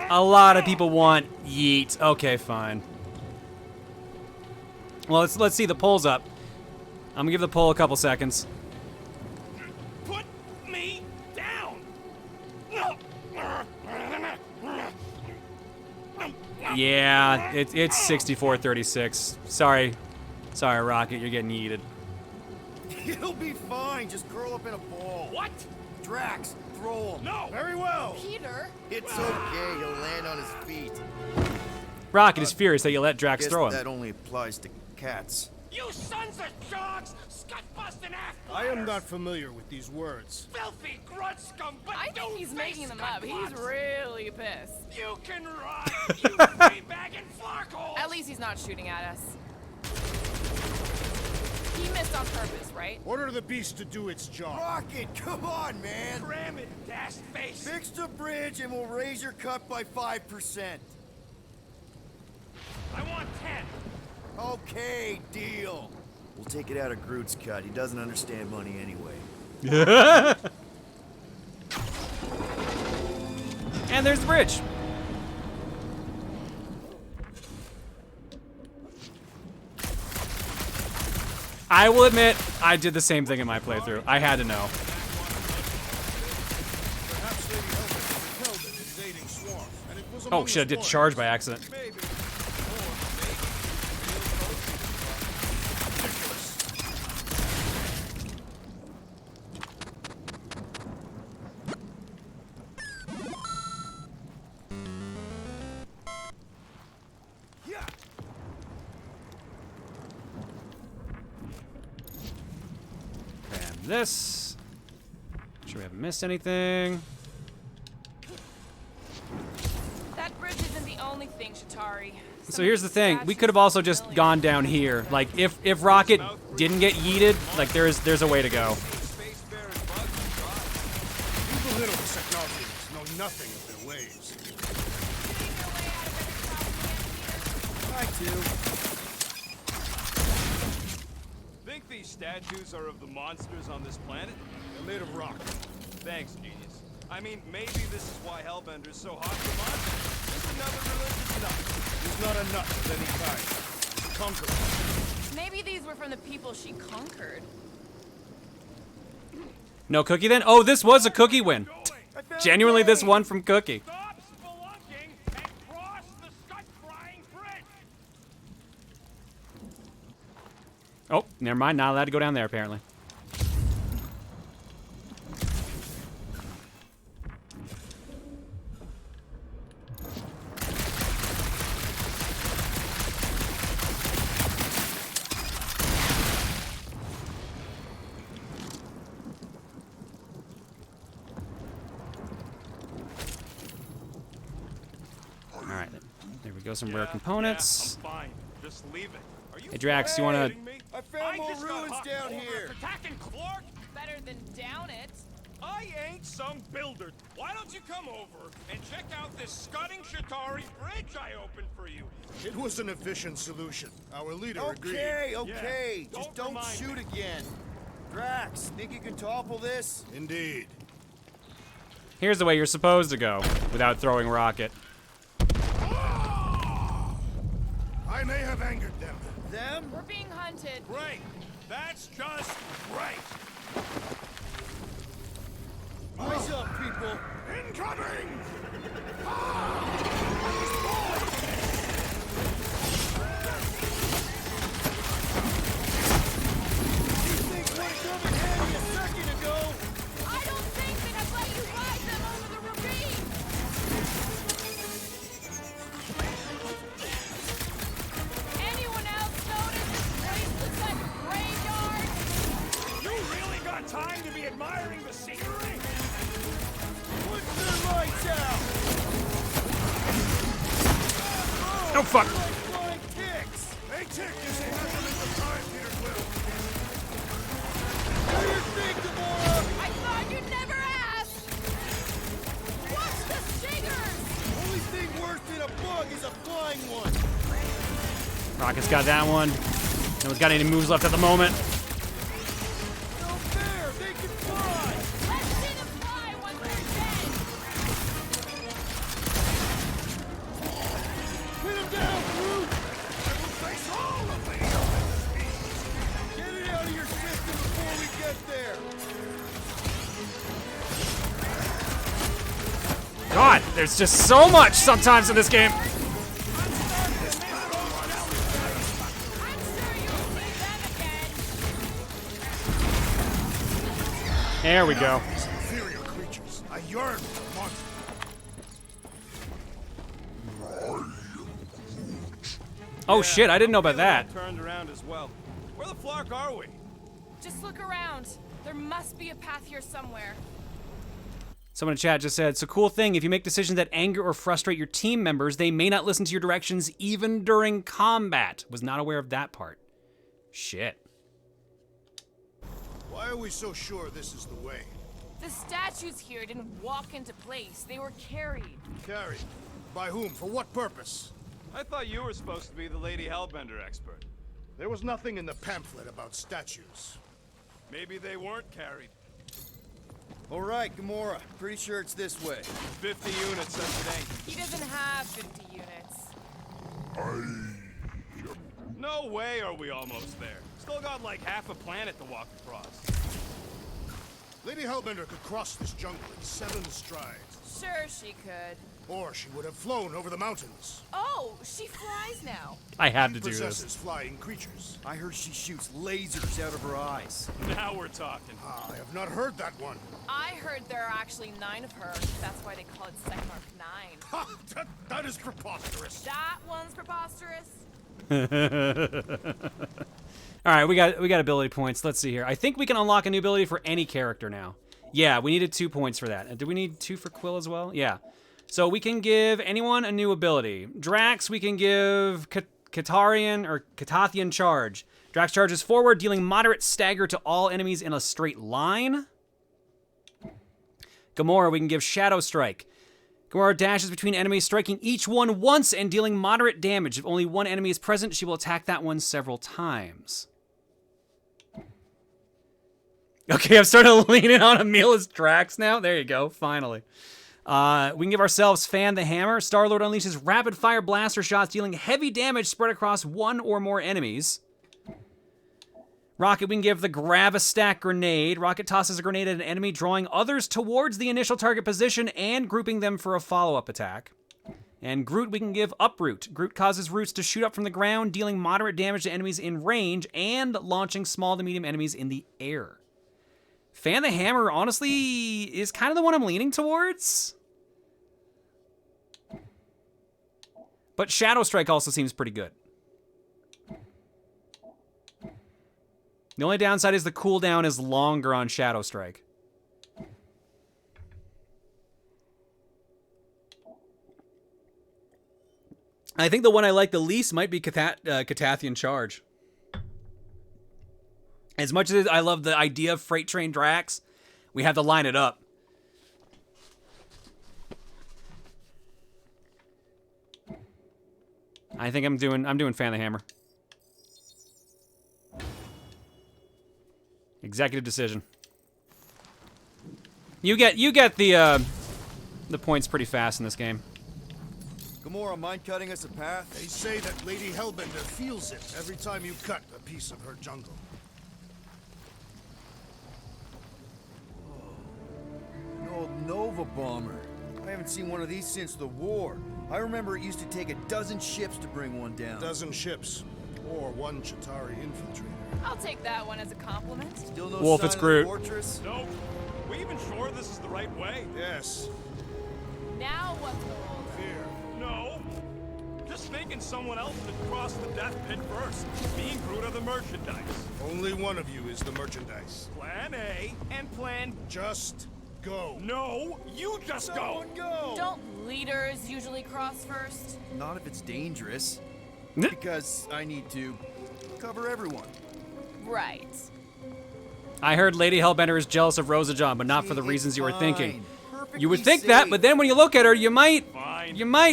A lot of people want yeet. Okay, fine. Well, let's see the poll's up. I'm gonna give the poll a couple seconds. Put me down. Yeah, it's 64-36. Sorry, Rocket, you're getting yeeted. It'll be fine. Just curl up in a ball. What? Drax, throw him. No. Very well. Peter? It's okay. He'll land on his feet. Rocket is furious that you let Drax Guess throw him. that only applies to cats. You sons of dogs! Scut-busting ass! I am not familiar with these words. Filthy grunt scum, but I think he's making them up. He's really pissed. You can run, you free-bagging flarkholes! At least he's not shooting at us. He missed on purpose, right? Order the beast to do its job. Rocket, come on, man. Cram it, dash face! Fix the bridge and we'll raise your cut by 5%. I want 10. Okay, deal. We'll take it out of Groot's cut. He doesn't understand money anyway. And there's the bridge. I will admit, I did the same thing in my playthrough. I had to know. Perhaps Lady Hellbender repelled an invading swarm, and it was Oh among shit, I the did spoils. charge by accident. Maybe. Grab this. Make sure we haven't missed anything. That bridge isn't the only thing, Chitauri. So here's the thing, we could have also just gone down here. Like, if Rocket didn't get yeeted, like, there's a way to go. things know nothing of their ways. I do. Think these statues are of the monsters on this planet? They're made of rock. Thanks, genius. I mean, maybe this is why Hellbender's so hot for monsters. Just another religious nut. He's not a nut of any kind. He's a conqueror. Maybe these were from the people she conquered. No Cookie then? Oh, this was a Cookie win. Genuinely this one from Cookie. Stop spelunking and cross the scut-frying bridge! Oh, never mind. Not allowed to go down there, apparently. Alright, there we go. Some rare components. Yeah, I'm fine. Just leave it. Are you Hey, Drax, you wanna... I found more ruins down here. Attacking Clark? Better than down it. I ain't some builder. Why don't you come over and check out this scudding Shatari bridge I opened for you? It was an efficient solution. Our leader agreed. Okay. Yeah, Just don't remind shoot me. again. Drax, think you can topple this? Indeed. Here's the way you're supposed to go, without throwing rocket. I may have angered them. Them? We're being hunted. Great. That's just great. Eyes up, people. Incoming! These things would've come in handy a second ago. I don't think that I've let you ride them over the ravine. Anyone else notice this place looks like a graveyard? You really got time to be admiring the scenery? Put the lights out. Oh, fuck. Like flying ticks. They tick as they have them at the time, Peter Quill. What do you think, Gamora? I thought you'd never ask. What's the stingers? Only thing worse than a bug is a flying one. Rocket's got that one. No one's got any moves left at the moment. No fair. They can fly. Let's see them fly once they're dead. Pin him down, Groot. I will face all of the Hellbender species. Get it out of your system before we get there. God, there's just so much sometimes in this game. I'm sure you'll see them again. There we go. These inferior creatures. I yearn for the monster. Oh shit, I didn't know about that. Turned around as well. Where the flark are we? Just look around. There must be a path here somewhere. Someone in chat just said, it's a cool thing. If you make decisions that anger or frustrate your team members, they may not listen to your directions even during combat. Was not aware of that part. Shit. Why are we so sure this is the way? The statues here didn't walk into place. They were carried. Carried. By whom? For what purpose? I thought you were supposed to be the Lady Hellbender expert. There was nothing in the pamphlet about statues. Maybe they weren't carried. All right, Gamora. Pretty sure it's this way. 50 units says it ain't. He doesn't have 50 units. No way are we almost there. Still got like half a planet to walk across. Lady Hellbender could cross this jungle in 7 strides. Sure she could. Or she would have flown over the mountains. Oh, she flies now. I have to She do this. possesses flying creatures. I heard she shoots lasers out of her eyes. Now we're talking. I have not heard that one. I heard there are actually 9 of her. That's why they call it Secmark 9. Ha! That is preposterous. That one's preposterous. All right, we got ability points. Let's see here. I think we can unlock a new ability for any character now. Yeah, we needed 2 points for that. Do we need 2 for Quill as well? Yeah. So we can give anyone a new ability. Drax, we can give Katathian Charge. Drax charges forward, dealing moderate stagger to all enemies in a straight line. Gamora, we can give Shadow Strike. Gamora dashes between enemies, striking each one once and dealing moderate damage. If only one enemy is present, she will attack that one several times. Okay, I'm starting to lean in on Emila's Drax now. There you go, finally. We can give ourselves Fan the Hammer. Star-Lord unleashes rapid-fire blaster shots, dealing heavy damage spread across one or more enemies. Rocket, we can give the Grav-A-Stack Grenade. Rocket tosses a grenade at an enemy, drawing others towards the initial target position and grouping them for a follow-up attack. And Groot, we can give Uproot. Groot causes roots to shoot up from the ground, dealing moderate damage to enemies in range and launching small to medium enemies in the air. Fan the Hammer, honestly, is kind of the one I'm leaning towards. But Shadow Strike also seems pretty good. The only downside is the cooldown is longer on Shadow Strike. I think the one I like the least might be Catathian Charge. As much as I love the idea of Freight Train Drax, we have to line it up. I think I'm doing Fan the Hammer. Executive decision. You get the points pretty fast in this game. Gamora, mind cutting us a path? They say that Lady Hellbender feels it every time you cut a piece of her jungle. An old Nova bomber. I haven't seen one of these since the war. I remember it used to take a dozen ships to bring one down. A dozen ships, or one Chitauri infiltrator. I'll take that one as a compliment. Still no Wolf, sign it's of Groot. the fortress? No. We even sure this is the right way? Yes. Now what's the hold? Fear. No. Just thinking someone else would cross the death pit first. Me and Groot are the merchandise. Only one of you is the merchandise. Plan A and plan... Just go. No, you just Someone go! Don't leaders usually cross first? Not if it's dangerous. Because I need to cover everyone. Right. I heard Lady Hellbender is jealous of Rosa John, but not for the reasons you were thinking. Perfectly You would think that, but then when you look at her, you might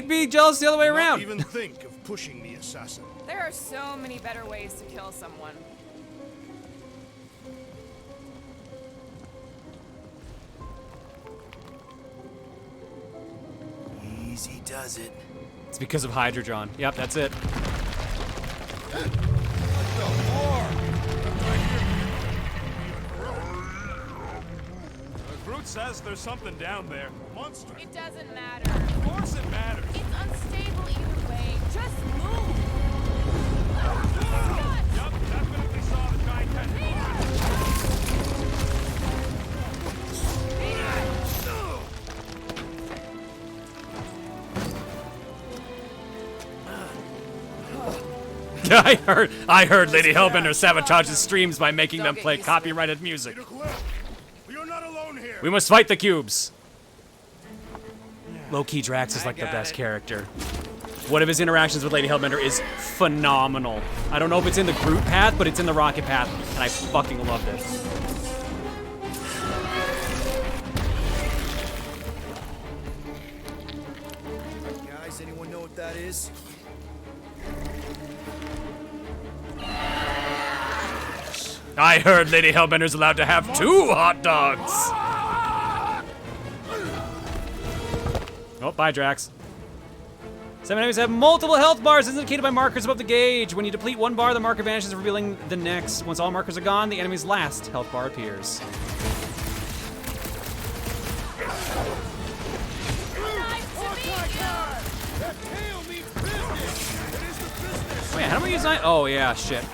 be jealous the other way around. Not even think of pushing the assassin. There are so many better ways to kill someone. Easy does it. It's because of Hydra John. Yep, that's it. Groot says there's something down there. Monster. It doesn't matter. Of course it matters. It's unstable either way. Just move. Yup, definitely saw the giant tentacle. I heard Lady Hellbender sabotages streams by making them play copyrighted music. You're not alone here. We must fight the cubes. Low-key Drax is like the best character. One of his interactions with Lady Hellbender is phenomenal. I don't know if it's in the Groot path, but it's in the Rocket path, and I fucking loved it. Guys, anyone know what that is? I heard Lady Hellbender's allowed to have 2 hot dogs. Oh, bye, Drax. Some enemies have multiple health bars indicated by markers above the gauge. When you deplete one bar, the marker vanishes, revealing the next. Once all markers are gone, the enemy's last health bar appears. Oh yeah, how do we use that? Oh yeah, shit.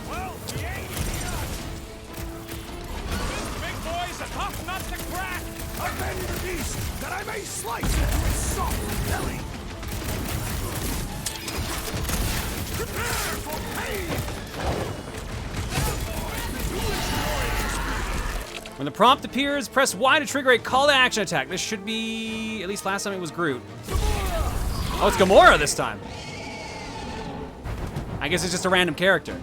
Well, we ain't enough. This big boy's a tough nut to crack. I've been in the beast that I may slice into its soft belly. Prepare for pain! When the prompt appears, press Y to trigger a call to action attack. This should be, at least last time it was Groot. Oh, it's Gamora this time. I guess it's just a random character.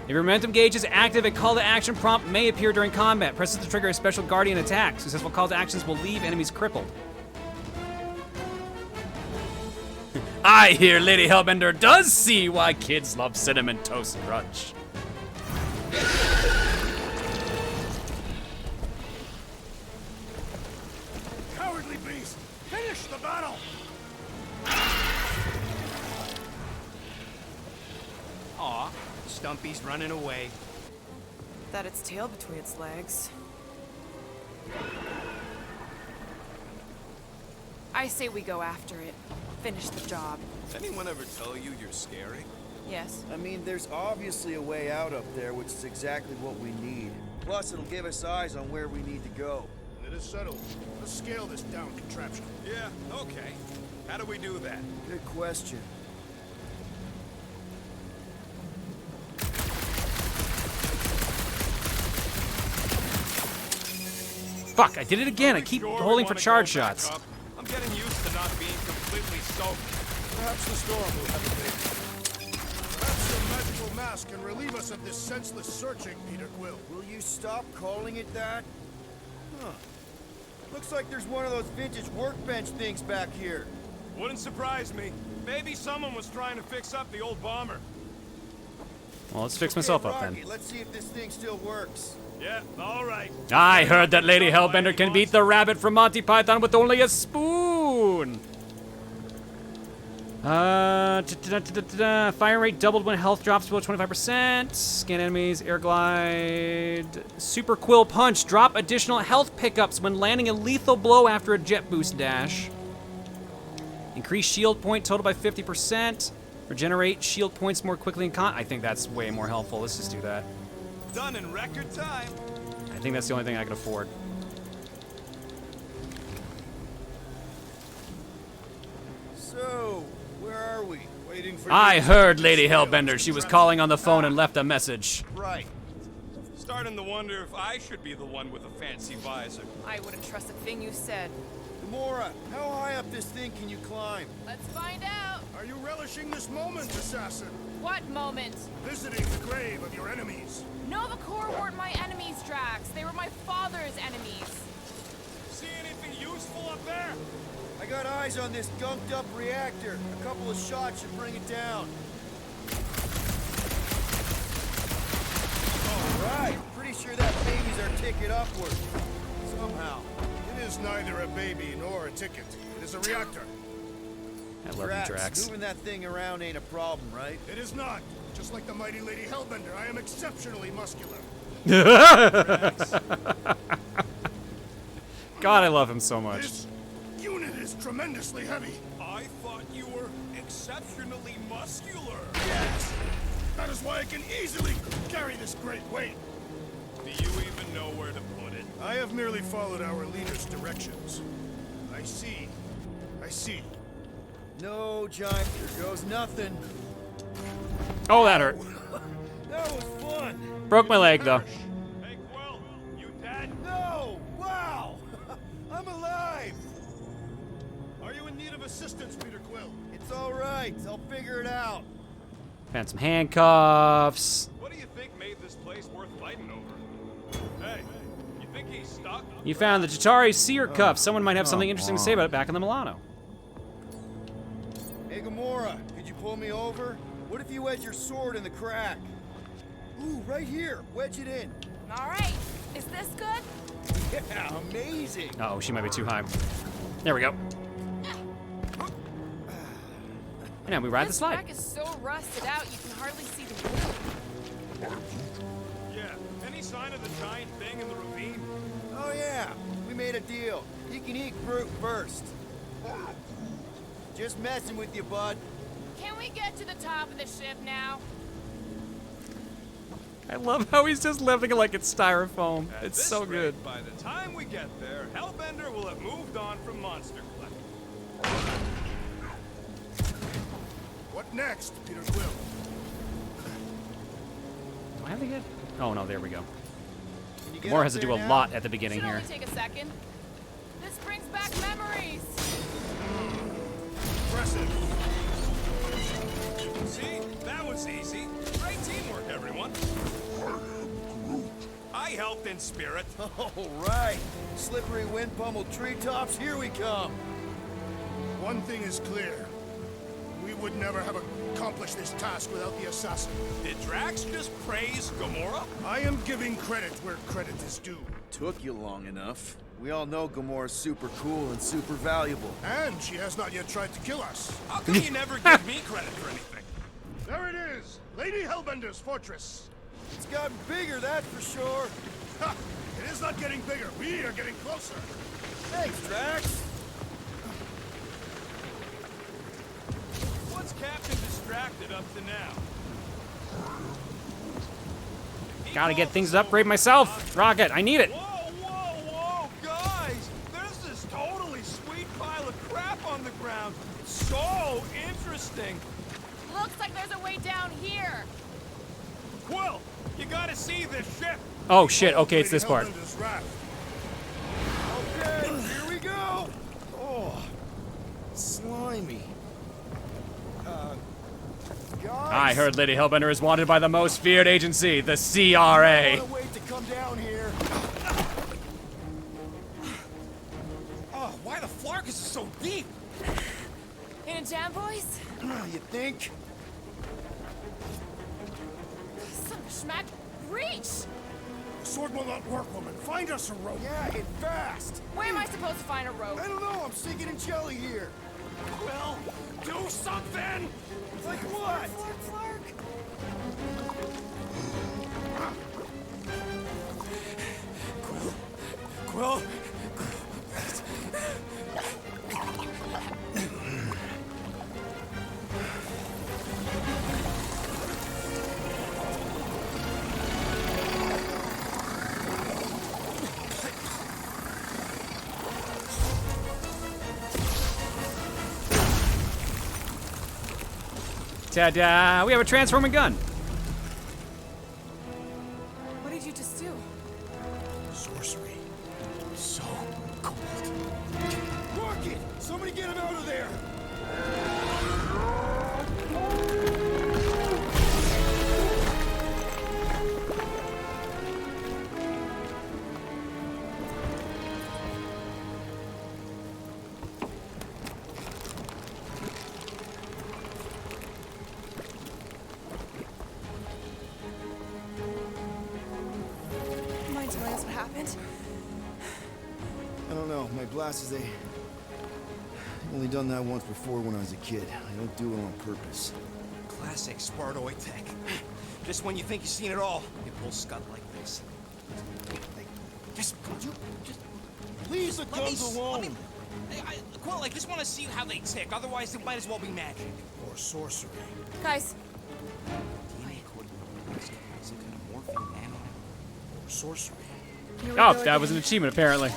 If your momentum gauge is active, a call to action prompt may appear during combat. Press it to trigger a special guardian attack. Successful call to actions will leave enemies crippled. I hear Lady Hellbender does see why kids love Cinnamon Toast Crunch. Cowardly beast! Finish the battle! Aw, Stumpy's running away. That its tail between its legs. I say we go after it. Finish the job. Anyone ever tell you you're scary? Yes. I mean, there's obviously a way out up there, which is exactly what we need. Plus, it'll give us eyes on where we need to go. It is settled. Let's scale this down contraption. Yeah, okay. How do we do that? Good question. Fuck, I did it again. I keep holding for charge shots. I'm getting used to not being completely soaked. Perhaps the storm will have a baby. Perhaps your magical mask can relieve us of this senseless searching, Peter Quill. Will you stop calling it that? Huh. Looks like there's one of those vintage workbench things back here. Wouldn't surprise me. Maybe someone was trying to fix up the old bomber. Well, let's fix myself up then. Let's see if this thing still works. Yeah, all right. I heard that Lady Hellbender can beat the rabbit from Monty Python with only a spoon. Fire rate doubled when health drops below 25%. Scan enemies, air glide. Super Quill Punch. Drop additional health pickups when landing a lethal blow after a jet boost dash. Increase shield point total by 50%. Regenerate shield points more quickly in I think that's way more helpful. Let's just do that. Done in record time. I think that's the only thing I can afford. So, where are we? Waiting for I heard Lady Hellbender. She was calling on the phone and left a message. Right. Starting to wonder if I should be the one with a fancy visor. I wouldn't trust a thing you said. Gamora, how high up this thing can you climb? Let's find out. Are you relishing this moment, assassin? What moment? Visiting the grave of your enemies. Nova Corps weren't my enemies, Drax. They were my father's enemies. See anything useful up there? I got eyes on this gunked up reactor. A couple of shots should bring it down. All right, pretty sure that baby's our ticket upward. Somehow. It is neither a baby nor a ticket. It is a reactor. I love you, Drax. Moving that thing around ain't a problem, right? It is not. Just like the mighty Lady Hellbender, I am exceptionally muscular. God, I love him so much. This unit is tremendously heavy. I thought you were exceptionally muscular. Yes. That is why I can easily carry this great weight. Do you even know where to put it? I have merely followed our leader's directions. I see. I see. No, Giant, there goes nothing. Oh, that hurt. That was fun. Broke my leg, though. Hey, Quill, you dead? No! Wow! I'm alive! Are you in need of assistance, Peter Quill? It's all right. I'll figure it out. Found some handcuffs. What do you think made this place worth fighting over? Hey, you think he's stuck? You found the Chitauri seer cuff. Someone might have something interesting to say about it back in the Milano. Hey, Gamora, could you pull me over? What if you wedge your sword in the crack? Ooh, right here. Wedge it in. All right. Is this good? Yeah, amazing. Uh-oh, she might be too high. There we go. And now we ride the This slide. rack is so rusted out you can hardly see the wood. Yeah. Any sign of the giant thing in the ravine? Oh, yeah. We made a deal. You can eat Groot first. Just messing with you, bud. Can we get to the top of the ship now? I love how he's just lifting it like it's styrofoam. At It's this so rate, good. By the time we get there, Hellbender will have moved on from Monster Collector. What next, Peter Quill? Do I have to get? Oh no, there we go. Gamora has to do a lot at the beginning here. Should only take a second. This brings back memories. Impressive. See? That was easy. Great teamwork, everyone. I helped in spirit. All right. Slippery wind pummeled treetops, here we come. One thing is clear. We would never have accomplished this task without the assassin. Did Drax just praise Gamora? I am giving credit where credit is due. Took you long enough. We all know Gamora's super cool and super valuable. And she has not yet tried to kill us. How come you never give me credit for anything? There it is! Lady Hellbender's fortress. It's gotten bigger, that's for sure. Ha! It is not getting bigger. We are getting closer. Thanks, Drax. What's Captain distracted up to now? Gotta get things to upgrade myself. Rocket, I need it. Whoa, guys! There's this totally sweet pile of crap on the ground. So interesting. Looks like there's a way down here. Quill, you gotta see this ship. Oh shit, okay, it's this part. Okay, here we go. Oh, slimy. Guys. I heard Lady Hellbender is wanted by the most feared agency, the CRA. I wanna wait to come down here. Oh, why the Flarkus is so deep? In a jam, boys? You think? Son of a schmack, reach! Sword will not work, woman. Find us a rope. Yeah, and fast. Where am I supposed to find a rope? I don't know, I'm sinking in jelly here. Quill, do something! Like what? Quill? Ta-da! We have a transforming gun. What did you just do? Sorcery. So cold. Rocket! Somebody get him out of there! Mind telling us what happened? I don't know. My blasters, I've only done that once before when I was a kid. I don't do it on purpose. Classic Spartoid tech. Just when you think you've seen it all, you pull scud like this. Just Leave the guns alone! Quill, I just want to see how they tick. Otherwise, it might as well be magic. Or sorcery. Guys, DNA code some kind of morphine ammo. Or sorcery. Oh, that was an achievement apparently.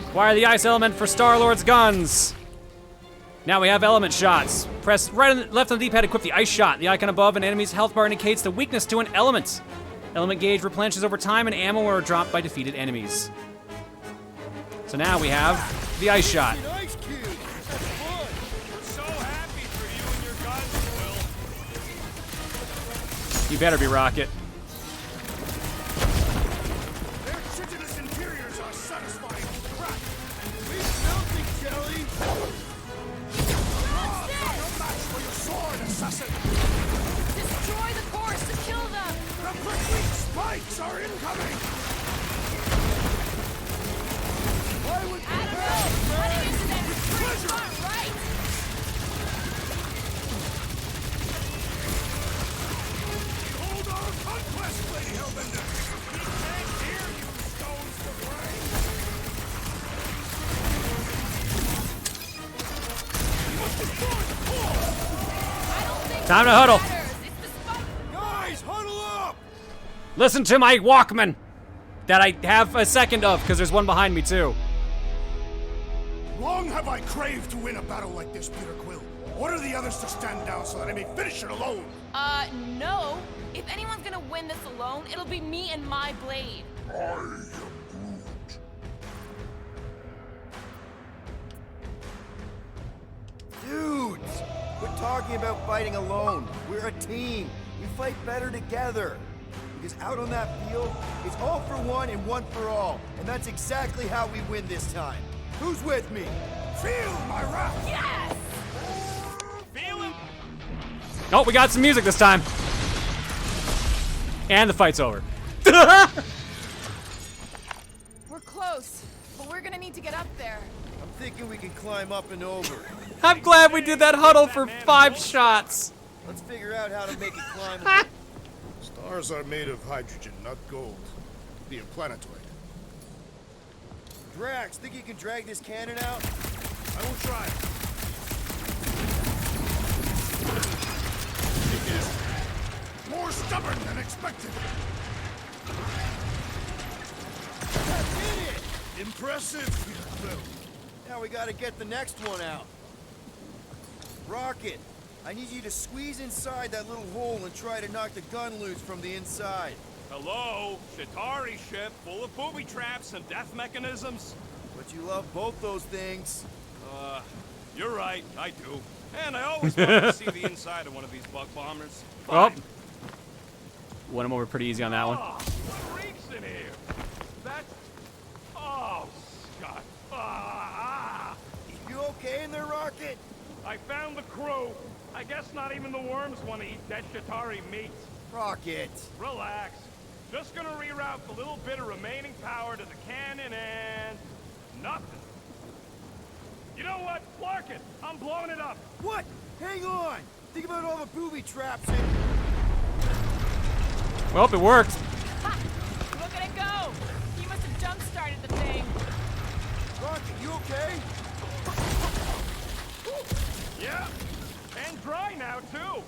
Acquire the ice element for Star-Lord's guns. Now we have element shots. Press right and left on the D-pad to equip the ice shot. The icon above an enemy's health bar indicates the weakness to an element. Element gauge replenishes over time and ammo are dropped by defeated enemies. So now we have the ice shot. Ice cube! That's fun! We're so happy for you and your guns, Quill. You better be Rocket. Their chitinous interiors are satisfying crap. We melting jelly! No match for your sword, assassin. destroy the course to kill them! The prickly spikes are incoming. Why would I don't know! Running into them is pretty fun, right? Behold our conquest, Lady Hellbender. We can't hear you, stones to brain. We must destroy the core. I don't think Time to that huddle. matters. It's the spike. Guys, huddle up! Listen to my Walkman that I have a second of because there's one behind me too. Long have I craved to win a battle like this, Peter Quill. Order the others to stand down so that I may finish it alone. No. If anyone's gonna win this alone, it'll be me and my blade. I am Groot. Dudes! Quit talking about fighting alone. We're a team. We fight better together. Because out on that field, it's all for one and one for all. And that's exactly how we win this time. Who's with me? Feel my wrath! Yes! Feel it? Oh, we got some music this time. And the fight's over. We're close, but we're gonna need to get up there. I'm thinking we can climb up and over. I'm glad we did that huddle for 5 shots. Let's figure out how to make it climbable. Stars are made of hydrogen, not gold. Be a planetoid. Drax, think you can drag this cannon out? I will try. It is more stubborn than expected. I did it! Impressive, Peter Quill. Now we gotta get the next one out. Rocket, I need you to squeeze inside that little hole and try to knock the gun loose from the inside. Hello? Chitauri ship full of booby traps and death mechanisms? But you love both those things. You're right, I do. And I always wanted to see the inside of one of these bug bombers. Well, Fine. won him over pretty easy on that one. Oh, what reeks in here? That's... Oh, Scott. You okay in there, Rocket? I found the crew. I guess not even the worms want to eat dead Chitauri meat. Rocket. Relax. Just gonna reroute the little bit of remaining power to the cannon and... nothing. You know what? Clark it. I'm blowing it up. What? Hang on. Think about all the booby traps and... Well, it worked. Ha! Look at it go! You must have jump-started the thing. Rocket, you okay? Yeah. And dry now, too.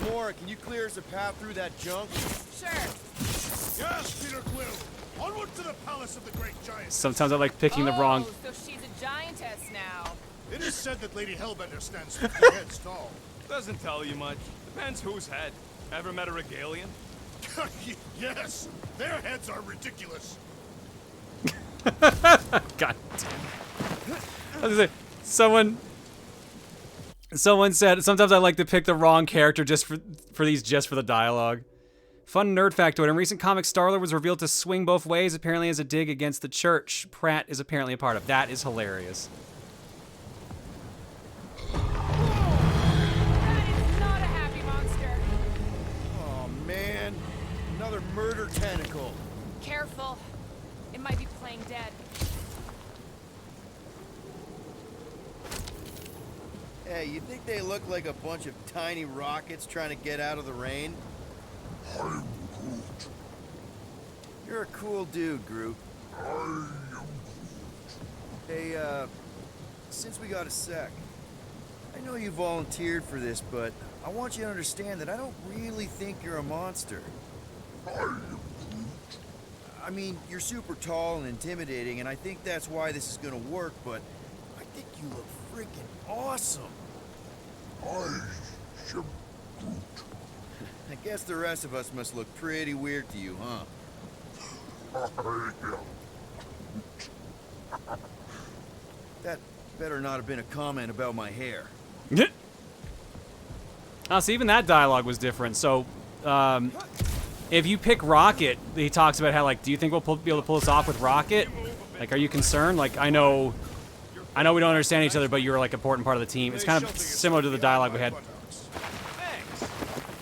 Mora, can you clear us a path through that junk? Sure. Yes, Peter Quill. Onward to the palace of the great giant. Sometimes I like picking the wrong. So she's a giantess now. It is said that Lady Hellbender stands 50 heads tall. Doesn't tell you much. Depends whose head. Ever met a regalian? Yes, their heads are ridiculous. God damn. I was gonna say, someone said sometimes I like to pick the wrong character just for the dialogue. Fun nerd factoid: in recent comics, Star-Lord was revealed to swing both ways, apparently as a dig against the church. Pratt is apparently a part of. That is hilarious. That is not a happy monster. Oh man, another murder tentacle. Careful. It might be playing dead. Hey, you think they look like a bunch of tiny rockets trying to get out of the rain? I'm Groot. You're a cool dude, Groot. I am Groot. Hey, since we got a sec, I know you volunteered for this, but I want you to understand that I don't really think you're a monster. I am Groot. I mean, you're super tall and intimidating, and I think that's why this is gonna work, but I think you look freaking awesome. I am Groot. I guess the rest of us must look pretty weird to you, huh? I am Groot. That better not have been a comment about my hair. So even that dialogue was different. So, if you pick Rocket, he talks about how, like, do you think we'll be able to pull this off with Rocket? Like, are you concerned? Like, I know we don't understand each other, but you're, like, an important part of the team. It's kind of similar to the dialogue we had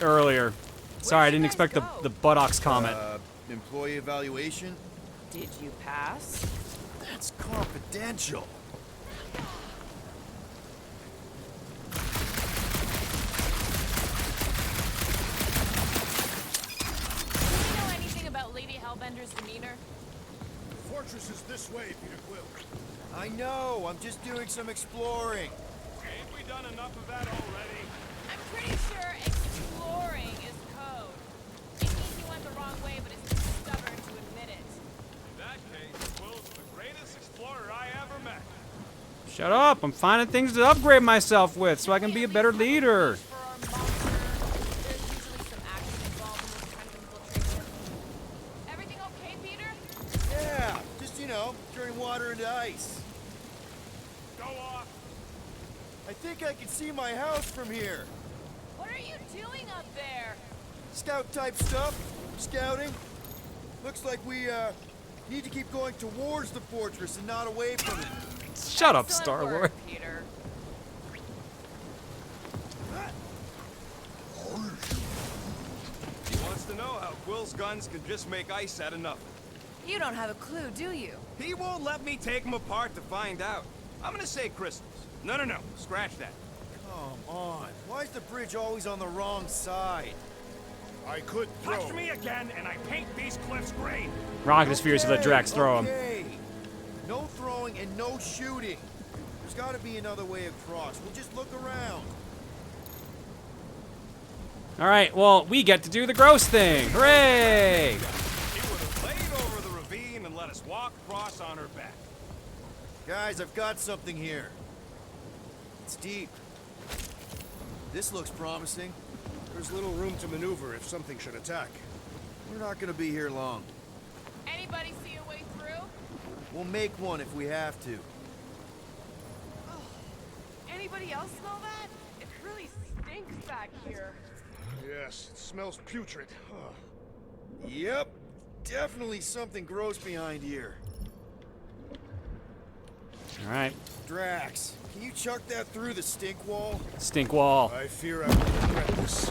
earlier. Sorry, I didn't expect the buttocks comment. Employee evaluation? Did you pass? That's confidential. Do we know anything about Lady Hellbender's demeanor? The fortress is this way, Peter Quill. I know, I'm just doing some exploring. Ain't we done enough of that already? I'm pretty sure exploring is code. It means you went the wrong way, but is too stubborn to admit it. In that case, Quill's the greatest explorer I ever met. Shut up! I'm finding things to upgrade myself with so I can be a better leader. For our monster, there's usually some action involved in this know, turning water into ice. Go off. I think I can see my house from here. What are you doing up there? Scout type stuff. Scouting. Looks like we need to keep going towards the fortress and not away from it. Shut up, Star-Lord. Peter. He wants to know how Quill's guns can just make ice out of nothing. You don't have a clue, do you? He won't let me take them apart to find out. I'm gonna say crystals. No, scratch that. Come on. Why is the bridge always on the wrong side? I could throw. Touch me again, and I paint these cliffs green. Rocket is furious to let Drax throw him. Okay. No throwing and no shooting. There's got to be another way across. We'll just look around. All right, well, we get to do the gross thing. Hooray! He would have laid over the ravine and let us walk across on her back. Guys, I've got something here. It's deep. This looks promising. There's little room to maneuver if something should attack. We're not gonna be here long. Anybody see a way through? We'll make one if we have to. Oh, anybody else smell that? It really stinks back here. Yes, it smells putrid. Yep. Definitely something gross behind here. All right. Drax, can you chuck that through the stink wall? Stink wall. I fear I will regret this.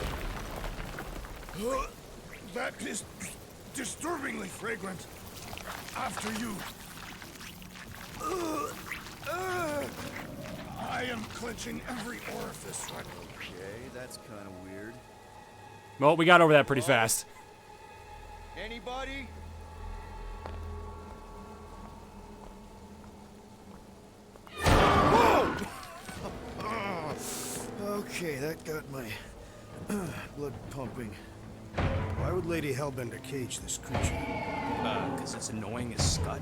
That is disturbingly fragrant. After you. I am clenching every orifice right now. Okay, that's kind of weird. Well, we got over that pretty fast. Anybody? Whoa! Okay, that got my blood pumping. Why would Lady Hellbender cage this creature? Because it's annoying as scud.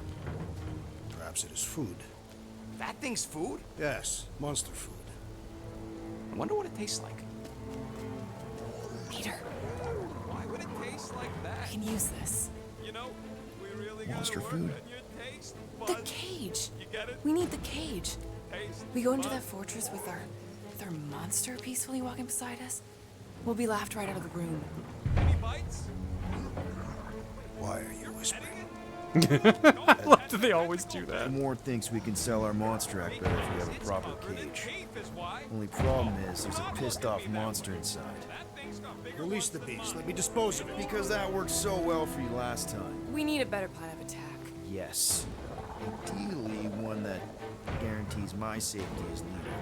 Perhaps it is food. That thing's food? Yes, monster food. I wonder what it tastes like. Peter, Why would it taste like that? I can use this. You know, we really Monster gotta work food. on your taste The buds. cage. You get it? We need the cage. Taste We go into buds. that fortress with our monster peacefully walking beside us. We'll be laughed right out of the room. Any bites? Why are you whispering? I love that they always do that. Mort thinks we can sell our monster act better if we have a proper cage. Only problem is there's a pissed off monster inside. Release the beast. Let me dispose of it. Because that worked so well for you last time. We need a better plan of attack. Yes. Ideally, one that guarantees my safety is needed.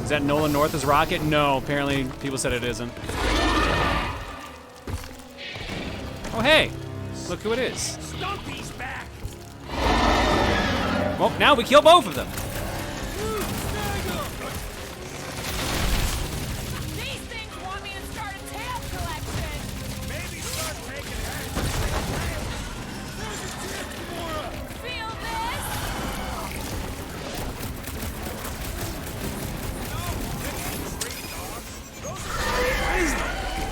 Is that Nolan North's rocket? No, apparently people said it isn't. Oh, hey, look who it is. Stumpy's back. Well, now we kill both of them. These things want me to start a tail collection. Maybe start taking heads. Feel this?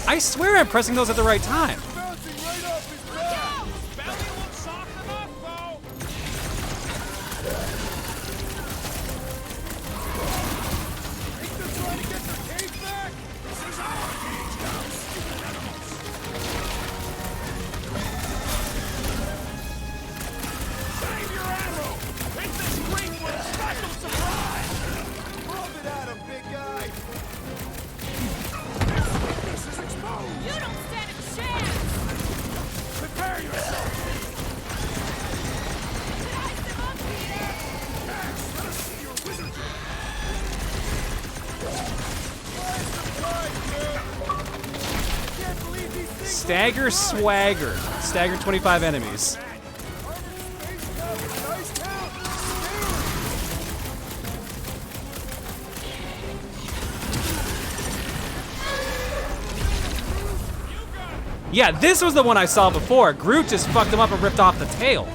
I swear I'm pressing those at the right time. Belly looks soft enough, though. Think they're trying to get their cage back? This is our cage now, stupid animals. Save your arrow. It's this Greenwood special surprise. Rub it at him, big guy. This is exposed. You don't stand a chance. Prepare yourself. Size them up, Peter. Max, let us see your wizardry. Can't believe these things. Stagger swagger. Stagger 25 enemies. Nice town. Yeah, this was the one I saw before. Groot just fucked him up and ripped off the tail.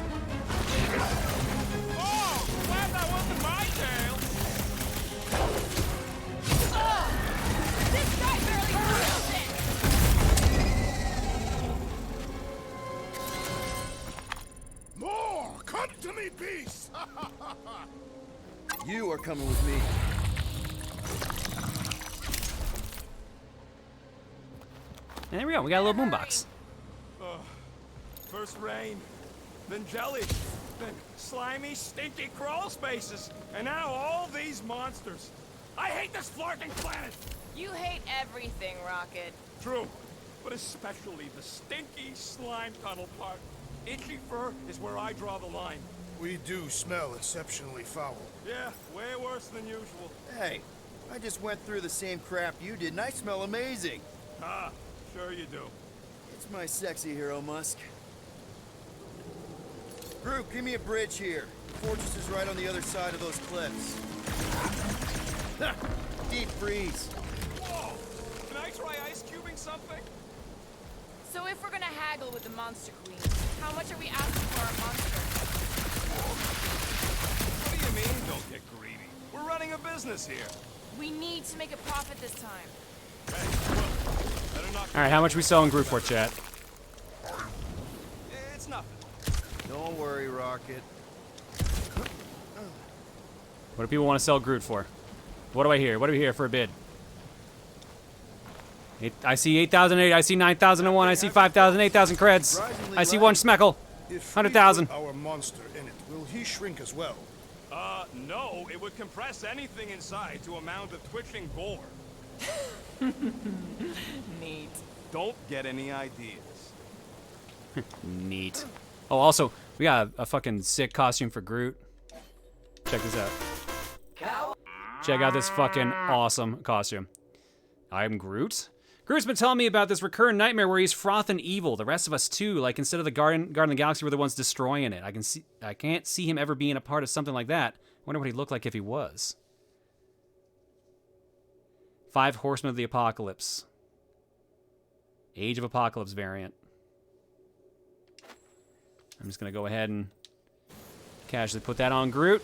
Oh, glad that wasn't my tail. This guy barely feels it. peace! You are coming with me. And there we go. We got a little boombox. First rain, then jelly, then slimy, stinky crawl spaces, and now all these monsters. I hate this flarking planet! You hate everything, Rocket. True, but especially the stinky slime tunnel part. Itchy fur is where I draw the line. We do smell exceptionally foul. Yeah, way worse than usual. Hey, I just went through the same crap you did, and I smell amazing. Ah, sure you do. It's my sexy hero, Musk. Group, give me a bridge here. The fortress is right on the other side of those cliffs. Ha! Deep freeze. Whoa! Can I try ice cubing something? So if we're gonna haggle with the Monster Queen, how much are we asking for our monster? What do you mean, don't get greedy? We're running a business here. We need to make a profit this time. Hey, look, better not... All right, how much we selling Groot for, chat? It's nothing. Don't worry, Rocket. What do people want to sell Groot for? What do I hear? What do we hear for a bid? I see 8,008. I see 9,001. I see 5,000. 8,000 creds. I see one smeckle. 100,000. Our monster in it, will he shrink as well? No, it would compress anything inside to a mound of twitching gore. Neat. Don't get any ideas. Neat. Oh, also, we got a fucking sick costume for Groot. Check this out. Check out this fucking awesome costume. I'm Groot. Groot's been telling me about this recurrent nightmare where he's frothing evil. The rest of us too. Like instead of the Guardian of the Galaxy, we're the ones destroying it. I can't see him ever being a part of something like that. Wonder what he'd look like if he was. 5 Horsemen of the Apocalypse. Age of Apocalypse variant. I'm just gonna go ahead and casually put that on Groot.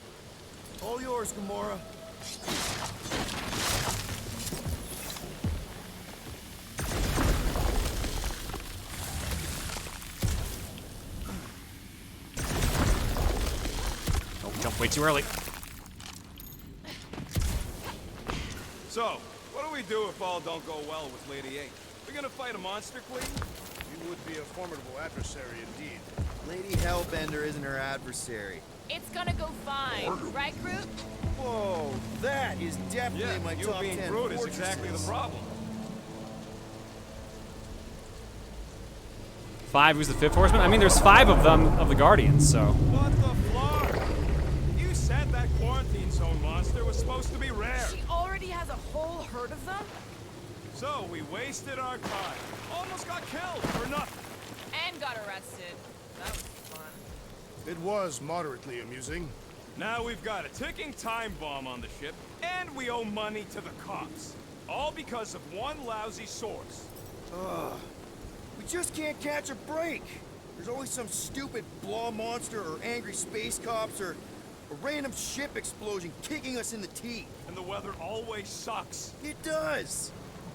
All yours, Gamora. Oh, jumped way too early. So, what do we do if all don't go well with Lady 8? We're gonna fight a monster queen? You would be a formidable adversary indeed. Lady Hellbender isn't her adversary. It's gonna go fine, right, Groot? Whoa, that is definitely my you top being 10 Groot is fortresses. exactly the problem. 5 who's the 5th Horseman? I mean, there's 5 of them, of the Guardians, so. What the flar? You said that quarantine zone monster was supposed to be rare. She already has a whole herd of them? So we wasted our time. Almost got killed for nothing. And got arrested. That was fun. It was moderately amusing. Now we've got a ticking time bomb on the ship, and we owe money to the cops. All because of one lousy source. Ugh. We just can't catch a break. There's always some stupid blah monster or angry space cops or a random ship explosion kicking us in the teeth. And the weather always sucks. It does.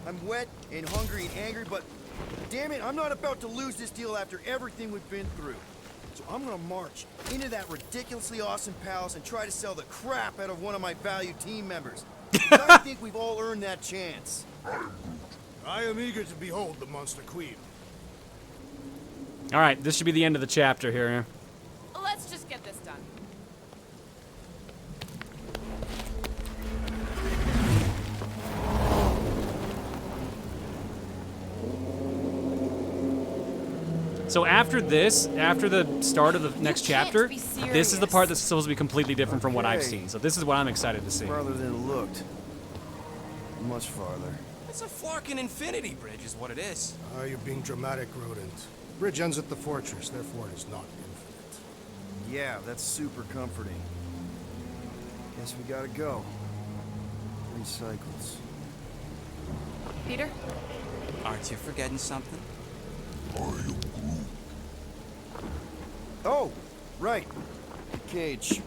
I'm wet and hungry and angry, but damn it, I'm not about to lose this deal after everything we've been through. So I'm gonna march into that ridiculously awesome palace and try to sell the crap out of one of my valued team members. I think we've all earned that chance. I am eager to behold the Monster Queen. All right, this should be the end of the chapter here. Let's just get this done. So after this, after the start of the next chapter, this is the part that's supposed to be completely different from what I've seen. So this is what I'm excited to see. Farther than it looked. Much farther. It's a flarkin' infinity bridge is what it is. You're being dramatic, Rodent. Bridge ends at the fortress, therefore it is not infinite. Yeah, that's super comforting. Guess we gotta go. 3 cycles. Peter? Aren't you forgetting something? Oh, right. Cage.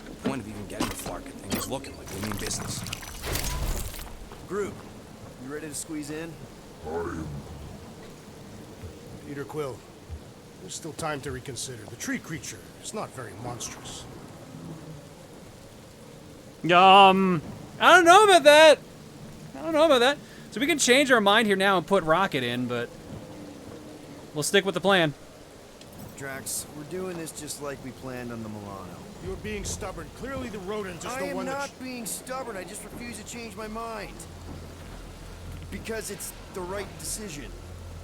The point of even getting the flarkin' thing is looking like we mean business. Groot, you ready to squeeze in? Peter Quill, There's still time to reconsider. The tree creature is not very monstrous. I don't know about that. I don't know about that. So we can change our mind here now and put Rocket in, but we'll stick with the plan. Drax, we're doing this just like we planned on the Milano. You're being stubborn. Clearly the rodent is I the am one not being stubborn. I just refuse to change my mind. Because it's the right decision.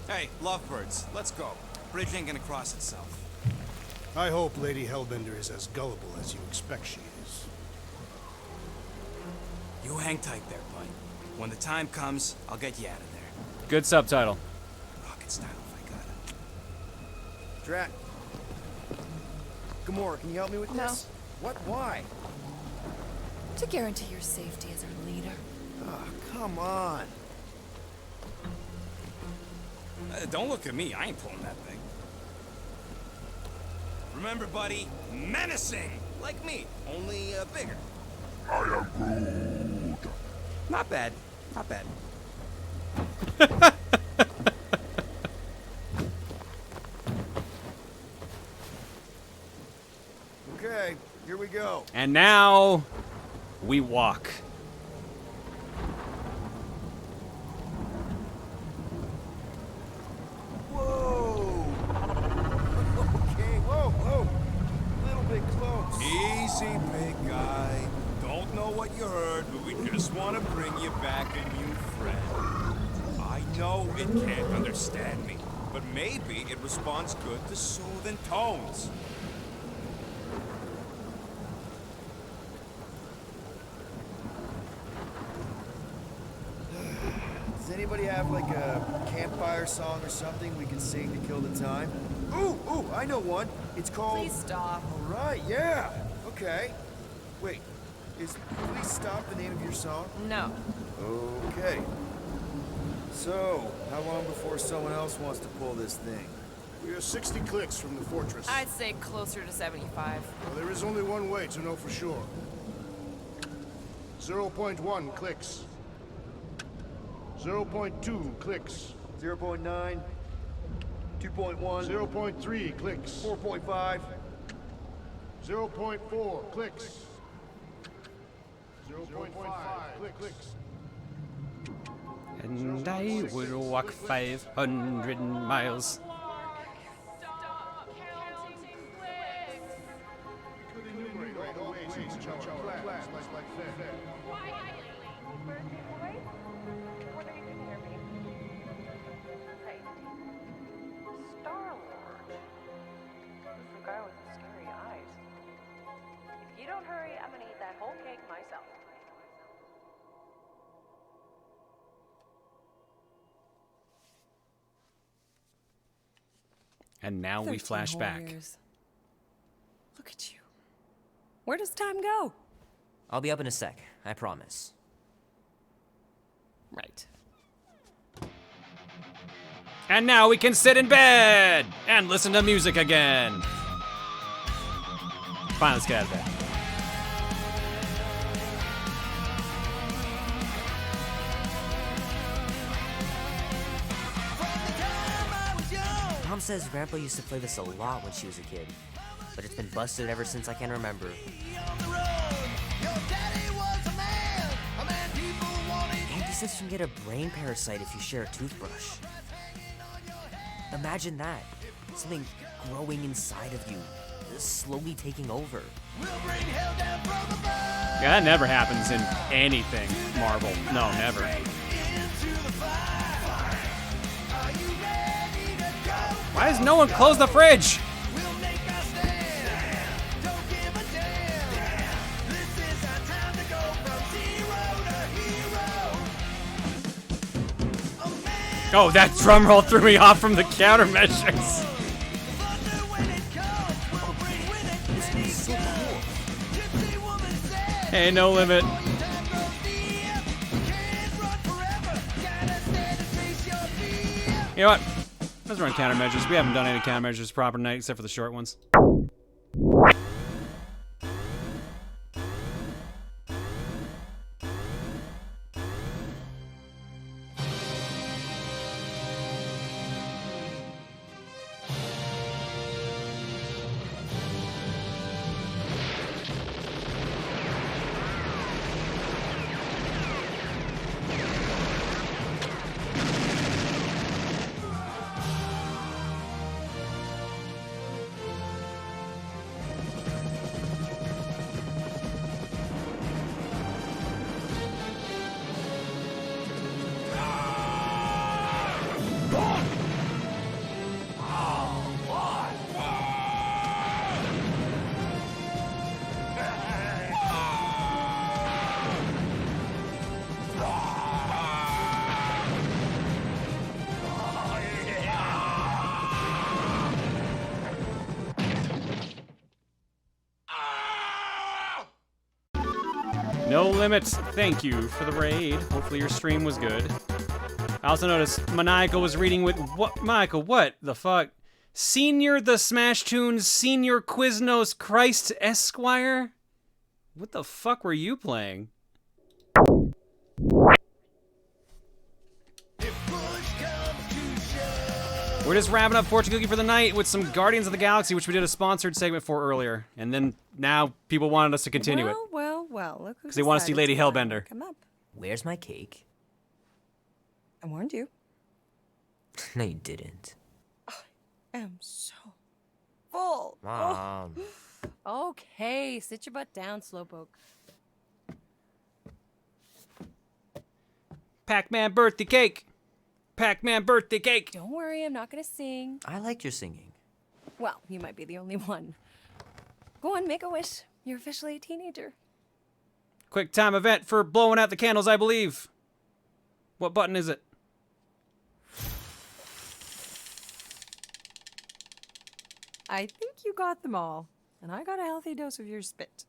Hey, lovebirds, let's go. Bridge ain't gonna cross itself. I hope Lady Hellbender is as gullible as you expect she is. You hang tight there, bud. When the time comes, I'll get you out of there. Good subtitle. Rocket style if I got it. Drax. Gamora, can you help me with No. this? What? Why? To guarantee your safety as our leader. Oh, come on. Don't look at me. I ain't pulling that thing. Remember, buddy, menacing! Like me, only bigger. I am Groot. Not bad. Not bad. Okay, here we go. And now we walk. Whoa! Okay, whoa. A little bit close. Easy, big guy. Don't know what you heard, but we just want to bring you back a new friend. I know it can't understand me, but maybe it responds good to soothing tones. Does anybody have like a campfire song or something we can sing to kill the time? Ooh, I know one. It's called... Please stop. All right, yeah. Okay. Wait, is Please Stop the name of your song? No. Okay. So, how long before someone else wants to pull this thing? We are 60 clicks from the fortress. I'd say closer to 75. Well, there is only one way to know for sure. 0.1 clicks. 0.2 clicks. 0.9. 2.1. 0.3 clicks. 4.5. 0.4 clicks. 0.5 clicks. And I will walk 500 miles. If you don't hurry, I'm gonna eat that whole cake myself. And now we 13 flash whole back. years. Look at you. Where does time go? I'll be up in a sec, I promise. Right. And now we can sit in bed and listen to music again. Fine, let's get out of bed. Mom says Grandpa used to play this a lot when she was a kid, but it's been busted ever since I can remember. Auntie says you can get a brain parasite if you share a toothbrush. Imagine that. Something growing inside of you, slowly taking over. Yeah, that never happens in anything Marvel. No, never. Why does no one close the fridge? Oh, that drum roll threw me off from the countermeasures. Hey, no limit. You know what? Let's run countermeasures. We haven't done any countermeasures proper tonight except for the short ones. No limits. Thank you for the raid. Hopefully your stream was good. I also noticed Maniacal was reading with what? Maniacal, what the fuck? Senior the Smash Tunes Senior Quiznos Christ Esquire? What the fuck were you playing? We're just wrapping up Fortune Cookie for the night with some Guardians of the Galaxy, which we did a sponsored segment for earlier. And then now people wanted us to continue it. Well, look who Because they want to see Lady Hellbender. Come up. Where's my cake? I warned you. No, you didn't. I am so full. Mom. Oh. Okay, sit your butt down, Slowpoke. Pac-Man birthday cake! Pac-Man birthday cake! Don't worry, I'm not gonna sing. I like your singing. Well, you might be the only one. Go on, make a wish. You're officially a teenager. Quick time event for blowing out the candles, I believe. What button is it? I think you got them all, and I got a healthy dose of your spit.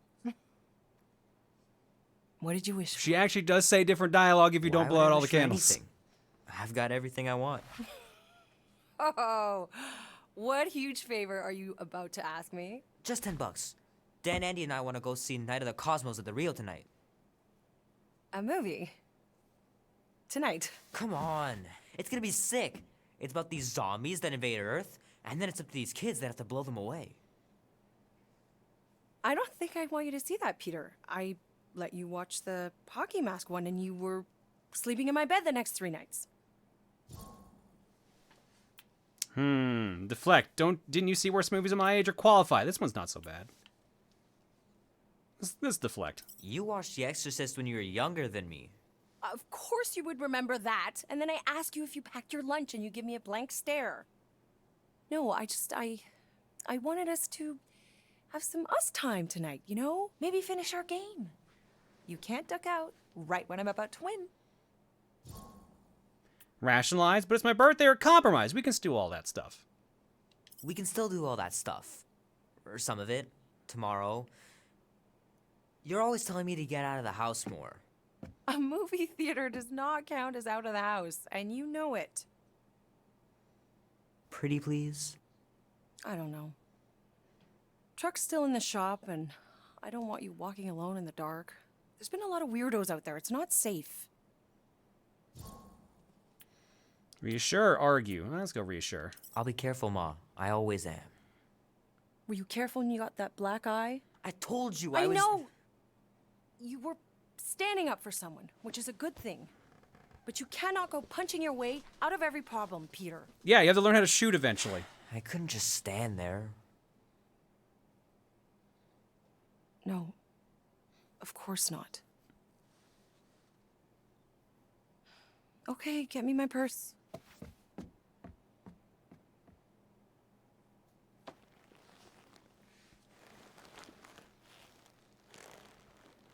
What did you wish for? She actually does say different dialogue if you don't blow out all the candles. Anything? I've got everything I want. Oh, what huge favor are you about to ask me? Just $10. Dan, Andy, and I want to go see Night of the Cosmos at the Rio tonight. A movie? Tonight? Come on. It's gonna be sick. It's about these zombies that invade Earth, and then it's up to these kids that have to blow them away. I don't think I want you to see that, Peter. I let you watch the hockey mask one, and you were sleeping in my bed the next 3 nights. Deflect. Didn't you see worse movies of my age or qualify? This one's not so bad. This deflect. You watched The Exorcist when you were younger than me. Of course you would remember that. And then I ask you if you packed your lunch and you give me a blank stare. No, I wanted us to have some us time tonight, you know? Maybe finish our game. You can't duck out right when I'm about to win. Rationalize, but it's my birthday or compromise. We can still do all that stuff. We can still do all that stuff. Or some of it. Tomorrow. You're always telling me to get out of the house more. A movie theater does not count as out of the house, and you know it. Pretty please? I don't know. Truck's still in the shop, and I don't want you walking alone in the dark. There's been a lot of weirdos out there. It's not safe. Reassure, argue. Let's go reassure. I'll be careful, Ma. I always am. Were you careful when you got that black eye? I told you I know! You were standing up for someone, which is a good thing. But you cannot go punching your way out of every problem, Peter. Yeah, you have to learn how to shoot eventually. I couldn't just stand there. No. Of course not. Okay, get me my purse.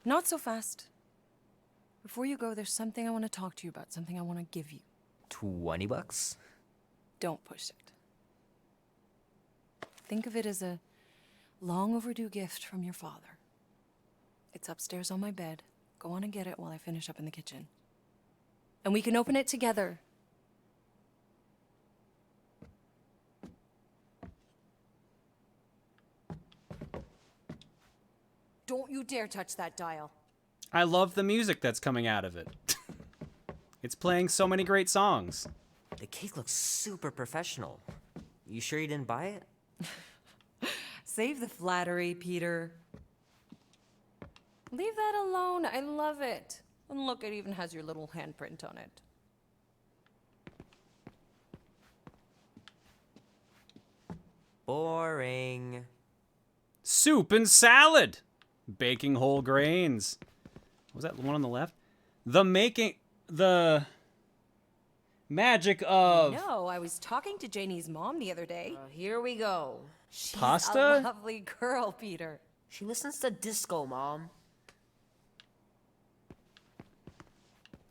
Not so fast. Before you go, there's something I want to talk to you about, something I want to give you. $20? Don't push it. Think of it as a long overdue gift from your father. It's upstairs on my bed. Go on and get it while I finish up in the kitchen. And we can open it together. Don't you dare touch that dial. I love the music that's coming out of it. It's playing so many great songs. The cake looks super professional. You sure you didn't buy it? Save the flattery, Peter. Leave that alone. I love it. And look, it even has your little handprint on it. Boring. Soup and salad. Baking whole grains. What was that one on the left? The magic of... No, I was talking to Janie's mom the other day. Here we go. She's Pasta? a lovely girl, Peter. She listens to disco, Mom.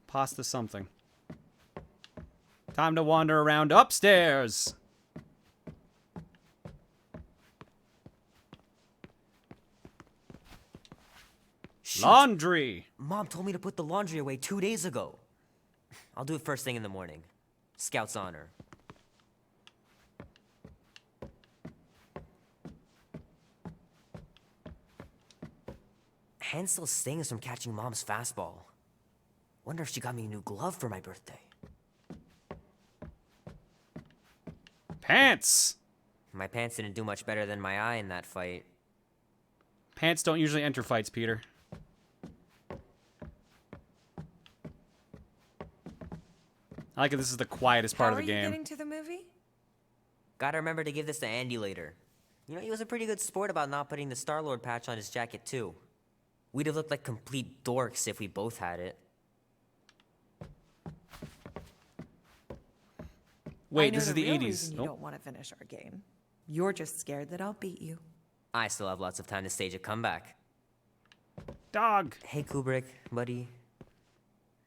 Pasta something. Time to wander around upstairs. Shoot. Laundry. Mom told me to put the laundry away 2 days ago. I'll do it first thing in the morning. Scout's honor. Hand still stings from catching Mom's fastball. Wonder if she got me a new glove for my birthday. Pants. My pants didn't do much better than my eye in that fight. Pants don't usually enter fights, Peter. I like it. This is the quietest part of the game. How are you getting to the movie? Gotta remember to give this to Andy later. You know, he was a pretty good sport about not putting the Star-Lord patch on his jacket, too. We'd have looked like complete dorks if we both had it. Wait, this is the real 80s. reason you don't want to finish our game. You're just scared that I'll beat you. I still have lots of time to stage a comeback. Dog. Hey, Kubrick, buddy.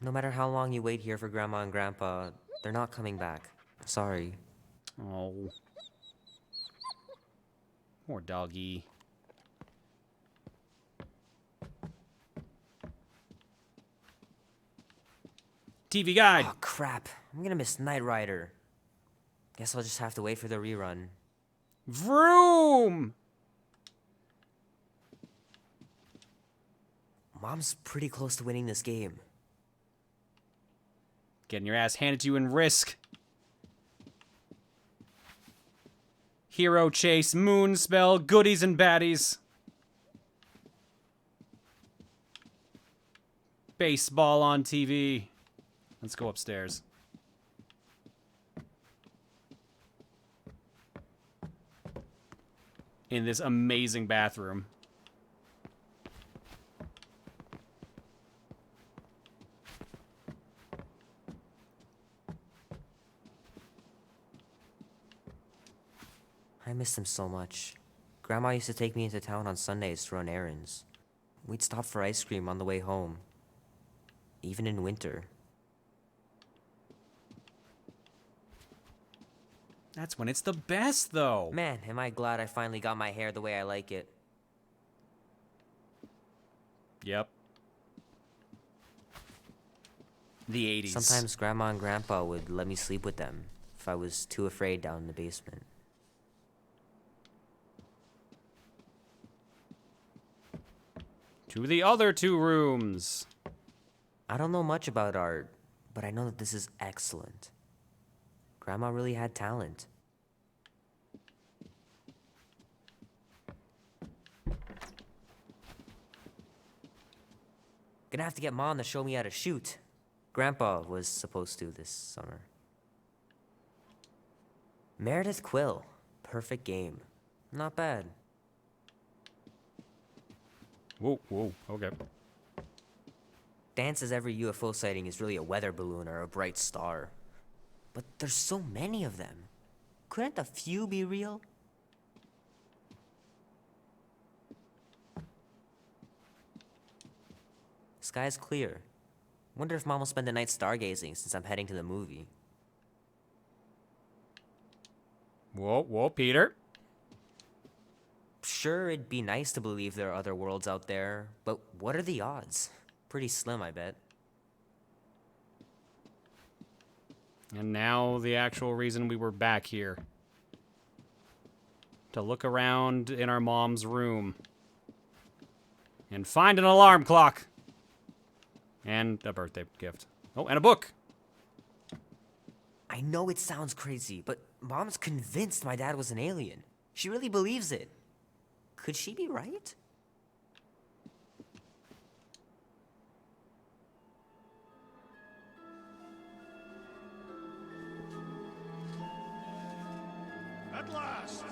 No matter how long you wait here for Grandma and Grandpa, they're not coming back. Sorry. Oh. Poor doggy. TV guide. Oh, crap. I'm gonna miss Knight Rider. Guess I'll just have to wait for the rerun. Vroom! Mom's pretty close to winning this game. Getting your ass handed to you in Risk. Hero Chase, Moonspell, goodies and baddies. Baseball on TV. Let's go upstairs. In this amazing bathroom. I miss them so much. Grandma used to take me into town on Sundays to run errands. We'd stop for ice cream on the way home. Even in winter. That's when it's the best, though. Man, am I glad I finally got my hair the way I like it. Yep. The 80s. Sometimes Grandma and Grandpa would let me sleep with them if I was too afraid down in the basement. To the other two rooms. I don't know much about art, but I know that this is excellent. Grandma really had talent. Gonna have to get Mom to show me how to shoot. Grandpa was supposed to this summer. Meredith Quill. Perfect game. Not bad. Whoa, whoa, okay. Dan says every UFO sighting is really a weather balloon or a bright star. But there's so many of them. Couldn't a few be real? Sky's clear. Wonder if Mom will spend the night stargazing since I'm heading to the movie. Whoa, whoa, Peter. Sure, it'd be nice to believe there are other worlds out there, but what are the odds? Pretty slim, I bet. And now the actual reason we were back here. To look around in our mom's room. And find an alarm clock. And a birthday gift. Oh, and a book. I know it sounds crazy, but Mom's convinced my dad was an alien. She really believes it. Could she be right? At last!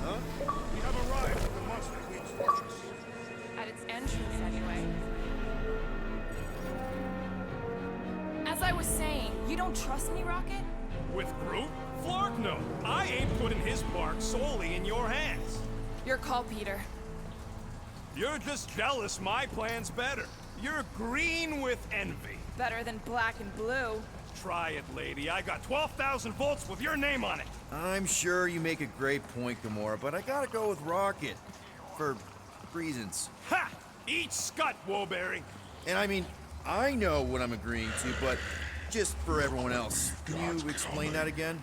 Huh? We have arrived at the Monster Queen's fortress. At its entrance, anyway. As I was saying, you don't trust me, Rocket? With Groot? Flark no. I ain't putting his bark solely in your hands. Your call, Peter. You're just jealous my plan's better. You're green with envy. Better than black and blue. Try it, lady. I got 12,000 volts with your name on it. I'm sure you make a great point, Gamora, but I gotta go with Rocket. for reasons. Ha! Eat scut, Woolberry! And I mean, I know what I'm agreeing to, but just for everyone else, can you explain that again?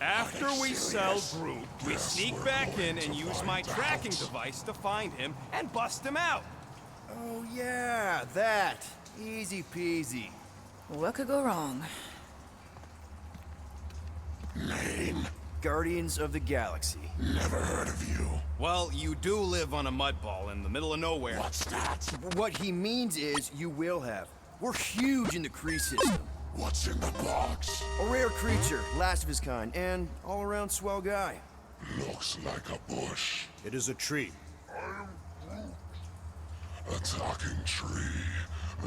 After we sell Groot, we sneak back in and use my tracking device to find him and bust him out. Oh yeah, that. Easy peasy. What could go wrong? Name? Guardians of the Galaxy. Never heard of you. Well, you do live on a mud ball in the middle of nowhere. What's that? What he means is you will have. We're huge in the Kree system. What's in the box? A rare creature, last of his kind, and all-around swell guy. Looks like a bush. It is a tree. A talking tree.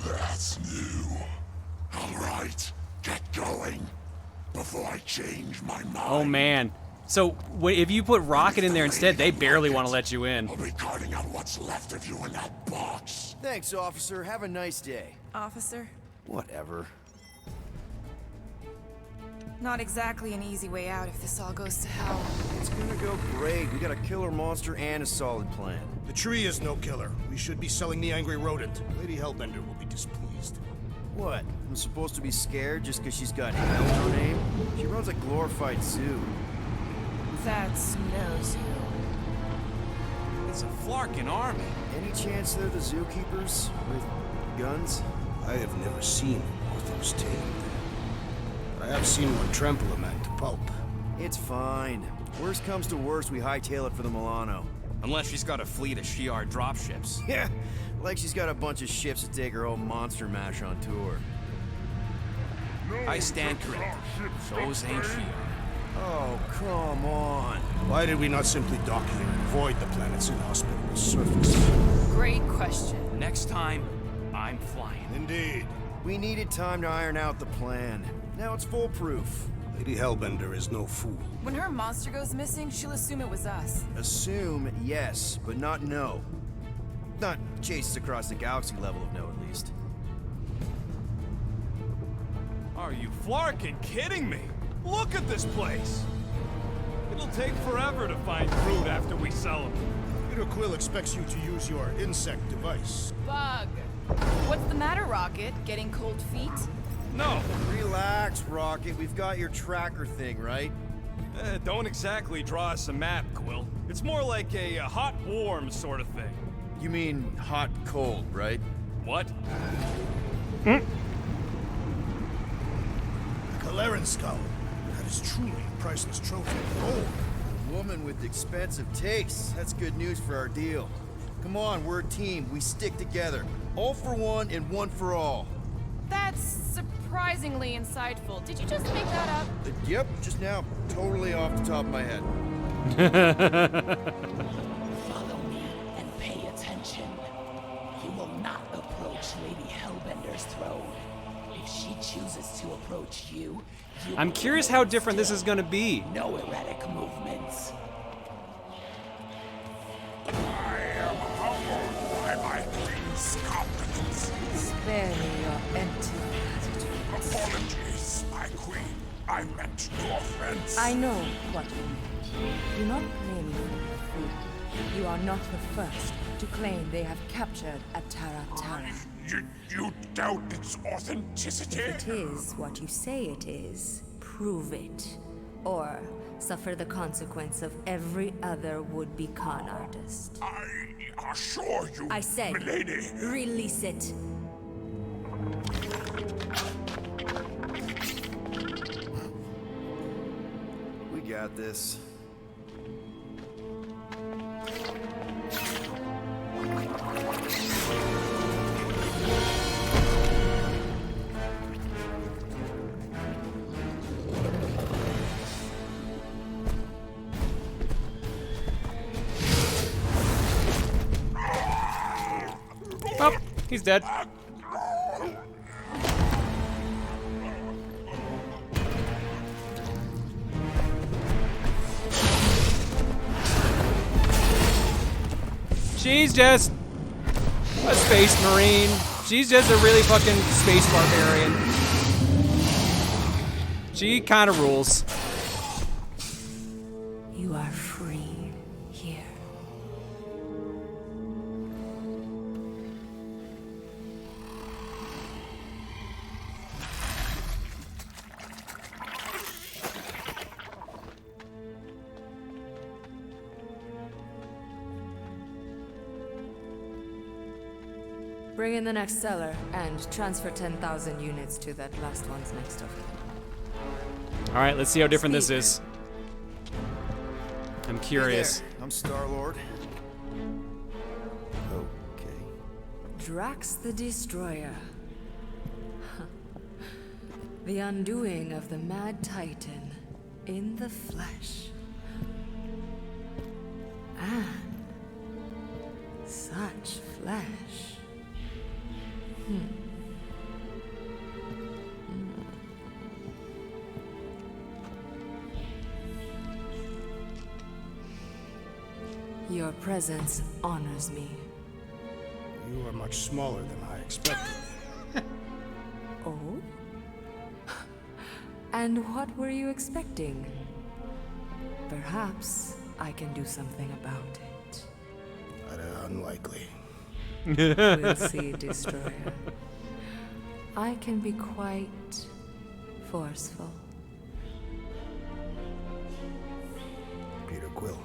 That's new. All right, get going. Before I change my mind. Oh man. So if you put Rocket in there instead, they barely want to let you in. I'll be carting out what's left of you in that box. Thanks, officer. Have a nice day. Officer? Whatever. Not exactly an easy way out if this all goes to hell. It's gonna go great. We got a killer monster and a solid plan. The tree is no killer. We should be selling the angry rodent. Lady Hellbender will be displeased. What? I'm supposed to be scared just because she's got hell in her name? She runs a glorified zoo. That's no zoo. It's a Flarkin army. Any chance they're the zookeepers with guns? I have never seen Ortho's tamed. But I have seen one trample a man to pulp. It's fine. Worst comes to worst, we hightail it for the Milano. Unless she's got a fleet of Shi'ar dropships. Yeah, like she's got a bunch of ships to take her whole monster mash on tour. I stand corrected. Those ain't Shi'ar. Oh, come on. Why did we not simply dock here and avoid the planet's inhospitable surface? Great question. Next time, I'm flying. Indeed. We needed time to iron out the plan. Now it's foolproof. Lady Hellbender is no fool. When her monster goes missing, she'll assume it was us. Assume, yes, but not no. Not chases across the galaxy level of no, at least. Are you Flarkin kidding me? Look at this place! It'll take forever to find Groot after we sell him. Peter Quill expects you to use your insect device. Bug. What's the matter, Rocket? Getting cold feet? No. Relax, Rocket. We've got your tracker thing, right? Don't exactly draw us a map, Quill. It's more like a hot-warm sort of thing. You mean hot-cold, right? What? A Kaleran skull. That is truly a priceless trophy. Oh, a woman with expensive tastes. That's good news for our deal. Come on, we're a team. We stick together. All for one and one for all. That's surprisingly insightful. Did you just make that up? Yep, just now. Totally off the top of my head. Follow me and pay attention. You will not approach Lady Hellbender's throne. If she chooses to approach you, I'm curious how different this is going to be. No erratic movements. I am humbled by my queen's competence. Spare me your empty platitudes. Apologies, my queen. I meant no offense. I know what you meant. Do not blame me for your food. You are not the first to claim they have captured a Tara. You doubt its authenticity? If it is what you say it is, prove it. Or suffer the consequence of every other would-be con artist. I assure you, I say, milady. Release it. We got this. Oh, he's dead. She's just a space marine. She's just a really fucking space barbarian. She kind of rules. You are free here. Bring in the next seller and transfer 10,000 units to that last one's next of it. All right, let's see how different this is. I'm curious. Hey there. I'm Star-Lord. Okay. Drax the Destroyer. The undoing of the Mad Titan in the flesh. And such flesh. Your presence honors me. You are much smaller than I expected. Oh? And what were you expecting? Perhaps I can do something about it. Unlikely. We'll see, Destroyer. I can be quite forceful. Peter Quill.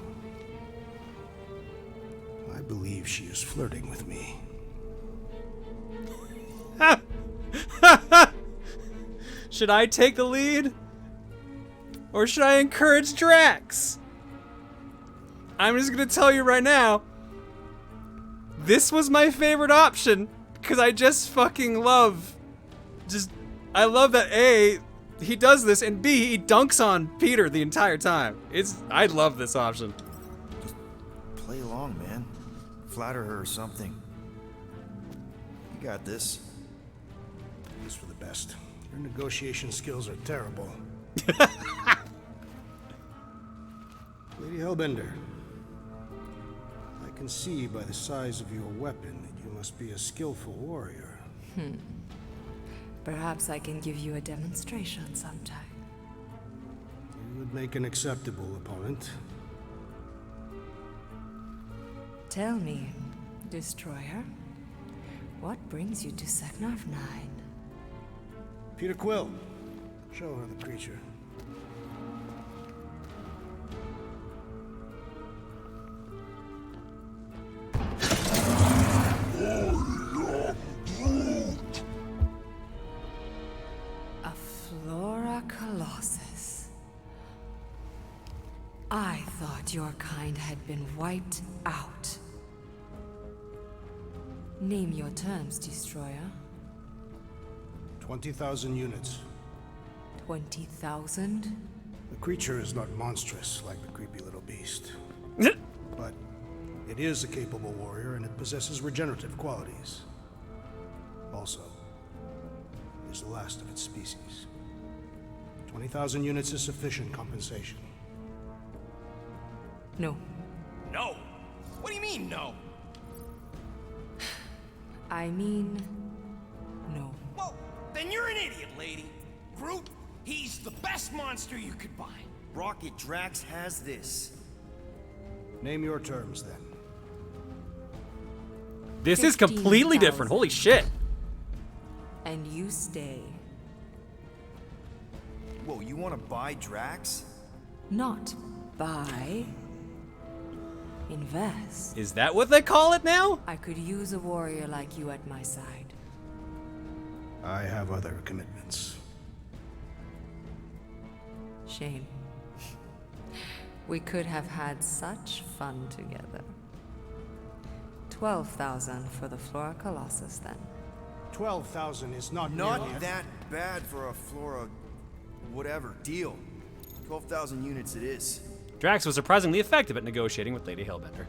I believe she is flirting with me. Should I take the lead? Or should I encourage Drax? I'm just gonna tell you right now, this was my favorite option, because I just fucking love, I love that A, he does this, and B, he dunks on Peter the entire time. I love this option. Just play along, man. Flatter her or something. You got this. It's for the best. Your negotiation skills are terrible. Lady Hellbender, I can see by the size of your weapon that you must be a skillful warrior. Perhaps I can give you a demonstration sometime. You would make an acceptable opponent. Tell me, Destroyer, what brings you to Seknarf 9? Peter Quill, show her the creature. A Flora Colossus. I thought your kind had been wiped out. Name your terms, Destroyer. 20,000 units. 20,000? The creature is not monstrous like the creepy little beast. But it is a capable warrior and it possesses regenerative qualities. Also, it is the last of its species. 20,000 units is sufficient compensation. No. No? What do you mean, no? I mean, no. Well, then you're an idiot, lady. Groot, he's the best monster you could buy. Rocket Drax has this. Name your terms, then. This is completely different. Holy shit. And you stay. Whoa, you want to buy Drax? Not buy. Invest. Is that what they call it now? I could use a warrior like you at my side. I have other commitments. Shame. We could have had such fun together. 12,000 for the Flora Colossus, then. 12,000 is not that bad for a Flora whatever deal. 12,000 units it is. Drax was surprisingly effective at negotiating with Lady Hellbender.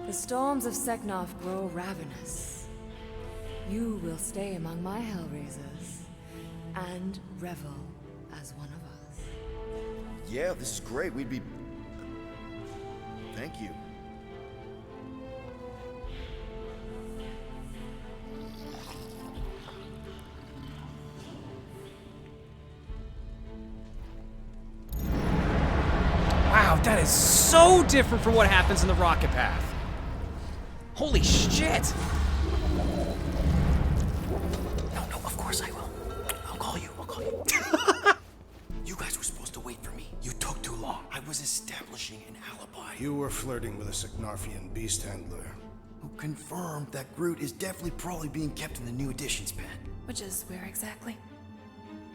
The storms of Seknarf grow ravenous. You will stay among my Hellraisers and revel as one of us. Yeah, this is great. We'd be... Thank you. That is so different from what happens in the rocket path. Holy shit! No, of course I will. I'll call you. You guys were supposed to wait for me. You took too long. I was establishing an alibi. You were flirting with a Signarfian beast handler. Who confirmed that Groot is definitely probably being kept in the new additions pen. Which is where exactly?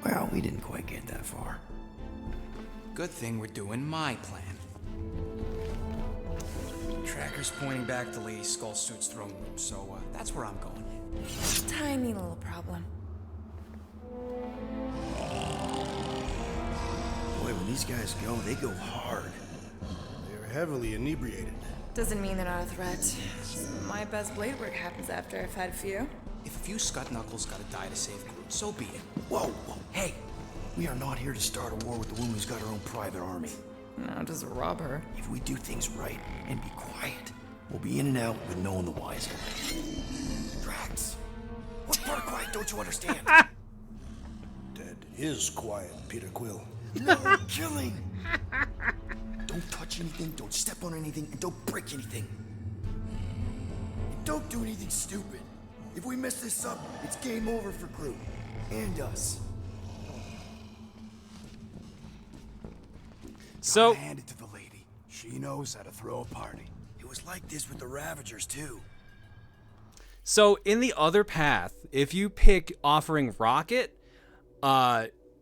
Well, we didn't quite get that far. Good thing we're doing my plan. Tracker's pointing back to Lady Skullsuit's throne room, so that's where I'm going. Tiny little problem. Boy, when these guys go, they go hard. They're heavily inebriated. Doesn't mean they're not a threat. My best blade work happens after I've had a few. If a few Scut Knuckles gotta die to save Groot, so be it. Whoa, hey! We are not here to start a war with the woman who's got her own private army. No, just rob her. If we do things right and be quiet, we'll be in and out with no one the wiser. Drax, what part of quiet don't you understand? Dead is quiet, Peter Quill. No killing! Don't touch anything, don't step on anything, and don't break anything. And don't do anything stupid. If we mess this up, it's game over for Groot. And us. So hand it to the lady. She knows how to throw a party. It was like this with the Ravagers too. So in the other path, if you pick offering Rocket,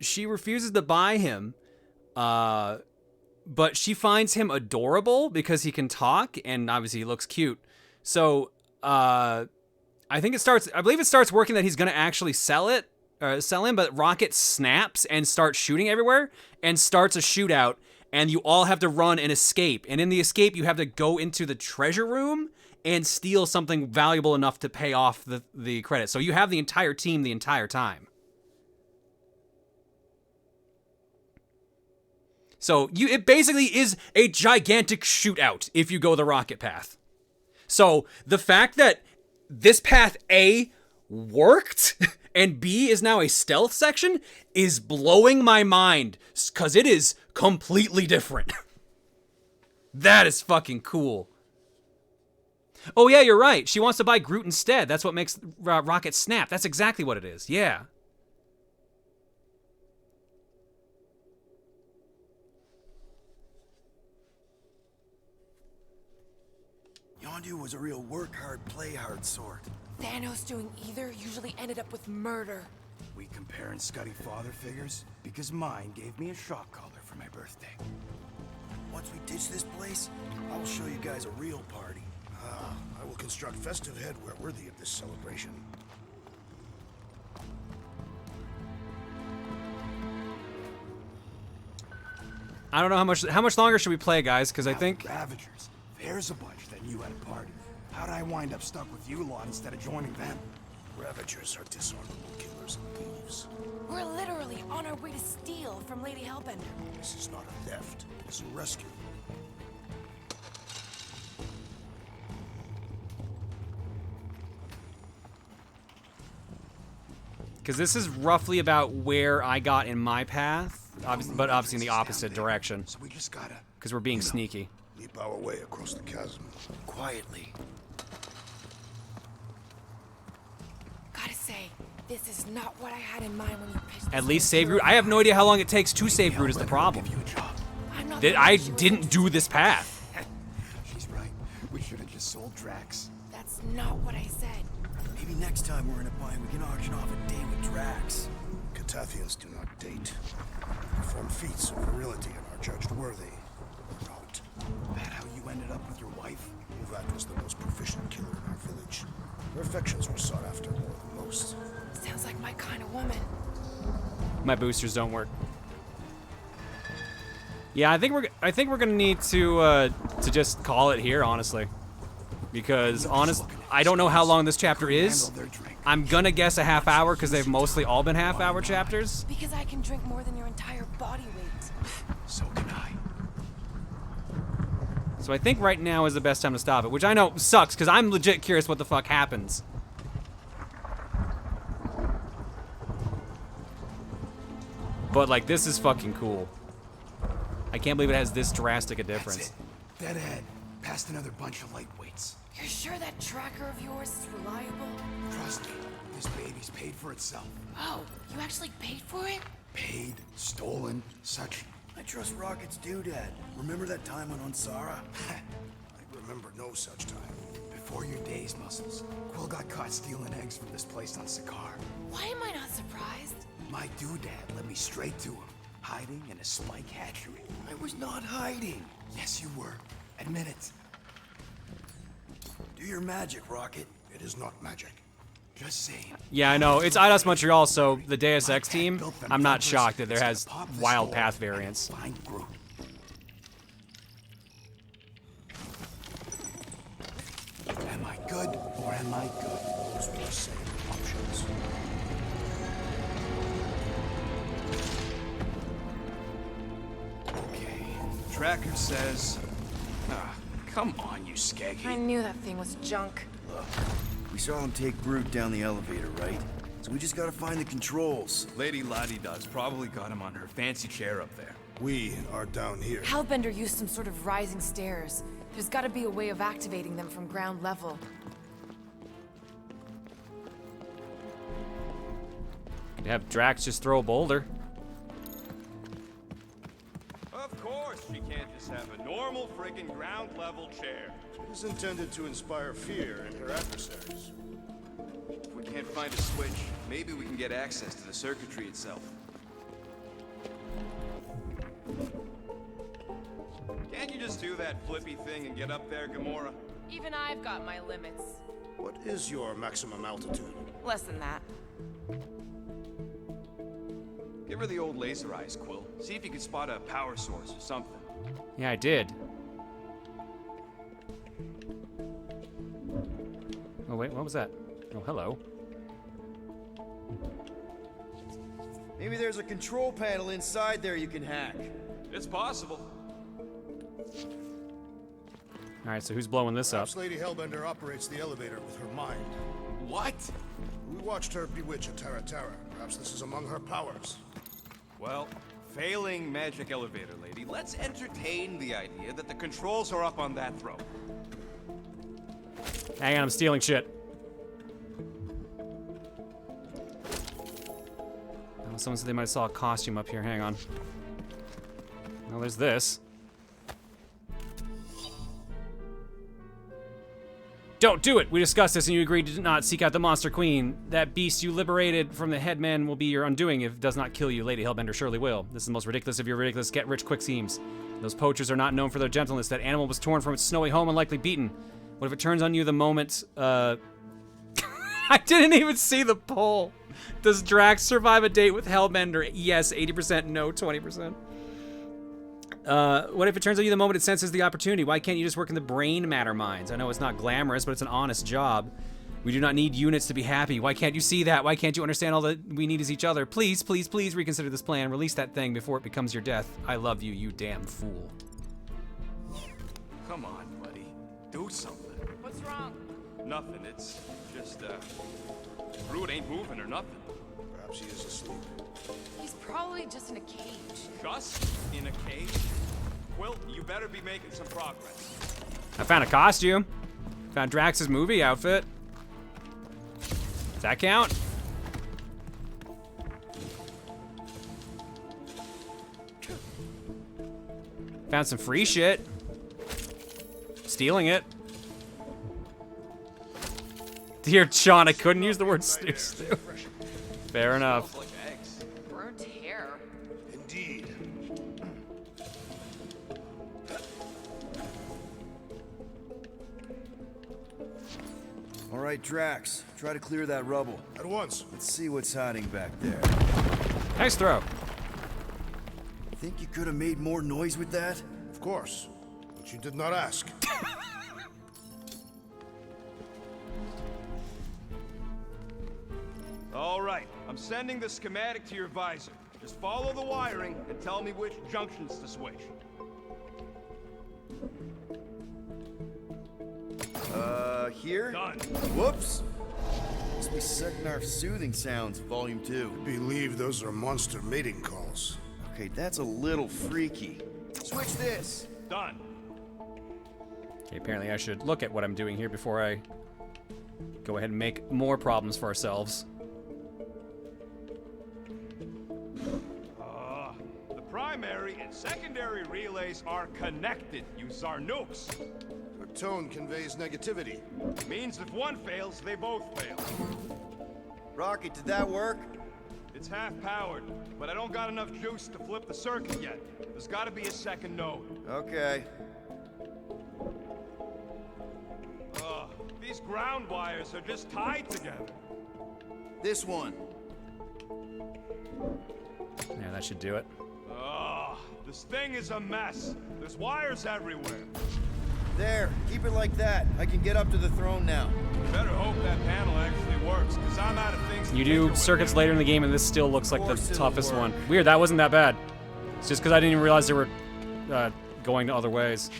she refuses to buy him, but she finds him adorable because he can talk and obviously he looks cute. So I believe it starts working that he's gonna actually sell him, but Rocket snaps and starts shooting everywhere and starts a shootout. And you all have to run and escape. And in the escape, you have to go into the treasure room and steal something valuable enough to pay off the credit. So you have the entire team the entire time. So it basically is a gigantic shootout if you go the rocket path. So the fact that this path A worked and B is now a stealth section is blowing my mind because it is completely different. That is fucking cool. Oh yeah, you're right. She wants to buy Groot instead. That's what makes Rocket snap. That's exactly what it is. Yeah. Yondu was a real work hard, play hard sort. Thanos doing either usually ended up with murder. We comparing Scuddy father figures? Because mine gave me a shock collar for my birthday. Once we ditch this place, I will show you guys a real party. I will construct festive headwear worthy of this celebration. I don't know how much longer should we play, guys? Because I think Ravagers. There's a bunch that knew at a party. How'd I wind up stuck with you lot instead of joining them? Ravagers are dishonorable killers and thieves. We're literally on our way to steal from Lady Hellbender. This is not a theft. It's a rescue. because this is roughly about where I got in my path, but obviously in the opposite direction. So we just gotta, because we're being sneaky. leap our way across the chasm. Quietly. Gotta say, this is not what I had in mind when you pitched At least save route. I have no idea how long it takes to save route is the problem. I didn't do this path. She's right. We should have just sold Drax. That's not what I said. Maybe next time we're in a bind, we can auction off a date with Drax. Catathians do not date. They perform feats of virility and are judged worthy. Not. That how you ended up with your wife? Well, that was the most proficient killer in our village. Her affections were sought after more than most. Sounds like my kind of woman. My boosters don't work. Yeah, I think we're gonna need to just call it here, honestly, because I don't know how long this chapter is. I'm gonna guess a half hour because they've mostly all been half-hour chapters. Because I can drink more than your entire body weight. So can I. So I think right now is the best time to stop it, which I know sucks because I'm legit curious what the fuck happens. But like, this is fucking cool. I can't believe it has this drastic a difference. That's it. Dead ahead. Past another bunch of lightweights. You're sure that tracker of yours is reliable? Trust me, this baby's paid for itself. Oh, you actually paid for it? Paid, stolen, such. I trust Rocket's doodad. Remember that time on Onsara? I remember no such time. Before your days, Muscles, Quill got caught stealing eggs from this place on Sakaar. Why am I not surprised? My doodad led me straight to him, hiding in a spike hatchery. I was not hiding. Yes, you were. Admit it. Do your magic, Rocket. It is not magic. Just saying. Yeah, I know. It's IDOS Montreal, so the Deus Ex team, I'm not shocked that there has wild path variants. Am I good or am I good? Those were the same options. Okay. Tracker says... Ah, come on, you skeggy. I knew that thing was junk. Look, we saw him take Brute down the elevator, right? So we just gotta find the controls. Lady Lottie-Dot's probably got him on her fancy chair up there. We are down here. Hellbender used some sort of rising stairs. There's gotta be a way of activating them from ground level. Could have Drax just throw a boulder. Of course, she can't just have a normal friggin' ground level chair. It is intended to inspire fear in her adversaries. If we can't find a switch, maybe we can get access to the circuitry itself. Can't you just do that flippy thing and get up there, Gamora? Even I've got my limits. What is your maximum altitude? Less than that. Give her the old laser eyes, Quill. See if you can spot a power source or something. Yeah, I did. Oh, wait, what was that? Oh, hello. Maybe there's a control panel inside there you can hack. It's possible. Alright, so who's blowing this up? Perhaps Lady Hellbender operates the elevator with her mind. What? We watched her bewitch a Terra Terra. Perhaps this is among her powers. Well, failing magic elevator lady, let's entertain the idea that the controls are up on that throne. Hang on, I'm stealing shit. Oh, someone said they might have saw a costume up here. Hang on. Well, there's this. Don't do it! We discussed this and you agreed to not seek out the Monster Queen. That beast you liberated from the headman will be your undoing if it does not kill you. Lady Hellbender surely will. This is the most ridiculous of your ridiculous get-rich-quick schemes. Those poachers are not known for their gentleness. That animal was torn from its snowy home and likely beaten. What if it turns on you the moment, I didn't even see the poll. Does Drax survive a date with Hellbender? Yes, 80%, no, 20%. What if it turns on you the moment it senses the opportunity? Why can't you just work in the brain matter mines? I know it's not glamorous, but it's an honest job. We do not need units to be happy. Why can't you see that? Why can't you understand all that we need is each other? Please, please, please reconsider this plan. Release that thing before it becomes your death. I love you, you damn fool. Come on, buddy. Do something. What's wrong? Nothing. It's just, Brute ain't moving or nothing. Perhaps he is asleep. He's probably just in a cage. Just in a cage? Well, you better be making some progress. I found a costume. Found Drax's movie outfit. Does that count? Found some free shit. Stealing it. Dear Sean, I couldn't use the word stew. Fair enough. Like eggs. Burnt hair. Indeed. All right, Drax, try to clear that rubble. At once. Let's see what's hiding back there. Nice throw. Think you could have made more noise with that? Of course. But you did not ask. All right, I'm sending the schematic to your visor. Just follow the wiring and tell me which junctions to switch. Here? Done. Whoops. Must be Seknarf Soothing Sounds, Volume 2. I believe those are monster mating calls. Okay, that's a little freaky. Switch this. Done. Okay, apparently I should look at what I'm doing here before I go ahead and make more problems for ourselves. The primary and secondary relays are connected. Use our nukes. Your tone conveys negativity. Means if one fails, they both fail. Rocket, did that work? It's half-powered, but I don't got enough juice to flip the circuit yet. There's gotta be a second node. Okay. These ground wires are just tied together. This one. Yeah, that should do it. This thing is a mess. There's wires everywhere. There, keep it like that. I can get up to the throne now. Better hope that panel actually works, because I'm out of things to You tinker do with circuits now. later in the game, and this still looks like the toughest one. Weird, that wasn't that bad. It's just because I didn't even realize they were going to other ways.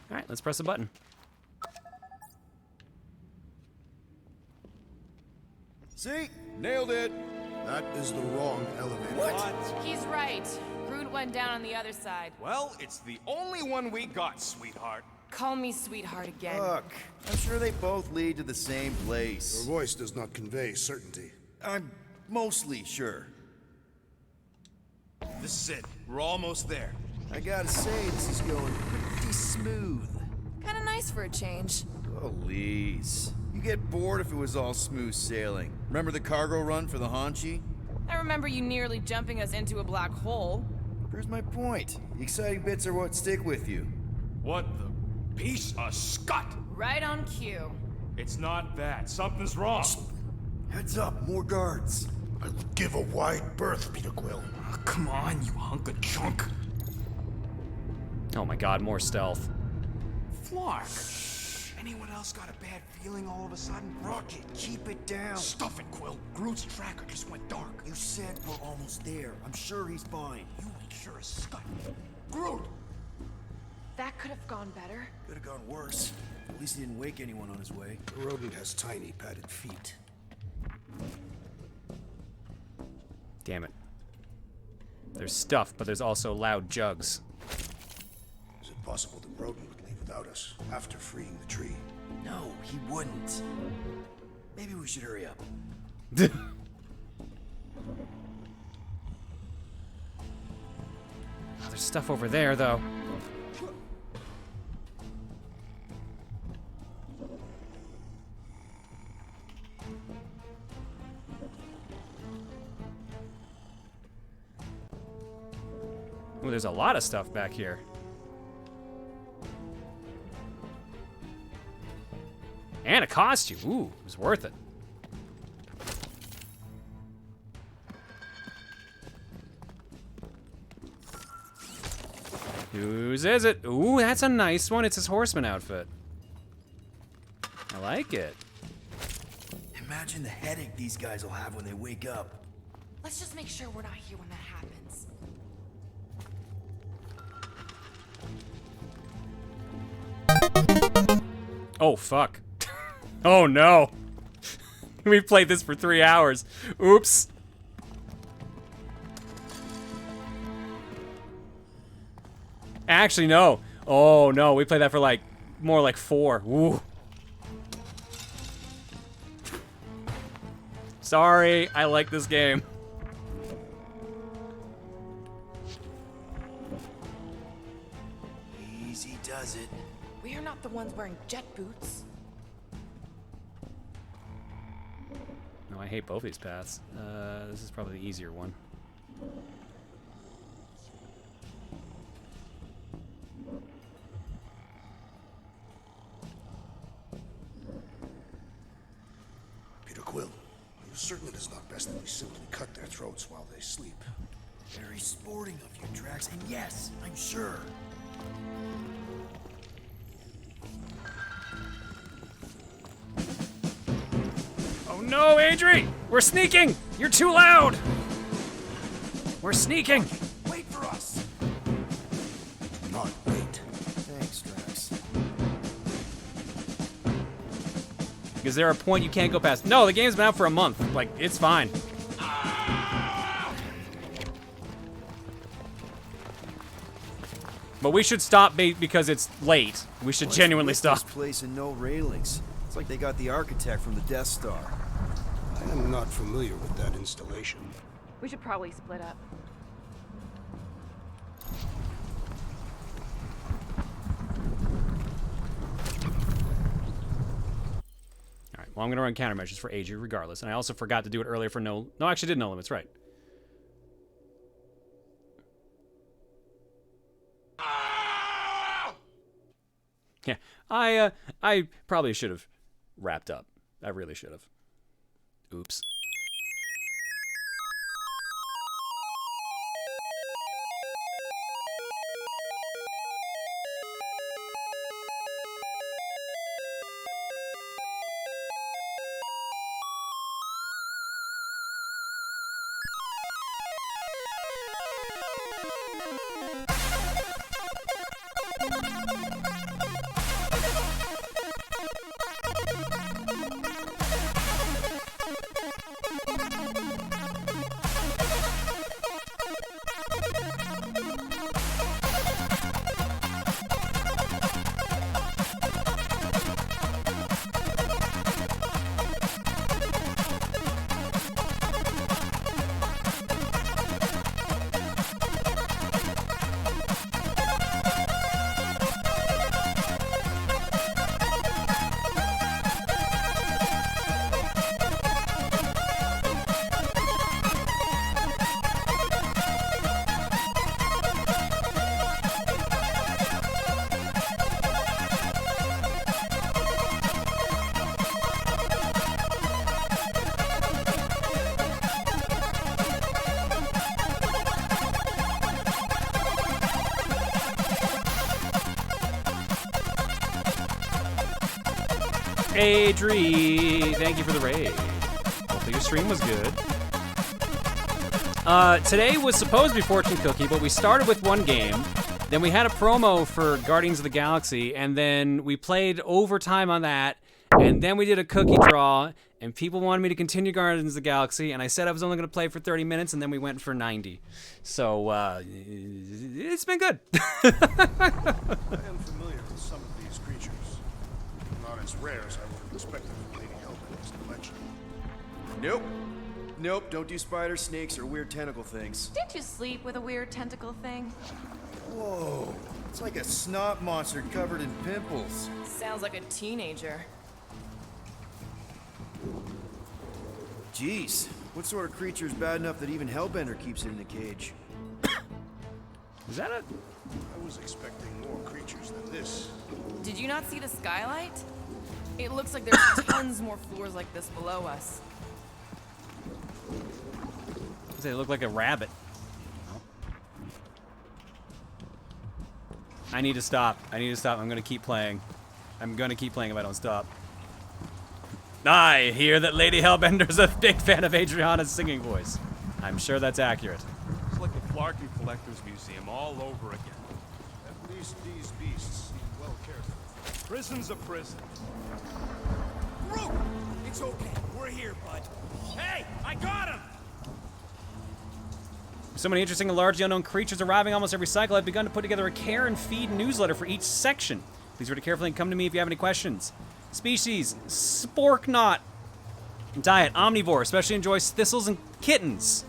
Alright, let's press a button. See? Nailed it. That is the wrong elevator. What? He's right. Groot went down on the other side. Well, it's the only one we got, sweetheart. Call me sweetheart again. Look, I'm sure they both lead to the same place. Your voice does not convey certainty. I'm mostly sure. This is it. We're almost there. I gotta say, this is going pretty smooth. Kinda nice for a change. Please. You get bored if it was all smooth sailing. Remember the cargo run for the Hanshi? I remember you nearly jumping us into a black hole. Here's my point. The exciting bits are what stick with you. What the piece of scut? Right on cue. It's not that. Something's wrong. Heads up, more guards. I would give a wide berth, Peter Quill. Oh, come on, you hunk of junk. Oh my god, more stealth. Flark. Anyone else got a bad feeling all of a sudden? Rocket, keep it down. Stuff it, Quill. Groot's tracker just went dark. You said we're almost there. I'm sure he's fine. You ain't sure as scut. Groot! That could have gone better. Could have gone worse. At least he didn't wake anyone on his way. The rodent has tiny padded feet. Damn it. There's stuff, but there's also loud jugs. Is it possible the rodent would leave without us after freeing the tree? No, he wouldn't. Maybe we should hurry up. Oh, there's stuff over there, though. Oh, there's a lot of stuff back here. And a costume. Ooh, it was worth it. Whose is it? Ooh, that's a nice one. It's his horseman outfit. I like it. Imagine the headache these guys will have when they wake up. Let's just make sure we're not here when that happens. Oh, fuck. Oh, no. We've played this for 3 hours. Oops. Actually, no. Oh, no. We played that for, like, more like 4. Ooh. Sorry. I like this game. Easy does it. We are not the ones wearing jet boots. No, I hate both these paths. This is probably the easier one. Peter Quill, are you certain it is not best that we simply cut their throats while they sleep? Very sporting of you, Drax, and yes, I'm sure. Oh no, Adri! We're sneaking! You're too loud! We're sneaking! Wait for us! Not wait. Thanks, Drax. Is there a point you can't go past? No, the game's been out for a month. Like, it's fine. But we should stop because it's late. We should genuinely stop. This place and no railings. It's like they got the architect from the Death Star. I am not familiar with that installation. We should probably split up. All right. Well, I'm going to run countermeasures for AG regardless. And I also forgot to do it earlier for no... No, I actually did no limits, right. Yeah, I probably should have wrapped up. I really should have. Oops. Adri, thank you for the raid. Hopefully your stream was good. Today was supposed to be Fortune Cookie, but we started with one game. Then we had a promo for Guardians of the Galaxy, and then we played overtime on that, and then we did a cookie draw, and people wanted me to continue Guardians of the Galaxy, and I said I was only going to play for 30 minutes, and then we went for 90. So, it's been good. I am familiar with some of these creatures. Not as rare as I would have expected from Lady Hellbender's collection. Nope. Nope, don't do spider, snakes, or weird tentacle things. Didn't you sleep with a weird tentacle thing? Whoa, it's like a snot monster covered in pimples. Sounds like a teenager. Jeez, what sort of creature is bad enough that even Hellbender keeps it in a cage? Is that a... I was expecting more creatures than this. Did you not see the skylight? It looks like there's tons more floors like this below us. They look like a rabbit. I need to stop. I need to stop. I'm gonna keep playing. I'm gonna keep playing if I don't stop. I hear that Lady Hellbender's a big fan of Adriana's singing voice. I'm sure that's accurate. It's like the Flarkin Collector's Museum all over again. At least these beasts seem well cared for. Prison's a prison. Groot! It's okay. We're here, bud. Hey, I got him! So many interesting and largely unknown creatures arriving almost every cycle. I've begun to put together a care and feed newsletter for each section. Please read it carefully and come to me if you have any questions. Species, sporknot. Diet, omnivore, especially enjoys thistles and kittens.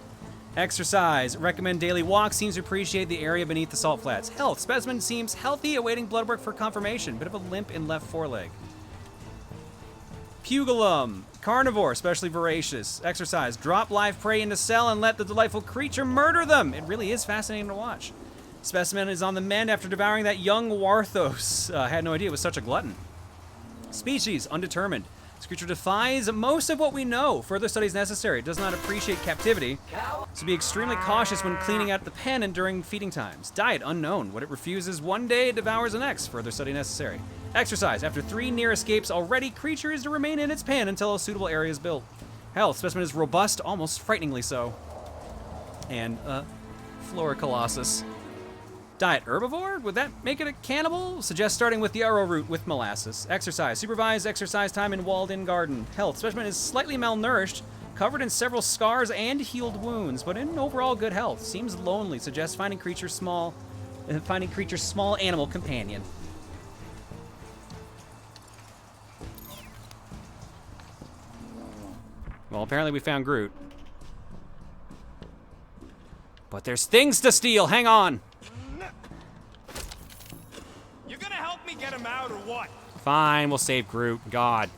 Exercise, recommend daily walks, seems to appreciate the area beneath the salt flats. Health, specimen seems healthy, awaiting blood work for confirmation. Bit of a limp in left foreleg. Pugilum, carnivore, especially voracious. Exercise, drop live prey into cell and let the delightful creature murder them. It really is fascinating to watch. Specimen is on the mend after devouring that young Warthos. Had no idea it was such a glutton. Species, undetermined. This creature defies most of what we know. Further studies necessary. It does not appreciate captivity, so be extremely cautious when cleaning out the pen and during feeding times. Diet, unknown. What it refuses one day, it devours the next. Further study necessary. Exercise, after 3 near escapes already, creature is to remain in its pen until a suitable area is built. Health, specimen is robust, almost frighteningly so. And, Flora Colossus. Diet, herbivore? Would that make it a cannibal? Suggest starting with the arrowroot with molasses. Exercise, supervised exercise time in walled-in garden. Health, specimen is slightly malnourished, covered in several scars and healed wounds, but in overall good health. Seems lonely, suggests finding creature small Finding creature's small animal companion. Well, apparently we found Groot. But there's things to steal, hang on! You gonna help me get him out or what? Fine, we'll save Groot, God.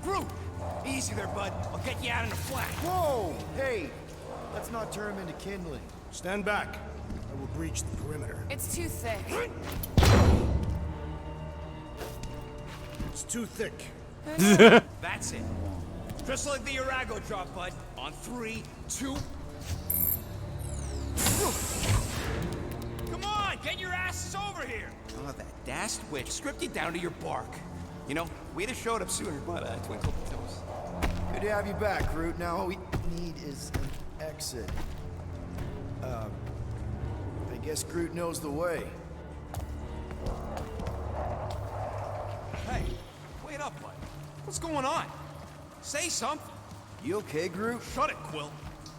Groot! Easy there, bud. I'll get you out in a flash. Whoa! Hey! Let's not turn him into kindling. Stand back. I will breach the perimeter. It's too thick. It's too thick. That's it. Just like the Urago drop, bud. On 3, 2... Come on, get your asses over here! Oh, that dashed witch stripped you down to your bark. You know, we'd have showed up sooner, but twinkle toes. Good to have you back, Groot. Now all we need is an exit. I guess Groot knows the way. Hey, wait up, bud. What's going on? Say something. You okay, Groot? Shut it, Quill.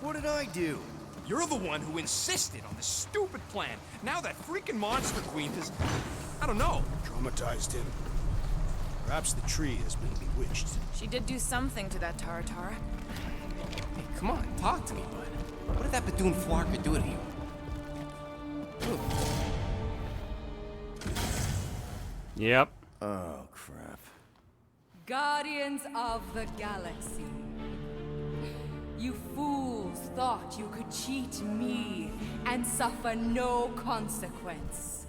What did I do? You're the one who insisted on this stupid plan. Now that freaking monster queen has... I don't know. Traumatized him. Perhaps the tree has been bewitched. She did do something to that Tara. Hey, come on, talk to me, bud. What did that Bethune Flarker do to you? Yep. Oh, crap. Guardians of the Galaxy. You fools thought you could cheat me and suffer no consequence.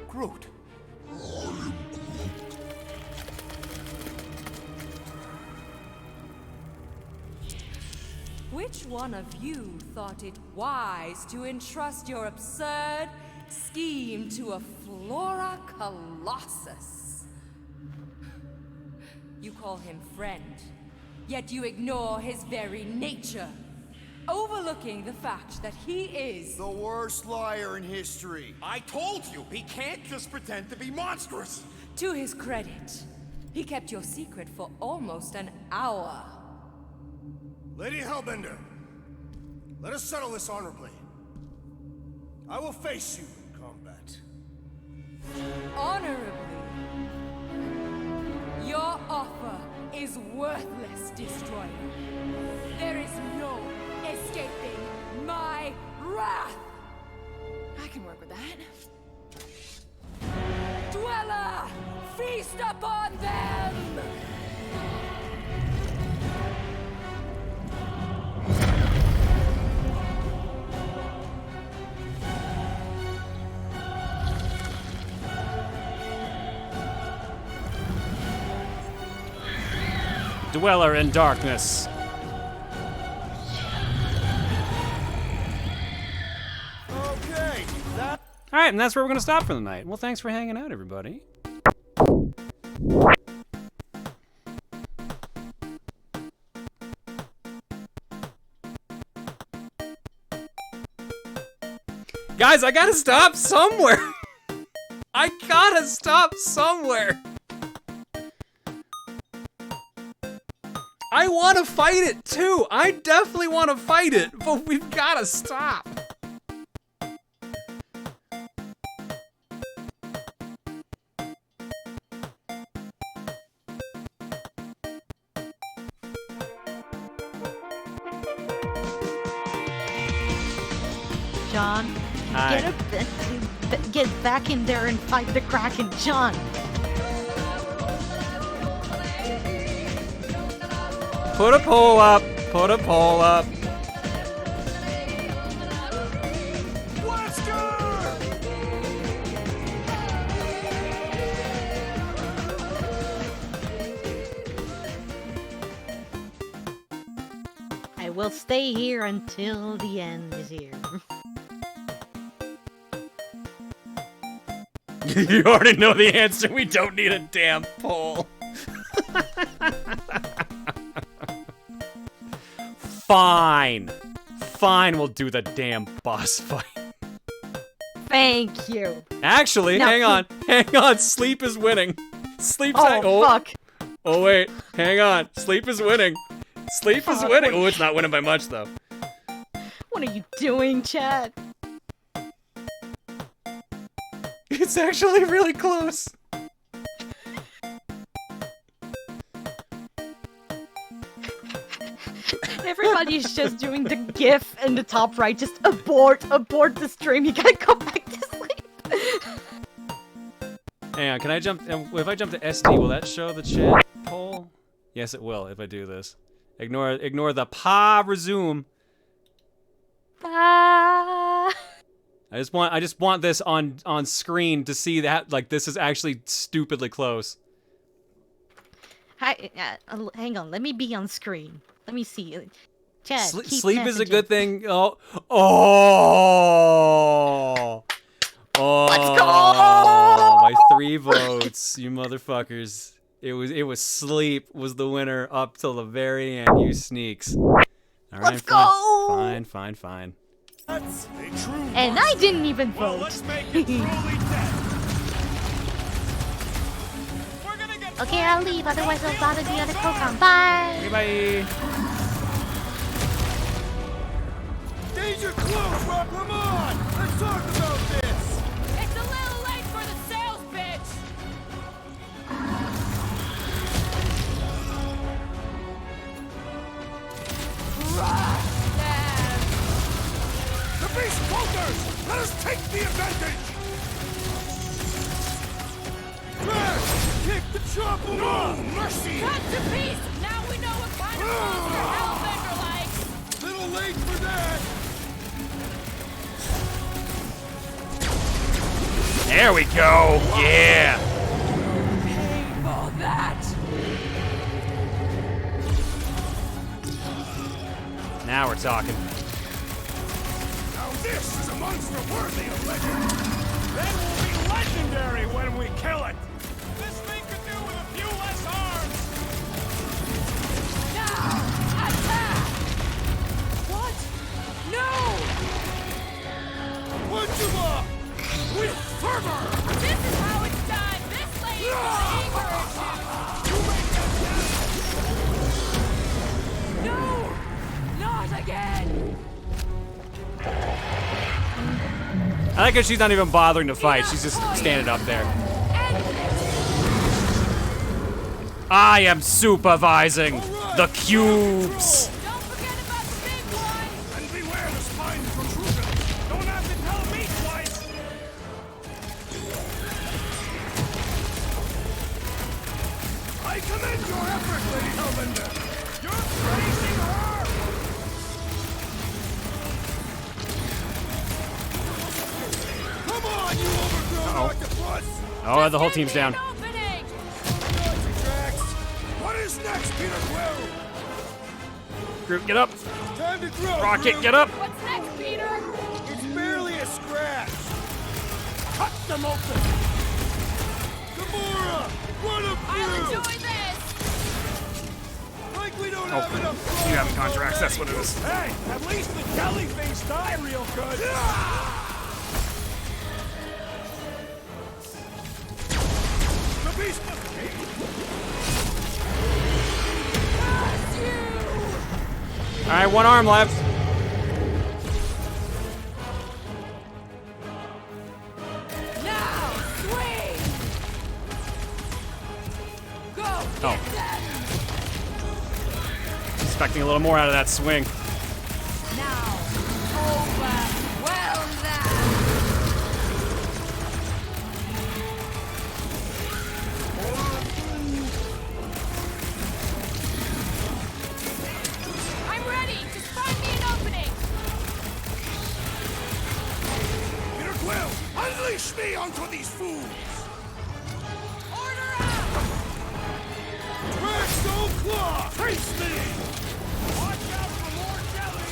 Groot. Which one of you thought it wise to entrust your absurd scheme to a Flora Colossus? You call him friend, yet you ignore his very nature, overlooking the fact that he is the worst liar in history. I told you, he can't just pretend to be monstrous. To his credit, he kept your secret for almost an hour. Lady Hellbender, let us settle this honorably. I will face you in combat. Honorably? Your offer is worthless, Destroyer. There is no escaping my wrath! I can work with that. Dweller! Feast upon them! Dweller in darkness. Okay, that... Alright, and that's where we're going to stop for the night. Well, thanks for hanging out, everybody. Guys, I gotta stop somewhere! I gotta stop somewhere! I want to fight it too! I definitely want to fight it, but we've gotta stop! John, Hi. get back in there and fight the Kraken, John. Put a pole up! Put a pole up! I will stay here until the end is here. You already know the answer. We don't need a damn pole. Fine. Fine, we'll do the damn boss fight. Thank you. Actually, Now, hang on. Hang on. Sleep is winning. Sleep. Oh, fuck. Oh, wait. Hang on. Sleep is winning. Sleep is winning. Oh, it's not winning by much though. What are you doing, Chad? It's actually really close. Everybody's just doing the GIF in the top right. Just abort the stream. You gotta go back to sleep. Hang on, can I jump? If I jump to SD, will that show the chat poll? Yes, it will if I do this. Ignore the resume. Ah. I just want this on screen to see that like this is actually stupidly close. Hi, hang on. Let me be on screen. Let me see. Chad, keep Sleep is a messaging. good thing. Oh. Let's go! My 3 votes, you motherfuckers. It was Sleep was the winner up till the very end. You sneaks. All right, Let's go! Fine. That's a true. And I didn't even vote. Let's make it truly dead. Okay, I'll leave. Otherwise, I'll bother the other Proton. Bye. Bye. Danger close, Rob. Come on. Let's talk about this. It's a little late for the sales pitch. The beast bolters! Let us take the advantage! Crash! Kick the chopper! No mercy! Cut to peace! Now we know what kind of monster Hellbender likes! Little late for that. There we go. Yeah. All that! Now we're talking. Now this is a monster worthy of legend! Then we'll be legendary when we kill it! This thing could do with a few less arms! Now! Attack! What? No! Punch him up! With fervor! This is how it's done! This lady's anger issue! No! Not again! I like how she's not even bothering to fight. She's just standing up there. I am supervising the cubes. And beware the spine protrusion! Don't have to tell me twice! I commend your effort, Lady Hellbender! You're praising her! Come on, you overgrown octopus! Oh, the whole team's down. What is next, Peter Quill? Group, get up. Time to grow. Rocket, Groot. get up. What's next, Peter? It's barely a scratch. Cut them open! Gamora, run him I'm through. doing this! Like we don't Oh, have enough. you have contracts. That's what it is. Hey, at least the jelly things die real good! The beast must be! All right, 1 arm left. Now, swing! Go! Oh. Expecting a little more out of that swing. Now, overwhelm them! I'm ready! Just find me an opening! Peter Quill, unleash me onto these fools! Order out! Draxo Claw! Face me! Watch out for more jelly!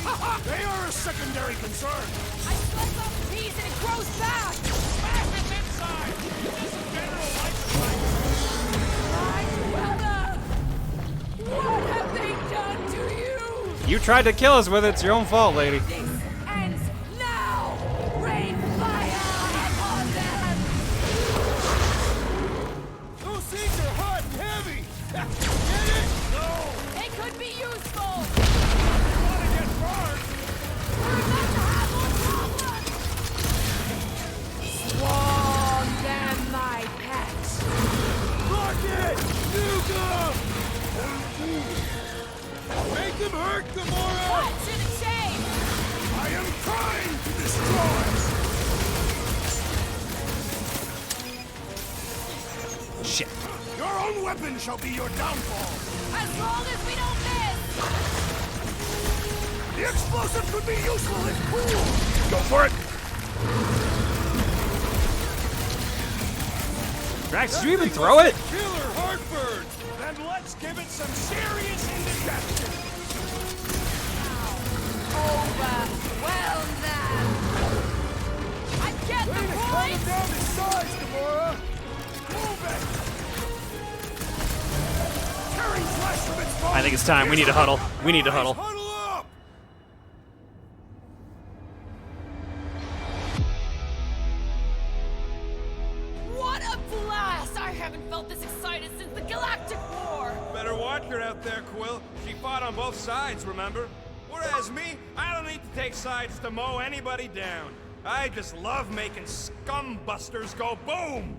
They are a secondary concern! I slice off a piece and it grows back! Smash its inside! This is general life What have they done to you? You tried to kill us with it. It's your own fault, lady. This ends now! Rain fire upon them! Those things are hot and heavy. Get it? They could be useful! Work, Gamora! What to the chase? I am trying to destroy! Shit. Your own weapon shall be your downfall! As long as we don't miss! The explosive could be useful if cool! Go for it! Drax, did you even throw it? Killer heartburn! Then let's give it some serious indigestion! Overwhelm them! I get the point! Down the sides, Gamora! Move it! Tearing flesh from its bones! I think it's time. We need to huddle. We need to huddle. Huddle up! What a blast! I haven't felt this excited since the Galactic War! Better watch her out there, Quill. She fought on both sides, remember? Whereas me, I don't need to take sides to mow anybody down. I just love making scum busters go boom!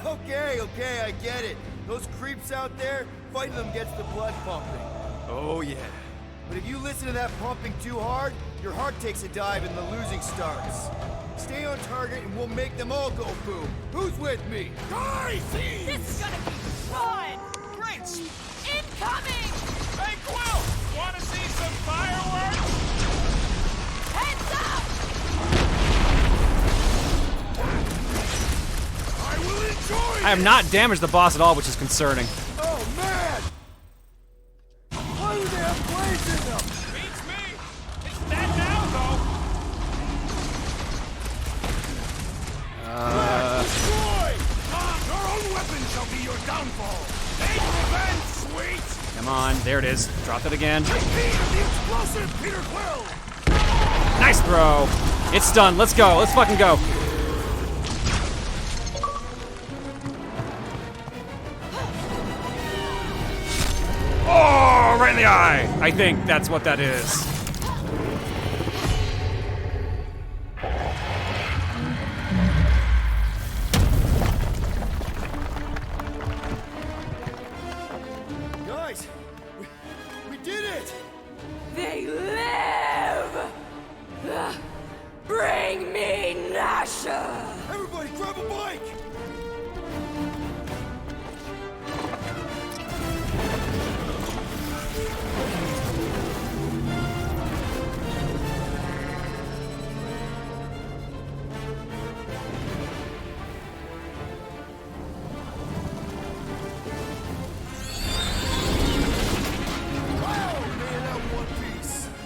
Okay, I get it. Those creeps out there, fighting them gets the blood pumping. Oh, yeah. But if you listen to that pumping too hard, your heart takes a dive and the losing starts. Stay on target and we'll make them all go boom. Who's with me? Die, thieves! This is gonna be fun! Great! Incoming! Hey, Quill! Wanna see some fireworks? Heads up! I will enjoy I have not damaged the boss at all, which is concerning. Oh, man! Why do they have blades in them? Beats me! It's dead now, though! Destroy! Your own weapon shall be your downfall! Take revenge, sweet! Come on, there it is. Drop it again. Take heed of the explosive, Peter Quill! Nice throw. It's done. Let's go. Let's fucking go. Oh, right in the eye. I think that's what that is. Guys, we did it! They live! Bring me Nasha! Everybody grab a bike!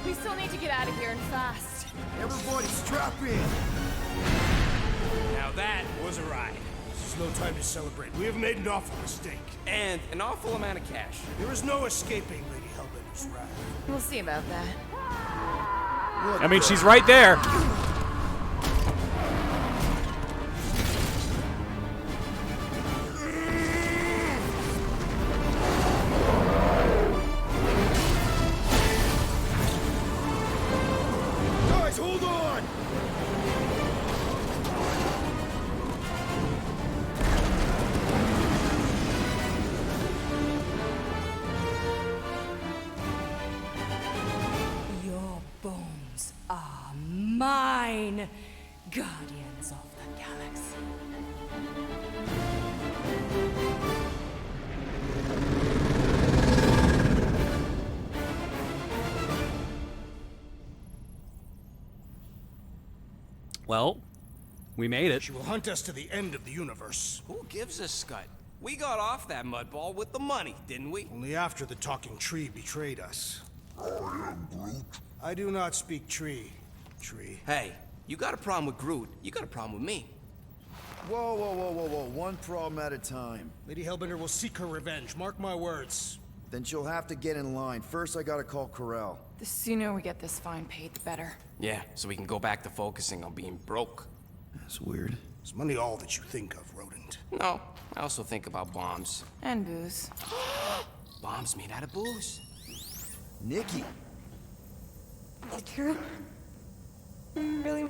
We still need to get out of here and fast. Everybody strap in! Now that was a ride. This is no time to celebrate. We have made an awful mistake. And an awful amount of cash. There is no escaping Lady Hellbender's wrath. We'll see about that. I mean, she's right there. Guys, hold on! Your bones are mine, guardians of the galaxy. Well, we made it. She will hunt us to the end of the universe. Who gives a scut? We got off that mudball with the money, didn't we? Only after the talking tree betrayed us. I do not speak tree. Hey, you got a problem with Groot, you got a problem with me. Whoa. One problem at a time. Lady Hellbender will seek her revenge, mark my words. Then she'll have to get in line. First, I gotta call Ko-Rel. The sooner we get this fine paid, the better. Yeah, so we can go back to focusing on being broke. That's weird. Is money all that you think of, rodent? No, I also think about bombs. And booze. Bombs made out of booze. Nikki! Is it true? Really?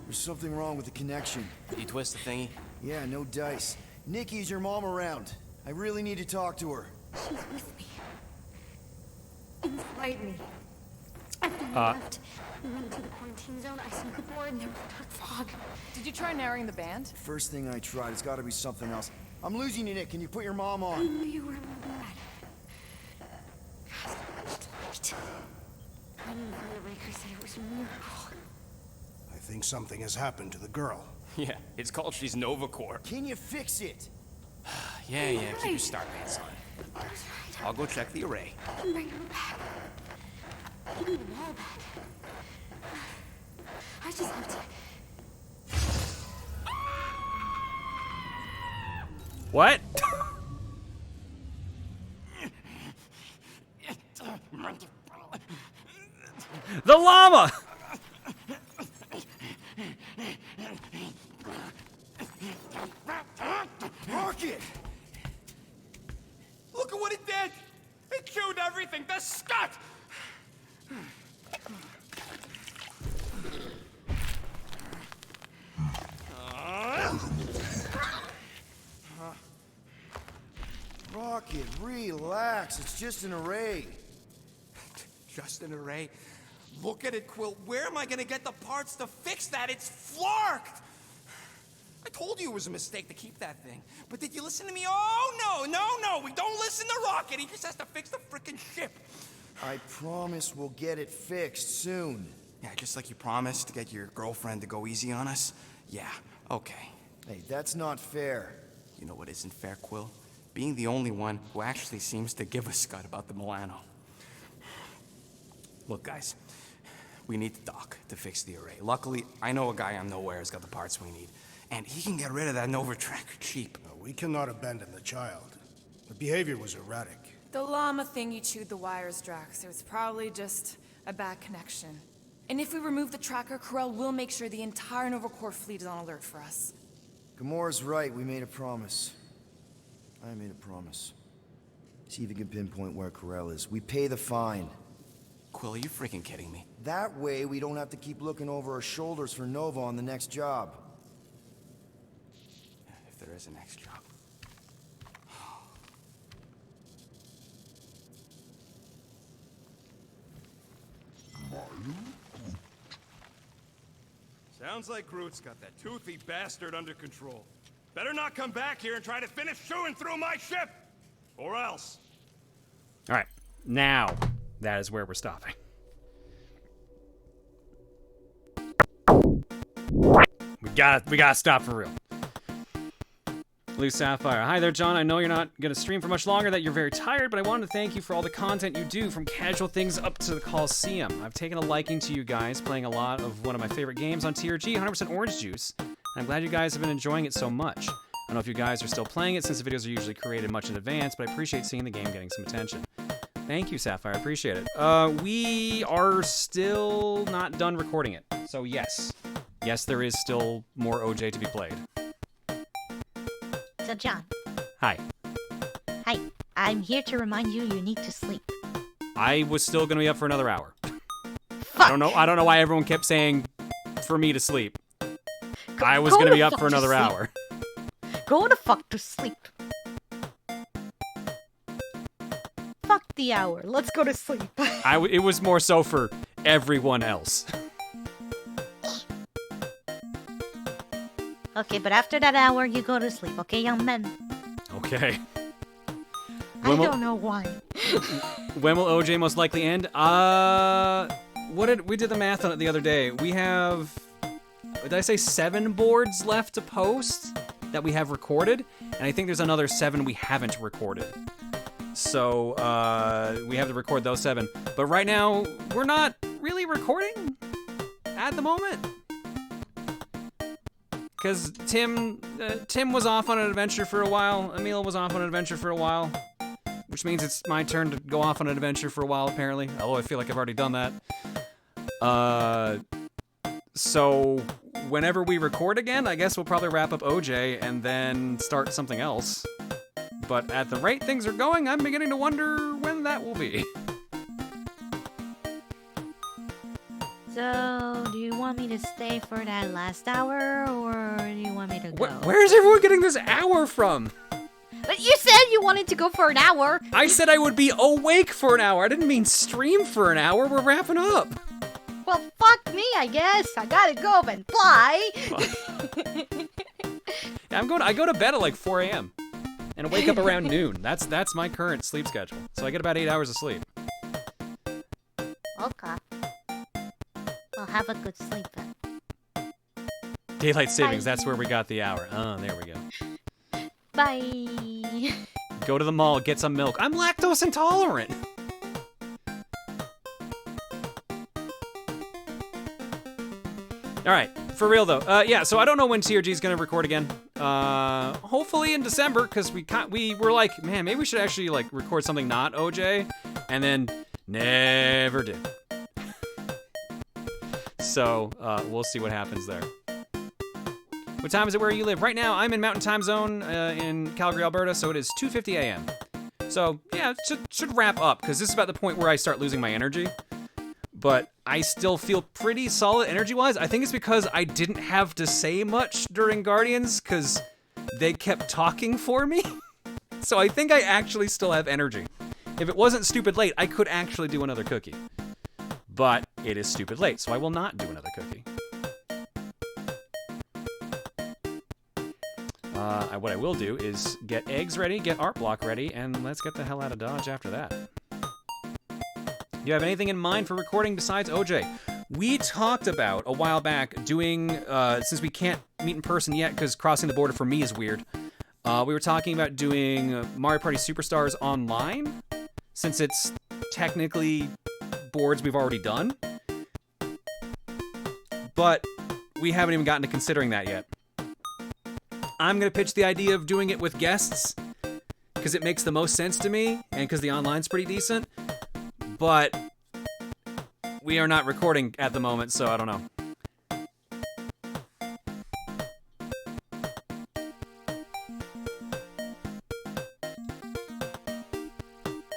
There's something wrong with the connection. Did you twist the thingy? Yeah, no dice. Nikki, is your mom around? I really need to talk to her. She's with me. Inside me. After you left, we went into the quarantine zone, I snuck aboard, and there was dark fog. Did you try narrowing the band? First thing I tried, it's gotta be something else. I'm losing you, Nick. Can you put your mom I on? knew you were my dad. I knew Raker said it was a miracle. I think something has happened to the girl. Yeah, it's called she's Nova Corps. Can you fix it? Yeah, keep your star pants on. I'll go check the array. I can bring her back. Give me the wall back. I just have to... What? The llama! Rocket! Look at what it did! It chewed everything! The scut! Rocket, relax. It's just an array. Just an array? Look at it, Quill. Where am I gonna get the parts to fix that? It's flarked! I told you it was a mistake to keep that thing. But did you listen to me? Oh, no! We don't listen to Rocket. He just has to fix the frickin' ship. I promise we'll get it fixed soon. Yeah, just like you promised to get your girlfriend to go easy on us? Yeah, okay. Hey, that's not fair. You know what isn't fair, Quill? Being the only one who actually seems to give a scut about the Milano. Look, guys, we need the doc to fix the array. Luckily, I know a guy on Nowhere has got the parts we need. And he can get rid of that Nova tracker cheap. No, we cannot abandon the child. The behavior was erratic. The llama thing you chewed the wires, Drax. It was probably just a bad connection. And if we remove the tracker, Ko-Rel will make sure the entire Nova Corps fleet is on alert for us. Gamora's right. We made a promise. I made a promise. See if you can pinpoint where Ko-Rel is. We pay the fine. Quill, are you freaking kidding me? That way, we don't have to keep looking over our shoulders for Nova on the next job. If there is a next job. Sounds like Groot's got that toothy bastard under control. Better not come back here and try to finish chewing through my ship! Or else. Alright, now that is where we're stopping. We gotta stop for real. Blue Sapphire. Hi there, John. I know you're not gonna stream for much longer, that you're very tired, but I wanted to thank you for all the content you do, from casual things up to the Coliseum. I've taken a liking to you guys, playing a lot of one of my favorite games on TRG, 100% Orange Juice. I'm glad you guys have been enjoying it so much. I don't know if you guys are still playing it, since the videos are usually created much in advance, but I appreciate seeing the game getting some attention. Thank you, Sapphire. I appreciate it. We are still not done recording it, so yes. Yes, there is still more OJ to be played. So, John. Hi. Hi. I'm here to remind you need to sleep. I was still gonna be up for another hour. I don't know why everyone kept saying for me to sleep. I was gonna be up for another hour. Go the fuck to sleep. Fuck the hour. Let's go to sleep. It was more so for everyone else. Okay, but after that hour, you go to sleep, okay, young men? Okay. I don't know why. When will OJ most likely end? We did the math on it the other day. We have, did I say 7 boards left to post that we have recorded? And I think there's another 7 we haven't recorded. So, we have to record those 7. But right now, we're not really recording at the moment. Because Tim was off on an adventure for a while. Emil was off on an adventure for a while. Which means it's my turn to go off on an adventure for a while, apparently. Although I feel like I've already done that. So, whenever we record again, I guess we'll probably wrap up OJ and then start something else. But at the rate things are going, I'm beginning to wonder when that will be. So, do you want me to stay for that last hour, or do you want me to go? Where is everyone getting this hour from? But you said you wanted to go for an hour. I said I would be awake for an hour. I didn't mean stream for an hour. We're wrapping up. Well, fuck me, I guess. I gotta go and fly. Yeah, I go to bed at like 4 a.m. and I wake up around noon. That's my current sleep schedule. So I get about 8 hours of sleep. Okay. Well, have a good sleep then. Daylight savings, that's where we got the hour. Oh, there we go. Bye. Go to the mall, get some milk. I'm lactose intolerant. All right, for real though. Yeah, so I don't know when TRG is gonna record again. Hopefully in December, because we were like, man, maybe we should actually like record something not OJ, and then never did. So we'll see what happens there. What time is it where you live? Right now, I'm in Mountain Time Zone in Calgary, Alberta, so it is 2:50 a.m. So yeah, it should wrap up, because this is about the point where I start losing my energy. But I still feel pretty solid energy-wise. I think it's because I didn't have to say much during Guardians, because they kept talking for me. So I think I actually still have energy. If it wasn't stupid late, I could actually do another cookie. But it is stupid late, so I will not do another cookie. What I will do is get eggs ready, get art block ready, and let's get the hell out of Dodge after that. Do you have anything in mind for recording besides OJ? We talked about a while back doing, since we can't meet in person yet because crossing the border for me is weird, we were talking about doing Mario Party Superstars online, since it's technically boards we've already done. But we haven't even gotten to considering that yet. I'm going to pitch the idea of doing it with guests, because it makes the most sense to me, and because the online's pretty decent. But we are not recording at the moment, so I don't know.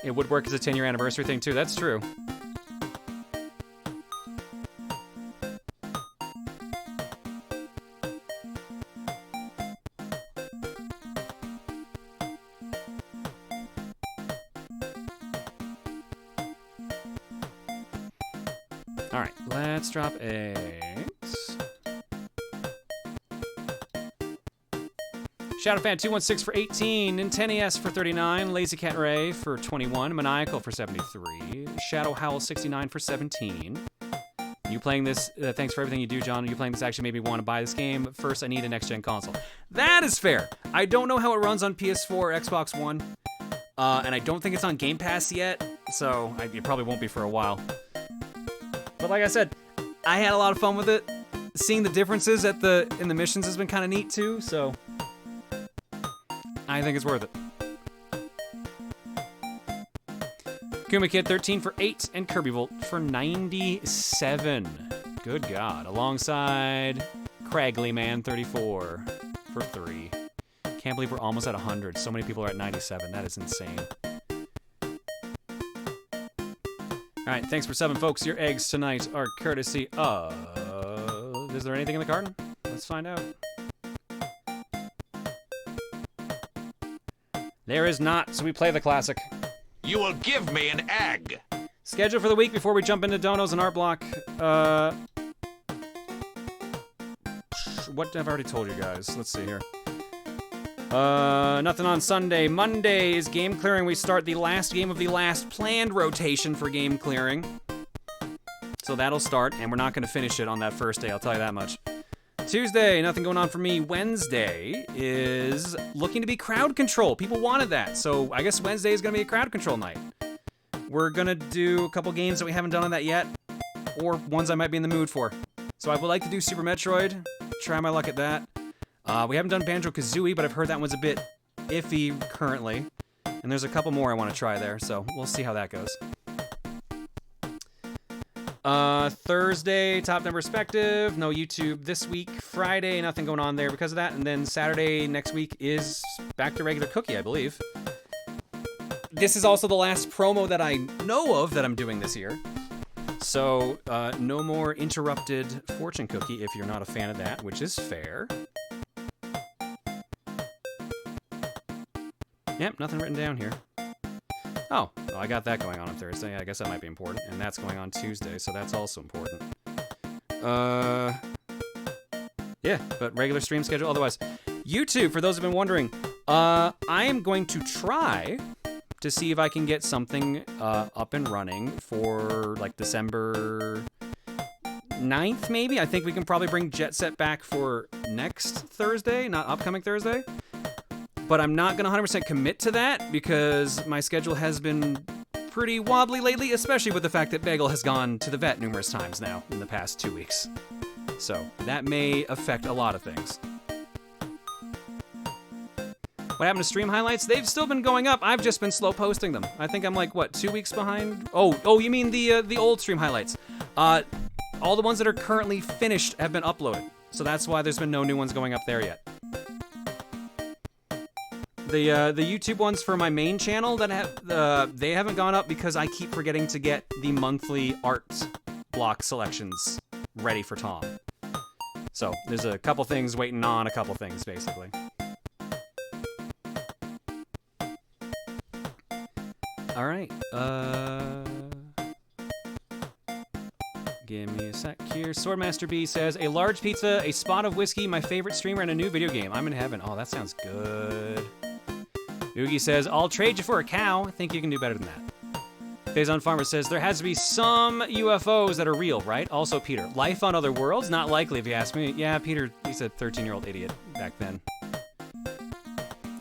It would work as a 10-year anniversary thing, too. That's true. Alright, let's drop eggs. Shadowfan216 for 18, Nintendo for 39, Lazy Cat Ray for 21, Maniacal for 73, Shadow Howl 69 for 17. You playing this, thanks for everything you do, John. You playing this actually made me want to buy this game. First, I need a next-gen console. That is fair. I don't know how it runs on PS4 or Xbox One, and I don't think it's on Game Pass yet, so it probably won't be for a while. But like I said, I had a lot of fun with it. Seeing the differences in the missions has been kind of neat too, so I think it's worth it. Kuma Kid 13 for 8 and Kirby Volt for 97. Good God. Alongside Craggly Man 34 for 3. Can't believe we're almost at 100. So many people are at 97. That is insane. All right, thanks for 7, folks. Your eggs tonight are courtesy of... Is there anything in the carton? Let's find out. There is not, so we play the classic. You will give me an egg. Schedule for the week before we jump into donos and art block. What have I already told you guys? Let's see here. Nothing on Sunday. Monday is game clearing. We start the last game of the last planned rotation for game clearing. So that'll start, and we're not going to finish it on that first day, I'll tell you that much. Tuesday, nothing going on for me. Wednesday is looking to be crowd control. People wanted that, so I guess Wednesday is going to be a crowd control night. We're going to do a couple games that we haven't done on that yet, or ones I might be in the mood for. So I would like to do Super Metroid, try my luck at that. We haven't done Banjo-Kazooie, but I've heard that one's a bit iffy currently. And there's a couple more I want to try there, so we'll see how that goes. Thursday, Top Down Perspective, no YouTube this week. Friday, nothing going on there because of that. And then Saturday next week is back to regular cookie, I believe. This is also the last promo that I know of that I'm doing this year. So, no more interrupted fortune cookie if you're not a fan of that, which is fair. Yep, nothing written down here. Oh, well, I got that going on Thursday. I guess that might be important. And that's going on Tuesday, so that's also important. Yeah, but regular stream schedule otherwise. YouTube, for those who've been wondering, I am going to try to see if I can get something up and running for, like, December 9th, maybe? I think we can probably bring Jet Set back for next Thursday, not upcoming Thursday. But I'm not going to 100% commit to that because my schedule has been pretty wobbly lately, especially with the fact that Bagel has gone to the vet numerous times now in the past 2 weeks. So that may affect a lot of things. What happened to stream highlights? They've still been going up. I've just been slow posting them. I think I'm like, what, 2 weeks behind? Oh, you mean the old stream highlights. All the ones that are currently finished have been uploaded. So that's why there's been no new ones going up there yet. The YouTube ones for my main channel that have they haven't gone up because I keep forgetting to get the monthly art block selections ready for Tom. So there's a couple things waiting on a couple things basically. All right. Give me a sec here. Swordmaster B says, a large pizza, a spot of whiskey, my favorite streamer, and a new video game. I'm in heaven. Oh, that sounds good. Oogie says, I'll trade you for a cow. I think you can do better than that. Phazon Farmer says, there has to be some UFOs that are real, right? Also, Peter, life on other worlds? Not likely, if you ask me. Yeah, Peter, he's a 13-year-old idiot back then.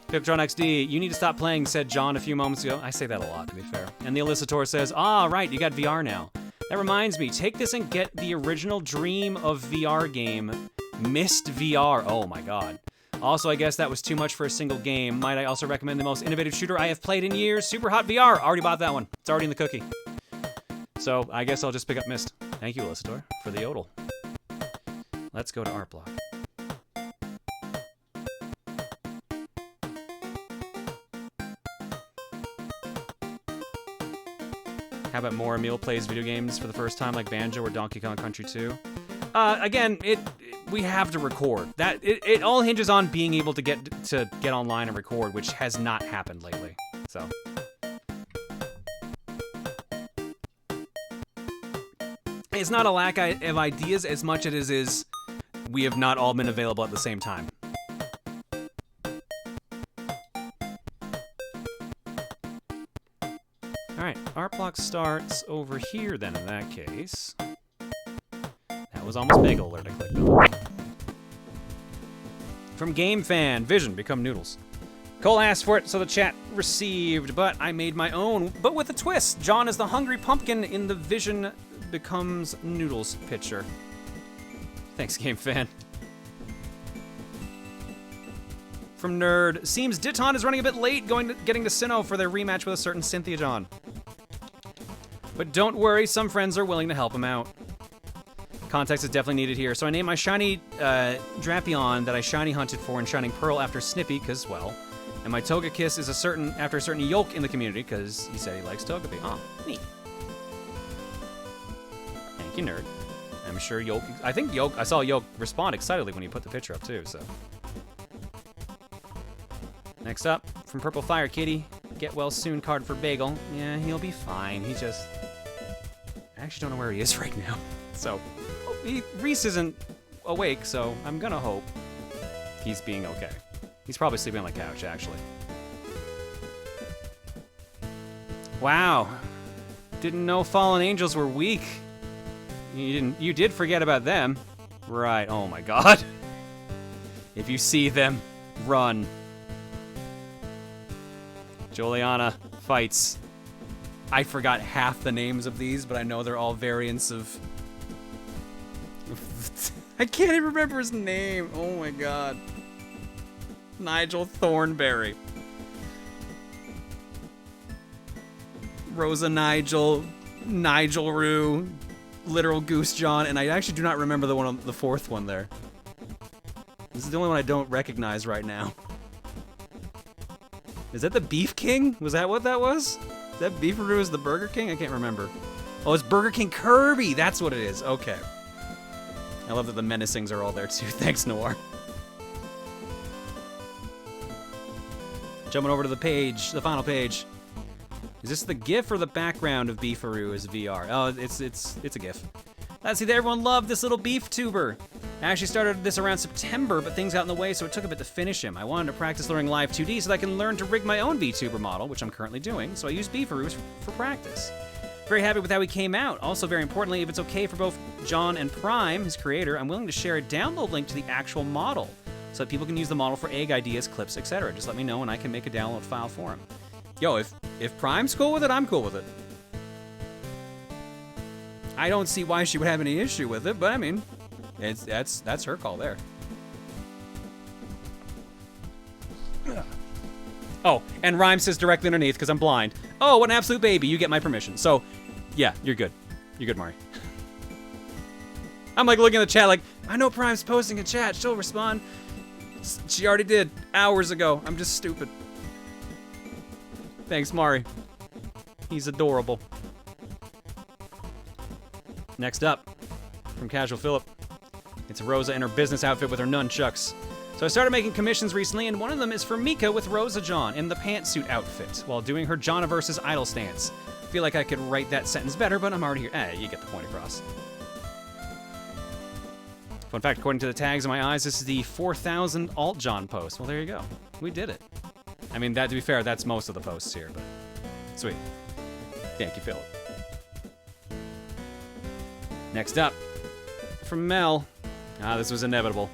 Piptron XD, you need to stop playing, said John a few moments ago. I say that a lot, to be fair. And the Elicitor says, right, you got VR now. That reminds me, take this and get the original Dream of VR game, Myst VR. Oh my god. Also, I guess that was too much for a single game. Might I also recommend the most innovative shooter I have played in years, Super Hot VR. Already bought that one. It's already in the cookie. So, I guess I'll just pick up Myst. Thank you, Elicitor, for the yodel. Let's go to Art Block. How about more Emil plays video games for the first time like Banjo or Donkey Kong Country 2? Again, we have to record. It all hinges on being able to get online and record, which has not happened lately. So it's not a lack of ideas as much as it is we have not all been available at the same time. Alright, Art Block starts over here then in that case. That was almost Bagel Alert I clicked on. From Game Fan, Vision, become Noodles. Cole asked for it, so the chat received, but I made my own, but with a twist. John is the hungry pumpkin in the Vision becomes Noodles picture. Thanks, Game Fan. From Nerd, seems Diton is running a bit late getting to Sinnoh for their rematch with a certain Cynthia John. But don't worry, some friends are willing to help him out. Context is definitely needed here. So I named my shiny Drapion that I shiny hunted for in Shining Pearl after Snippy, because, well, and my Togekiss is after a certain Yolk in the community, because he said he likes Togepi. Oh, neat. Thank you, Nerd. I'm sure Yolk, I saw Yolk respond excitedly when he put the picture up, too, so. Next up, from Purple Fire Kitty, get well soon card for Bagel. Yeah, he'll be fine. He just, I actually don't know where he is right now. So, Reese isn't awake, so I'm gonna hope he's being okay. He's probably sleeping on the couch, actually. Wow. Didn't know fallen angels were weak. You did forget about them. Right, oh my god. If you see them, run. Juliana fights. I forgot half the names of these, but I know they're all variants of... I can't even remember his name. Oh my god. Nigel Thornberry. Rosa Nigel, Nigel Rue, Literal Goose John, and I actually do not remember the fourth one there. This is the only one I don't recognize right now. Is that the Beef King? Was that what that was? Is that Beefaroo is the Burger King? I can't remember. Oh, it's Burger King Kirby! That's what it is. Okay. I love that the Menacings are all there too. Thanks, Noir. Jumping over to the page, the final page. Is this the GIF or the background of Beefaroo as VR? Oh, it's a GIF. Let's see, everyone loved this little beef tuber. I actually started this around September, but things got in the way, so it took a bit to finish him. I wanted to practice learning live 2D so that I can learn to rig my own VTuber model, which I'm currently doing, so I use Beefaroos for practice. Very happy with how he came out. Also, very importantly, if it's okay for both John and Prime, his creator, I'm willing to share a download link to the actual model so that people can use the model for egg ideas, clips, etc. Just let me know and I can make a download file for him. Yo, if Prime's cool with it, I'm cool with it. I don't see why she would have any issue with it, but I mean, that's her call there. Oh, and Rhyme says directly underneath, because I'm blind. Oh, what an absolute baby. You get my permission. So, yeah, you're good. You're good, Mari. I'm like looking at the chat like, I know Prime's posting a chat. She'll respond. She already did hours ago. I'm just stupid. Thanks, Mari. He's adorable. Next up, from Casual Philip, it's Rosa in her business outfit with her nunchucks. So I started making commissions recently, and one of them is for Mika with Rosa John in the pantsuit outfit while doing her Johniverse's idle stance. I feel like I could write that sentence better, but I'm already here. You get the point across. Fun fact, according to the tags in my eyes, this is the 4,000 Alt John post. Well, there you go. We did it. I mean, to be fair, that's most of the posts here, but sweet. Thank you, Philip. Next up, from Mel. This was inevitable.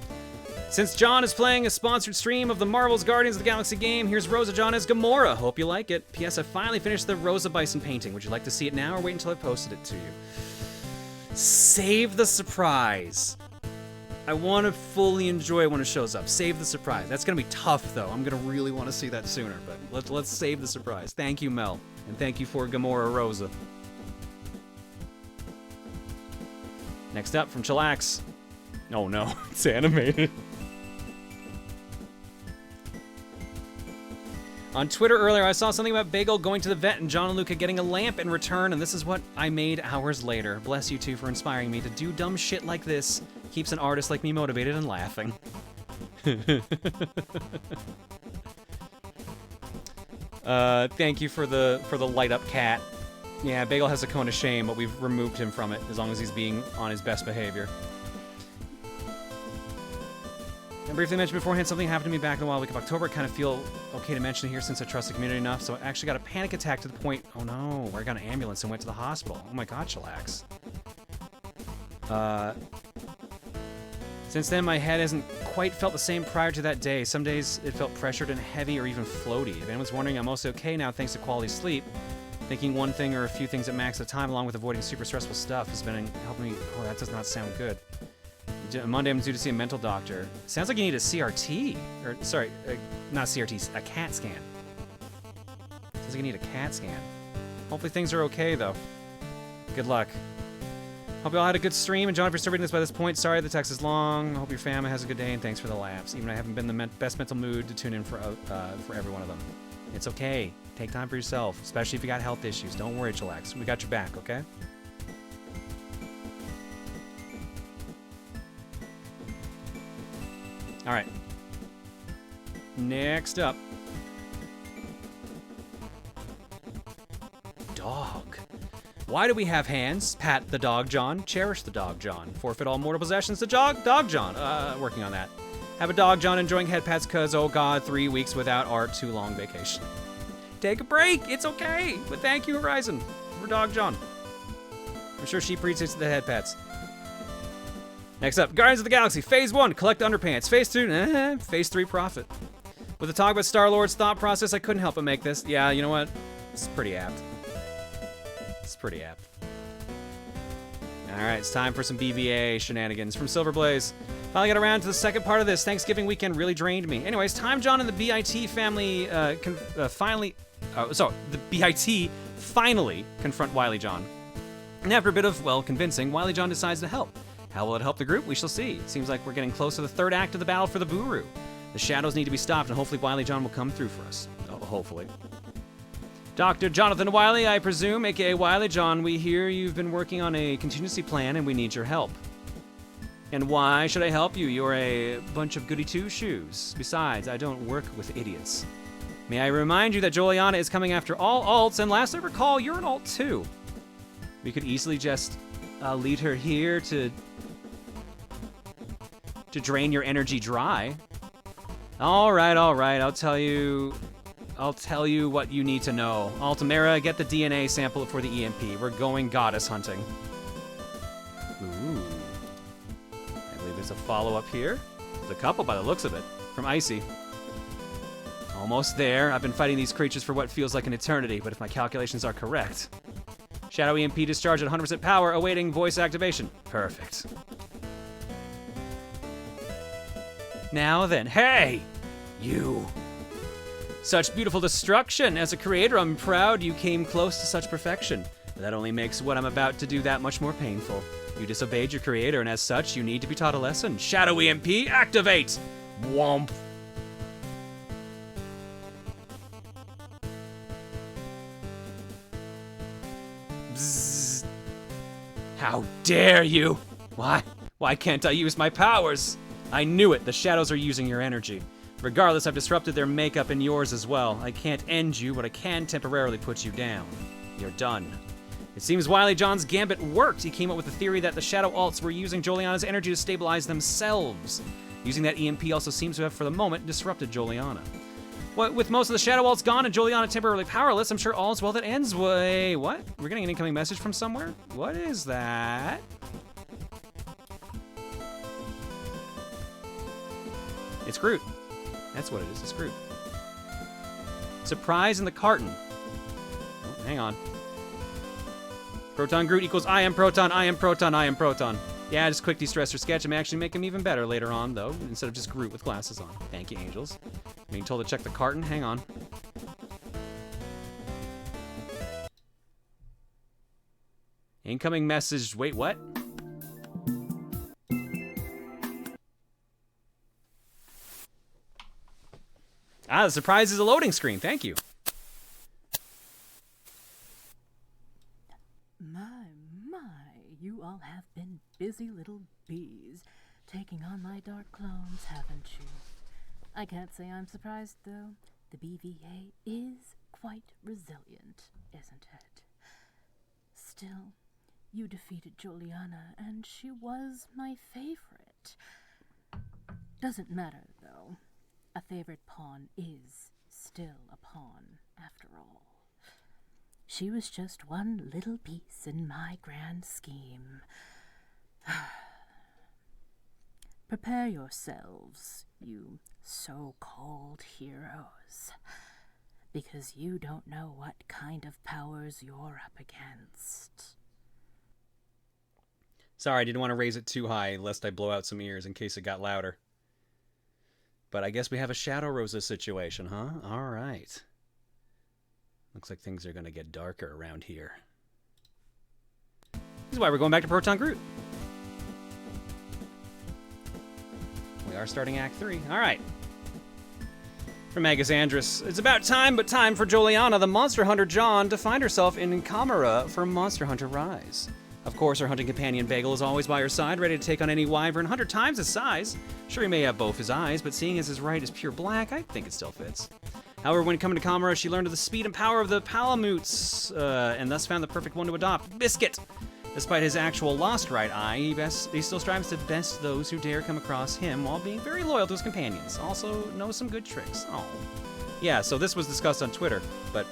Since John is playing a sponsored stream of the Marvel's Guardians of the Galaxy game, here's Rosa John as Gamora. Hope you like it. P.S. I finally finished the Rosa Bison painting. Would you like to see it now or wait until I posted it to you? Save the surprise. I want to fully enjoy it when it shows up. Save the surprise. That's going to be tough, though. I'm going to really want to see that sooner, but let's save the surprise. Thank you, Mel. And thank you for Gamora Rosa. Next up, from Chillax. Oh no, it's animated. On Twitter earlier, I saw something about Bagel going to the vet and John and Luca getting a lamp in return, and this is what I made hours later. Bless you two for inspiring me to do dumb shit like this. Keeps an artist like me motivated and laughing. Thank you for the light up cat. Yeah, Bagel has a cone of shame, but we've removed him from it as long as he's being on his best behavior. I briefly mentioned beforehand something happened to me back in the wild week of October. I kind of feel okay to mention it here since I trust the community enough. So I actually got a panic attack to the point, oh no, where I got an ambulance and went to the hospital. Oh my god, Chillax. Since then, my head hasn't quite felt the same prior to that day. Some days it felt pressured and heavy or even floaty. If anyone's wondering, I'm mostly okay now thanks to quality sleep. Thinking one thing or a few things at max at a time along with avoiding super stressful stuff has been helping me. Oh, that does not sound good. Monday I'm due to see a mental doctor. Sounds like you need a CRT. Or, sorry, not CRT, a CAT scan. Sounds like you need a CAT scan. Hopefully things are okay, though. Good luck. Hope you all had a good stream, and John, if you're still reading this by this point, sorry the text is long. Hope your family has a good day, and thanks for the laughs. Even I haven't been in the best mental mood to tune in for every one of them. It's okay. Take time for yourself, especially if you got health issues. Don't worry, Chillax. We got your back, okay? All right. Next up. Dog. Why do we have hands? Pat the dog, John. Cherish the dog, John. Forfeit all mortal possessions to dog, John. Working on that. Have a dog, John, enjoying head pats cause, oh god, 3 weeks without art, too long vacation. Take a break, it's okay. But thank you, Horizon, for dog, John. I'm sure she appreciates the head pats. Next up, Guardians of the Galaxy, Phase 1, collect underpants. Phase 2, Phase 3, profit. With the talk about Star-Lord's thought process, I couldn't help but make this. Yeah, you know what? It's pretty apt. It's pretty apt. Alright, it's time for some BVA shenanigans from Silverblaze. Finally got around to the second part of this. Thanksgiving weekend really drained me. Anyways, Time John and the BIT family the BIT finally confront Wily John. And after a bit of, well, convincing, Wily John decides to help. How will it help the group? We shall see. It seems like we're getting close to the third act of the battle for the Buru. The shadows need to be stopped, and hopefully Wily John will come through for us. Oh, hopefully. Dr. Jonathan Wiley, I presume, aka Wily John, we hear you've been working on a contingency plan and we need your help. And why should I help you? You're a bunch of goody two-shoes. Besides, I don't work with idiots. May I remind you that Juliana is coming after all alts, and last I recall, you're an alt too. We could easily just lead her here to drain your energy dry. All right, I'll tell you what you need to know. Altamira, get the DNA sample for the EMP. We're going goddess hunting. Ooh. I believe there's a follow-up here. There's a couple by the looks of it. From Icy. Almost there. I've been fighting these creatures for what feels like an eternity, but if my calculations are correct. Shadow EMP discharge at 100% power, awaiting voice activation. Perfect. Now then, hey! You! Such beautiful destruction! As a creator, I'm proud you came close to such perfection. But that only makes what I'm about to do that much more painful. You disobeyed your creator, and as such, you need to be taught a lesson. Shadow EMP, activate! Womp! Bzzz. How dare you! Why can't I use my powers? I knew it, the shadows are using your energy. Regardless, I've disrupted their makeup and yours as well. I can't end you, but I can temporarily put you down. You're done. It seems Wily John's gambit worked. He came up with the theory that the Shadow Alts were using Juliana's energy to stabilize themselves. Using that EMP also seems to have, for the moment, disrupted Juliana. With most of the Shadow Alts gone and Juliana temporarily powerless, I'm sure all's well that ends. Wait, what? We're getting an incoming message from somewhere? What is that? It's Groot. That's what it is, it's Groot. Surprise in the carton. Oh, hang on. Proton Groot equals I am Proton, I am Proton, I am Proton. Yeah, just quick de-stressor sketch. I may actually make him even better later on, though, instead of just Groot with glasses on. Thank you, Angels. Being told to check the carton, hang on. Incoming message, wait, what? Ah, the surprise is a loading screen. Thank you. You all have been busy little bees, taking on my dark clones, haven't you? I can't say I'm surprised, though. The BVA is quite resilient, isn't it? Still, you defeated Juliana, and she was my favorite. Doesn't matter, though. A favorite pawn is still a pawn, after all. She was just one little piece in my grand scheme. Prepare yourselves, you so-called heroes, because you don't know what kind of powers you're up against. Sorry, I didn't want to raise it too high, lest I blow out some ears in case it got louder. But I guess we have a Shadow Rosa situation, huh? All right. Looks like things are going to get darker around here. This is why we're going back to Proton Groot. We are starting Act 3. All right. From Megasandrus. It's about time, but time for Juliana, the monster hunter John, to find herself in Camera for Monster Hunter Rise. Of course, her hunting companion Bagel is always by her side, ready to take on any wyvern 100 times his size. Sure, he may have both his eyes, but seeing as his right is pure black, I think it still fits. However, when coming to Camera, she learned of the speed and power of the Palamutes, and thus found the perfect one to adopt, Biscuit. Despite his actual lost right eye, he still strives to best those who dare come across him while being very loyal to his companions. Also knows some good tricks. Oh. Yeah, so this was discussed on Twitter, but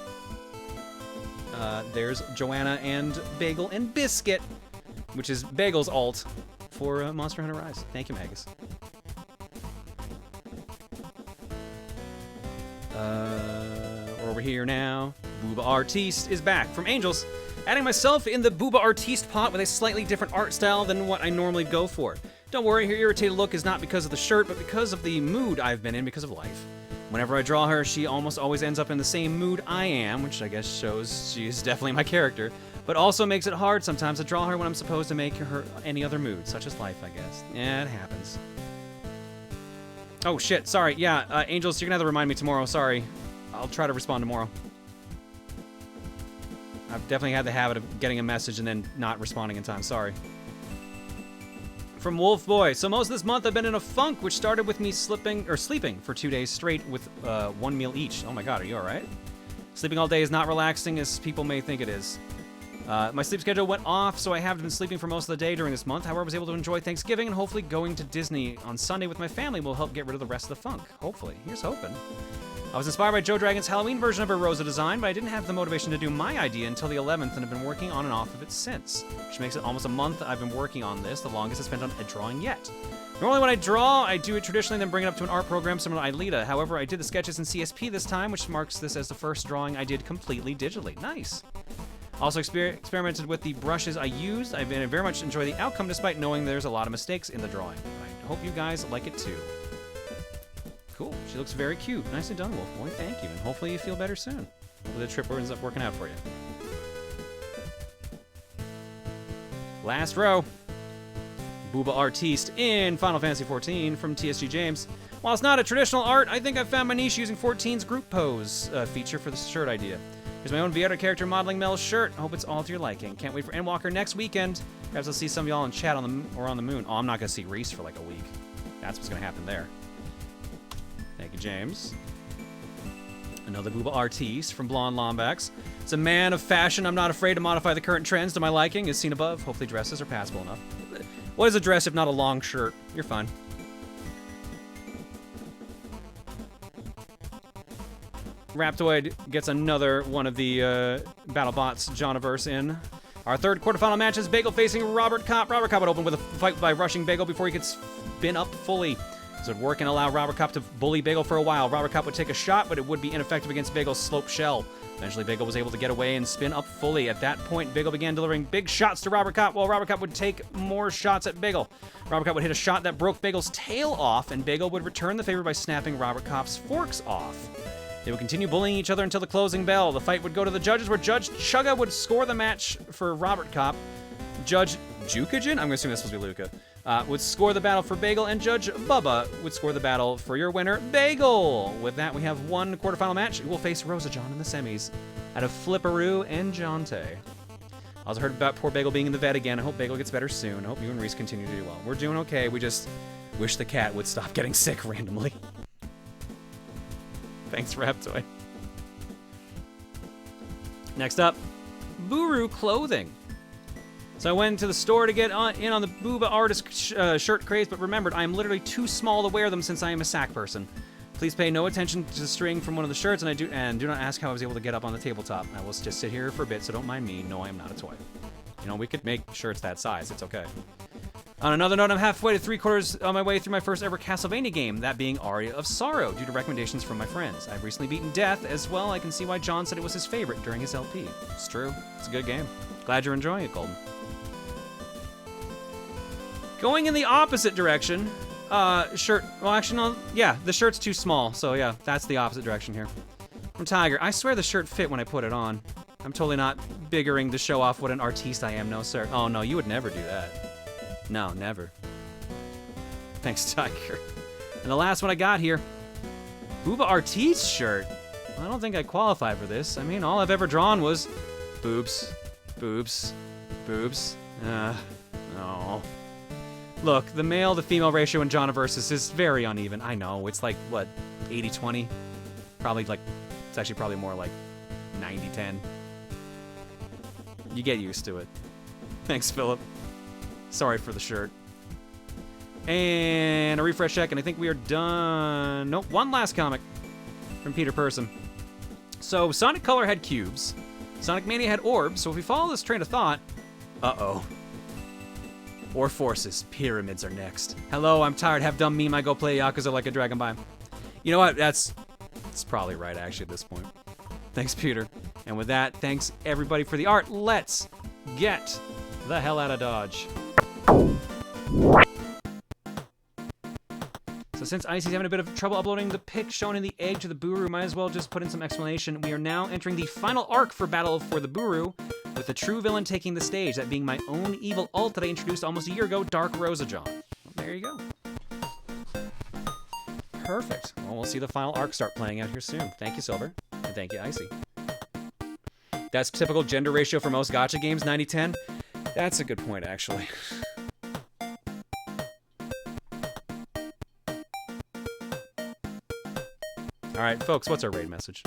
there's Joanna and Bagel and Biscuit, which is Bagel's alt for Monster Hunter Rise. Thank you, Magus. We're over here now. Booba Artiste is back from Angels. Adding myself in the Booba Artiste pot with a slightly different art style than what I normally go for. Don't worry, her irritated look is not because of the shirt, but because of the mood I've been in because of life. Whenever I draw her, she almost always ends up in the same mood I am, which I guess shows she is definitely my character, but also makes it hard sometimes to draw her when I'm supposed to make her any other mood, such as life, I guess. Yeah, it happens. Oh shit, sorry, yeah, Angels, you're gonna have to remind me tomorrow, sorry. I'll try to respond tomorrow. I've definitely had the habit of getting a message and then not responding in time, sorry. From Wolf Boy. So most of this month I've been in a funk, which started with me sleeping for 2 days straight with 1 meal each. Oh my god, are you alright? Sleeping all day is not relaxing as people may think it is. My sleep schedule went off, so I haven't been sleeping for most of the day during this month. However, I was able to enjoy Thanksgiving, and hopefully going to Disney on Sunday with my family will help get rid of the rest of the funk. Hopefully. Here's hoping. I was inspired by Joe Dragon's Halloween version of her Rosa design, but I didn't have the motivation to do my idea until the 11th, and have been working on and off of it since. Which makes it almost a month I've been working on this, the longest I spent on a drawing yet. Normally when I draw, I do it traditionally, then bring it up to an art program similar to Aelita. However, I did the sketches in CSP this time, which marks this as the first drawing I did completely digitally. Nice! Also experimented with the brushes I used. I very much enjoy the outcome despite knowing there's a lot of mistakes in the drawing. I hope you guys like it too. Cool. She looks very cute. Nicely done, Wolf Boy. Thank you. And hopefully you feel better soon. Hopefully the trip ends up working out for you. Last row. Booba Artiste in Final Fantasy XIV from TSG James. While it's not a traditional art, I think I've found my niche using 14's group pose feature for the shirt idea. Here's my own Vieira character modeling Mel's shirt. Hope it's all to your liking. Can't wait for Endwalker next weekend. Perhaps I'll see some of y'all in chat on the moon. Oh, I'm not gonna see Reese for like a week. That's what's gonna happen there. Thank you, James. Another Booba Artiste from Blonde Lombax. It's a man of fashion. I'm not afraid to modify the current trends to my liking, as seen above. Hopefully dresses are passable enough. What is a dress if not a long shirt? You're fine. Raptoid gets another one of the BattleBots Johniverse in. Our third quarterfinal match is Bagel facing Robert Kopp. Robert Kopp would open with a fight by rushing Bagel before he could spin up fully. This would work and allow Robert Kopp to bully Bagel for a while. Robert Kopp would take a shot, but it would be ineffective against Bagel's slope shell. Eventually, Bagel was able to get away and spin up fully. At that point, Bagel began delivering big shots to Robert Kopp, while Robert Kopp would take more shots at Bagel. Robert Kopp would hit a shot that broke Bagel's tail off, and Bagel would return the favor by snapping Robert Kopp's forks off. They would continue bullying each other until the closing bell. The fight would go to the judges, where Judge Chugga would score the match for Robert Kopp. Judge Jukajin, I'm going to assume that's supposed to be Luca, would score the battle for Bagel, and Judge Bubba would score the battle for your winner, Bagel. With that, we have one quarterfinal match. We will face Rosa John in the semis out of Flipperoo and Jonte. I also heard about poor Bagel being in the vet again. I hope Bagel gets better soon. I hope you and Reese continue to do well. We're doing okay. We just wish the cat would stop getting sick randomly. Thanks, Raptoid. Next up, Booru clothing. So I went to the store to get in on the Booba artist shirt craze, but remembered I am literally too small to wear them since I am a sack person. Please pay no attention to the string from one of the shirts, and do not ask how I was able to get up on the tabletop. I will just sit here for a bit, so don't mind me. No, I am not a toy. You know, we could make shirts that size. It's okay. On another note, I'm halfway to 3/4 on my way through my first ever Castlevania game, that being Aria of Sorrow, due to recommendations from my friends. I've recently beaten Death as well. I can see why John said it was his favorite during his LP. It's true. It's a good game. Glad you're enjoying it, Golden. Going in the opposite direction, shirt, well actually no, yeah, the shirt's too small, so yeah, that's the opposite direction here. From Tiger, I swear the shirt fit when I put it on. I'm totally not biggering to show off what an artiste I am, no sir. Oh no, you would never do that. No, never. Thanks, Tiger. And the last one I got here, Booba Artiste shirt. I don't think I qualify for this. I mean, all I've ever drawn was boobs, boobs, boobs. No. Look, the male to female ratio in Johniverse is very uneven. I know, it's like, what, 80-20? Probably like, it's actually probably more like 90-10. You get used to it. Thanks, Philip. Sorry for the shirt. And a refresh check, and I think we are done. Nope, one last comic from Peter Person. So, Sonic Color had cubes. Sonic Mania had orbs, so if we follow this train of thought... Uh-oh. Or forces. Pyramids are next. Hello, I'm tired. Have dumb meme. I go play Yakuza like a dragon by. You know what? That's probably right, actually, at this point. Thanks, Peter. And with that, thanks, everybody, for the art. Let's get the hell out of Dodge. So since Icy's having a bit of trouble uploading the pic shown in the egg to the Booru, might as well just put in some explanation. We are now entering the final arc for Battle for the Booru, with the true villain taking the stage, that being my own evil alt that I introduced almost a year ago, Dark Rosa John. Well, there you go. Perfect. Well, we'll see the final arc start playing out here soon. Thank you, Silver. And thank you, Icy. That's typical gender ratio for most gacha games, 90-10. That's a good point, actually. All right, folks, what's our raid message?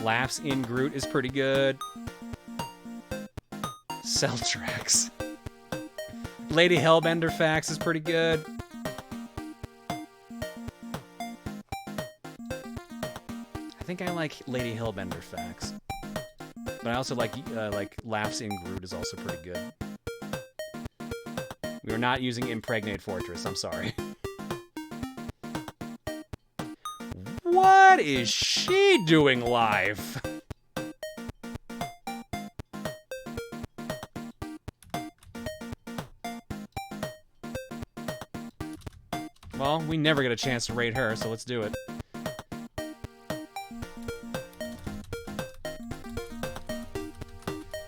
Laughs in Groot is pretty good. Cell tracks. Lady Hellbender facts is pretty good. I think I like Lady Hellbender facts, but I also like laughs in Groot is also pretty good. We are not using Impregnate Fortress. I'm sorry. What is she doing live? Well, we never get a chance to raid her, so let's do it.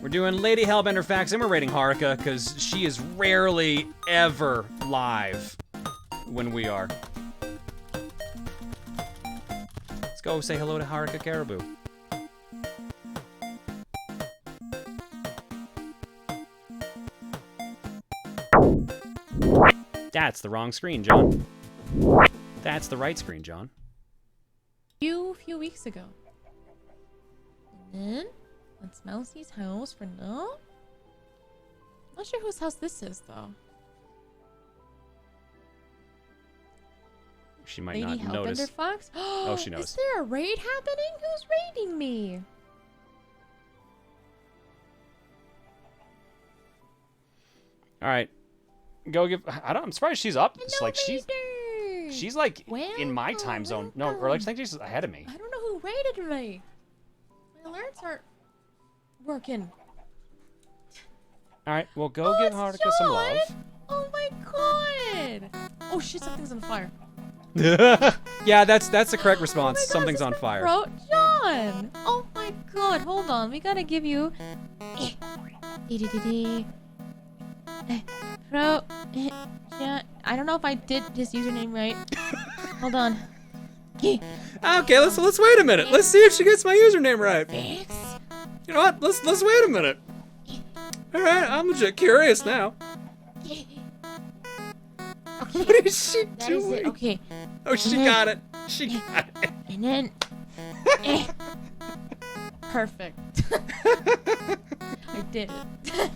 We're doing Lady Hellbender facts, and we're raiding Haruka, because she is rarely ever live when we are. Let's go say hello to Haruka Caribou. That's the wrong screen, John. That's the right screen, John. A few weeks ago. And then, that's Mousie's house for now. Not sure whose house this is, though. She might Lady not notice. Hellbender Fox? Oh, she knows. Is there a raid happening? Who's raiding me? All right, go give. I'm surprised she's up. It's like she's like in my time zone. No, or like I think she's ahead of me. I don't know who raided me. My alerts aren't working. All right, well go give Haruka some love. Oh my god! Oh shit! Something's on fire. Yeah, that's the correct response. Something's on fire. John! Oh my god! Hold on, we gotta give you. I don't know if I did his username right. Hold on. Okay, let's wait a minute. Let's see if she gets my username right. You know what? Let's wait a minute. All right, I'm legit curious now. Okay. What is she doing? Okay. Oh, she got it. She got it. And then. Perfect. I did it.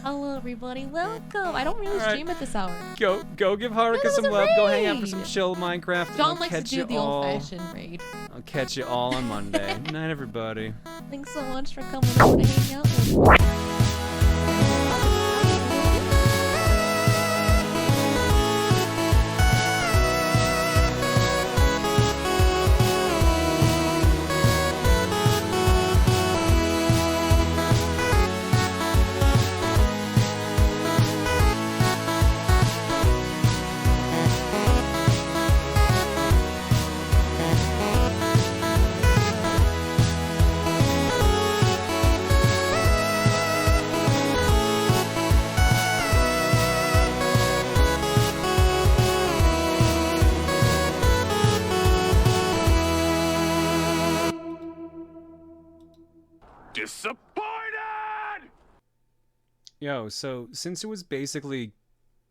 Hello, everybody. Welcome. I don't really stream at this hour. Go give Haruka some love. Go hang out for some chill Minecraft. John likes to do the old-fashioned raid. I'll catch you all on Monday. Good night, everybody. Thanks so much for coming over to hang out with me. Disappointed! Yo, so since it was basically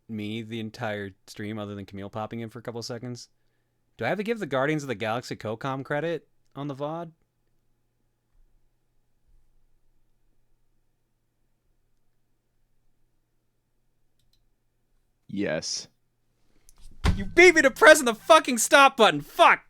me the entire stream other than Camille popping in for a couple seconds, do I have to give the Guardians of the Galaxy COCOM credit on the VOD? Yes. You beat me to pressing the fucking stop button. Fuck!